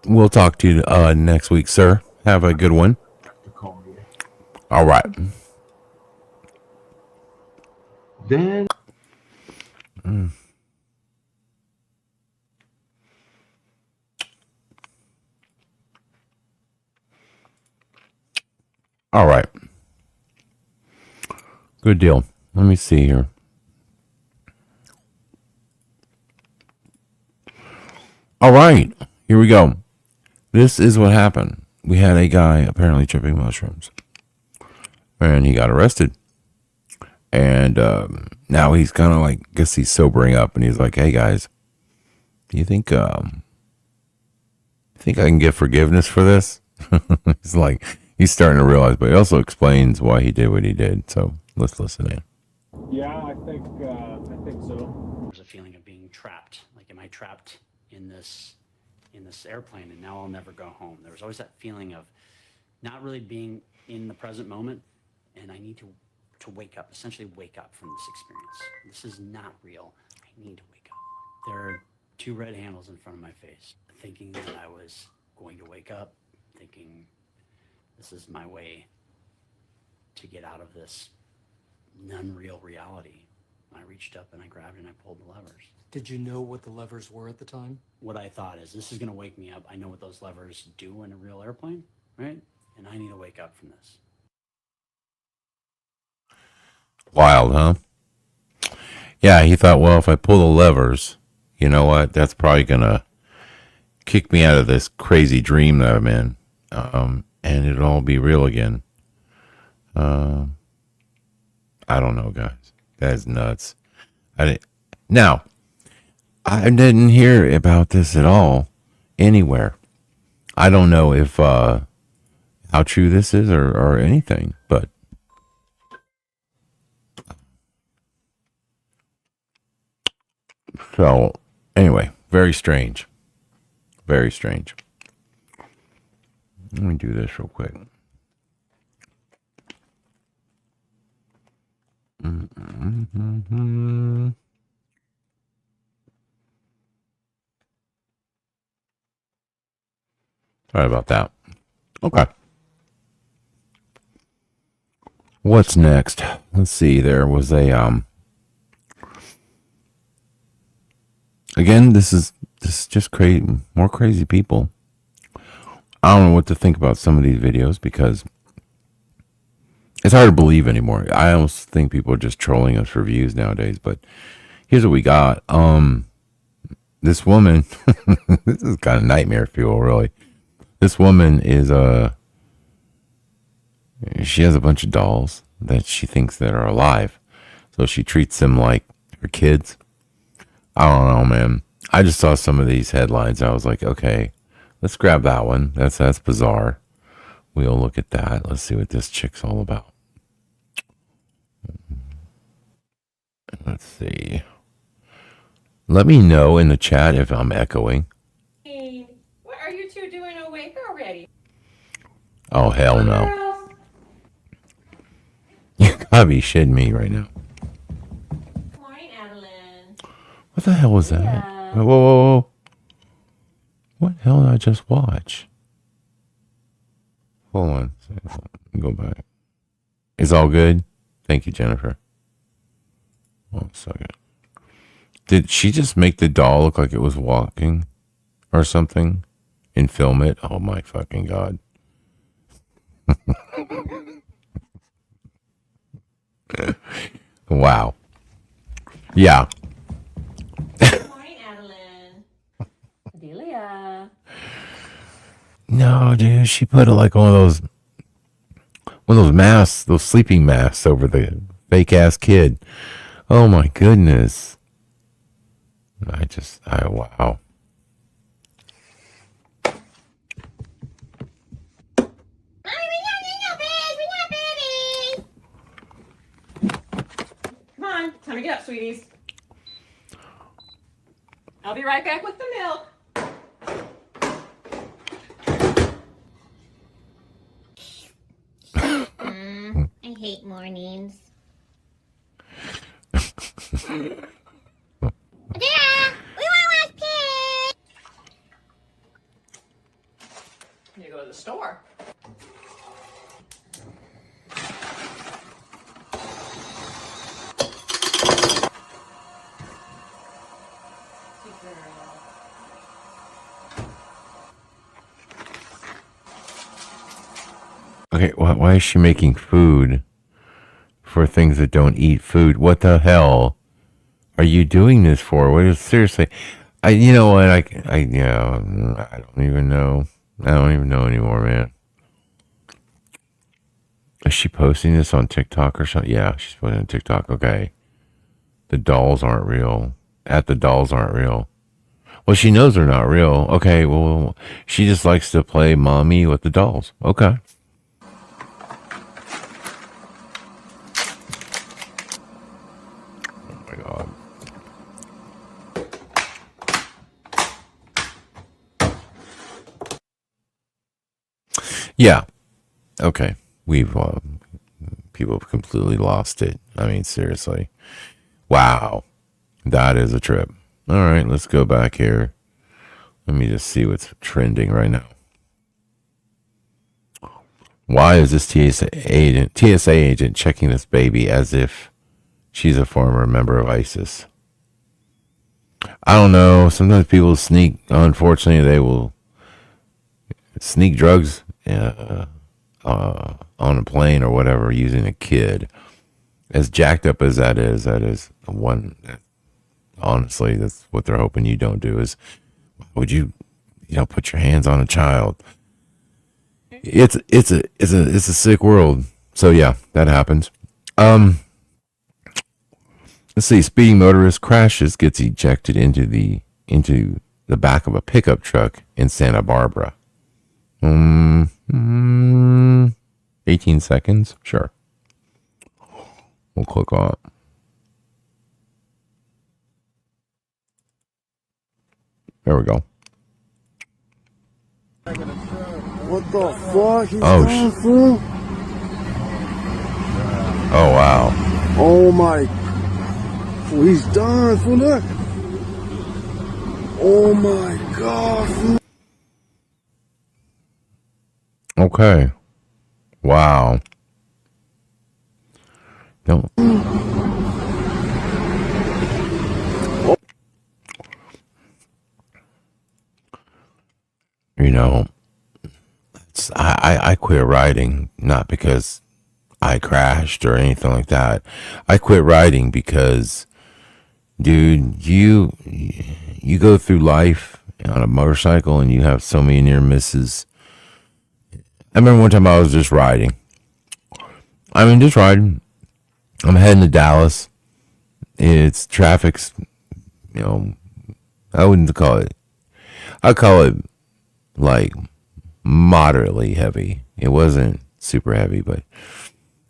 We'll talk to you next week, sir. Have a good one. All right. Then. All right. Good deal. Let me see here. All right. Here we go. This is what happened. We had a guy apparently tripping mushrooms. And he got arrested. And now he's kind of like, I guess he's sobering up. And he's like, hey, guys, do you think I can get forgiveness for this? He's like, he's starting to realize, but he also explains why he did what he did. So let's listen in. Yeah, I think so. There's a feeling of being trapped. Like, am I trapped in this airplane and now I'll never go home? There was always that feeling of not really being in the present moment, and I need to wake up, essentially wake up from this experience. This is not real. I need to wake up. There are two red handles in front of my face, thinking that I was going to wake up, thinking this is my way to get out of this unreal reality. I reached up and I grabbed and I pulled the levers. Did you know what the levers were at the time? What I thought is, this is going to wake me up. I know what those levers do in a real airplane, right? And I need to wake up from this. Wild, huh? Yeah, he thought, well, if I pull the levers, you know what? That's probably going to kick me out of this crazy dream that I'm in. And it'll all be real again. I don't know, guys. That's nuts. I didn't hear about this at all anywhere. I don't know if how true this is or anything, but so anyway, very strange. Very strange. Let me do this real quick. Sorry about that. Okay. What's next? Let's see. There was a again, this is just crazy, more crazy people. I don't know what to think about some of these videos because it's hard to believe anymore. I almost think people are just trolling us for views nowadays, but here's what we got. This woman, this is kind of nightmare fuel, really. This woman is she has a bunch of dolls that she thinks that are alive, so she treats them like her kids. I don't know, man. I just saw some of these headlines. I was like, okay, let's grab that one. That's bizarre. We'll look at that. Let's see what this chick's all about. Let's see. Let me know in the chat if I'm echoing. Hey, what are you two doing awake already? Oh, hell no. You gotta be shitting me right now. Morning, Adeline. What the hell was that? Yeah. Whoa, whoa, whoa. What the hell did I just watch? Hold on. Go back. It's all good? Thank you, Jennifer. 1 second. Did she just make the doll look like it was walking or something and film it? Oh my fucking God. Wow. Yeah. Morning, Adeline. Adelia. No, dude, she put like one of those masks, those sleeping masks over the fake ass kid. Oh my goodness. Wow. Come on, time to get up, sweeties. I'll be right back with the milk. I hate mornings. Yeah, we want to watch Pig. You go to the store. Okay, why is she making food for things that don't eat food? What the hell are you doing this for? What is seriously? You know what? I don't even know. I don't even know anymore, man. Is she posting this on TikTok or something? Yeah, she's putting it on TikTok. Okay. The dolls aren't real. The dolls aren't real. Well, she knows they're not real. Okay, well, she just likes to play mommy with the dolls. Okay. Oh my God. Yeah. Okay. We've people have completely lost it. I mean, seriously. Wow. That is a trip. All right, let's go back here. Let me just see what's trending right now. Why is this TSA agent checking this baby as if she's a former member of ISIS? I don't know. Sometimes people sneak. Unfortunately, they will sneak drugs on a plane or whatever using a kid. As jacked up as that is one. Honestly, that's what they're hoping you don't do. Is would you put your hands on a child? It's a sick world. So yeah, that happens. Let's see. Speeding motorist crashes, gets ejected into the back of a pickup truck in Santa Barbara. 18 seconds. Sure. We'll click on it. There we go. What the fuck? He's Oh, done, fool? Oh, wow. Oh my. Fool, he's done, fool. Look. Oh my God, fool. Okay. Wow. Don't. I quit riding not because I crashed or anything like that. I quit riding because, dude, you go through life on a motorcycle and you have so many near misses I remember one time I was just riding. Just riding. I'm heading to Dallas. It's traffic's, I wouldn't call it. I'd call it like moderately heavy. It wasn't super heavy, but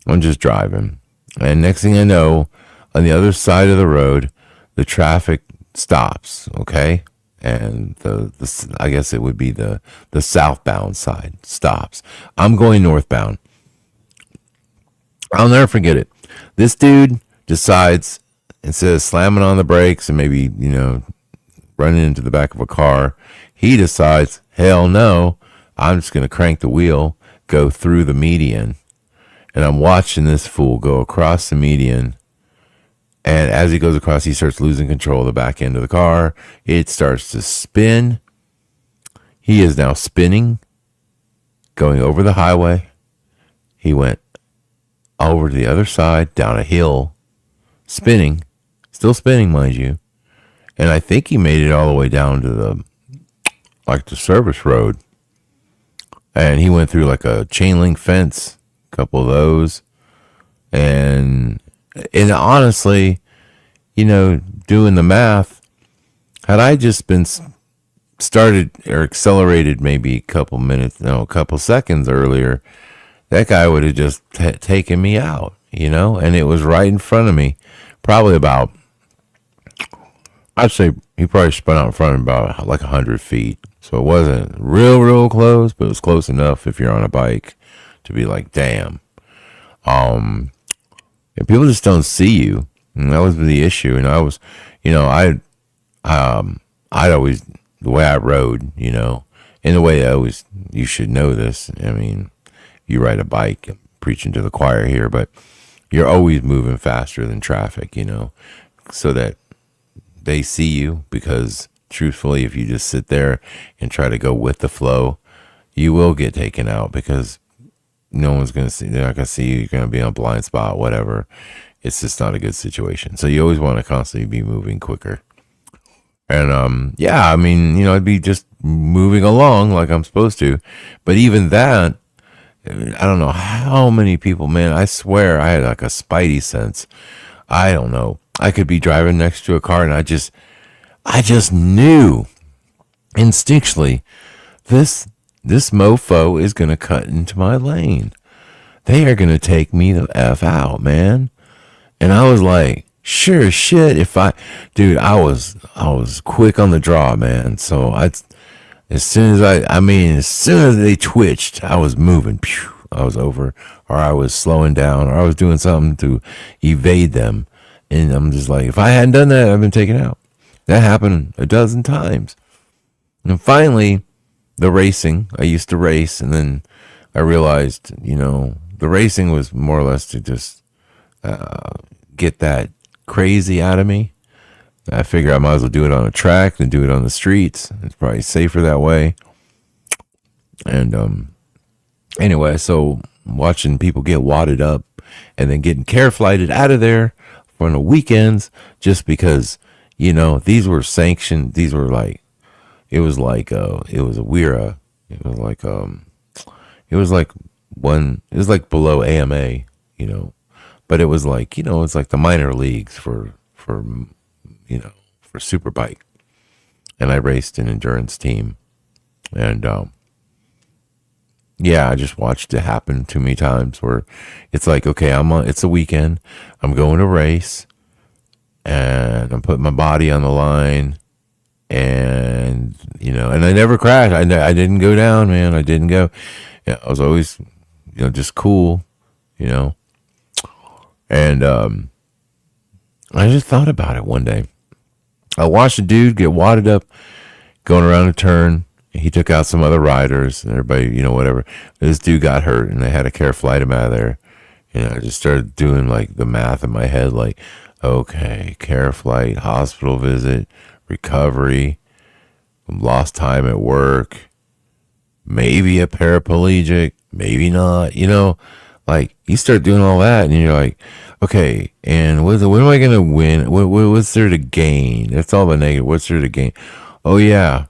I'm just driving. And next thing I know, on the other side of the road, the traffic stops, okay? And the I guess it would be the southbound side stops. I'm going northbound. I'll never forget it. This dude decides, instead of slamming on the brakes and maybe, running into the back of a car, he decides, hell no, I'm just going to crank the wheel, go through the median. And I'm watching this fool go across the median. And as he goes across, he starts losing control of the back end of the car. It starts to spin. He is now spinning, going over the highway. He went over to the other side, down a hill, spinning, still spinning, mind you. And I think he made it all the way down to the service road. And he went through like a chain link fence, a couple of those. And honestly, doing the math, had I just been started or accelerated maybe a couple seconds earlier, that guy would have just taken me out, and it was right in front of me. Probably about, I'd say he probably spun out in front of about like 100 feet. So it wasn't real close, but it was close enough if you're on a bike to be like, damn. And people just don't see you. And that was the issue. And I was, I'd always, the way I rode, and the way I always, you should know this. You ride a bike, I'm preaching to the choir here, but you're always moving faster than traffic, so that they see you, because truthfully, if you just sit there and try to go with the flow, you will get taken out, because no one's going to see, they're not going to see you. You're going to be on a blind spot, whatever. It's just not a good situation. So you always want to constantly be moving quicker. And, I'd be just moving along like I'm supposed to. But even that, I don't know how many people, man, I swear I had like a spidey sense. I don't know. I could be driving next to a car and I just knew instinctually this mofo is going to cut into my lane. They are going to take me the F out, man. And I was like, sure as shit. I was quick on the draw, man. So as soon as they twitched, I was moving. Pew, I was over, or I was slowing down, or I was doing something to evade them. And I'm just like, if I hadn't done that, I've been taken out. That happened a dozen times. And finally, the racing, I used to race, and then I realized, the racing was more or less to just get that crazy out of me. I figure I might as well do it on a track than do it on the streets. It's probably safer that way. And anyway, so watching people get wadded up and then getting care flighted out of there on the weekends just because, these were sanctioned. These were like, it was like below AMA, but it was like, it's like the minor leagues for Superbike. And I raced an endurance team. And I just watched it happen too many times where it's like, okay, it's a weekend. I'm going to race and I'm putting my body on the line, and, and I never crashed. I didn't go down, man. I didn't go. Yeah, I was always, just cool, and I just thought about it one day. I watched a dude get wadded up going around a turn. He took out some other riders and everybody, whatever. This dude got hurt and they had to care flight him out of there. I just started doing like the math in my head, like, okay, care flight, hospital visit, recovery, lost time at work, maybe a paraplegic, maybe not, like you start doing all that and you're like, okay, and what am I going to win? What's there to gain? That's all the negative. What's there to gain? Oh yeah,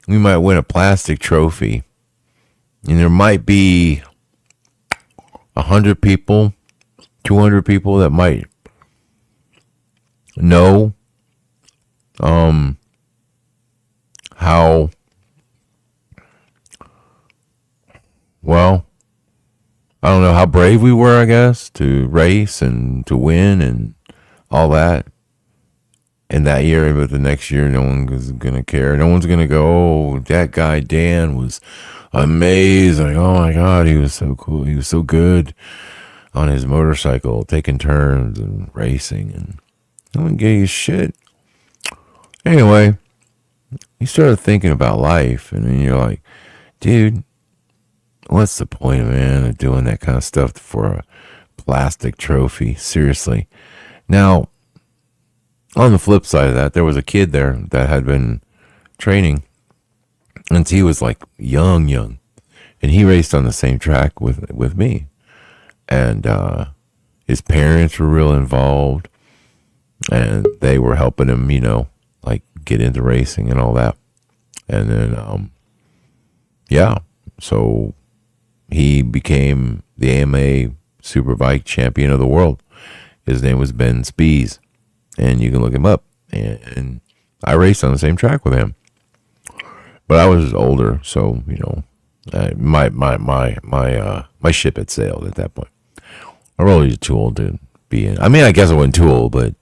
we might win a plastic trophy. And there might be 100 people, 200 people that might know how, well, I don't know how brave we were, I guess, to race and to win and all that. And that year, but the next year, no one was going to care. No one's going to go, oh, that guy Dan was amazing. Oh my God, he was so cool. He was so good on his motorcycle, taking turns and racing. And no one gave a shit. Anyway, you started thinking about life. And then you're like, dude, what's the point, man, of doing that kind of stuff for a plastic trophy? Seriously. Now, on the flip side of that, there was a kid there that had been training, and he was like young, and he raced on the same track with me, and his parents were real involved, and they were helping him, you know, like get into racing and all that, and then yeah, so he became the AMA Superbike champion of the world. His name was Ben Spies. And you can look him up. And I raced on the same track with him. But I was older, so, you know, my ship had sailed at that point. I was really too old to be in. I mean, I guess I wasn't too old, but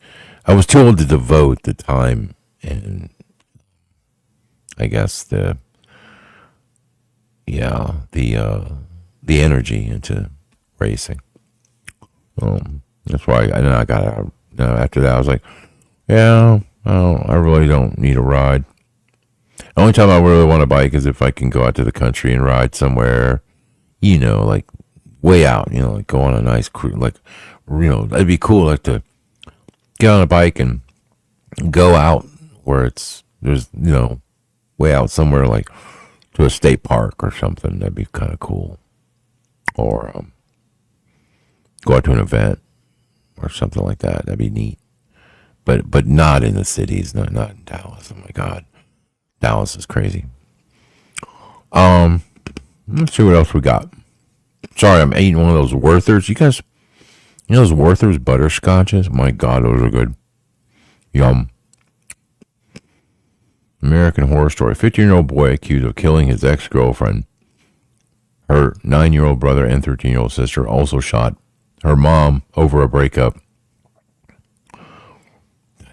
I was too old to devote the time and I guess the energy into racing. That's why I got out. After that, I was like, yeah, I really don't need a ride. The only time I really want to bike is if I can go out to the country and ride somewhere, you know, like way out, you know, like go on a nice cruise, like, you know, that'd be cool, like to get on a bike and go out where there's, you know, way out somewhere like to a state park or something. That'd be kind of cool. Or go out to an event or something like that. That'd be neat. But not in the cities, not in Dallas. Oh my God. Dallas is crazy. Let's see what else we got. Sorry, I'm eating one of those Werthers. You guys, you know those Werther's butterscotches? My God, those are good. Yum. American Horror Story. 15-year-old boy accused of killing his ex-girlfriend. Her 9-year-old brother and 13-year-old sister also shot her mom over a breakup.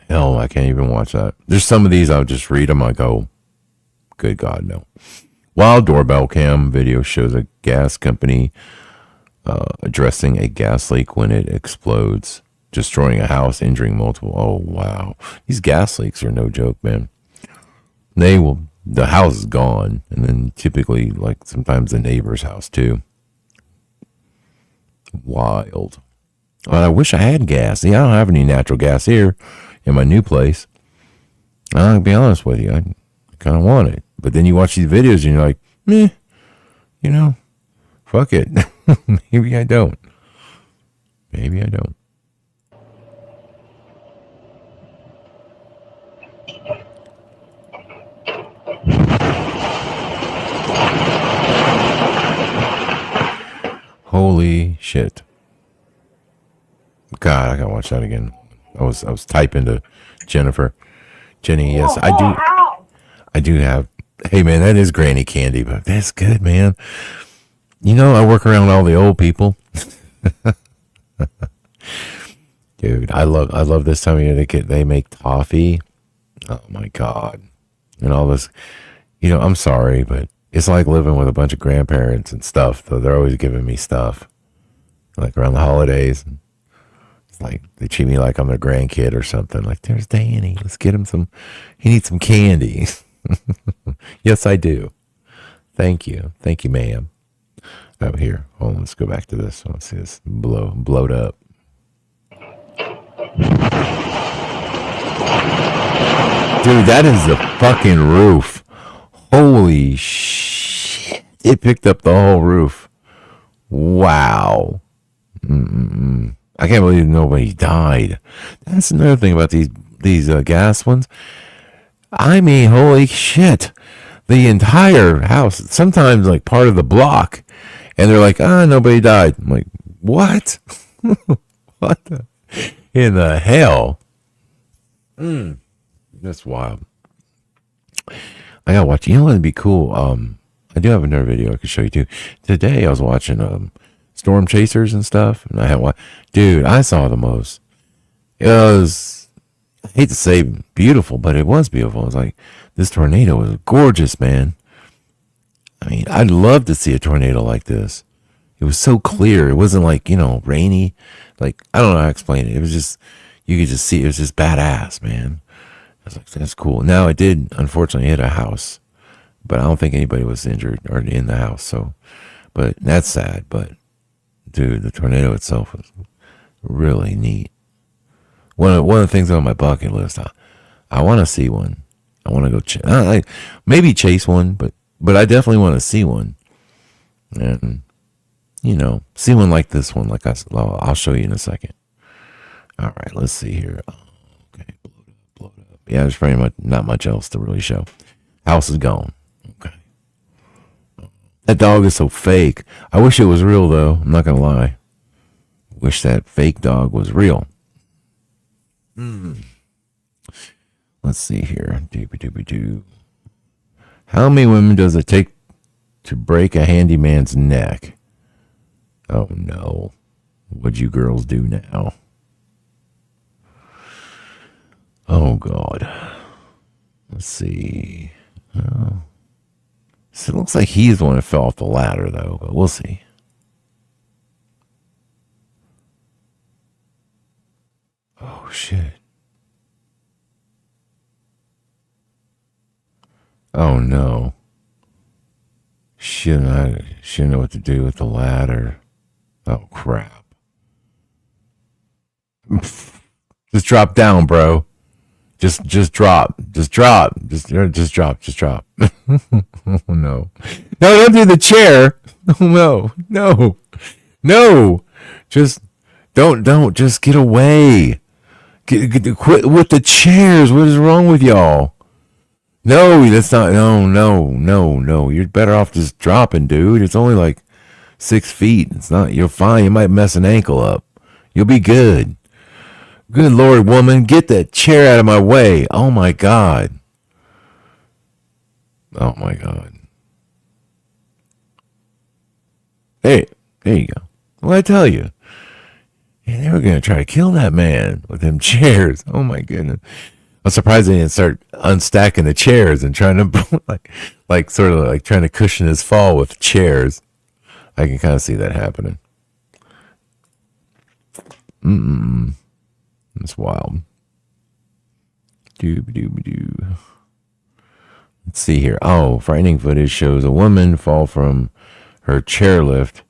Hell, I can't even watch that. There's some of these I'll just read them. I go, good God, no. Wild doorbell cam video shows a gas company addressing a gas leak when it explodes, destroying a house, injuring multiple. Oh, wow. These gas leaks are no joke, man. The house is gone, and then typically, like, sometimes the neighbor's house, too. Wild. Well, I wish I had gas. See, I don't have any natural gas here in my new place. I'll be honest with you. I kind of want it. But then you watch these videos and you're like, meh, you know, fuck it. Maybe I don't. Maybe I don't. Holy shit. God, I gotta watch that again. I was typing to Jenny, yes, I do have. Hey man, that is granny candy, but that's good, man. You know, I work around all the old people. Dude, I love this time of year. They make toffee. Oh my God. And all this, you know, I'm sorry, but it's like living with a bunch of grandparents and stuff. So they're always giving me stuff. Like around the holidays. It's like they treat me like I'm their grandkid or something. Like, there's Danny. Let's get him some. He needs some candy. Yes, I do. Thank you. Thank you, ma'am. Oh, here. Hold on. Let's go back to this. Let's see this blowed up. Dude, that is the fucking roof. Holy shit. It picked up the whole roof. Wow. I can't believe nobody died. That's another thing about these gas ones. I mean, holy shit. the entire house, sometimes like part of the block, and they're like, nobody died. I'm like, what? What in the hell? That's wild. I gotta watch. You know what'd be cool? I do have another video I could show you too. Today I was watching Storm Chasers and stuff, and I had dude, I saw the most. It was, I hate to say beautiful, but it was beautiful. It was like this tornado was gorgeous, man. I mean, I'd love to see a tornado like this. It was so clear. It wasn't like, rainy. Like, I don't know how to explain it. It was just, you could just see, it was just badass, man. I was like, that's cool. Now, it did, unfortunately, hit a house, but I don't think anybody was injured or in the house. So, but that's sad. But, dude, the tornado itself was really neat. One of the things on my bucket list, I want to see one. I want to go maybe chase one, but I definitely want to see one. And, see one like this one, like I'll show you in a second. All right, let's see here. Okay, blow it up. Yeah, there's pretty much not much else to really show. House is gone. Okay. That dog is so fake. I wish it was real, though. I'm not going to lie. Wish that fake dog was real. Let's see here. Doobie-doobie-doo. How many women does it take to break a handyman's neck? Oh, no. What'd you girls do now? Oh, God. Let's see. Oh. So it looks like he's the one that fell off the ladder, though, but we'll see. Oh, shit. Oh, no. Shouldn't know what to do with the ladder. Oh, crap. Just drop down, bro. Just drop. Just drop. Just drop. Oh, no. No, don't do the chair. Oh, no. Just don't. Just get away. Quit with the chairs. What is wrong with y'all? No, that's not. No. You're better off just dropping, dude. It's only like 6 feet. It's not. You're fine. You might mess an ankle up. You'll be good. Good Lord, woman, get that chair out of my way. Oh my God. Oh my God. Hey, there you go. What I tell you? Yeah, they were gonna try to kill that man with them chairs. Oh my goodness. I'm surprised they didn't start unstacking the chairs and trying to like sort of like trying to cushion his fall with chairs. I can kind of see that happening. It's wild. Doo-ba-doo-ba-doo. Let's see here. Oh, frightening footage shows a woman fall from her chairlift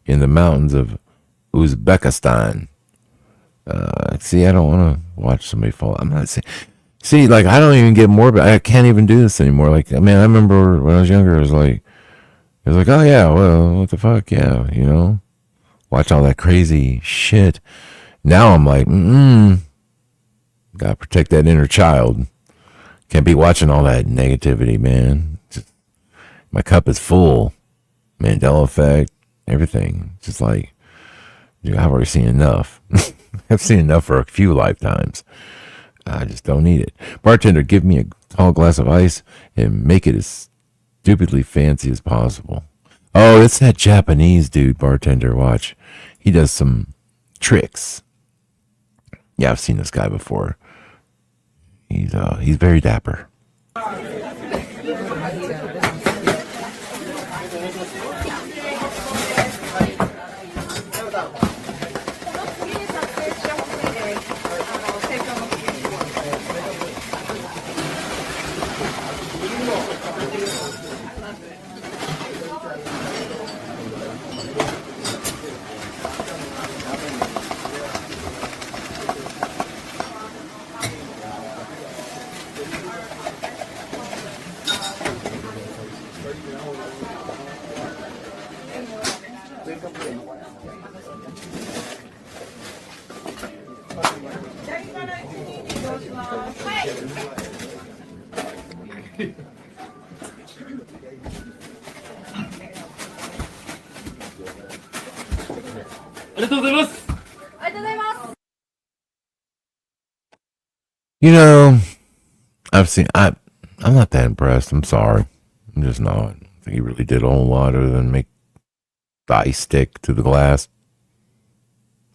in the mountains of Uzbekistan. See, I don't want to watch somebody fall. I'm not saying. See, like, I don't even get morbid. I can't even do this anymore. Like, I mean, I remember when I was younger, it was like, oh yeah, well, what the fuck, yeah, watch all that crazy shit. Now I'm like, gotta protect that inner child. Can't be watching all that negativity, man. My cup is full. Mandela effect, everything. Just like, dude, I've already seen enough. I've seen enough for a few lifetimes. I just don't need it. Bartender, give me a tall glass of ice and make it as stupidly fancy as possible. Oh, it's that Japanese dude, bartender. Watch. He does some tricks. Yeah, I've seen this guy before. He's very dapper. You know, I'm not that impressed. I'm sorry. I'm just not. I don't think he really did a whole lot other than make the ice stick to the glass.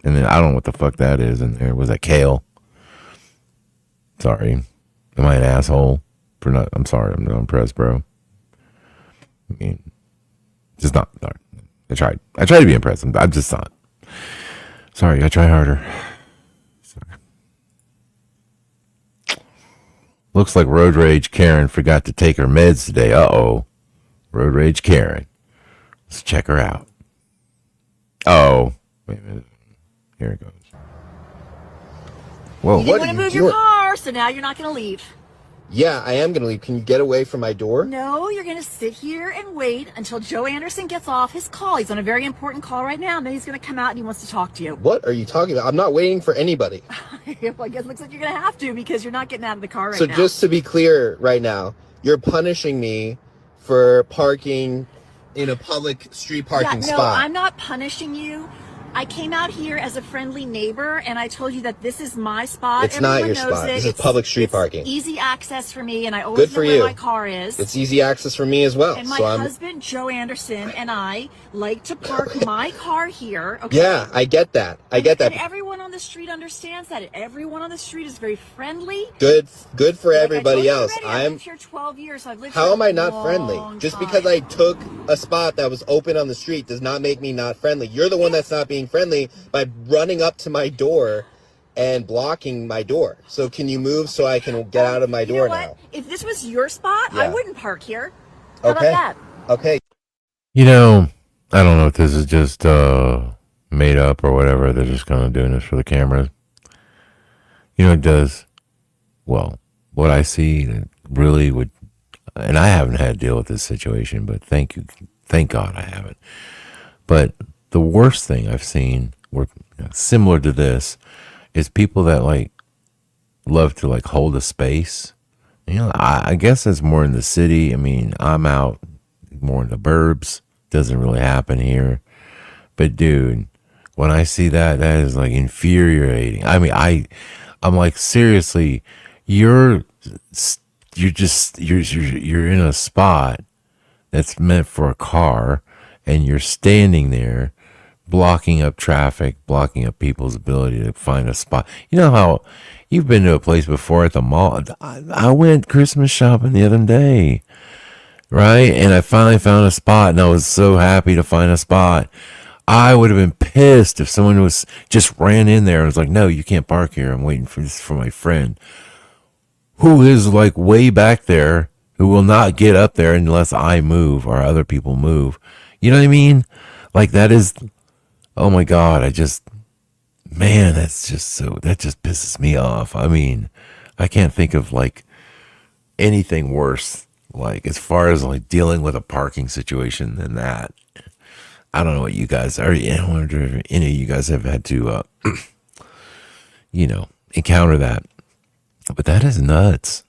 And then I don't know what the fuck that is in there. Was that kale? Sorry. Am I an asshole for not? I'm sorry. I'm not impressed, bro. I mean, just not. I tried to be impressed. I'm just not. Sorry. I try harder. Sorry. Looks like Road Rage Karen forgot to take her meds today. Uh-oh. Road Rage Karen. Let's check her out. Oh. Wait a minute. Here it goes. Whoa. You didn't want to move your car, so now you're not going to leave. Yeah, I am going to leave. Can you get away from my door? No, you're going to sit here and wait until Joe Anderson gets off his call. He's on a very important call right now, and then he's going to come out and he wants to talk to you. What are you talking about? I'm not waiting for anybody. Well, I guess it looks like you're going to have to because you're not getting out of the car right now. So just to be clear right now, you're punishing me for parking in a public street parking spot. No, I'm not punishing you. I came out here as a friendly neighbor, and I told you that this is my spot. It's not your spot. This is public street parking. Easy access for me, and I always know where my car is. It's easy access for me as well. And my husband, Joe Anderson, and I like to park my car here. Okay? Yeah, I get that. And everyone on the street understands that. Everyone on the street is very friendly. Good for everybody else. I've lived here 12 years. I've lived How here am I not friendly? Just because I took a spot that was open on the street does not make me not friendly. You're the one that's not being friendly by running up to my door and blocking my door. So can you move so I can get out of my door now? If this was your spot, I wouldn't park here. How about that? Okay. You know, I don't know if this is just made up or whatever. They're just kind of doing this for the cameras. You know, it does. Well, what I see really would, and I haven't had to deal with this situation, but thank God I haven't. But the worst thing I've seen, similar to this, is people that like love to like hold a space. You know, I guess that's more in the city. I mean, I'm out more in the burbs. Doesn't really happen here. But dude, when I see that is like infuriating. I mean, I'm like, seriously, you're in a spot that's meant for a car, and you're standing there blocking up traffic, blocking up people's ability to find a spot. You know how you've been to a place before at the mall. I went Christmas shopping the other day, right? And I finally found a spot, and I was so happy to find a spot. I would have been pissed if someone was just ran in there and was like, no, you can't park here. I'm waiting for my friend who is like way back there, who will not get up there unless I move or other people move. You know what I mean? Like that is, oh my God, that just pisses me off. I mean, I can't think of like anything worse, like as far as like dealing with a parking situation than that. I don't know what you guys are. I wonder if any of you guys have had to, encounter that. But that is nuts.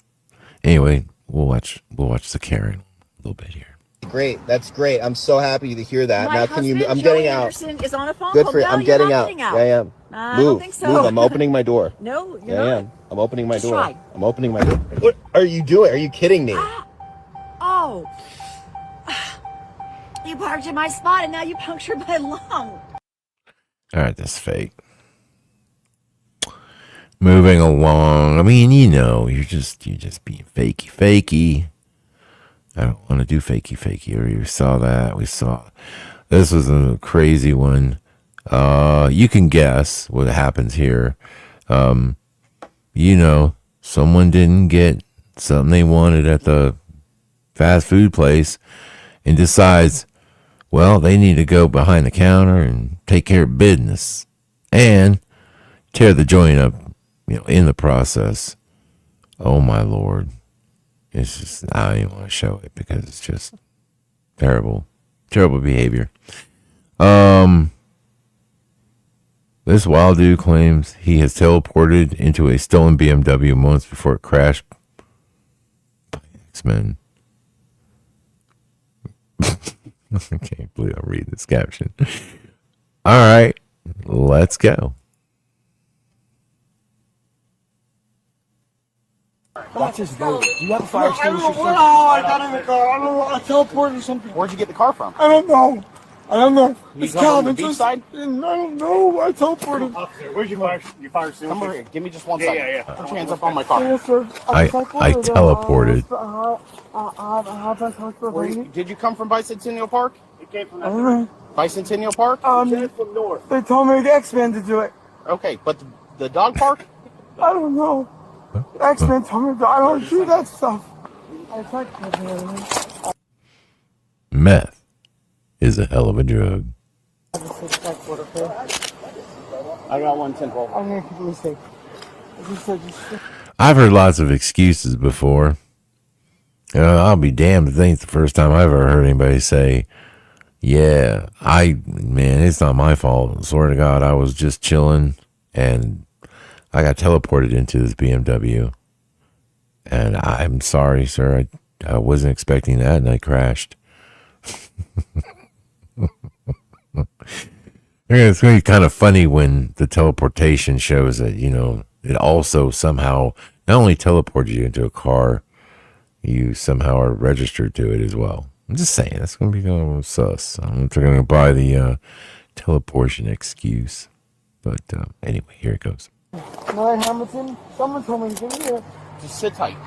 Anyway, we'll watch the Karen a little bit here. Great, that's great. I'm so happy to hear that. My now, can you? I'm Joe getting Anderson out. Is on a phone Good call. for you. No, I'm getting out. out. Yeah, I am. I move, don't think so. move. I'm opening my door. No, you're I not. am. I'm opening my Just door. try. I'm opening my door. What are you doing? Are you kidding me? Oh. You parked in my spot and now you punctured my lung. All right, that's fake. Moving along. I mean, you're just being fakey. I don't want to do fakey. Or you saw that. We saw. This was a crazy one. You can guess what happens here. Someone didn't get something they wanted at the fast food place and decides, well, they need to go behind the counter and take care of business and tear the joint up, in the process. Oh my Lord. It's just, I don't even want to show it because it's just terrible behavior. This wild dude claims he has teleported into a stolen BMW moments before it crashed by X-Men. I can't believe I'm reading this caption. All right. Let's go. That's his road. Do you have a fire extinguisher? I got in the car. I don't know. I teleported or something. Where'd you get the car from? I don't know. You It's come from the Calvin. beach side? I don't know. I teleported. Officer, where's your fire extinguisher? Come over here. Give me just one Yeah, second. yeah. Put your hands up on my car. Yes, sir. I teleported. Did you come from Bicentennial Park? It came from Bicentennial Park? from north. They told me the X-Men to do it. Okay, but the dog park? I don't know. X-Men told me I don't do that stuff. Meth is a hell of a drug. I got 110 roll. I'm gonna keep a mistake. I've heard lots of excuses before. I'll be damned if it's the first time I've ever heard anybody say, yeah, man, it's not my fault. Swear to God, I was just chilling and I got teleported into this BMW. And I'm sorry, sir. I wasn't expecting that and I crashed. It's going to be kind of funny when the teleportation shows that, it also somehow not only teleported you into a car, you somehow are registered to it as well. I'm just saying, that's going to be kind of sus. I don't know if they're going to buy the teleportation excuse. But anyway, here it goes. Nine Hamilton. Someone told me to get here. Just sit tight.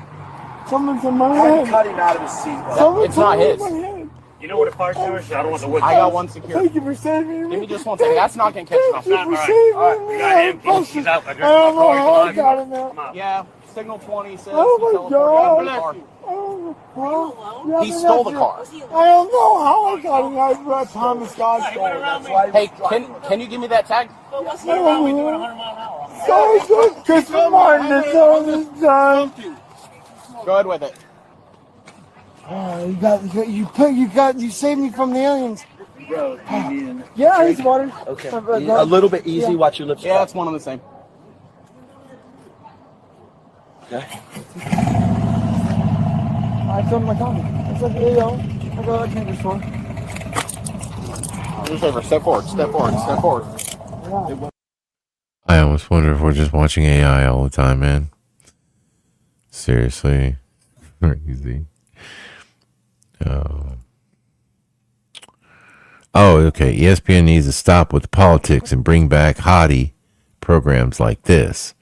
Someone's in my head. Cut him out of his seat. It's not his. You know what a fire extinguisher is? I don't want the wood. I got one secure. Thank you for saving me. Give me just one second. That's not going to catch it off. Thank you for saving me. We got him. He's out. I don't know how I got him out. Yeah, signal 20 says Oh my God. He stole the car. I don't know how I got him out. That's Thomas God stole it. Hey, can you give me that tag? So good. Christopher Martin is all this time. Go ahead with it. You saved me from the aliens. Yeah, I need water. Okay. A little bit easy. Watch your lips. Yeah, it's one and the same. Okay. I filled my coffee. It's like, hey, yo. I go, I can't restore. Just over. Step forward. Step forward. Step forward. I almost wonder if we're just watching AI all the time, man. Seriously. Crazy. Oh, okay. ESPN needs to stop with the politics and bring back hottie programs like this.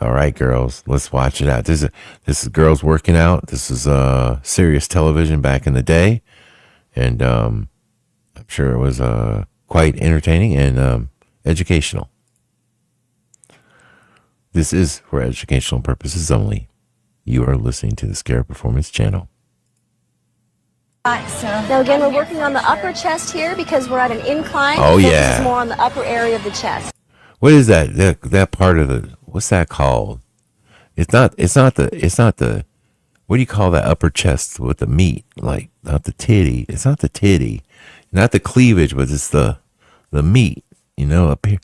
All right, girls, let's watch it out. This is girls working out. This is serious television back in the day, and I'm sure it was quite entertaining and educational. This is for educational purposes only. You are listening to the Scare Performance Channel. Now again, we're working on the upper chest here because we're at an incline. Oh, Focus yeah. is more on the upper area of the chest. What is that? That part of the, what's that called? It's not the, what do you call that upper chest with the meat? Like, not the titty. It's not the titty. Not the cleavage, but it's the meat, up here.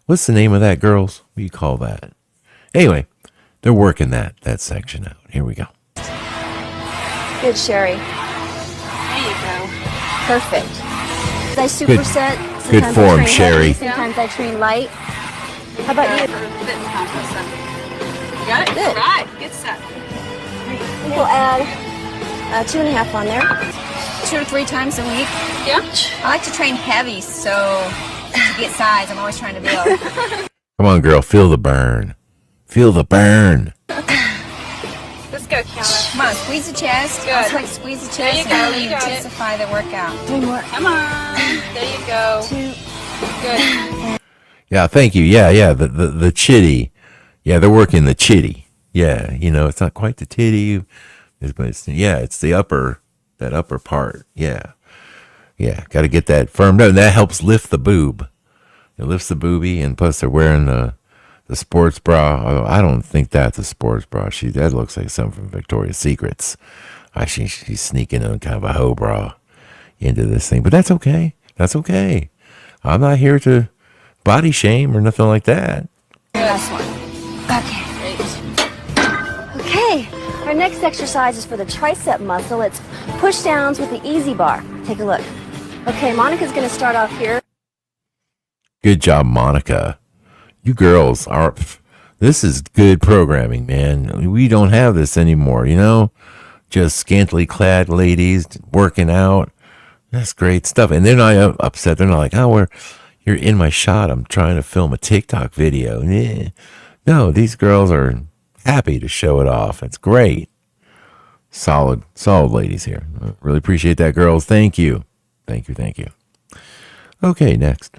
What's the name of that, girls? What do you call that? Anyway, they're working that section out. Here we go. Good, Sherry. There you go. Perfect. I superset. Good Sometimes form, I train Sherry. heavy, sometimes I train light. How about you? Got it? Good. Right. Good stuff. We'll add 2.5 on there. 2 or 3 times a week. Yeah. I like to train heavy, so to get size, I'm always trying to build. Come on, girl. Feel the burn. Feel the burn. Let's go, Kiana. Come on, squeeze the chest. Good. Also, like squeeze the There you chest go, and really you got it. intensify the workout. Come on. There you go. Good. Yeah, thank you. Yeah, the chitty. Yeah, they're working the chitty. Yeah, it's not quite the titty, but it's the that upper part. Yeah, got to get that firmed up. And that helps lift the boob. It lifts the boobie, and plus they're wearing the sports bra. Although I don't think that's a sports bra. That looks like something from Victoria's Secrets. She's sneaking in kind of a hoe bra into this thing, but that's okay. That's okay. I'm not here to body shame or nothing like that. Last one. Okay. Our next exercise is for the tricep muscle. It's push downs with the easy bar. Take a look. Okay, Monica's going to start off here. Good job, Monica. You girls are. This is good programming, man. We don't have this anymore, you know? Just scantily clad ladies working out. That's great stuff. And they're not upset. They're not like, oh, you're in my shot. I'm trying to film a TikTok video. No, these girls are happy to show it off. It's great. Solid ladies here. I really appreciate that, girls. Thank you. Thank you. Okay, next.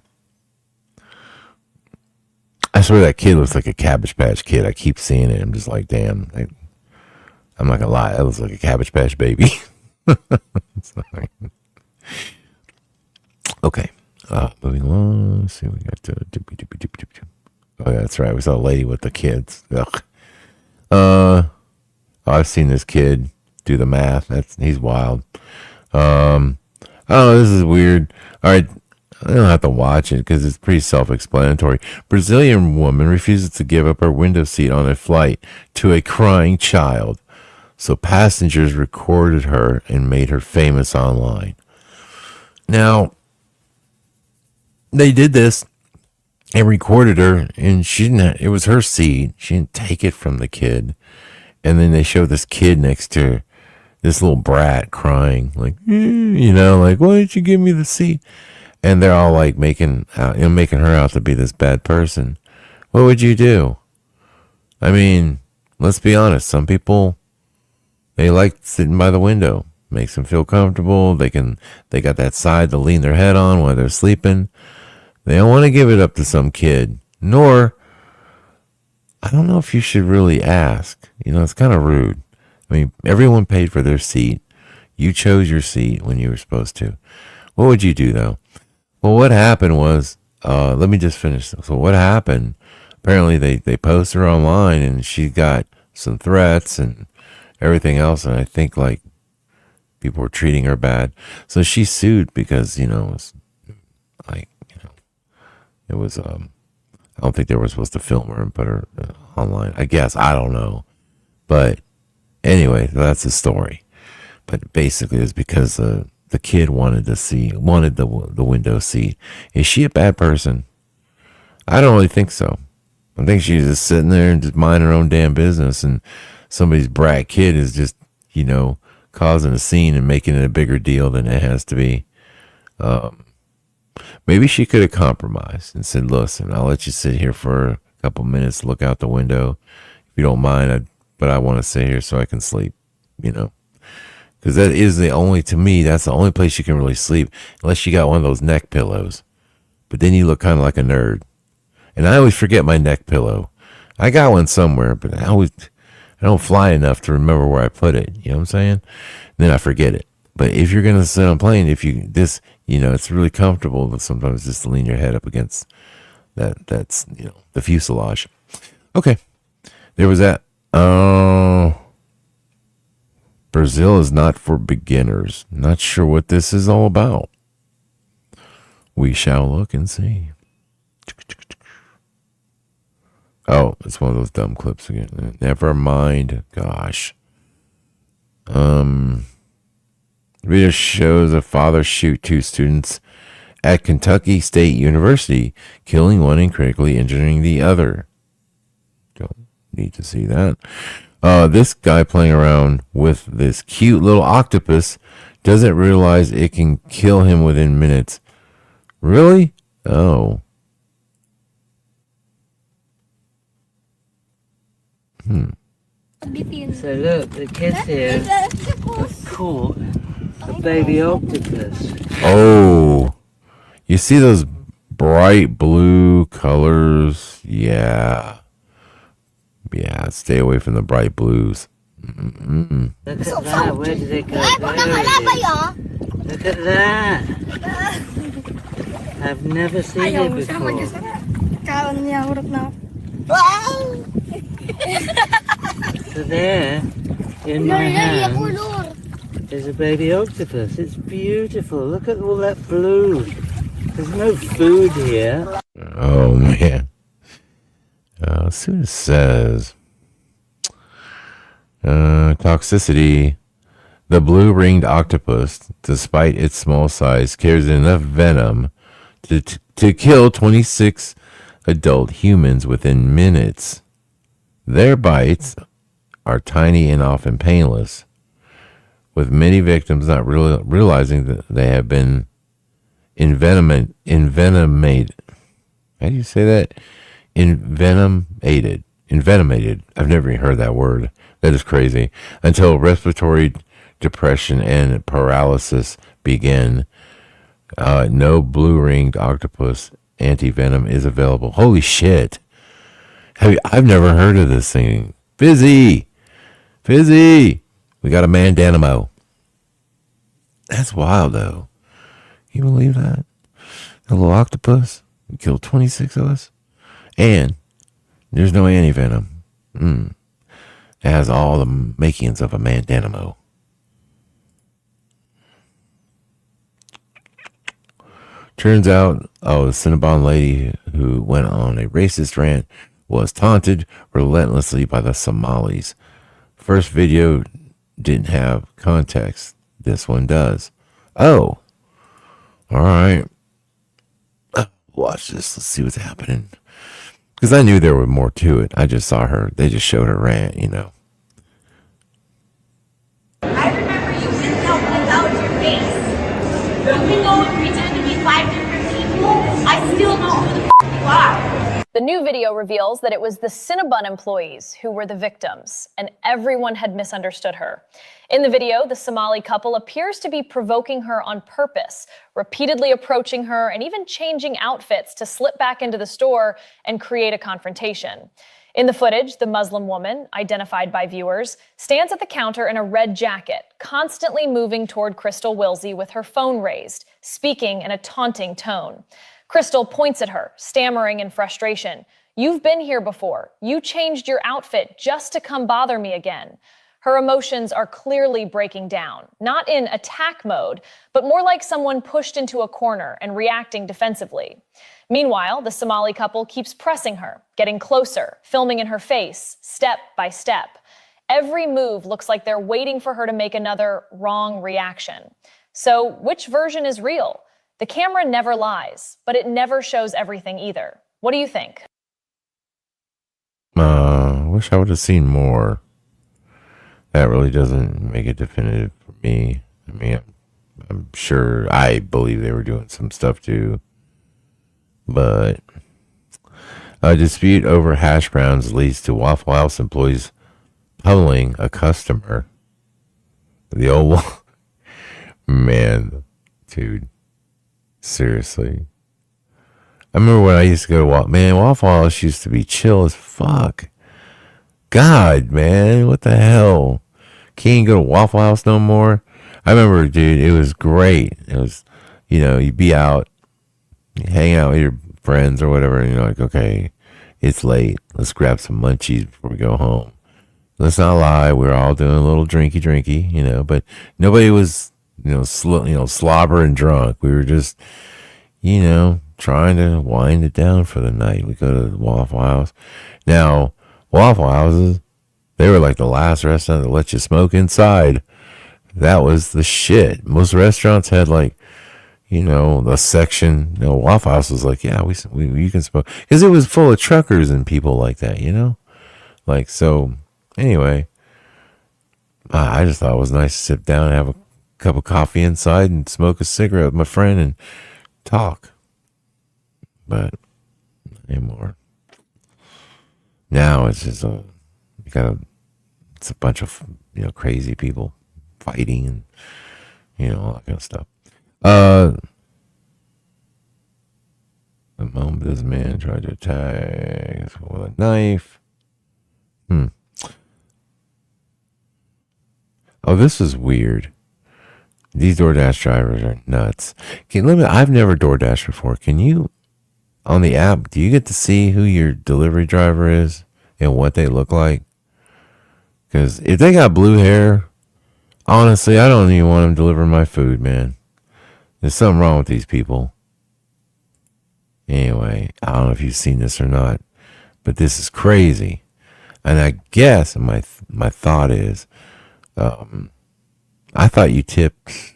I swear that kid looks like a Cabbage Patch Kid. I keep seeing it. I'm just like, damn. I'm not gonna lie. That looks like a Cabbage Patch baby. Sorry. Okay. Moving along. Let's see, we got to. Oh, yeah, that's right. We saw a lady with the kids. Ugh. I've seen this kid do the math. He's wild. Oh, this is weird. All right. I don't have to watch it because it's pretty self-explanatory. Brazilian woman refuses to give up her window seat on a flight to a crying child. So passengers recorded her and made her famous online. Now, they did this and recorded her, and it was her seat. She didn't take it from the kid. And then they showed this kid next to her, this little brat crying, like, like, why didn't you give me the seat? And they're all like making her out to be this bad person. What would you do? I mean, let's be honest. Some people, they like sitting by the window. Makes them feel comfortable. They got that side to lean their head on while they're sleeping. They don't want to give it up to some kid. Nor, I don't know if you should really ask. It's kind of rude. I mean, everyone paid for their seat. You chose your seat when you were supposed to. What would you do, though? Well, what happened was, let me just finish. So what happened, apparently they posted her online and she got some threats and everything else. And I think like people were treating her bad. So she sued because, it was like, it was, I don't think they were supposed to film her and put her online. I guess, I don't know. But anyway, that's the story. But basically it's because, the kid wanted the window seat. Is she a bad person? I don't really think so. I think she's just sitting there and just minding her own damn business, and somebody's brat kid is just, causing a scene and making it a bigger deal than it has to be. Maybe she could have compromised and said, listen, I'll let you sit here for a couple minutes, look out the window. If you don't mind, but I want to sit here so I can sleep, Because that is to me, that's the only place you can really sleep, unless you got one of those neck pillows. But then you look kind of like a nerd. And I always forget my neck pillow. I got one somewhere, but I don't fly enough to remember where I put it. You know what I'm saying? Then I forget it. But if you're going to sit on a plane, it's really comfortable, but sometimes just to lean your head up against that's the fuselage. Okay. There was that. Brazil is not for beginners. Not sure what this is all about. We shall look and see. Oh, it's one of those dumb clips again. Never mind. Gosh. Video shows a father shoot 2 students at Kentucky State University, killing one and critically injuring the other. Don't need to see that. This guy playing around with this cute little octopus doesn't realize it can kill him within minutes. Really? Oh. So look, the kids here have caught a baby octopus. Oh. You see those bright blue colors? Yeah. Yeah, stay away from the bright blues. Mm-mm. Look at that. Where did it go? Look at that. I've never seen it before. So there, in my hand, is a baby octopus. It's beautiful. Look at all that blue. There's no food here. Oh, man. Let's see what it says. Toxicity. The blue-ringed octopus, despite its small size, carries enough venom to kill 26 adult humans within minutes. Their bites are tiny and often painless, with many victims not realizing that they have been envenomated. How do you say that? Envenomated. I've never even heard that word. That is crazy. Until respiratory depression and paralysis begin. No blue-ringed octopus anti-venom is available. Holy shit. I've never heard of this thing. Fizzy! We got a Mandanamo. That's wild, though. Can you believe that? A little octopus killed 26 of us. And there's no anti-venom. It has all the makings of a Mandanamo. Turns out, the Cinnabon lady who went on a racist rant was taunted relentlessly by the Somalis. First video didn't have context. This one does. Oh. All right. Watch this. Let's see what's happening. Because I knew there was more to it. I just saw her. They just showed her rant, you know. I remember you without your face. Even though you pretend to be 5 different people, I still know who the f*** you are. The new video reveals that it was the Cinnabon employees who were the victims, and everyone had misunderstood her. In the video, the Somali couple appears to be provoking her on purpose, repeatedly approaching her and even changing outfits to slip back into the store and create a confrontation. In the footage, the Muslim woman, identified by viewers, stands at the counter in a red jacket, constantly moving toward Crystal Wilsey with her phone raised, speaking in a taunting tone. Crystal points at her, stammering in frustration. "You've been here before. You changed your outfit just to come bother me again." Her emotions are clearly breaking down, not in attack mode, but more like someone pushed into a corner and reacting defensively. Meanwhile, the Somali couple keeps pressing her, getting closer, filming in her face, step by step. Every move looks like they're waiting for her to make another wrong reaction. So, which version is real? The camera never lies, but it never shows everything either. What do you think? Wish I would have seen more. That really doesn't make it definitive for me. I mean, I'm sure I believe they were doing some stuff too. But a dispute over hash browns leads to Waffle House employees pummeling a customer. The old man, dude. Seriously. I remember when I used to go to Waffle House used to be chill as fuck. God, man, what the hell? Can't go to Waffle House no more. I remember, dude, it was great. It was, you'd be out, hang out with your friends or whatever, and you're like, okay, it's late. Let's grab some munchies before we go home. Let's not lie, we were all doing a little drinky, but nobody was, slobber and drunk. We were just, trying to wind it down for the night. We go to the Waffle House. Now, Waffle Houses, they were like the last restaurant that let you smoke inside. That was the shit. Most restaurants had a section. Waffle House was like, yeah, you can smoke. Because it was full of truckers and people like that, so anyway, I just thought it was nice to sit down and have a cup of coffee inside and smoke a cigarette with my friend and talk. But anymore. Now it's just it's a bunch of crazy people fighting and all that kind of stuff. The moment this man tried to attack with a knife. Oh, this is weird. These DoorDash drivers are nuts. I've never DoorDashed before. Can you, on the app, do you get to see who your delivery driver is and what they look like? Because if they got blue hair, honestly, I don't even want them delivering my food, man. There's something wrong with these people. Anyway, I don't know if you've seen this or not, but this is crazy. And I guess my thought is, I thought you tipped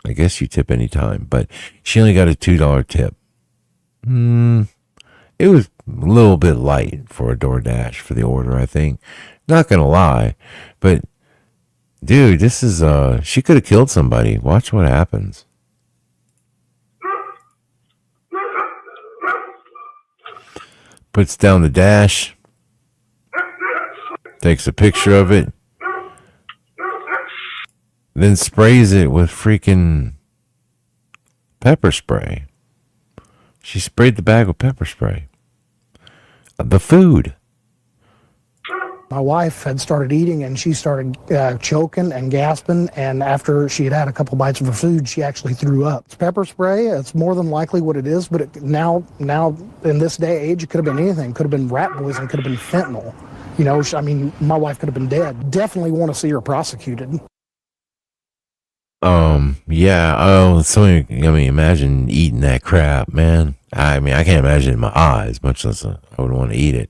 I guess you tip any time, but she only got a $2 tip. It was a little bit light for a DoorDash for the order, I think. Not gonna lie, but dude, this is she could have killed somebody. Watch what happens. Puts down the dash, takes a picture of it, then sprays it with freaking pepper spray. She sprayed the bag with pepper spray. The food. My wife had started eating and she started choking and gasping, and after she had had a couple bites of her food, she actually threw up. It's pepper spray. It's more than likely what it is, but now in this day and age, it could have been anything. Could have been rat poison, could have been fentanyl. You know, I mean, my wife could have been dead. Definitely want to see her prosecuted. Yeah. Oh, so I mean, imagine eating that crap, man. I mean, I can't imagine it in my eyes, much less I would want to eat it.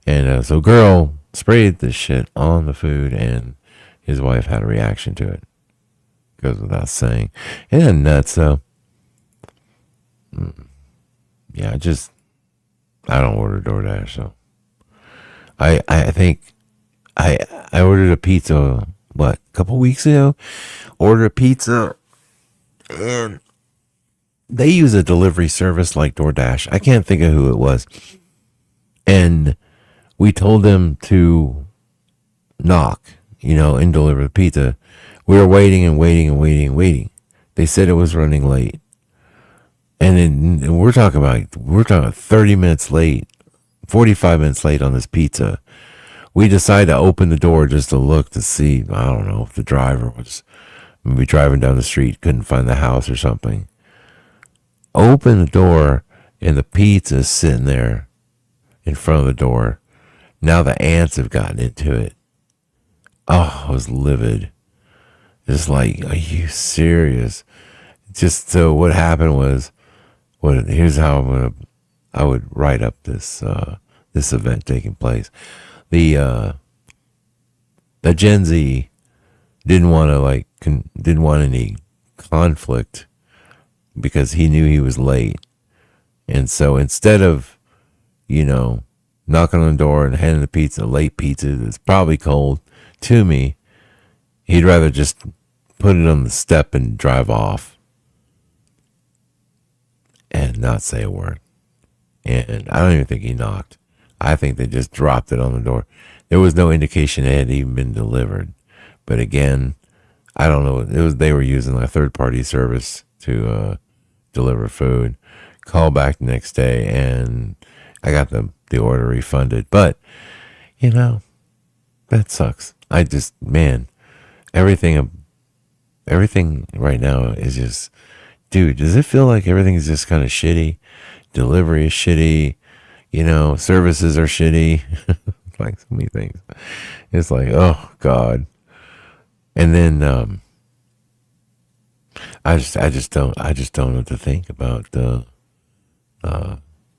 And so, girl sprayed this shit on the food, and his wife had a reaction to it. Goes without saying. And that's yeah, I don't order DoorDash, so I think I ordered a pizza a couple weeks ago. Ordered a pizza, and they use a delivery service like DoorDash. I can't think of who it was. And we told them to knock, and deliver the pizza. We were waiting and waiting and waiting and waiting. They said it was running late. And then we're talking 30 minutes late, 45 minutes late on this pizza. We decided to open the door just to look to see, I don't know, if the driver was maybe driving down the street, couldn't find the house or something. Open the door, and the pizza's sitting there in front of the door. Now the ants have gotten into it. Oh, I was livid. It's like, are you serious? Just so what happened was, here's how I would write up this event taking place. The Gen Z didn't want any conflict because he knew he was late. And so instead of, knocking on the door and handing the late pizza that's probably cold to me, he'd rather just put it on the step and drive off and not say a word. And I don't even think he knocked. I think they just dropped it on the door. There was no indication it had even been delivered. But again, I don't know. They were using a third-party service to deliver food. Call back the next day, and I got the order refunded. But, that sucks. Everything right now is just, dude, does it feel like everything is just kind of shitty? Delivery is shitty. Services are shitty. Like so many things. It's like, oh God. And then I just don't know what to think about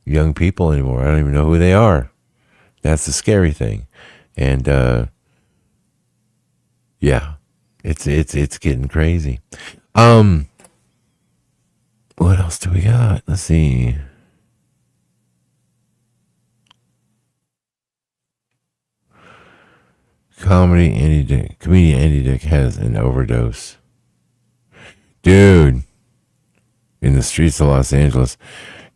young people anymore. I don't even know who they are. That's the scary thing. And yeah, it's getting crazy. What else do we got? Let's see. Comedian Andy Dick has an overdose. Dude, in the streets of Los Angeles.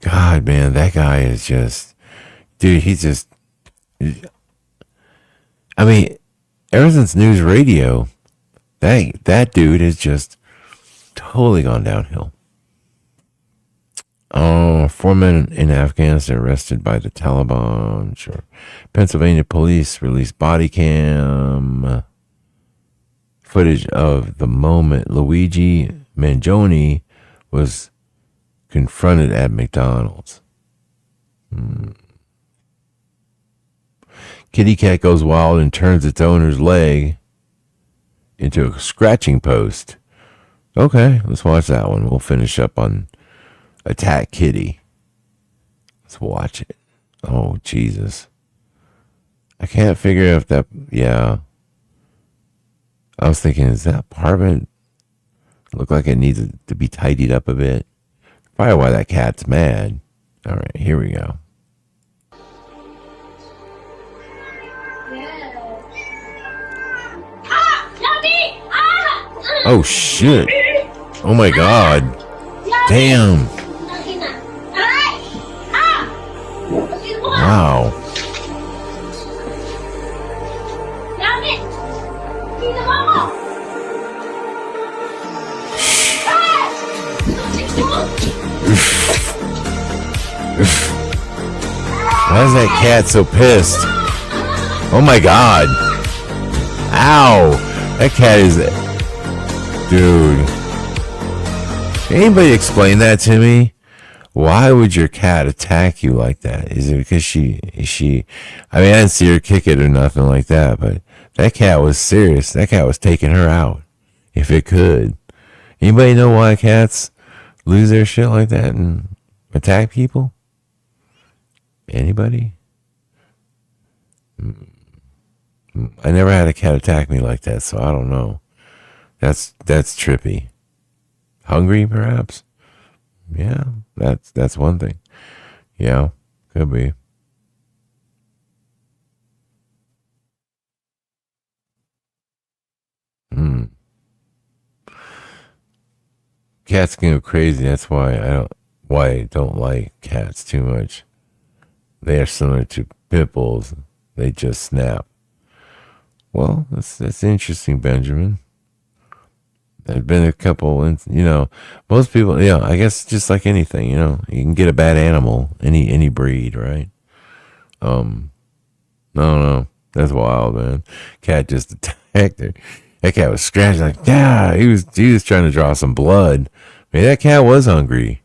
God, man, that guy is just, dude, he's just, I mean, ever since news radio, that dude has just totally gone downhill. Oh, 4 men in Afghanistan arrested by the Taliban. Sure. Pennsylvania police released body cam footage of the moment Luigi Mangione was confronted at McDonald's. Kitty cat goes wild and turns its owner's leg into a scratching post. Okay, let's watch that one. We'll finish up on Attack Kitty. Let's watch it. Oh, Jesus. I can't figure if that, yeah. I was thinking, is that apartment Look like it needs to be tidied up a bit. Probably why that cat's mad. All right, here we go. Oh shit! Oh my god! Damn! Wow! Why is that cat so pissed? Oh my god! Ow! That cat is... Dude. Can anybody explain that to me? Why would your cat attack you like that? Is it because she... I mean, I didn't see her kick it or nothing like that, but that cat was serious. That cat was taking her out. If it could. Anybody know why cats lose their shit like that and attack people? Anybody? I never had a cat attack me like that, so I don't know. That's trippy. Hungry, perhaps? Yeah, that's one thing. Yeah, could be. Cats can go crazy. That's why I don't like cats too much. They are similar to pit bulls. They just snap. Well, that's interesting, Benjamin. There's been a couple, most people, I guess just like anything, you can get a bad animal, any breed, right? No, that's wild, man. Cat just attacked her. That cat was scratching like, yeah, he was trying to draw some blood. Maybe that cat was hungry.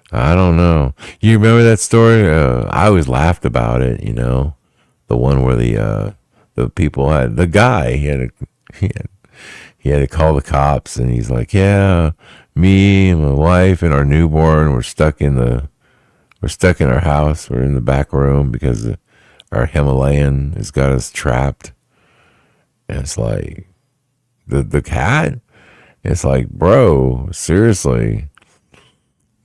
I don't know. You remember that story? I always laughed about it, the one where the people had, the guy, he had to call the cops, and he's like, yeah, me and my wife and our newborn, we're stuck in our house. We're in the back room because our Himalayan has got us trapped. And it's like, the cat, it's like, bro, seriously.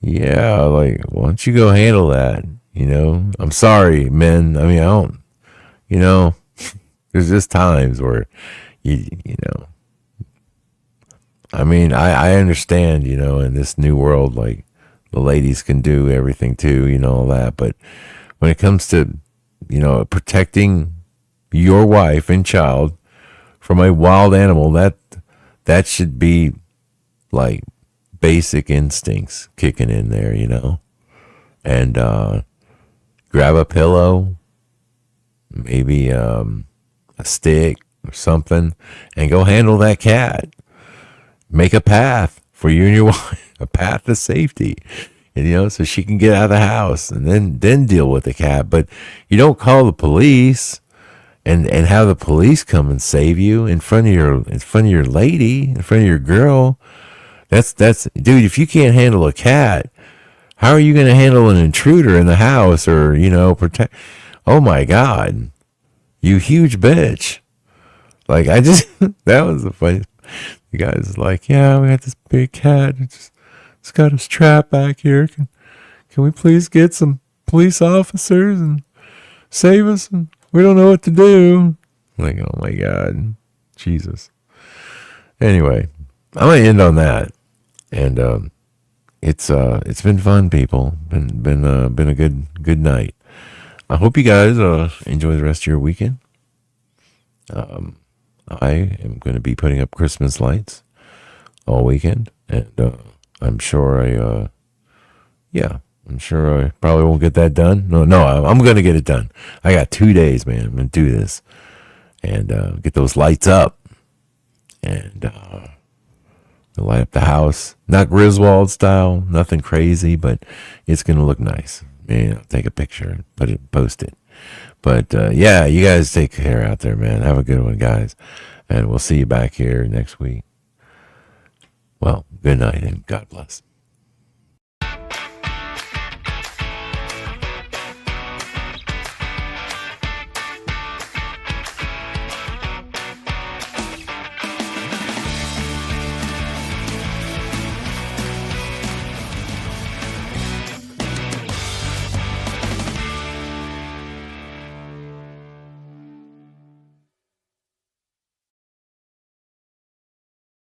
Yeah, like, why don't you go handle that? I'm sorry, men. I mean, I don't, there's just times where I mean, I understand, in this new world, like, the ladies can do everything too, all that. But when it comes to, protecting your wife and child from a wild animal, that should be like basic instincts kicking in there, and grab a pillow, maybe a stick or something, and go handle that cat. Make a path for you and your wife, a path to safety, so she can get out of the house, and then deal with the cat. But you don't call the police and have the police come and save you in front of your lady, in front of your girl. That's dude, if you can't handle a cat, how are you going to handle an intruder in the house, or protect? Oh my God, you huge bitch. Like, that was the funny. The guy's like, yeah, we got this big cat. It's got us trapped back here. Can we please get some police officers and save us? And we don't know what to do. Like, oh my God, Jesus. Anyway, I'm gonna end on that. And it's been fun, people. Been a good night. I hope you guys enjoy the rest of your weekend. I am going to be putting up Christmas lights all weekend, and I'm sure I probably won't get that done. No, I'm going to get it done. I got 2 days, man. I'm going to do this and get those lights up and light up the house. Not Griswold style, nothing crazy, but it's going to look nice. Take a picture and post it. But, yeah, you guys take care out there, man. Have a good one, guys. And we'll see you back here next week. Well, good night and God bless.